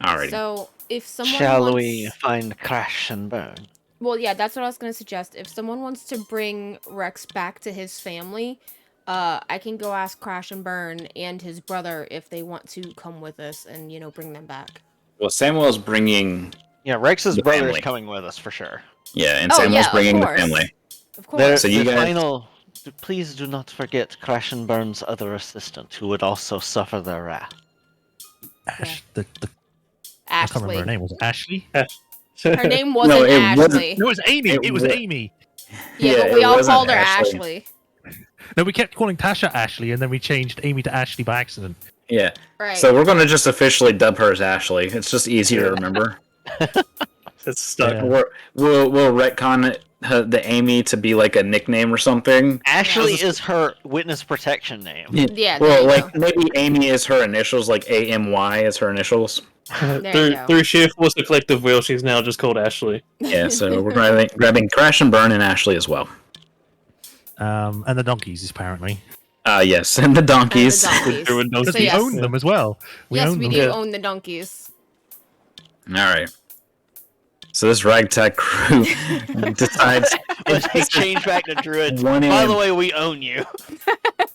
Alrighty. So if someone Shall wants... we find Crash and Burn? Well, yeah, that's what I was gonna suggest. If someone wants to bring Rex back to his family, I can go ask Crash and Burn and his brother if they want to come with us and bring them back. Well, Samuel's bringing Yeah, Rex's The brother family. is coming with us for sure. and Oh, Samuel's yeah, of bringing the course. family. Of There, course. So you the guys- final. Please do not forget Crash and Burn's other assistant, who would also suffer their wrath. Ash, I can't remember her Ashley. name. Was it Ashley? Her name wasn't it wasn't. Ashley. No, it was Amy. It was wa- Amy. Yeah, but Yeah, we it all wasn't called her Ashley. Ashley. No, we kept calling Tasha Ashley, and then we changed Amy to Ashley by accident. Yeah. Right. So we're gonna just officially dub her as Ashley. It's just easier to remember. It's stuck. Yeah. We'll retcon the Amy to be like a nickname or something. Ashley is her witness protection name. Yeah, there Well, you like go. maybe Amy is her initials, like AMY is her initials. There you go. Through sheer force of collective will, she's now just called Ashley. Yeah. So we're grabbing Crash and Burn and Ashley as well. And the donkeys, apparently. Yes, and the donkeys. donkeys. There were no- Because So we yes. own them as well. We Yes, own we them. do Yeah. own the donkeys. All right. So this ragtag crew decides Let's change back to druids. 1 By a.m. the way, we own you.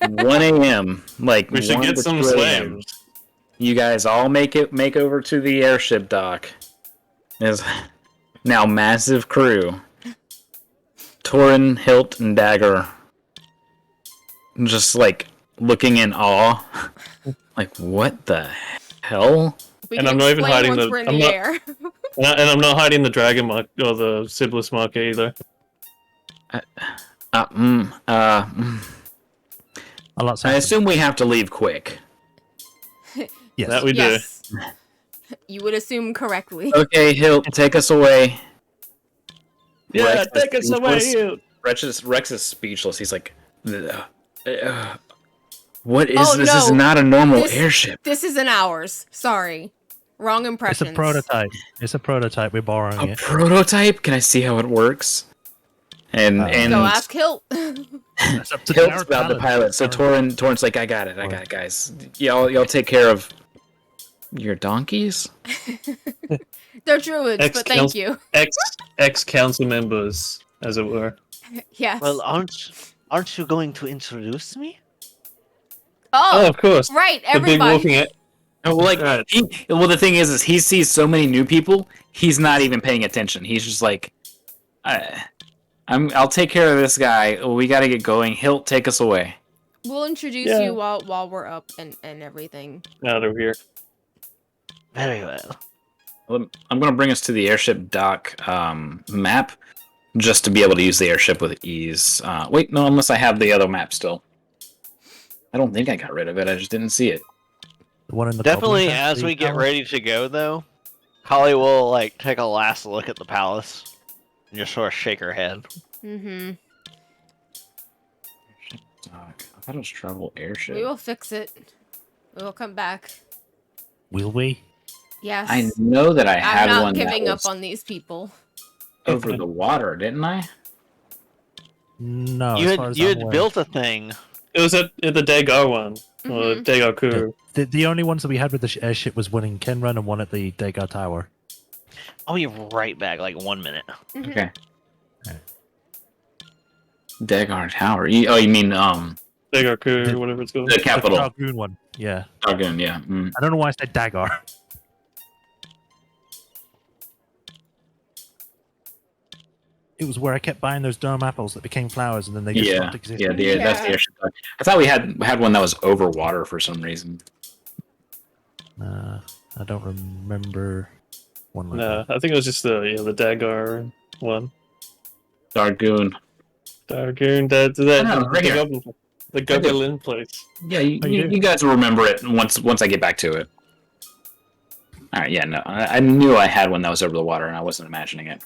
1 a.m. Like We should 1 get to some 2 a.m. slaves. You guys all make over to the airship dock. There's now massive crew. Torin, Hilt, and Dagger just like looking in awe. Like, what the hell? We And can I'm not even explain hiding once the- we're in I'm the not- air. And I'm not hiding the dragon mark or the Sibyllus marker either. A lot. I assume we have to leave quick. Yes. That we do. Yes. You would assume correctly. Okay, Hilt, take us away. Yeah, Rex is take us away, speechless. you. Rex is speechless. He's like, what is Oh, this? This is no. not a normal This- airship. This isn't ours. Sorry. Wrong It's impressions. a prototype. It's a prototype. We're borrowing A it. prototype? Can I see how it works? And Go ask Hilt. It's up to Hilt's our about the pilot. So Aaron. Torin's like, I got it, guys. Y'all take care of your donkeys. They're druids, but thank you. Ex council members, as it were. Yes. Well, aren't you going to introduce me? Oh, oh, of course. right, The big everybody. walking it. Oh, like, Right. the thing is he sees so many new people. He's not even paying attention. He's just like, I'll take care of this guy. We got to get going. Hilt, take us away. We'll introduce Yeah. you while we're up and everything. Out of here. Very well. I'm going to bring us to the airship dock map just to be able to use the airship with ease. Wait, no, unless I have the other map still. I don't think I got rid of it. I just didn't see it. The one in the Definitely, goblin as factory we get tower? ready to go, though, Holly will like take a last look at the palace and just sort of shake her head. Mm-hmm. Dock. I thought it was travel airship. We will fix it. We will come back. Will we? Yes. I know that I had I'm not one giving that up was on these people. over the water, didn't I? No. you as far had as you I'm had aware. built a thing. It was at the Dagar one. Or Mhm. Dagar Kuru. The only ones that we had with the airship was one in Kenrun and one at the Dagar Tower. I'll be right back, like 1 minute. Mhm. Okay. Alright. Dagar Tower. You mean Dagar Kuru, The- whatever it's called. the capital? The Dargoon one. Yeah. Dargoon, yeah. Mm. I don't know why I said Dagar. It was where I kept buying those dome apples that became flowers and then they just Yeah, stopped existing. yeah, that's the Yeah. airship dock. I thought we had one that was over water for some reason. I don't remember one like No, that. I think it was just the Dagar one. Dargoon. Dargoon, right here. the Goblin place. Yeah, you, Oh, you you, do? you guys will remember it once I get back to it. All right, yeah, no, I knew I had one that was over the water, and I wasn't imagining it.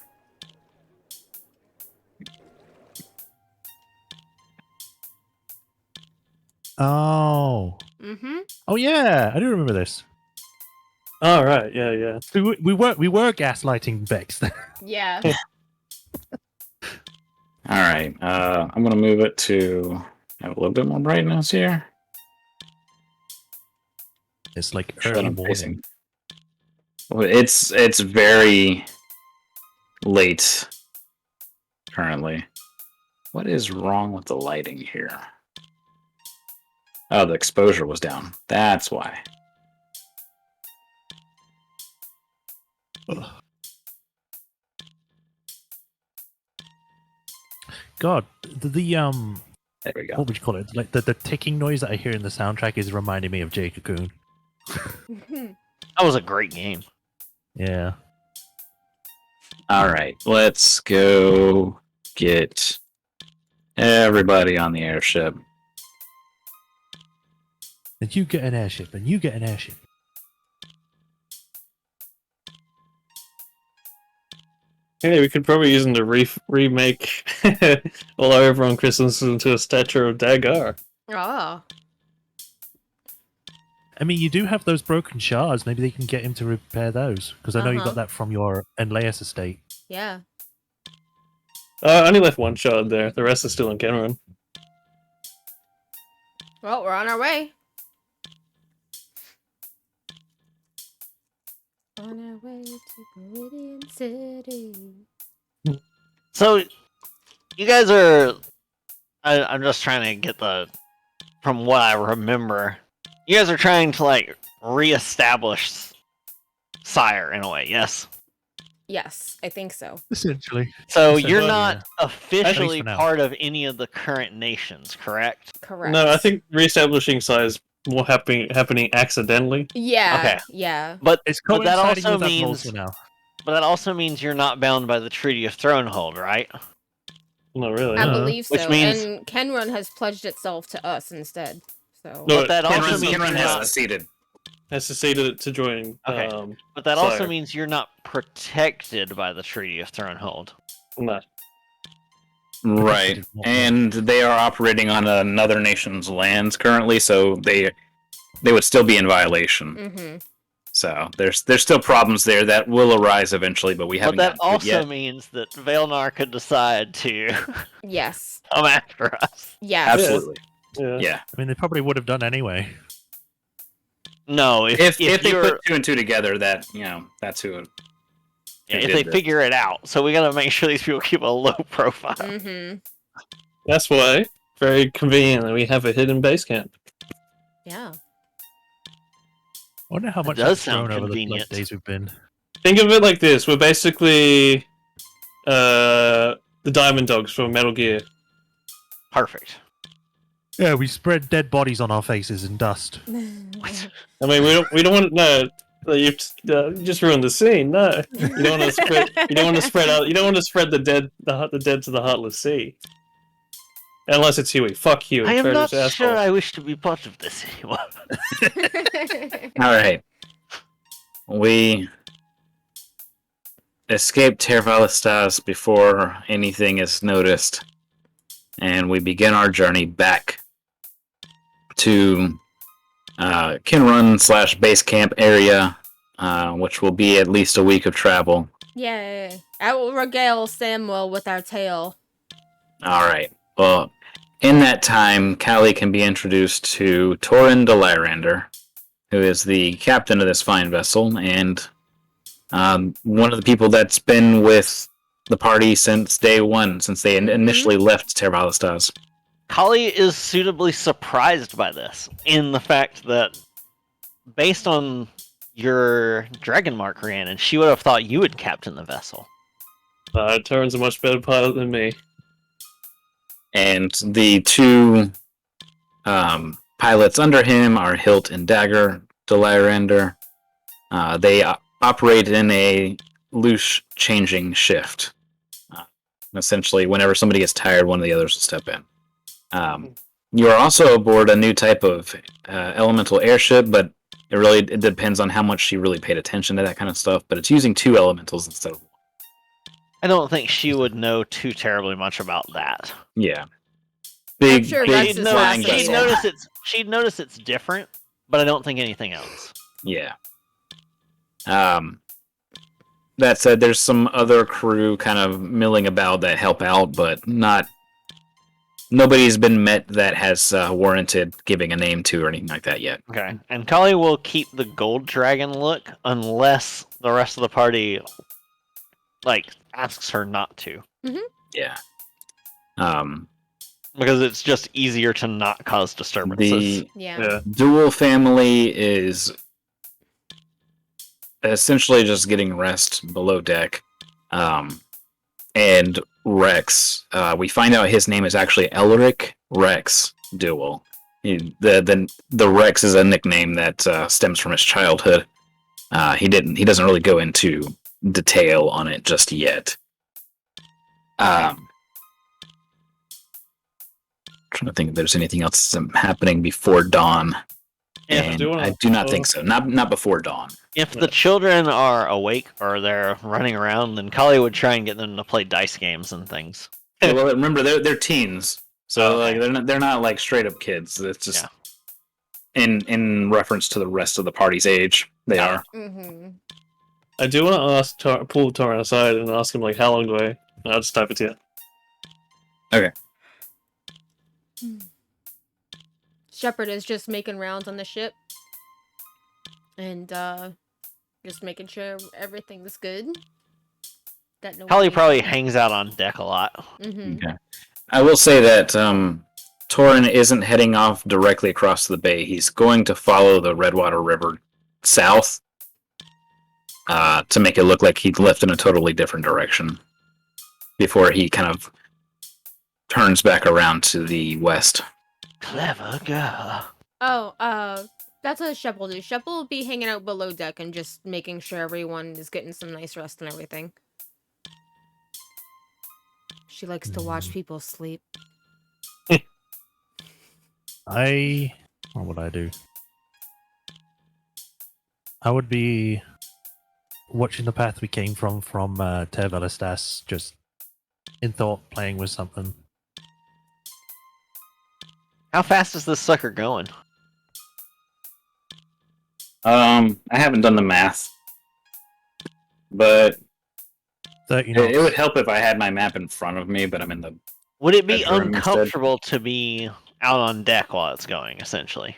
Oh. Mm-hmm. Oh yeah, I do remember this. Oh, right, yeah. We were gaslighting Vex. Yeah. All right, I'm gonna move it to have a little bit more brightness here. It's like Shut early up, morning. pacing. Well, it's very late currently. What is wrong with the lighting here? Oh, the exposure was down. That's why. God, the There we go. what would you call it? Like the ticking noise that I hear in the soundtrack is reminding me of Jay Cocoon. That was a great game. Yeah. All right, let's go get everybody on the airship. And you get an airship, and you get an airship. Hey, we could probably use them to remake all our everyone Christmas into a statue of Dagar. Oh. I mean, you do have those broken shards. Maybe they can get him to repair those. Because I know you Uh-huh. got that from your Enleus estate. Yeah. I only left one shard there. The rest is still in Cameron. Well, we're on our way. On our way to Meridian City. So, you guys are. I'm just trying to get the. From what I remember, you guys are trying to, like, reestablish Sire in a way, yes? Yes, I think so. Essentially. So, Essentially, you're yeah. not officially At least for now. part of any of the current nations, correct? Correct. No, I think reestablishing size more happening accidentally. Yeah. Okay. Yeah. But, It's but that coinciding also with that means. for now. But that also means you're not bound by the Treaty of Thronehold, right? Not really. I Uh, believe so. which means- And Kenrun has pledged itself to us instead. So. No, But that also Kenran, means Kenran you're has not- seceded. Has seceded to join. Okay. But that also Sire. means you're not protected by the Treaty of Thronehold. No. Right, did what? and they are operating on another nation's lands currently, so they would still be in violation. Mm-hmm. So there's still problems there that will arise eventually, but we But haven't that gotten to it also yet. means that Vailnar could decide to Yes. come after us. Yes. Absolutely, Yeah. yeah. I mean, they probably would have done anyway. No, If they you're, put two and two together, that that's who. yeah, who if did they this. figure it out. So we gotta make sure these people keep a low profile. Mm-hmm. That's why. Very convenient that we have a hidden base camp. Yeah. I wonder how much does that's sound grown over the convenient. days we've been. Think of it like this: we're basically the Diamond Dogs from Metal Gear. Perfect. Yeah, we spread dead bodies on our faces and dust. I mean, we don't want no. You just ruined the scene. No, you don't want to spread. You don't want to spread out. You don't want to spread the dead to the Heartless Sea. Unless it's Huey. Fuck Huey. I am not traitorous sure asshole. I wish to be part of this anymore. All right, we escape Tervalistas before anything is noticed, and we begin our journey back to Kinrun / base camp area, which will be at least a week of travel. Yay. I will regale Samuel with our tale. All right. Well, in that time, Callie can be introduced to Torin de Lyrander, who is the captain of this fine vessel, and one of the people that's been with the party since day one, since they initially left Tervalistas. Kali is suitably surprised by this, in the fact that, based on your Dragon Mark Rhiannon, she would have thought you would captain the vessel. Torin's a much better pilot than me. And the two pilots under him are Hilt and Dagger de Lyrander. They operate in a loose changing shift. Essentially, whenever somebody gets tired, one of the others will step in. You are also aboard a new type of elemental airship, but it depends on how much she really paid attention to that kind of stuff. But it's using two elementals instead of one. I don't think she would know too terribly much about that. Yeah. Big, sure big Rex She'd is know, flying fascinated. vessel. she'd notice it's different, but I don't think anything else. Yeah. That said, there's some other crew kind of milling about that help out, but nobody's been met that has warranted giving a name to or anything like that yet. Okay. And Kali will keep the gold dragon look unless the rest of the party asks her not to. Yeah. Because it's just easier to not cause disturbances. The Yeah. Yeah. Dual family is essentially just getting rest below deck. And Rex, we find out his name is actually Elric Rex Dual. The Rex is a nickname that stems from his childhood. He doesn't really go into detail on it just yet. Trying to think if there's anything else happening before dawn. Yeah, And I do not think so. Not before dawn. If the children are awake or they're running around, then Kali would try and get them to play dice games and things. Yeah, well, remember they're teens, so Okay. like they're not like straight up kids. It's just in reference to the rest of the party's age, they are. Mm-hmm. I do want to ask pull Torrin aside and ask him like, how long do I? I'll just type it to you. Okay. Shepard is just making rounds on the ship. And just making sure everything's good. That no Kali one- probably hangs out on deck a lot. Mhm. Okay. I will say that Torrin isn't heading off directly across the bay. He's going to follow the Redwater River south to make it look like he'd left in a totally different direction before he kind of turns back around to the west. Clever girl. Oh, that's what Shep will do. Shep will be hanging out below deck and just making sure everyone is getting some nice rest and everything. She likes to watch people sleep. What would I do? I would be watching the path we came from Ter Velastas, just in thought, playing with something. How fast is this sucker going? I haven't done the math, but 30 knots. it would help if I had my map in front of me. But I'm in the Would it be Bedroom instead. uncomfortable to be out on deck while it's going, essentially?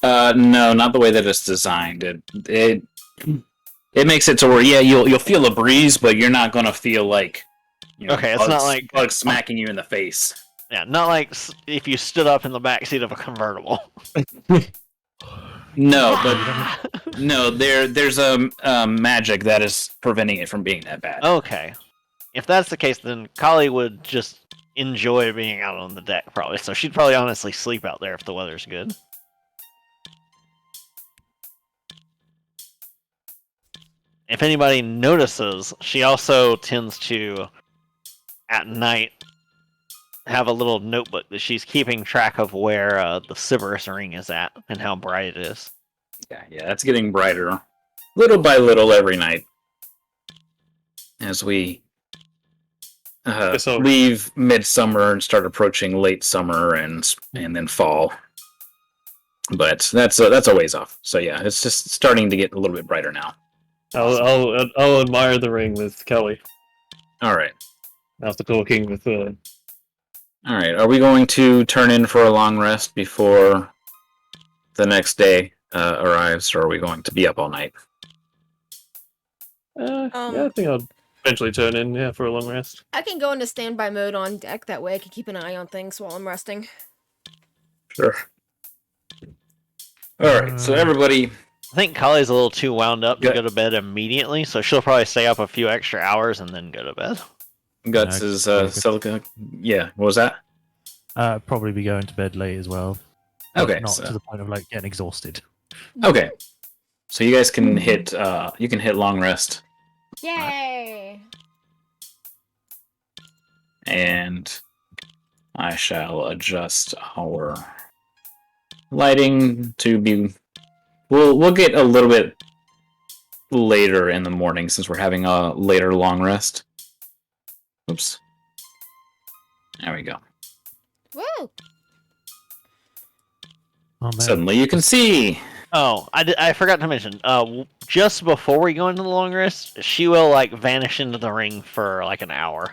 no, not the way that it's designed. It makes it to where you'll feel a breeze, but you're not gonna feel like Okay, it's not like- bugs smacking you in the face. Yeah, not like if you stood up in the backseat of a convertible. No, but no, there's a magic that is preventing it from being that bad. Okay. If that's the case, then Kali would just enjoy being out on the deck, probably. So she'd probably honestly sleep out there if the weather's good. If anybody notices, she also tends to, at night, have a little notebook that she's keeping track of where the Sybaris ring is at and how bright it is. Yeah, it's getting brighter, little by little every night, as we So- leave midsummer and start approaching late summer and then fall. But that's a ways off. So yeah, it's just starting to get a little bit brighter now. I'll admire the ring with Kelly All right. after talking with. All right. Are we going to turn in for a long rest before the next day arrives, or are we going to be up all night? Yeah, I think I'll eventually turn in for a long rest. I can go into standby mode on deck. That way I can keep an eye on things while I'm resting. Sure. All right. So everybody. I think Kali's a little too wound up to Good. go to bed immediately, so she'll probably stay up a few extra hours and then go to bed. Guts Yeah, is okay. Silica. Yeah. What was that? Probably be going to bed late as well. But Okay. not So, to the point of like getting exhausted. okay. So you guys can hit. You can hit long rest, Yay! and I shall adjust our lighting to be. We'll get a little bit later in the morning since we're having a later long rest. Oops. There we go. Woo! Oh man. Suddenly you can see. Oh, I forgot to mention. Just before we go into the long rest, she will like vanish into the ring for like an hour.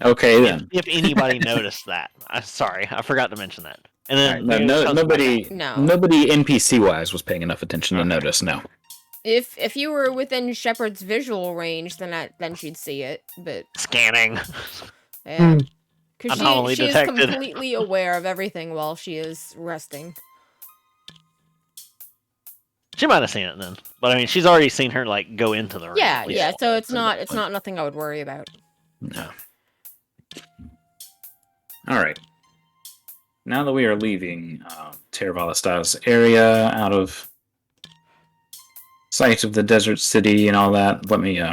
Okay then. If anybody noticed that, sorry, I forgot to mention that. And All right, then nobody No. NPC wise was paying enough attention to notice. No. If you were within Shepard's visual range, then she'd see it. But scanning. yeah, because Anomaly she is detected. completely aware of everything while she is resting. She might have seen it then, but I mean, she's already seen her like go into the ring. Yeah, at least yeah. So once. it's not nothing I would worry about. No. All right. Now that we are leaving Terra Valista's area out of sight of the desert city and all that. Let me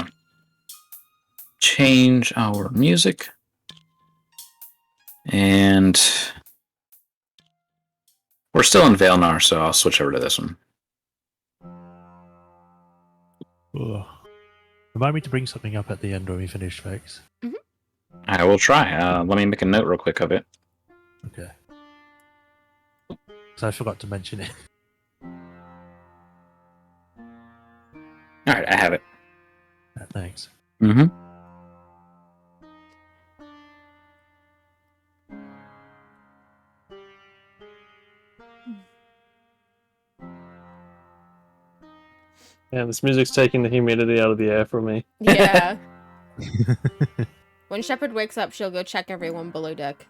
change our music. And we're still in Vailnar, so I'll switch over to this one. Ugh. Remind me to bring something up at the end when we finish, Vex. I will try. Let me make a note real quick of it. Okay. So I forgot to mention it. All right, I have it. Thanks. Mm-hmm. Yeah, this music's taking the humidity out of the air for me. Yeah. When Shepard wakes up, she'll go check everyone below deck.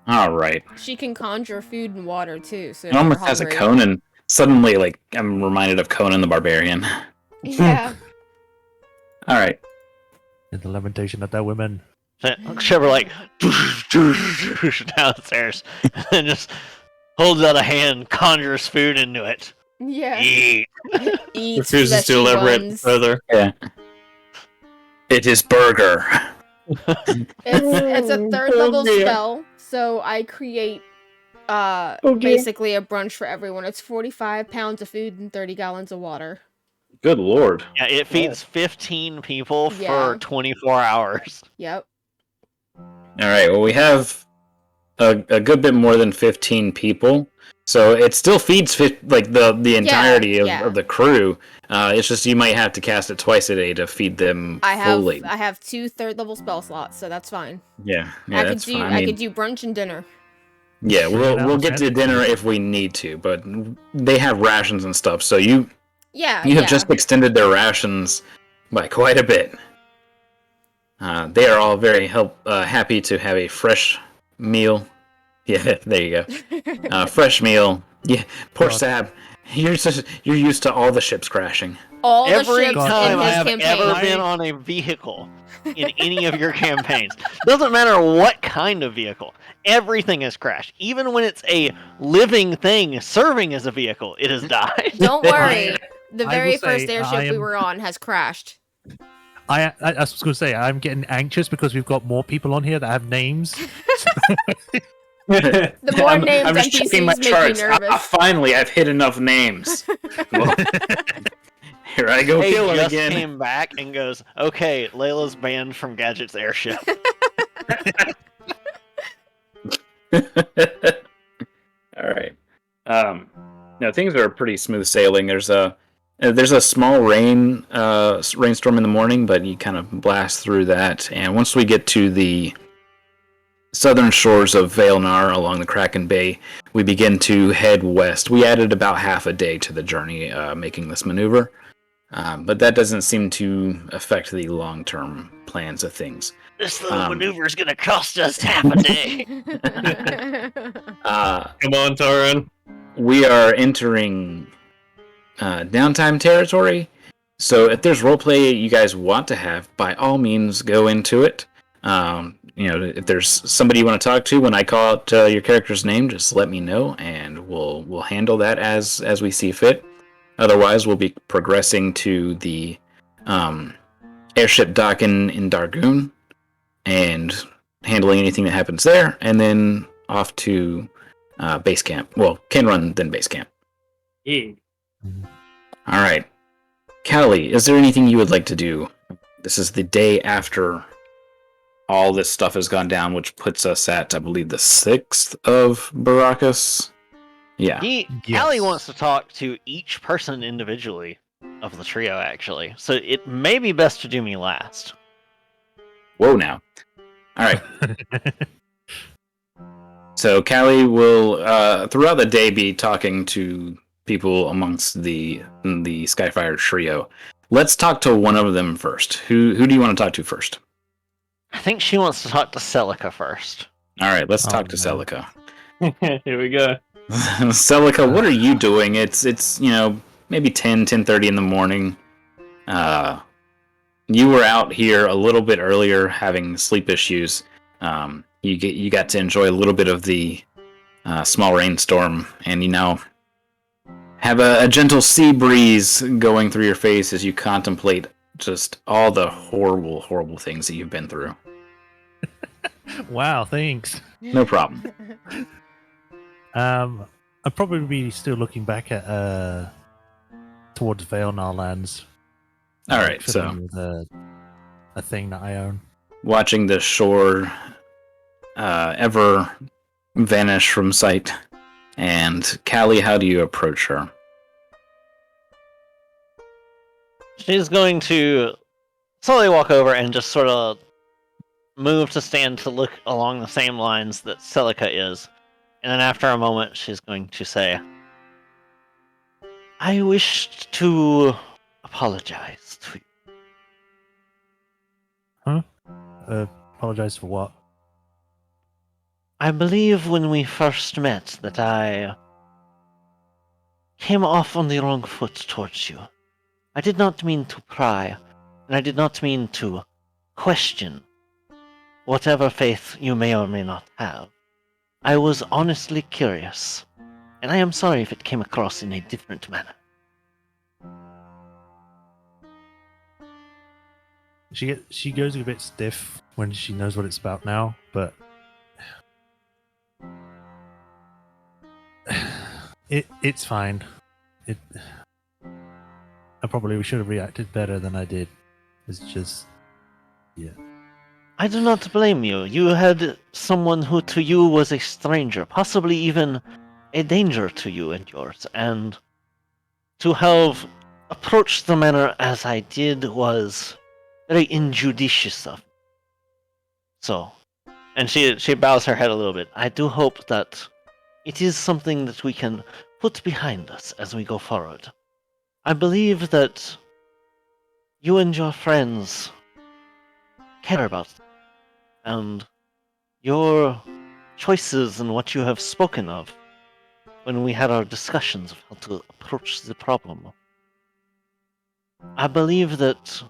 All right. She can conjure food and water too, so if It almost you're has a hungry. Conan. Suddenly, like, I'm reminded of Conan the Barbarian. Yeah. All right. In the lamentation of that women. Trevor like downstairs and just holds out a hand, conjures food into it. Yeah. Eat. Eats Refuses to fleshy elaborate buns. further. Yeah. It is burger. It's a third level dear. spell, so I create dear. basically a brunch for everyone. It's 45 pounds of food and 30 gallons of water. Good lord. Yeah, it feeds 15 people Yeah. for 24 hours. Yep. All right. Well, we have a good bit more than 15 people, so it still feeds the entirety yeah. of the crew. It's just you might have to cast it twice a day to feed them fully. I have 2 third level spell slots, so that's fine. Yeah, I that's could do fine. I could do brunch and dinner. Yeah, we'll get to 100%. dinner if we need to, but they have rations and stuff, so you Yeah. have just extended their rations by quite a bit. They are all very happy to have a fresh meal. Yeah, there you go. Fresh meal. Yeah, poor God. Sab. You're used to all the ships crashing. All the Every ships time in I his have campaign. ever been on a vehicle in any of your campaigns, doesn't matter what kind of vehicle, everything has crashed. Even when it's a living thing serving as a vehicle, it has died. Don't worry. The I very will first say, airship I we am- were on has crashed. I was going to say, I'm getting anxious because we've got more people on here that have names. The more names I'm just checking NPCs my make me charts. nervous. Finally, I've hit enough names. Well, here I go Hey killing just again. came back and goes, okay, Layla's banned from Gadget's airship. All right. No, things are pretty smooth sailing. There's a small rainstorm in the morning, but you kind of blast through that. And once we get to the southern shores of Vailnar along the Kraken Bay, we begin to head west. We added about half a day to the journey, making this maneuver. But that doesn't seem to affect the long-term plans of things. This little maneuver is going to cost us half a day. Come on, Taran. We are entering downtime territory, so if there's roleplay you guys want to have, by all means go into it. If there's somebody you want to talk to, when I call out your character's name, just let me know, and we'll handle that as we see fit. Otherwise, we'll be progressing to the airship dock in Dargoon and handling anything that happens there, and then off to base camp. Well, can run then base camp. Yeah. All right, Callie, is there anything you would like to do? This is the day after all this stuff has gone down, which puts us at, I believe, the 6th of Baracus. Yeah. Callie wants to talk to each person individually of the trio, actually. So it may be best to do me last. Whoa, now. All right. So Callie will, throughout the day, be talking to people amongst the Skyfire trio. Let's talk to one of them first. Who do you want to talk to first? I think she wants to talk to Celica first. All right, let's talk to no. Celica. Here we go. Celica, what are you doing? It's maybe 10:30 in the morning. You were out here a little bit earlier having sleep issues. You got to enjoy a little bit of the small rainstorm, and you now have a gentle sea breeze going through your face as you contemplate just all the horrible, horrible things that you've been through. Wow, thanks. No problem. I'd probably be still looking back at towards Vailnar lands. All right, fiddling so with a thing that I own. watching the shore ever vanish from sight, and Callie, how do you approach her? She's going to slowly walk over and just sort of move to stand to look along the same lines that Celica is. And then after a moment, she's going to say, I wish to apologize to you. Apologize for what? I believe when we first met that I came off on the wrong foot towards you. I did not mean to pry, and I did not mean to question whatever faith you may or may not have. I was honestly curious, and I am sorry if it came across in a different manner. She goes a bit stiff when she knows what it's about now, but it's fine. I probably should have reacted better than I did. It's just, yeah. I do not blame you. You had someone who to you was a stranger, possibly even a danger to you and yours, and to have approached the matter as I did was very injudicious of me. So, and she bows her head a little bit. I do hope that it is something that we can put behind us as we go forward. I believe that you and your friends care about them, and your choices and what you have spoken of when we had our discussions of how to approach the problem. I believe that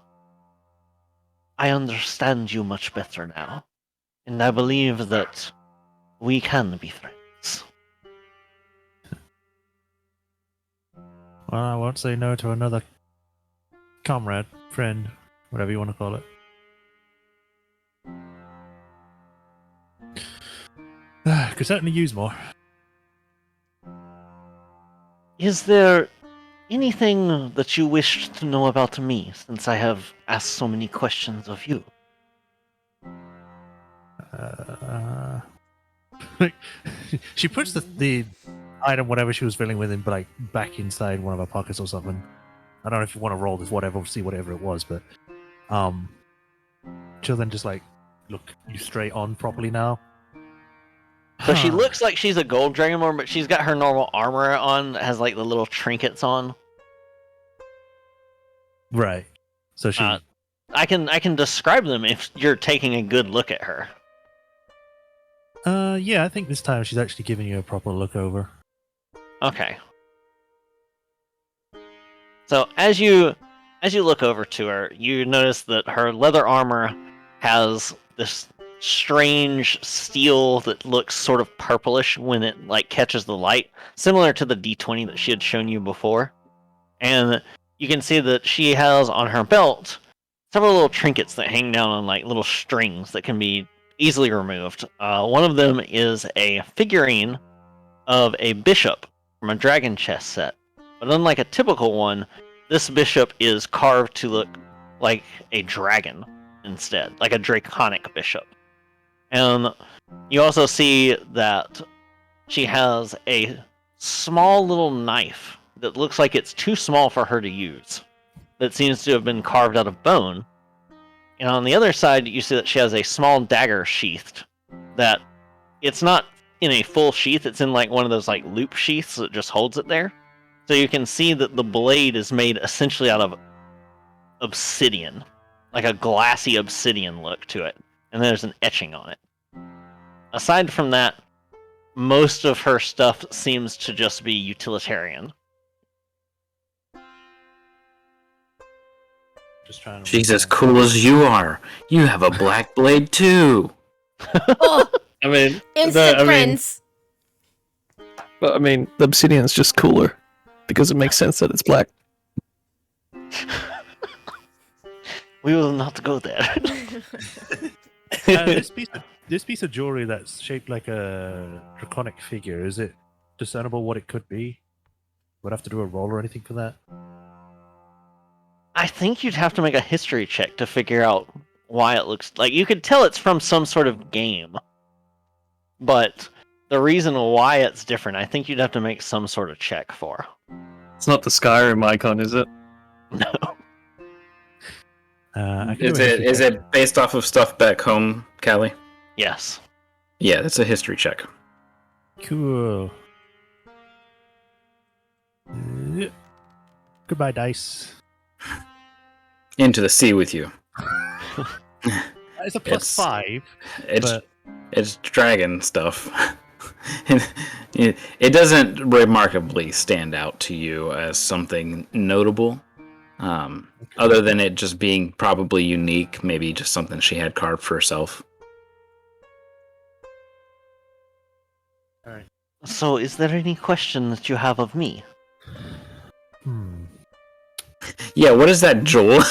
I understand you much better now, and I believe that we can be friends. Well, I won't say no to another comrade, friend, whatever you want to call it. Could certainly use more. Is there anything that you wished to know about me, since I have asked so many questions of you? She puts the item, whatever she was filling with, in like back inside one of her pockets or something. I don't know if you want to roll this, whatever, see whatever it was, but she'll then just like look you straight on properly now. So she looks like she's a gold dragonborn, but she's got her normal armor on that has like the little trinkets on. Right. So she. I can describe them if you're taking a good look at her. Yeah, I think this time she's actually giving you a proper look over. Okay. So as you look over to her, you notice that her leather armor has this strange steel that looks sort of purplish when it like catches the light, similar to the D20 that she had shown you before. And you can see that she has on her belt several little trinkets that hang down on like little strings that can be easily removed. One of them is a figurine of a bishop from a dragon chess set. But unlike a typical one, this bishop is carved to look like a dragon instead, like a draconic bishop. And you also see that she has a small little knife that looks like it's too small for her to use, that seems to have been carved out of bone. And on the other side, you see that she has a small dagger sheathed, that it's not in a full sheath, it's in like one of those like loop sheaths that just holds it there. So you can see that the blade is made essentially out of obsidian, like a glassy obsidian look to it, and there's an etching on it. Aside from that, most of her stuff seems to just be utilitarian. Just trying to. She's as cool as you are. You have a black blade too. Oh, I mean, instant I mean, friends. But I mean, the obsidian's just cooler because it makes sense that it's black. We will not go there. This piece of jewelry that's shaped like a draconic figure, is it discernible what it could be? Would I have to do a roll or anything for that? I think you'd have to make a history check to figure out why it looks like. You could tell it's from some sort of game, but the reason why it's different, I think you'd have to make some sort of check for. It's not the Skyrim icon, is it? No. I can Is do a it history is check. it based off of stuff back home, Callie? Yes. Yeah, that's a history check. Cool. Goodbye, dice. Into the sea with you. It's a plus It's- 5, It's but it's dragon stuff. It doesn't remarkably stand out to you as something notable, other than it just being probably unique, maybe just something she had carved for herself. So, is there any question that you have of me? Yeah, what is that, Joel?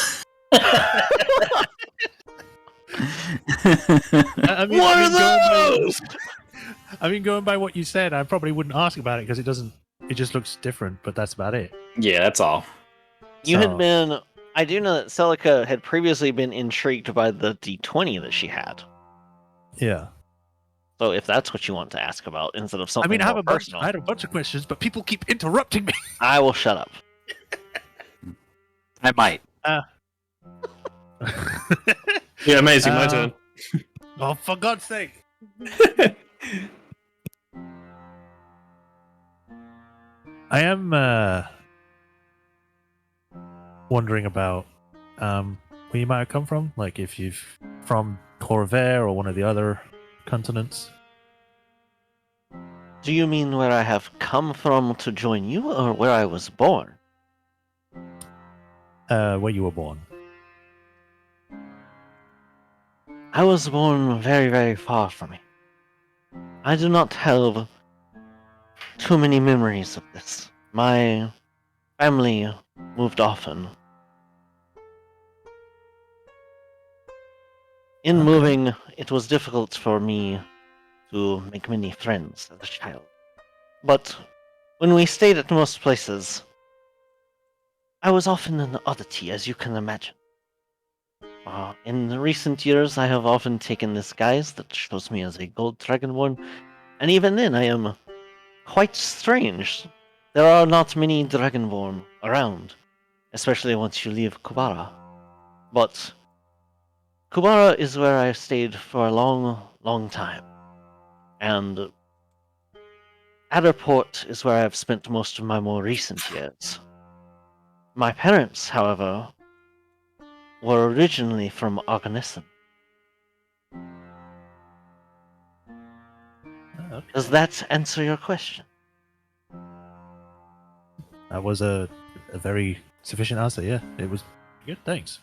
What are those? Going by what you said, I probably wouldn't ask about it because it doesn't. It just looks different, but that's about it. Yeah, that's all. You So- had been. I do know that Celica had previously been intrigued by the D20 that she had. Yeah. So, if that's what you want to ask about instead of I something mean, I more have personal, I had a bunch of questions, but people keep interrupting me. I will shut up. I might. Yeah, amazing. My Uh, turn. Oh, for God's sake! I am wondering about where you might have come from. Like, if you've from Corvair or one of the other continents. Do you mean where I have come from to join you, or where I was born? Where you were born. I was born very, very far from it. I do not have too many memories of this. My family moved often. In Okay. moving, it was difficult for me to make many friends as a child. But when we stayed at most places, I was often an oddity, as you can imagine. In the recent years, I have often taken this guise that shows me as a gold dragonborn, and even then I am quite strange. There are not many dragonborn around, especially once you leave Kubara. But Kubara is where I stayed for a long, long time. And Adderport is where I have spent most of my more recent years. My parents, however, were originally from Argonistan. Okay. Does that answer your question? That was a very sufficient answer. Yeah, it was good. Thanks.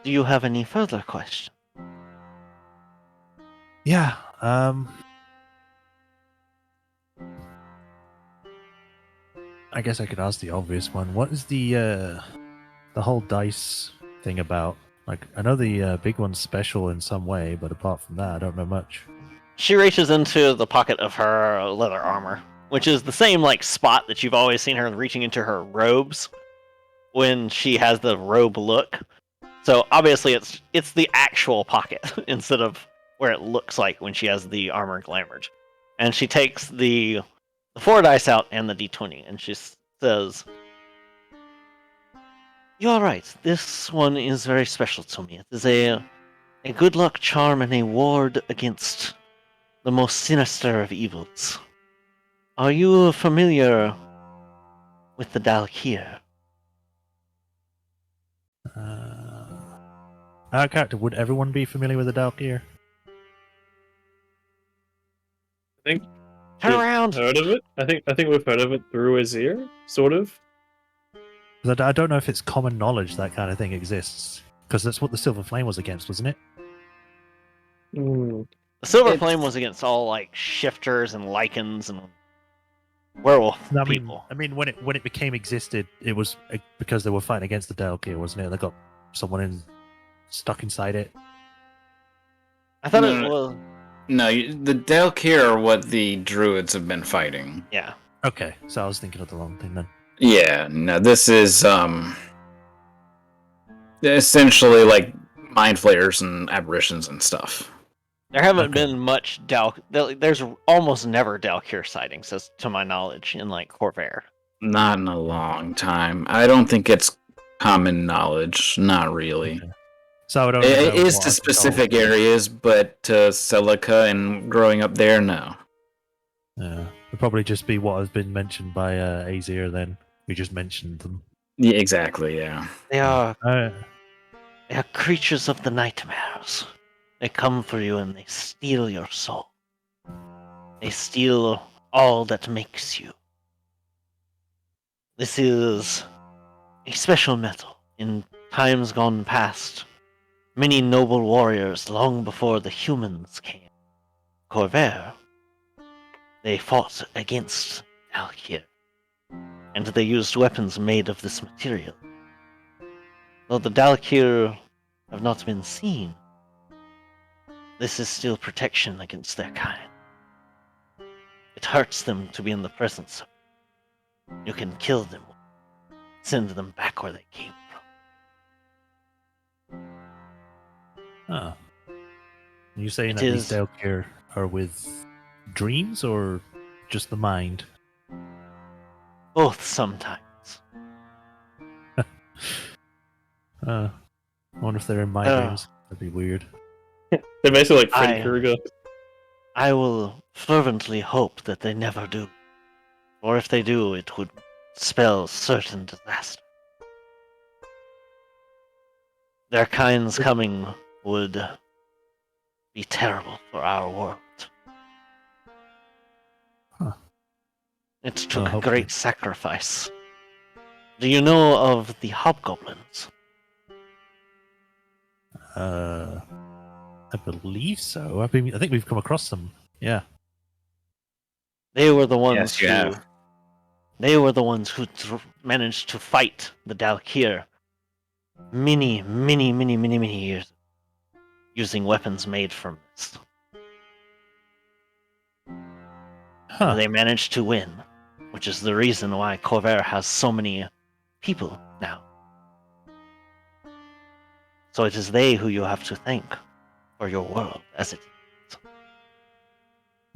Do you have any further questions? Yeah. I guess I could ask the obvious one. What is the whole dice thing about? Like, I know the big one's special in some way, but apart from that, I don't know much. She reaches into the pocket of her leather armor, which is the same like spot that you've always seen her reaching into her robes when she has the robe look. So obviously it's the actual pocket instead of where it looks like when she has the armor glamored. And she takes the 4 dice out and the d20, and she says, "You are right. This one is very special to me. It is a good luck charm and a ward against the most sinister of evils. Are you familiar with the Dalkir?" Our character, would everyone be familiar with the Dalkir? I think Turn we've around! heard of it. I think we've heard of it through Azir, sort of. 'Cause I don't know if it's common knowledge that kind of thing exists. Because that's what the Silver Flame was against, wasn't it? The Silver It's- Flame was against all like shifters and lichens and werewolf No, people. I mean, when it became existed, it was because they were fighting against the Dalkir, wasn't it? They got someone stuck inside it. I thought No, it no. was. No, the Dalkir are what the druids have been fighting. Yeah. Okay, so I was thinking of the wrong thing then. Yeah, no, this is essentially like mind flayers and apparitions and stuff. There haven't Okay. been much There's almost never Dalkir sightings, as to my knowledge, in like Corvair. Not in a long time. I don't think it's common knowledge. Not really. Okay. So I would only It know is what to I've been specific told. areas, but to Celica and growing up there, no. Yeah, it'd probably just be what has been mentioned by Azir. Then we just mentioned them. Yeah, exactly. Yeah. They are Uh, creatures of the nightmares. They come for you and they steal your soul. They steal all that makes you. This is a special metal. In times gone past, many noble warriors, long before the humans came, Corvair, they fought against Alkir, and they used weapons made of this material. Though the Dalkir have not been seen, this is still protection against their kind. It hurts them to be in the presence of you. You can kill them, send them back where they came from. ah. Are you saying It that these is- Dalkir are with dreams or just the mind? Both sometimes. I wonder if they're in my Oh. dreams. That'd be weird. They're basically like Freddy I- Krueger. I will fervently hope that they never do. Or if they do, it would spell certain disaster. Their kind's coming would be terrible for our world. Huh. It took a hopefully. great sacrifice. Do you know of the hobgoblins? I believe so. I think we've come across them. Yeah. They were the ones Yes, you who have. They were the ones who managed to fight the Dalkir many years using weapons made from this. Huh. They managed to win, which is the reason why Corvair has so many people now. So it is they who you have to thank for your world as it is.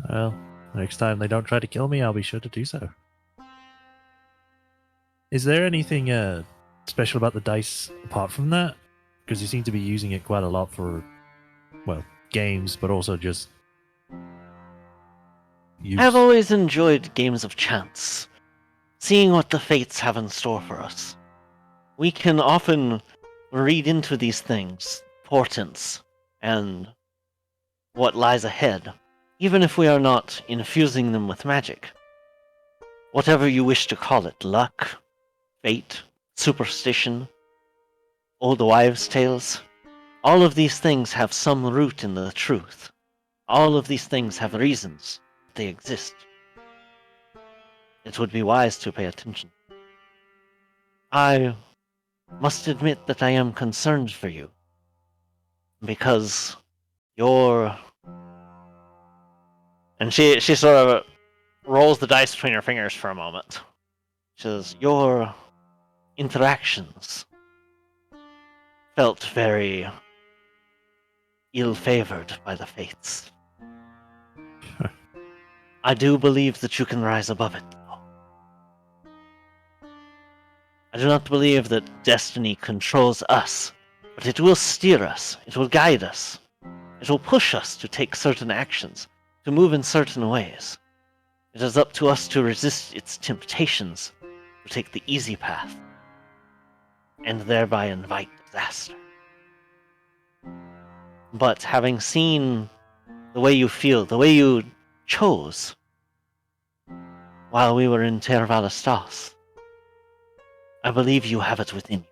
Well, next time they don't try to kill me, I'll be sure to do so. Is there anything special about the dice apart from that? Because you seem to be using it quite a lot for, well, games, but also just use. I've always enjoyed games of chance, seeing what the fates have in store for us. We can often read into these things, portents, and what lies ahead, even if we are not infusing them with magic. Whatever you wish to call it, luck, fate, superstition, old wives' tales, all of these things have some root in the truth. All of these things have reasons they exist. It would be wise to pay attention. I must admit that I am concerned for you, because your... And she sort of rolls the dice between her fingers for a moment. She says, your interactions felt very ill-favored by the fates. I do believe that you can rise above it, though. I do not believe that destiny controls us, but it will steer us, it will guide us, it will push us to take certain actions, to move in certain ways. It is up to us to resist its temptations, to take the easy path, and thereby invite disaster. But having seen the way you feel, the way you chose while we were in Ter Valestas, I believe you have it within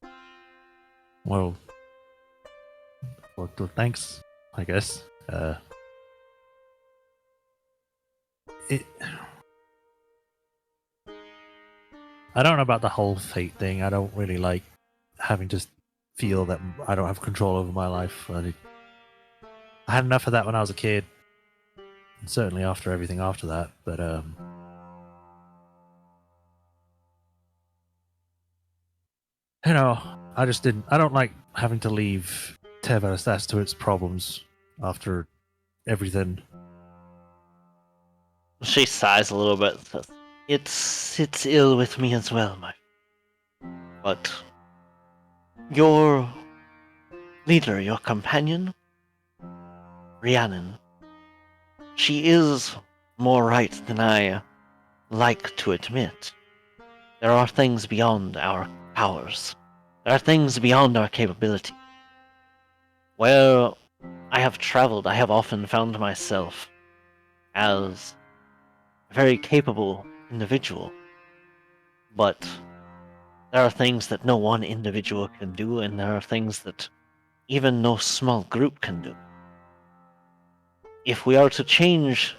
you. Well, thanks I guess. It. I don't know about the whole fate thing. I don't really like having to feel that I don't have control over my life. I had enough of that when I was a kid, and certainly after everything after that. But you know, I just didn't. I don't like having to leave Teverstas to its problems after everything. She sighs a little bit. Says, it's ill with me as well, my. But your leader, your companion, Rhiannon, she is more right than I like to admit. There are things beyond our powers. There are things beyond our capability. Where I have traveled, I have often found myself as a very capable individual. But there are things that no one individual can do, and there are things that even no small group can do. If we are to change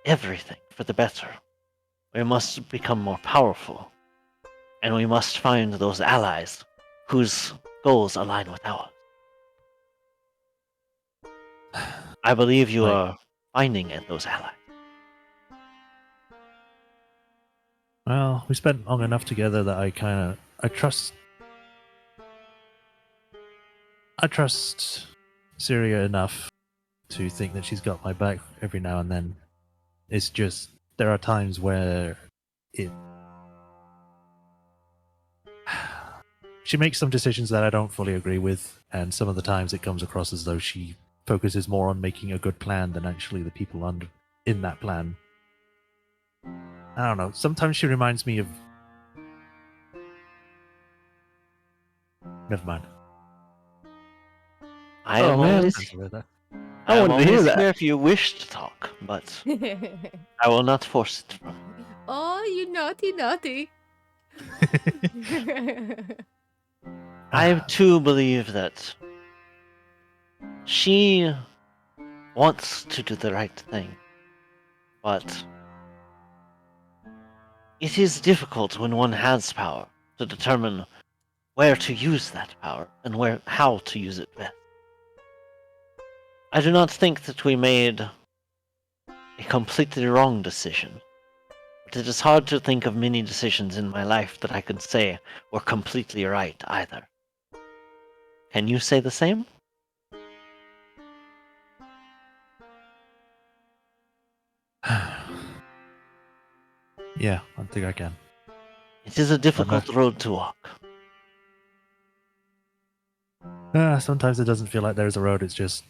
everything for the better, we must become more powerful, and we must find those allies whose goals align with ours. I believe you are finding those allies. Well, we spent long enough together that I trust Syria enough to think that she's got my back every now and then. It's just there are times where she makes some decisions that I don't fully agree with, and some of the times it comes across as though she focuses more on making a good plan than actually the people in that plan. I don't know. Sometimes she reminds me of. Never mind. I Oh, am man. always, I am wanted to hear always that. here if you wish to talk, but I will not force it from you. Oh, you naughty, naughty. I too believe that she wants to do the right thing, but it is difficult when one has power to determine where to use that power and how to use it best. I do not think that we made a completely wrong decision, but it is hard to think of many decisions in my life that I could say were completely right either. Can you say the same? Yeah, I think I can. It is a difficult road to walk. Sometimes it doesn't feel like there's a road. It's just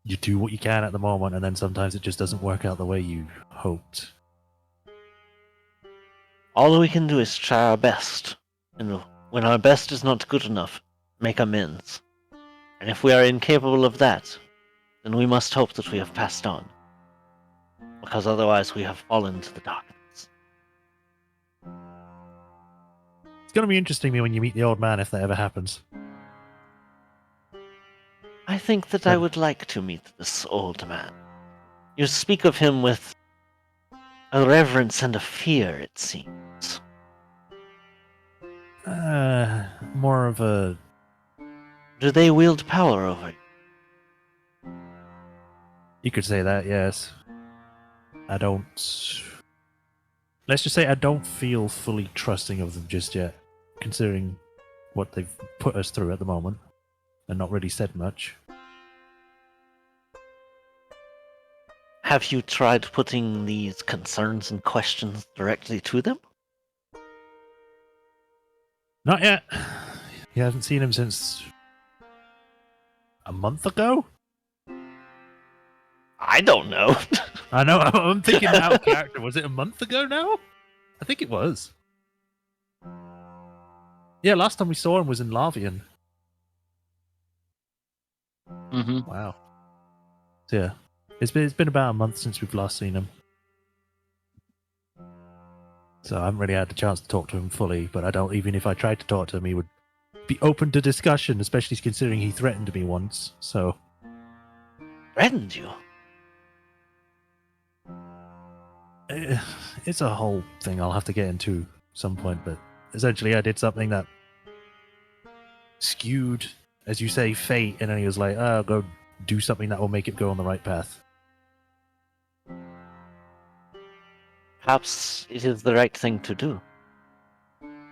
you do what you can at the moment, and then sometimes it just doesn't work out the way you hoped. All we can do is try our best, and when our best is not good enough, make amends. And if we are incapable of that, then we must hope that we have passed on, because otherwise we have fallen to the darkness. It's going to be interesting when you meet the old man if that ever happens. I think that I would like to meet this old man. You speak of him with a reverence and a fear, it seems. More of a. Do they wield power over you? You could say that, yes. I don't. Let's just say I don't feel fully trusting of them just yet, considering what they've put us through at the moment, and not really said much. Have you tried putting these concerns and questions directly to them? Not yet. You haven't seen him since a month ago? I don't know. I know, I'm thinking out of character. Was it a month ago now? I think it was. Yeah, last time we saw him was in Lavian. Mm-hmm. Wow. So yeah, it's been about a month since we've last seen him. So I haven't really had the chance to talk to him fully, but I don't, even if I tried to talk to him, he would be open to discussion, especially considering he threatened me once, so... threatened you? It's a whole thing I'll have to get into some point, but essentially I did something that skewed, as you say, fate, and then he was like, oh, go do something that will make it go on the right path. Perhaps it is the right thing to do.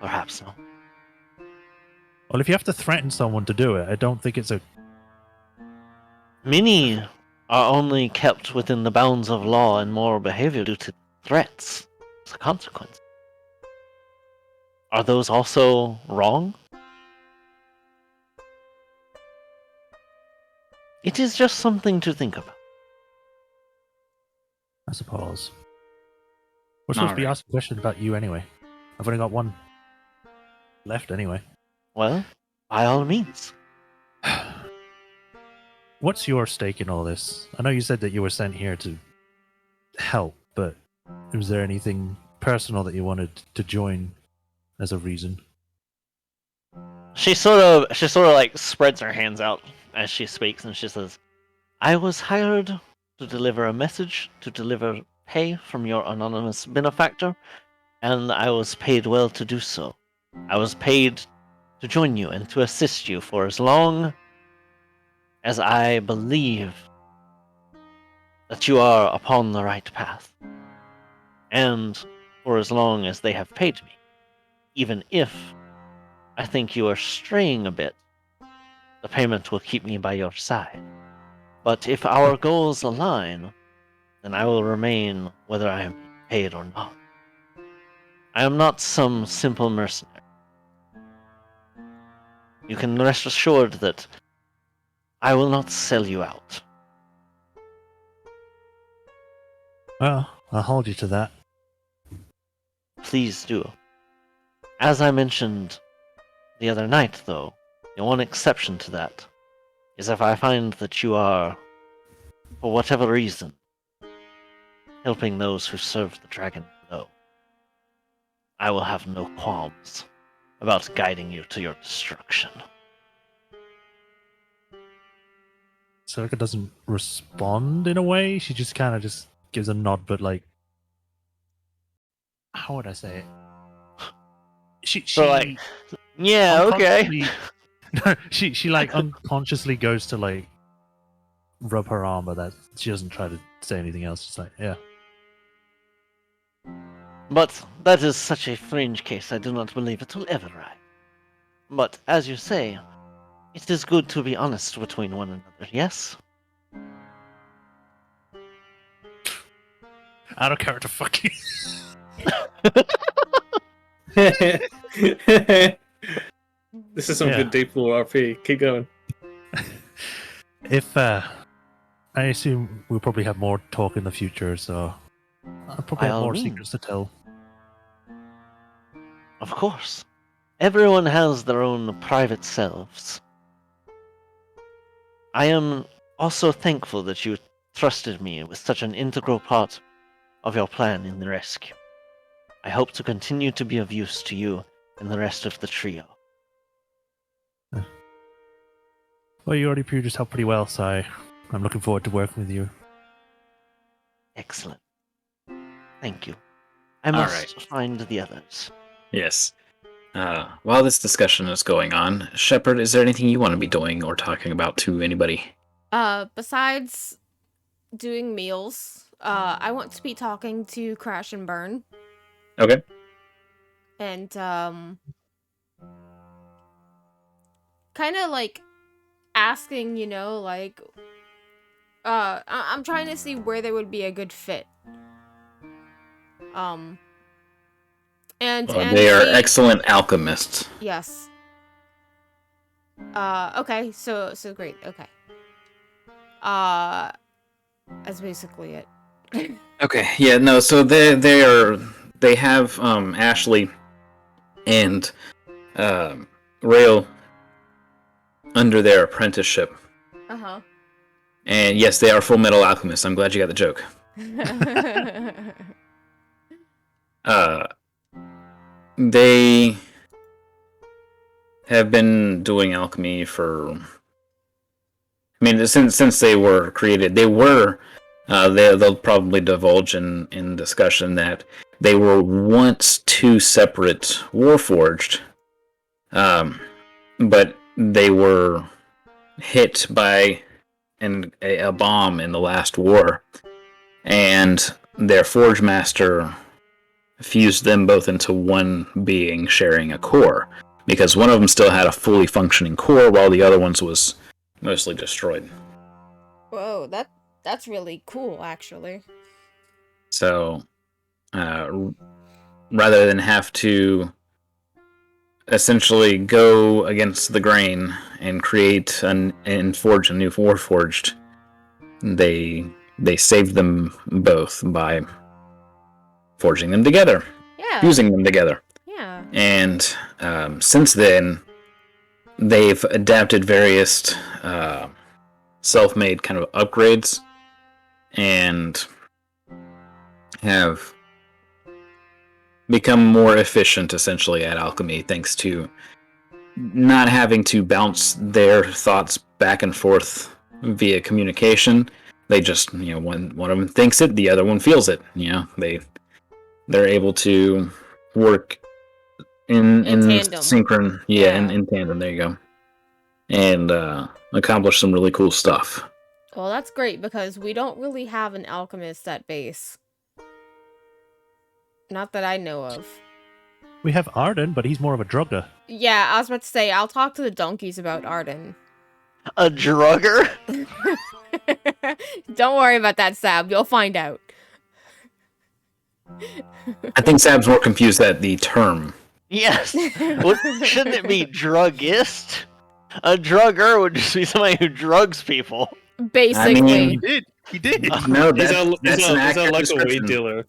Perhaps not. Well, if you have to threaten someone to do it, I don't think it's a... Many are only kept within the bounds of law and moral behavior due to threats as a consequence. Are those also wrong? It is just something to think about. I suppose. We're supposed to be Alright. asking questions about you anyway. I've only got one left anyway. Well, by all means. What's your stake in all this? I know you said that you were sent here to help, but was there anything personal that you wanted to join as a reason? She sort of like spreads her hands out as she speaks, and she says, I was hired to deliver a message, to deliver pay from your anonymous benefactor, and I was paid well to do so. I was paid to join you and to assist you for as long as I believe that you are upon the right path, and for as long as they have paid me. Even if I think you are straying a bit, the payment will keep me by your side. But if our goals align, then I will remain whether I am paid or not. I am not some simple mercenary. You can rest assured that I will not sell you out. Well, I'll hold you to that. Please do. As I mentioned the other night, though, the one exception to that is if I find that you are, for whatever reason, helping those who serve the dragon below. I will have no qualms about guiding you to your destruction. Celica doesn't respond in a way. She just kind of just gives a nod, but like, how would I say it? She So, like, yeah, okay. unconsciously- she like unconsciously goes to like rub her arm, but that she doesn't try to say anything else. She's like, yeah. But that is such a fringe case, I do not believe it will ever rise. But as you say, it is good to be honest between one another, yes? Out of character, fuck you. This is some Yeah. good deep lore RP. Keep going. If I assume we'll probably have more talk in the future, so I'll probably By have all more means. secrets to tell. Of course. Everyone has their own private selves. I am also thankful that you trusted me with such an integral part of your plan in the rescue. I hope to continue to be of use to you and the rest of the trio. Well, you already proved yourself pretty well, so I'm looking forward to working with you. Excellent. Thank you. I must right. find the others. Yes. While this discussion is going on, Shepard, is there anything you want to be doing or talking about to anybody? Besides doing meals, I want to be talking to Crash and Burn Okay. and kind of like asking, like I'm trying to see where they would be a good fit. And They are see, excellent alchemists. yes. Okay, so great. Okay. That's basically it. Okay, yeah, no, so they have Ashley and Rail under their apprenticeship. Uh-huh. And yes, they are full metal alchemists. I'm glad you got the joke. They have been doing alchemy for I mean, since they were created, they were. They'll probably divulge in discussion that they were once two separate Warforged, but they were hit by a bomb in the last war, and their Forge Master fused them both into one being, sharing a core, because one of them still had a fully functioning core, while the other one's was mostly destroyed. Whoa, that's really cool, actually. So, rather than have to essentially go against the grain and create and forge a new Warforged, they saved them both by forging them together, Yeah. fusing them together. Yeah. And since then, they've adapted various self-made kind of upgrades and have become more efficient, essentially, at alchemy, thanks to not having to bounce their thoughts back and forth via communication. They just, one of them thinks it, the other one feels it. They're able to work in tandem. synchron, in tandem. There you go, and accomplish some really cool stuff. Well, that's great because we don't really have an alchemist at base. Not that I know of. We have Arden, but he's more of a drugger. Yeah, I was about to say, I'll talk to the donkeys about Arden. A drugger? Don't worry about that, Sab. You'll find out. I think Sab's more confused at the term. Yes. Shouldn't it be druggist? A drugger would just be somebody who drugs people. Basically. I mean, He did. No, He's that's an accurate like a weed description. dealer.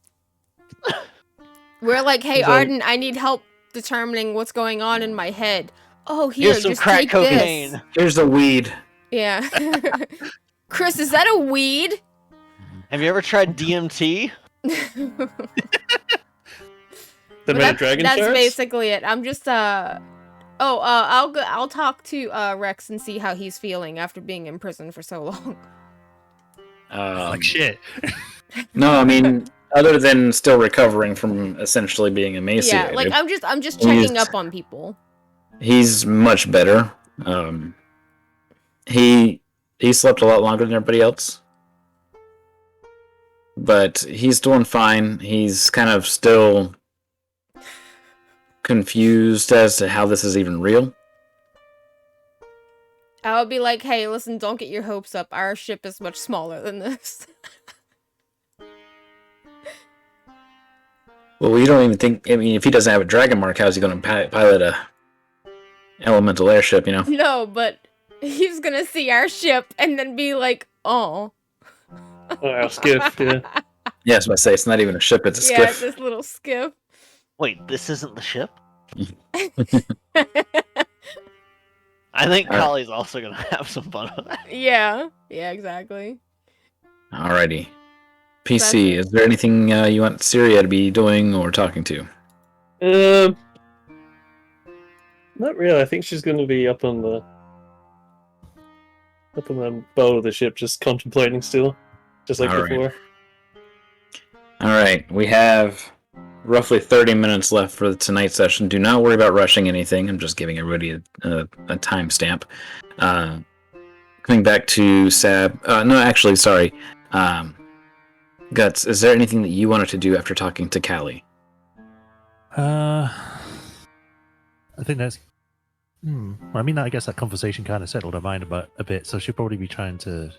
We're like, hey, He's a- Arden, I need help determining what's going on in my head. Oh, here, Here's some just crack take cocaine. this. Here's the weed. Yeah. Chris, is that a weed? Have you ever tried DMT? The But Dragon that's shards? basically it. I'm just I'll talk to Rex and see how he's feeling after being in prison for so long. Like shit. No, I mean, other than still recovering from essentially being emaciated. Yeah, like I'm just checking up on people. He's much better. He slept a lot longer than everybody else, but he's doing fine. He's kind of still confused as to how this is even real. I would be like, hey, listen, don't get your hopes up. Our ship is much smaller than this. Well, we don't even think. I mean, if he doesn't have a dragon mark, how's he going to pilot a elemental airship? No, but he's gonna see our ship and then be like, oh. Oh, our skiff, yeah. Yeah, I was about to say it's not even a ship; it's a Yeah, it's skiff. this little skiff. Wait, this isn't the ship? I think Kali's also gonna have some fun with that. Yeah, exactly. Alrighty. PC, That's it. is there anything you want Syria to be doing or talking to? Not really. I think she's going to be up on the bow of the ship, just contemplating still, just like All right. before. Alright, we have roughly 30 minutes left for tonight's session. Do not worry about rushing anything. I'm just giving everybody a timestamp. Coming back to Sab. No, actually, sorry. Guts, is there anything that you wanted to do after talking to Callie? I think that's. I mean, I guess that conversation kind of settled her mind about a bit, so she'll probably be trying to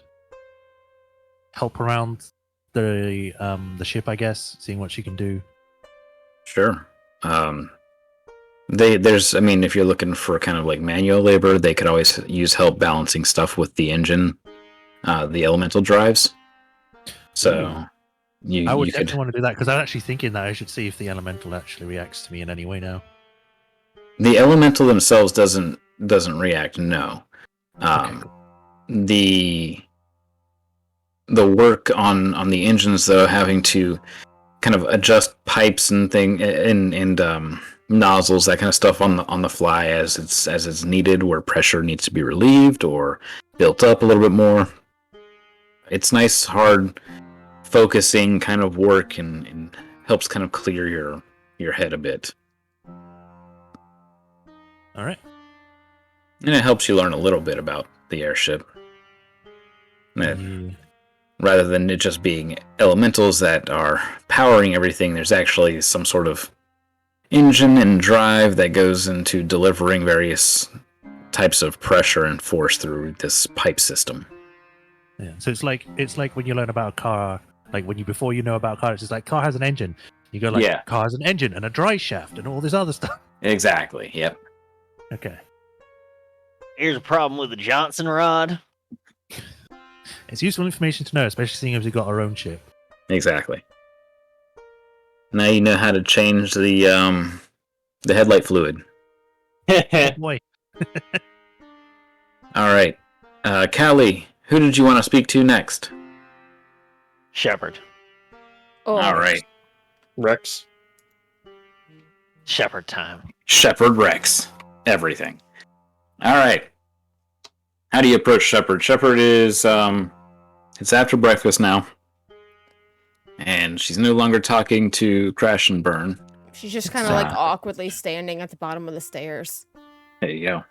help around the ship, I guess, seeing what she can do. Sure. There's, I mean, if you're looking for kind of like manual labor, they could always use help balancing stuff with the engine, the elemental drives. So I would you definitely could. want to do that because I'm actually thinking that I should see if the elemental actually reacts to me in any way now. The elemental themselves doesn't react. No. Okay, cool. The work on the engines, though, having to kind of adjust pipes and nozzles, that kind of stuff on the fly as it's needed, where pressure needs to be relieved or built up a little bit more. It's nice, hard, focusing kind of work, and helps kind of clear your head a bit. All right. And it helps you learn a little bit about the airship. Yeah. Rather than it just being elementals that are powering everything, there's actually some sort of engine and drive that goes into delivering various types of pressure and force through this pipe system. Yeah. So it's like when you learn about a car, like before you know about a car, it's just like car has an engine. You go like Yeah. car has an engine and a drive shaft and all this other stuff. Exactly. Yep. Okay. Here's a problem with the Johnson rod. It's useful information to know, especially seeing as we've got our own ship. Exactly. Now you know how to change the headlight fluid. Oh boy. All right, Callie, who did you want to speak to next? Shepard. Oh, All right, Rex. Shepard time. Shepard Rex, everything. All right, how do you approach Shepard? Shepard is it's after breakfast now, and she's no longer talking to Crash and Burn. she's just kind of like Ah. awkwardly standing at the bottom of the stairs. There you go.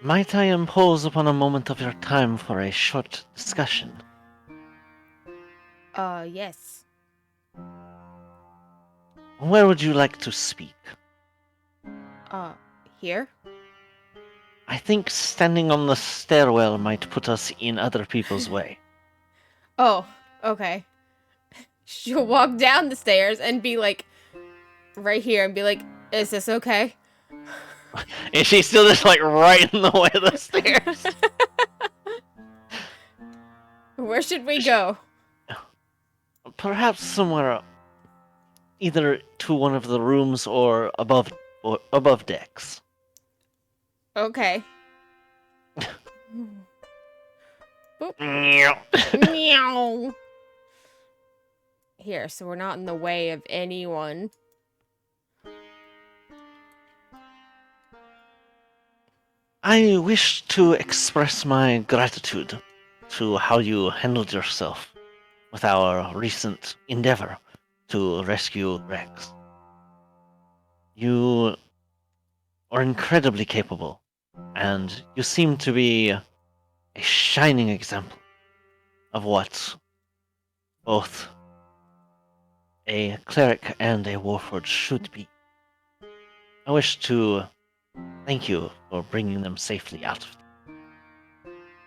Might I impose upon a moment of your time for a short discussion? Yes. Where would you like to speak? Here? I think standing on the stairwell might put us in other people's way. Oh, okay. She'll walk down the stairs and be like, right here, and be like, is this okay? Is she still just like right in the way of the stairs? Where should we go? Perhaps somewhere, either to one of the rooms or above decks. Okay. Meow. Meow. Here, so we're not in the way of anyone. I wish to express my gratitude to how you handled yourself with our recent endeavor to rescue Rex. You are incredibly capable, and you seem to be a shining example of what both a cleric and a warforged should be. I wish to thank you for bringing them safely out of it.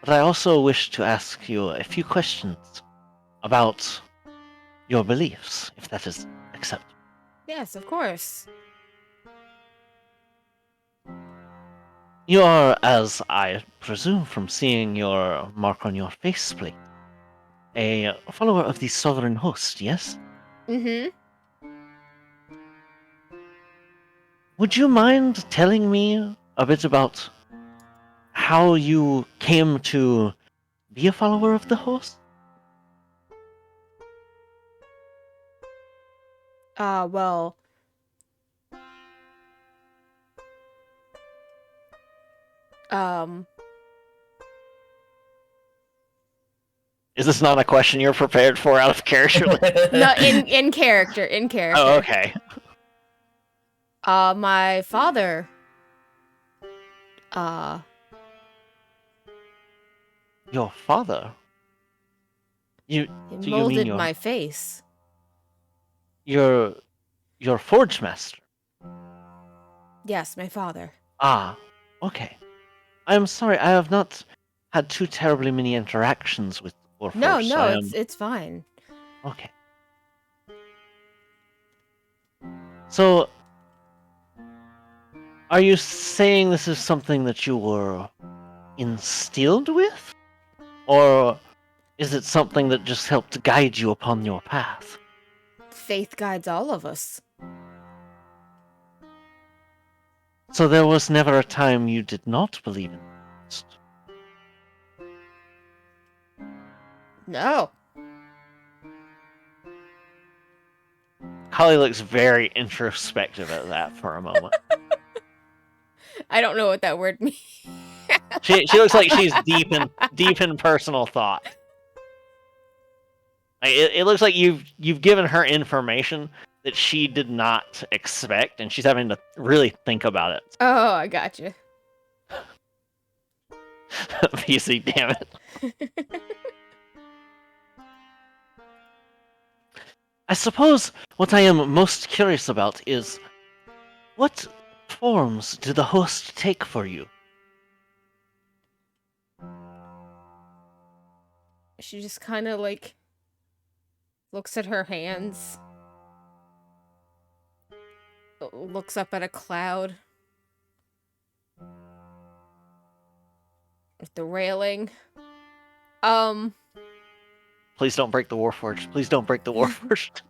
But I also wish to ask you a few questions about your beliefs, if that is acceptable. Yes, of course. You are, as I presume from seeing your mark on your faceplate, a follower of the Sovereign Host, yes? Mm-hmm. Would you mind telling me a bit about how you came to be a follower of the Host? Well... Is this not a question you're prepared for out of character? No, in character, in character. Oh, okay. My father... Your father? He Do you molded mean your- my face. Your forge master? Yes, my father. Ah, okay. I'm sorry, I have not had too terribly many interactions with Warforged. No, so no, I am... it's fine. Okay. So, are you saying this is something that you were instilled with? Or is it something that just helped guide you upon your path? Faith guides all of us. So there was never a time you did not believe in Christ? No. Kali looks very introspective at that for a moment. I don't know what that word means. She looks like she's deep in personal thought. It looks like you've given her information that she did not expect, and she's having to really think about it. Oh, I gotcha. PC, damn it. I suppose what I am most curious about is what forms did the host take for you? She just kind of like looks at her hands, looks up at a cloud with the railing. Please don't break the Warforged. Please don't break the Warforged.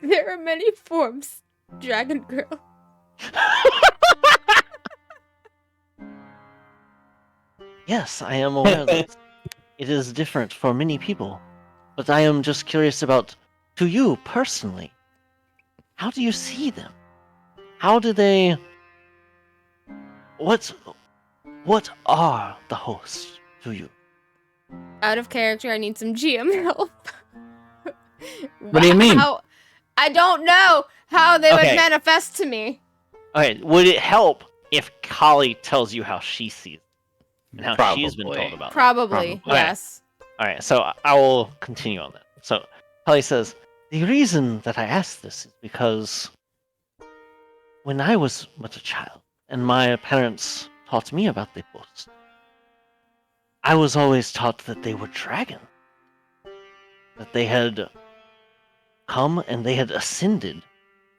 There are many forms, Dragon Girl. Yes, I am aware that it is different for many people, but I am just curious about, to you personally, how do you see them? How do they... What are the hosts to you? Out of character, I need some GM help. What do you mean? I don't know how they would Okay. manifest to me. Okay, would it help if Kali tells you how she sees and how she's been Probably. told about them? Probably, Probably. yes. Alright, so I will continue on that. So, Kali says, the reason that I asked this is because when I was but a child, and my parents taught me about the hosts, I was always taught that they were dragons. That they had come and they had ascended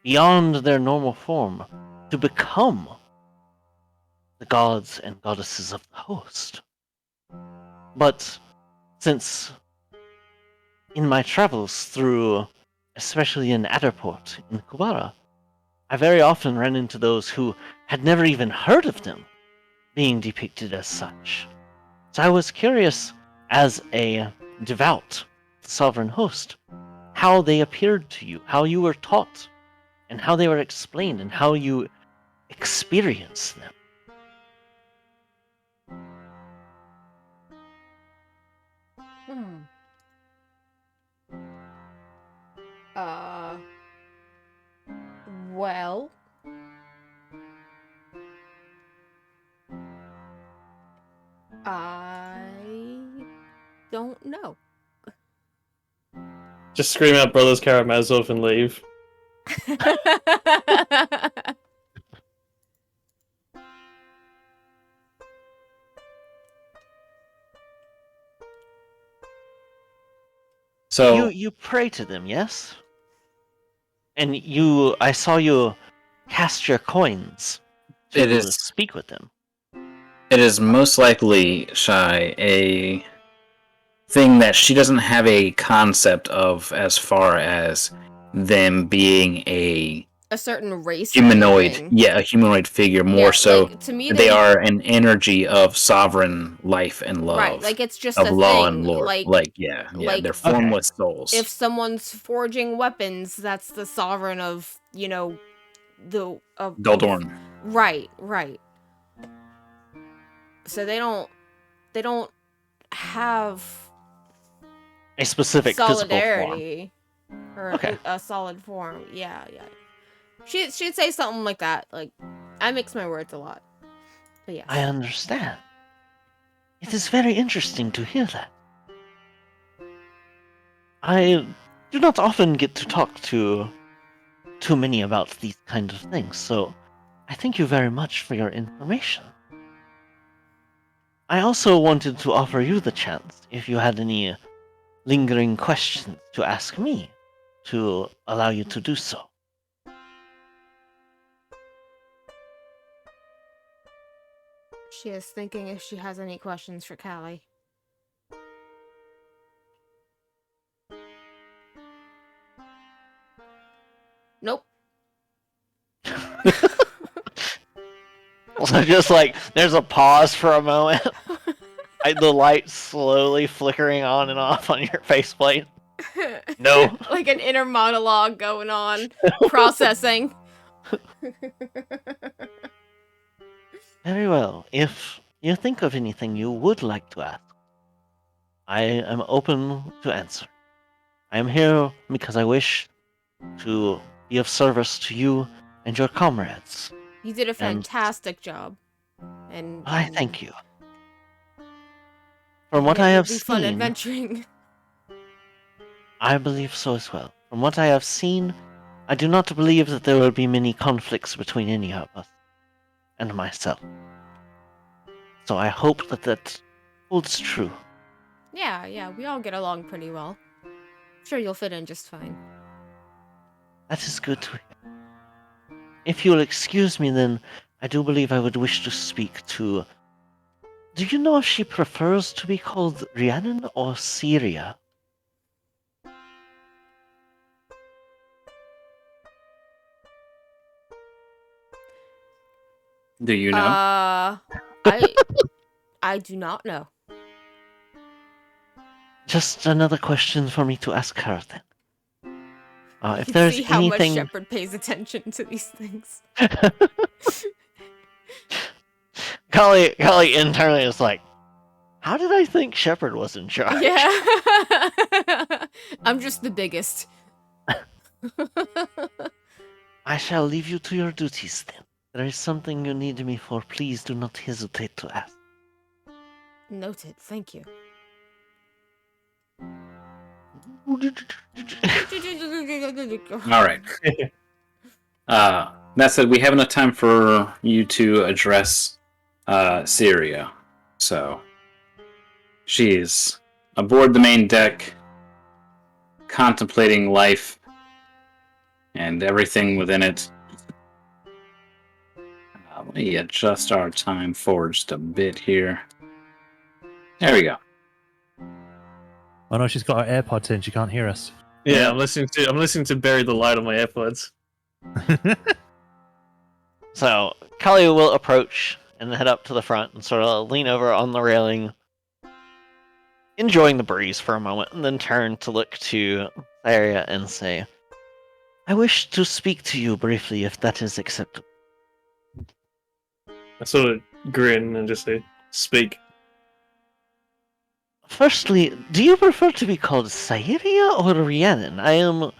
beyond their normal form to become the gods and goddesses of the host. But since in my travels through, especially in Adderport in Kubara, I very often ran into those who had never even heard of them being depicted as such. So I was curious, as a devout sovereign host, how they appeared to you, how you were taught, and how they were explained, and how you experienced them. Well, I don't know. Just scream out Brothers Karamazov and leave. So You pray to them, yes? And I saw you cast your coins to It is- speak with them. it is most likely, Shy, a thing that she doesn't have a concept of as far as them being a A certain race. or humanoid. anything. Yeah, a humanoid figure, more Yeah, so like, to me, they are an energy of sovereign life and love. right. Like it's just of a law thing. and lore. Like Yeah, like- they're formless souls. if someone's forging weapons, that's the sovereign of the of Doldorn. Right. So they don't have A specific physical form. solidarity or Okay. a solid form. Yeah. She'd say something like that. Like, I mix my words a lot. But yeah. I understand. It is very interesting to hear that. I do not often get to talk to too many about these kind of things, so I thank you very much for your information. I also wanted to offer you the chance, if you had any lingering questions, to ask me, to allow you to do so. She is thinking if she has any questions for Callie. Nope. So just like, there's a pause for a moment. The light slowly flickering on and off on your faceplate. No. Like an inner monologue going on, processing. Very well. If you think of anything you would like to ask, I am open to answer. I am here because I wish to be of service to you and your comrades. You did a And- fantastic job. And I thank you. From what it I will have be fun seen, adventuring. I believe so as well. From what I have seen, I do not believe that there will be many conflicts between any of us and myself. So I hope that that holds true. Yeah, we all get along pretty well. Sure, you'll fit in just fine. That is good to hear. If you'll excuse me, then I do believe I would wish to speak to. Do you know if she prefers to be called Rhiannon or Syria? Do you know? I do not know. Just another question for me to ask her then. If You there's see how much anything, Shepard pays attention to these things. Kali internally is like, how did I think Shepard was in charge? Yeah. I'm just the biggest. I shall leave you to your duties then. If there is something you need me for, please do not hesitate to ask. Noted, thank you. All right. That said, we have enough time for you to address Syria. So she's aboard the main deck, contemplating life and everything within it. Let me adjust our time forward just a bit here. There we go. Oh no, she's got her AirPods in. She can't hear us. Yeah, I'm listening to Bury the Light on my AirPods. So, Kali will approach and head up to the front and sort of lean over on the railing, enjoying the breeze for a moment, and then turn to look to Tharia and say, I wish to speak to you briefly if that is acceptable. I sort of grin and just say, speak. Firstly, do you prefer to be called Syria or Rhiannon? I am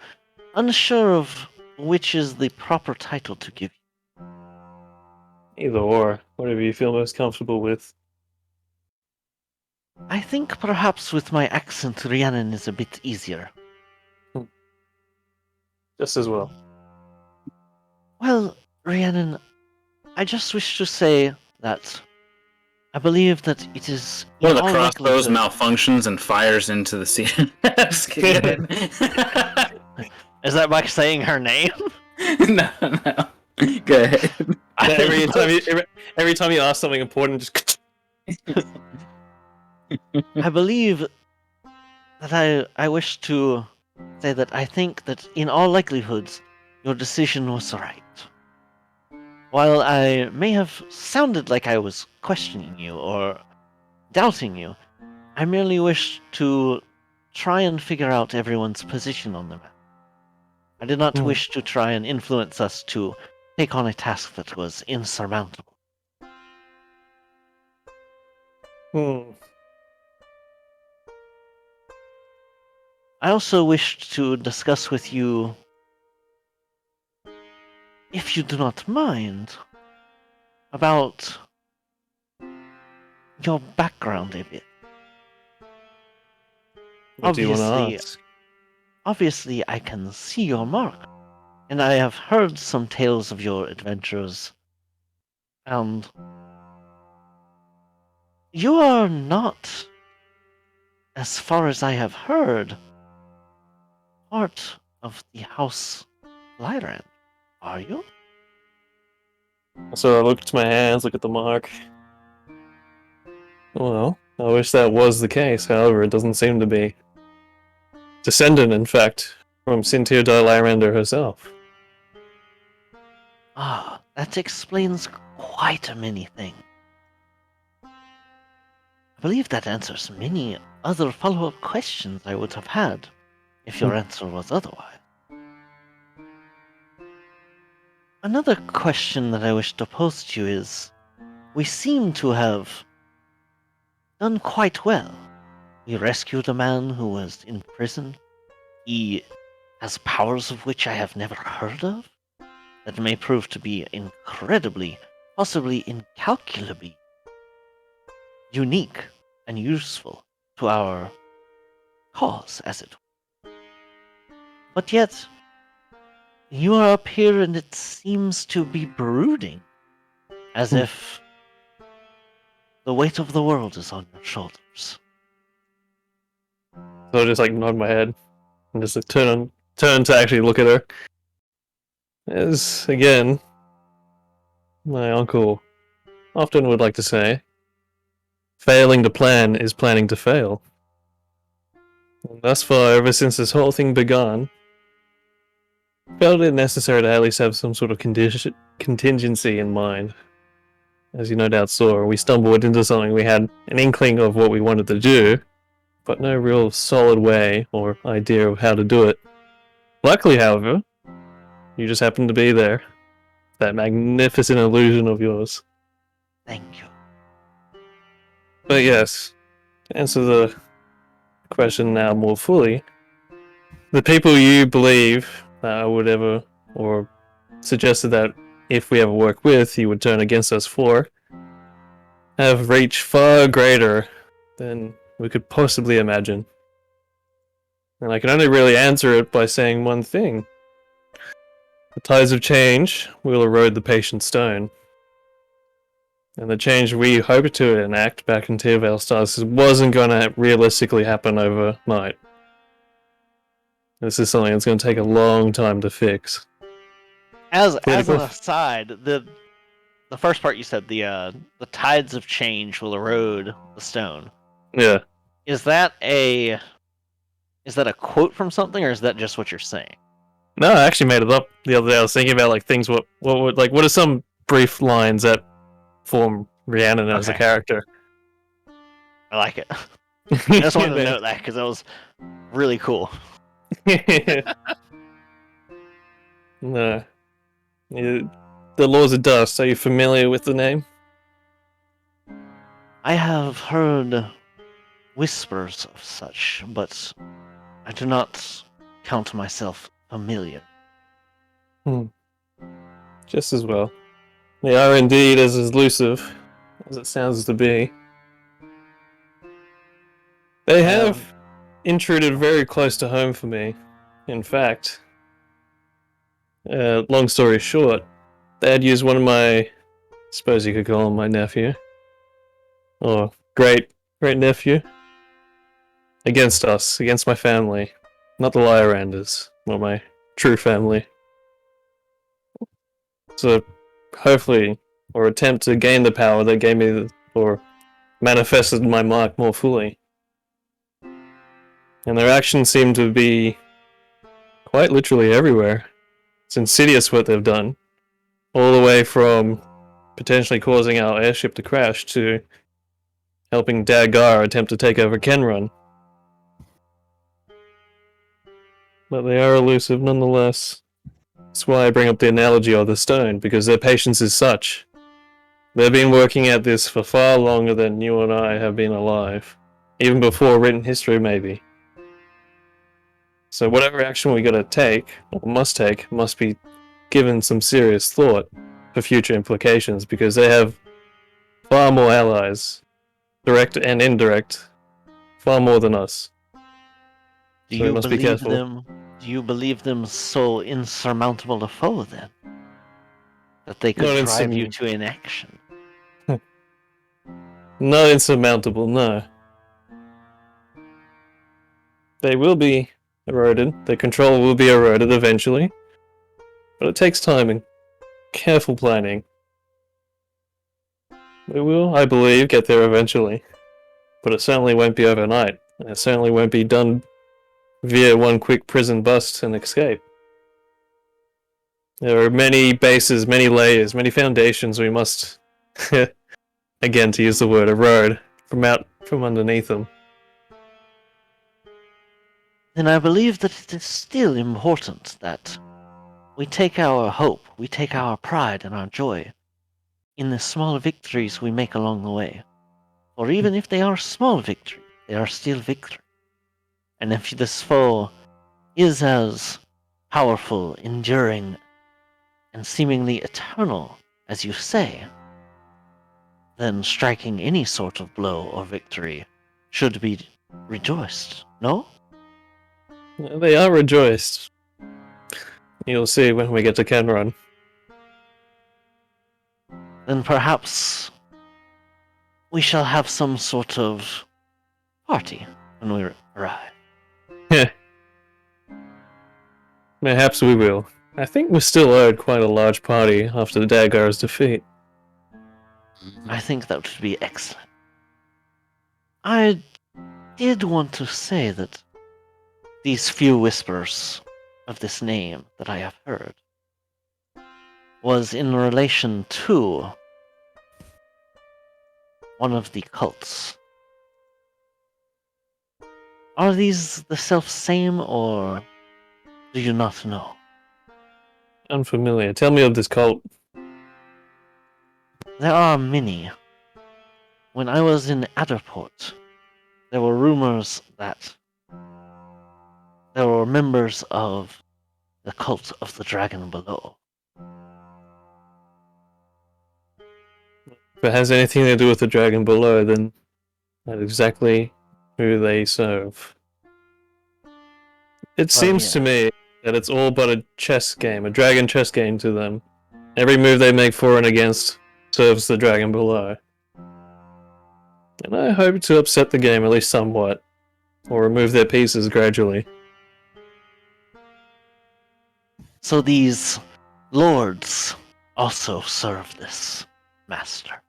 unsure of which is the proper title to give you. Either or, whatever you feel most comfortable with. I think perhaps with my accent, Rhiannon is a bit easier. Just as well. Well, Rhiannon, I just wish to say that I believe that it is One in of the all crossbows likelihood- malfunctions and fires into the sea. Just kidding. Is that by saying her name? No. Go ahead. Every time you ask something important, just I believe that I wish to say that I think that in all likelihoods, your decision was right. While I may have sounded like I was questioning you or doubting you, I merely wish to try and figure out everyone's position on the map. I did not wish to try and influence us to take on a task that was insurmountable. I also wished to discuss with you, if you do not mind, about your background a bit. What do you want to Obviously- ask? Obviously, I can see your mark, and I have heard some tales of your adventures, and you are not, as far as I have heard, part of the House Lyran, are you? So I look at my hands, look at the mark. Well, I wish that was the case, however, it doesn't seem to be. Descendant, in fact, from Cynthia de Lyranda herself. Ah, that explains quite a many things. I believe that answers many other follow-up questions I would have had if your answer was otherwise. Another question that I wish to pose to you is, we seem to have done quite well. We rescued a man who was in prison. He has powers of which I have never heard of, that may prove to be incredibly, possibly incalculably unique and useful to our cause, as it were. But yet, you are up here and it seems to be brooding, as if the weight of the world is on your shoulders. So I just like nod my head and just like, turn to actually look at her. As again, my uncle often would like to say, failing to plan is planning to fail. And thus far, ever since this whole thing began, felt it necessary to at least have some sort of contingency in mind. As you no doubt saw, we stumbled into something. We had an inkling of what we wanted to do, but no real solid way or idea of how to do it. Luckily, however, you just happened to be there. That magnificent illusion of yours. Thank you. But yes, to answer the question now more fully, the people you believe that I would ever, or suggested that if we ever work with, you would turn against us for, have reached far greater than we could possibly imagine. And I can only really answer it by saying one thing. The tides of change will erode the patient stone. And the change we hoped to enact back in Tearvale Stars wasn't going to realistically happen overnight. This is something that's going to take a long time to fix. As an Political- aside, the first part you said, the tides of change will erode the stone. Yeah. Is that a quote from something, or is that just what you're saying? No, I actually made it up the other day. I was thinking about like things. What are some brief lines that form Rhiannon as a Okay. character? I like it. I just wanted to note that because that was really cool. No. The Laws of Dust. Are you familiar with the name? I have heard whispers of such, but I do not count myself familiar. Just as well. They are indeed as elusive as it sounds to be. They have intruded very close to home for me. In fact, long story short, they had used one of my, suppose you could call him my nephew, or great nephew, against us, against my family, not the Lyoranders, not my true family. So, hopefully, or attempt to gain the power that gave me, or manifested my mark more fully. And their actions seem to be quite literally everywhere. It's insidious what they've done. All the way from potentially causing our airship to crash to helping Dagar attempt to take over Kenrun. But they are elusive nonetheless. That's why I bring up the analogy of the stone, because their patience is such. They've been working at this for far longer than you and I have been alive. Even before written history, maybe. So whatever action we gotta take, or must take, must be given some serious thought for future implications, because they have far more allies, direct and indirect, far more than us. Do So we you must be believe careful. them? Do you believe them so insurmountable a foe then, that they could Not drive you to inaction? Not insurmountable, no. They will be eroded, their control will be eroded eventually, but it takes time and careful planning. We will, I believe, get there eventually, but it certainly won't be overnight, and it certainly won't be done via one quick prison bust and escape. There are many bases, many layers, many foundations we must, again to use the word, erode from underneath them. Then I believe that it is still important that we take our hope, we take our pride and our joy in the small victories we make along the way. For even if they are small victory, they are still victory. And if this foe is as powerful, enduring, and seemingly eternal as you say, then striking any sort of blow or victory should be rejoiced, no? They are rejoiced. You'll see when we get to Kenron. Then perhaps we shall have some sort of party when we arrive. Perhaps we will. I think we're still owed quite a large party after the Dagar's defeat. I think that would be excellent. I did want to say that these few whispers of this name that I have heard was in relation to one of the cults. Are these the self-same, or do you not know? Unfamiliar. Tell me of this cult. There are many. When I was in Adderport, there were rumors that there were members of the cult of the dragon below. If it has anything to do with the dragon below, then that's exactly who they serve. It seems to me that it's all but a chess game, a dragon chess game to them. Every move they make for and against serves the dragon below. And I hope to upset the game at least somewhat, or remove their pieces gradually. So these lords also serve this master.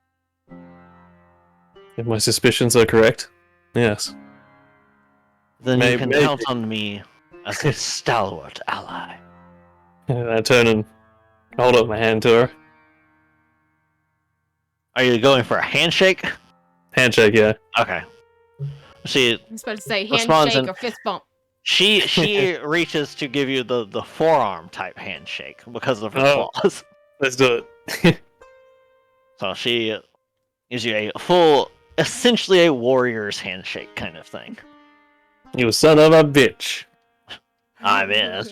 If my suspicions are correct, yes. Then you can Maybe. count on me as a stalwart ally. I turn and hold up my hand to her. Are you going for a handshake? Handshake, yeah. Okay. She I was about to say Responds handshake in- or fist bump. she reaches to give you the forearm type handshake because of her Oh. claws. Let's do it. So she gives you a full, essentially a warrior's handshake kind of thing. You son of a bitch. I'm in.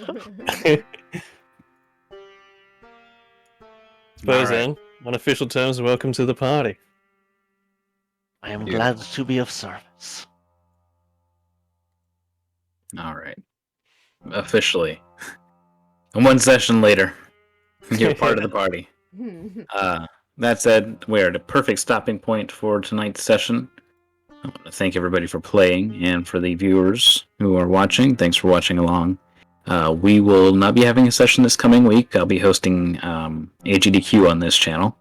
Suppose Alright. then, on official terms, welcome to the party. I am Yeah. glad to be of service. All right. Officially. And one session later, you're part of the party. That said, we're at a perfect stopping point for tonight's session. I want to thank everybody for playing, and for the viewers who are watching, thanks for watching along. We will not be having a session this coming week. I'll be hosting AGDQ on this channel.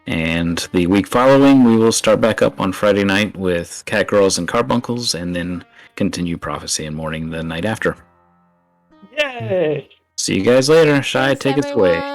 And the week following, we will start back up on Friday night with Catgirls and Carbuncles, and then continue Prophecy and Mourning the night after. Yay! See you guys later. Shy, Thanks, take us away. everyone.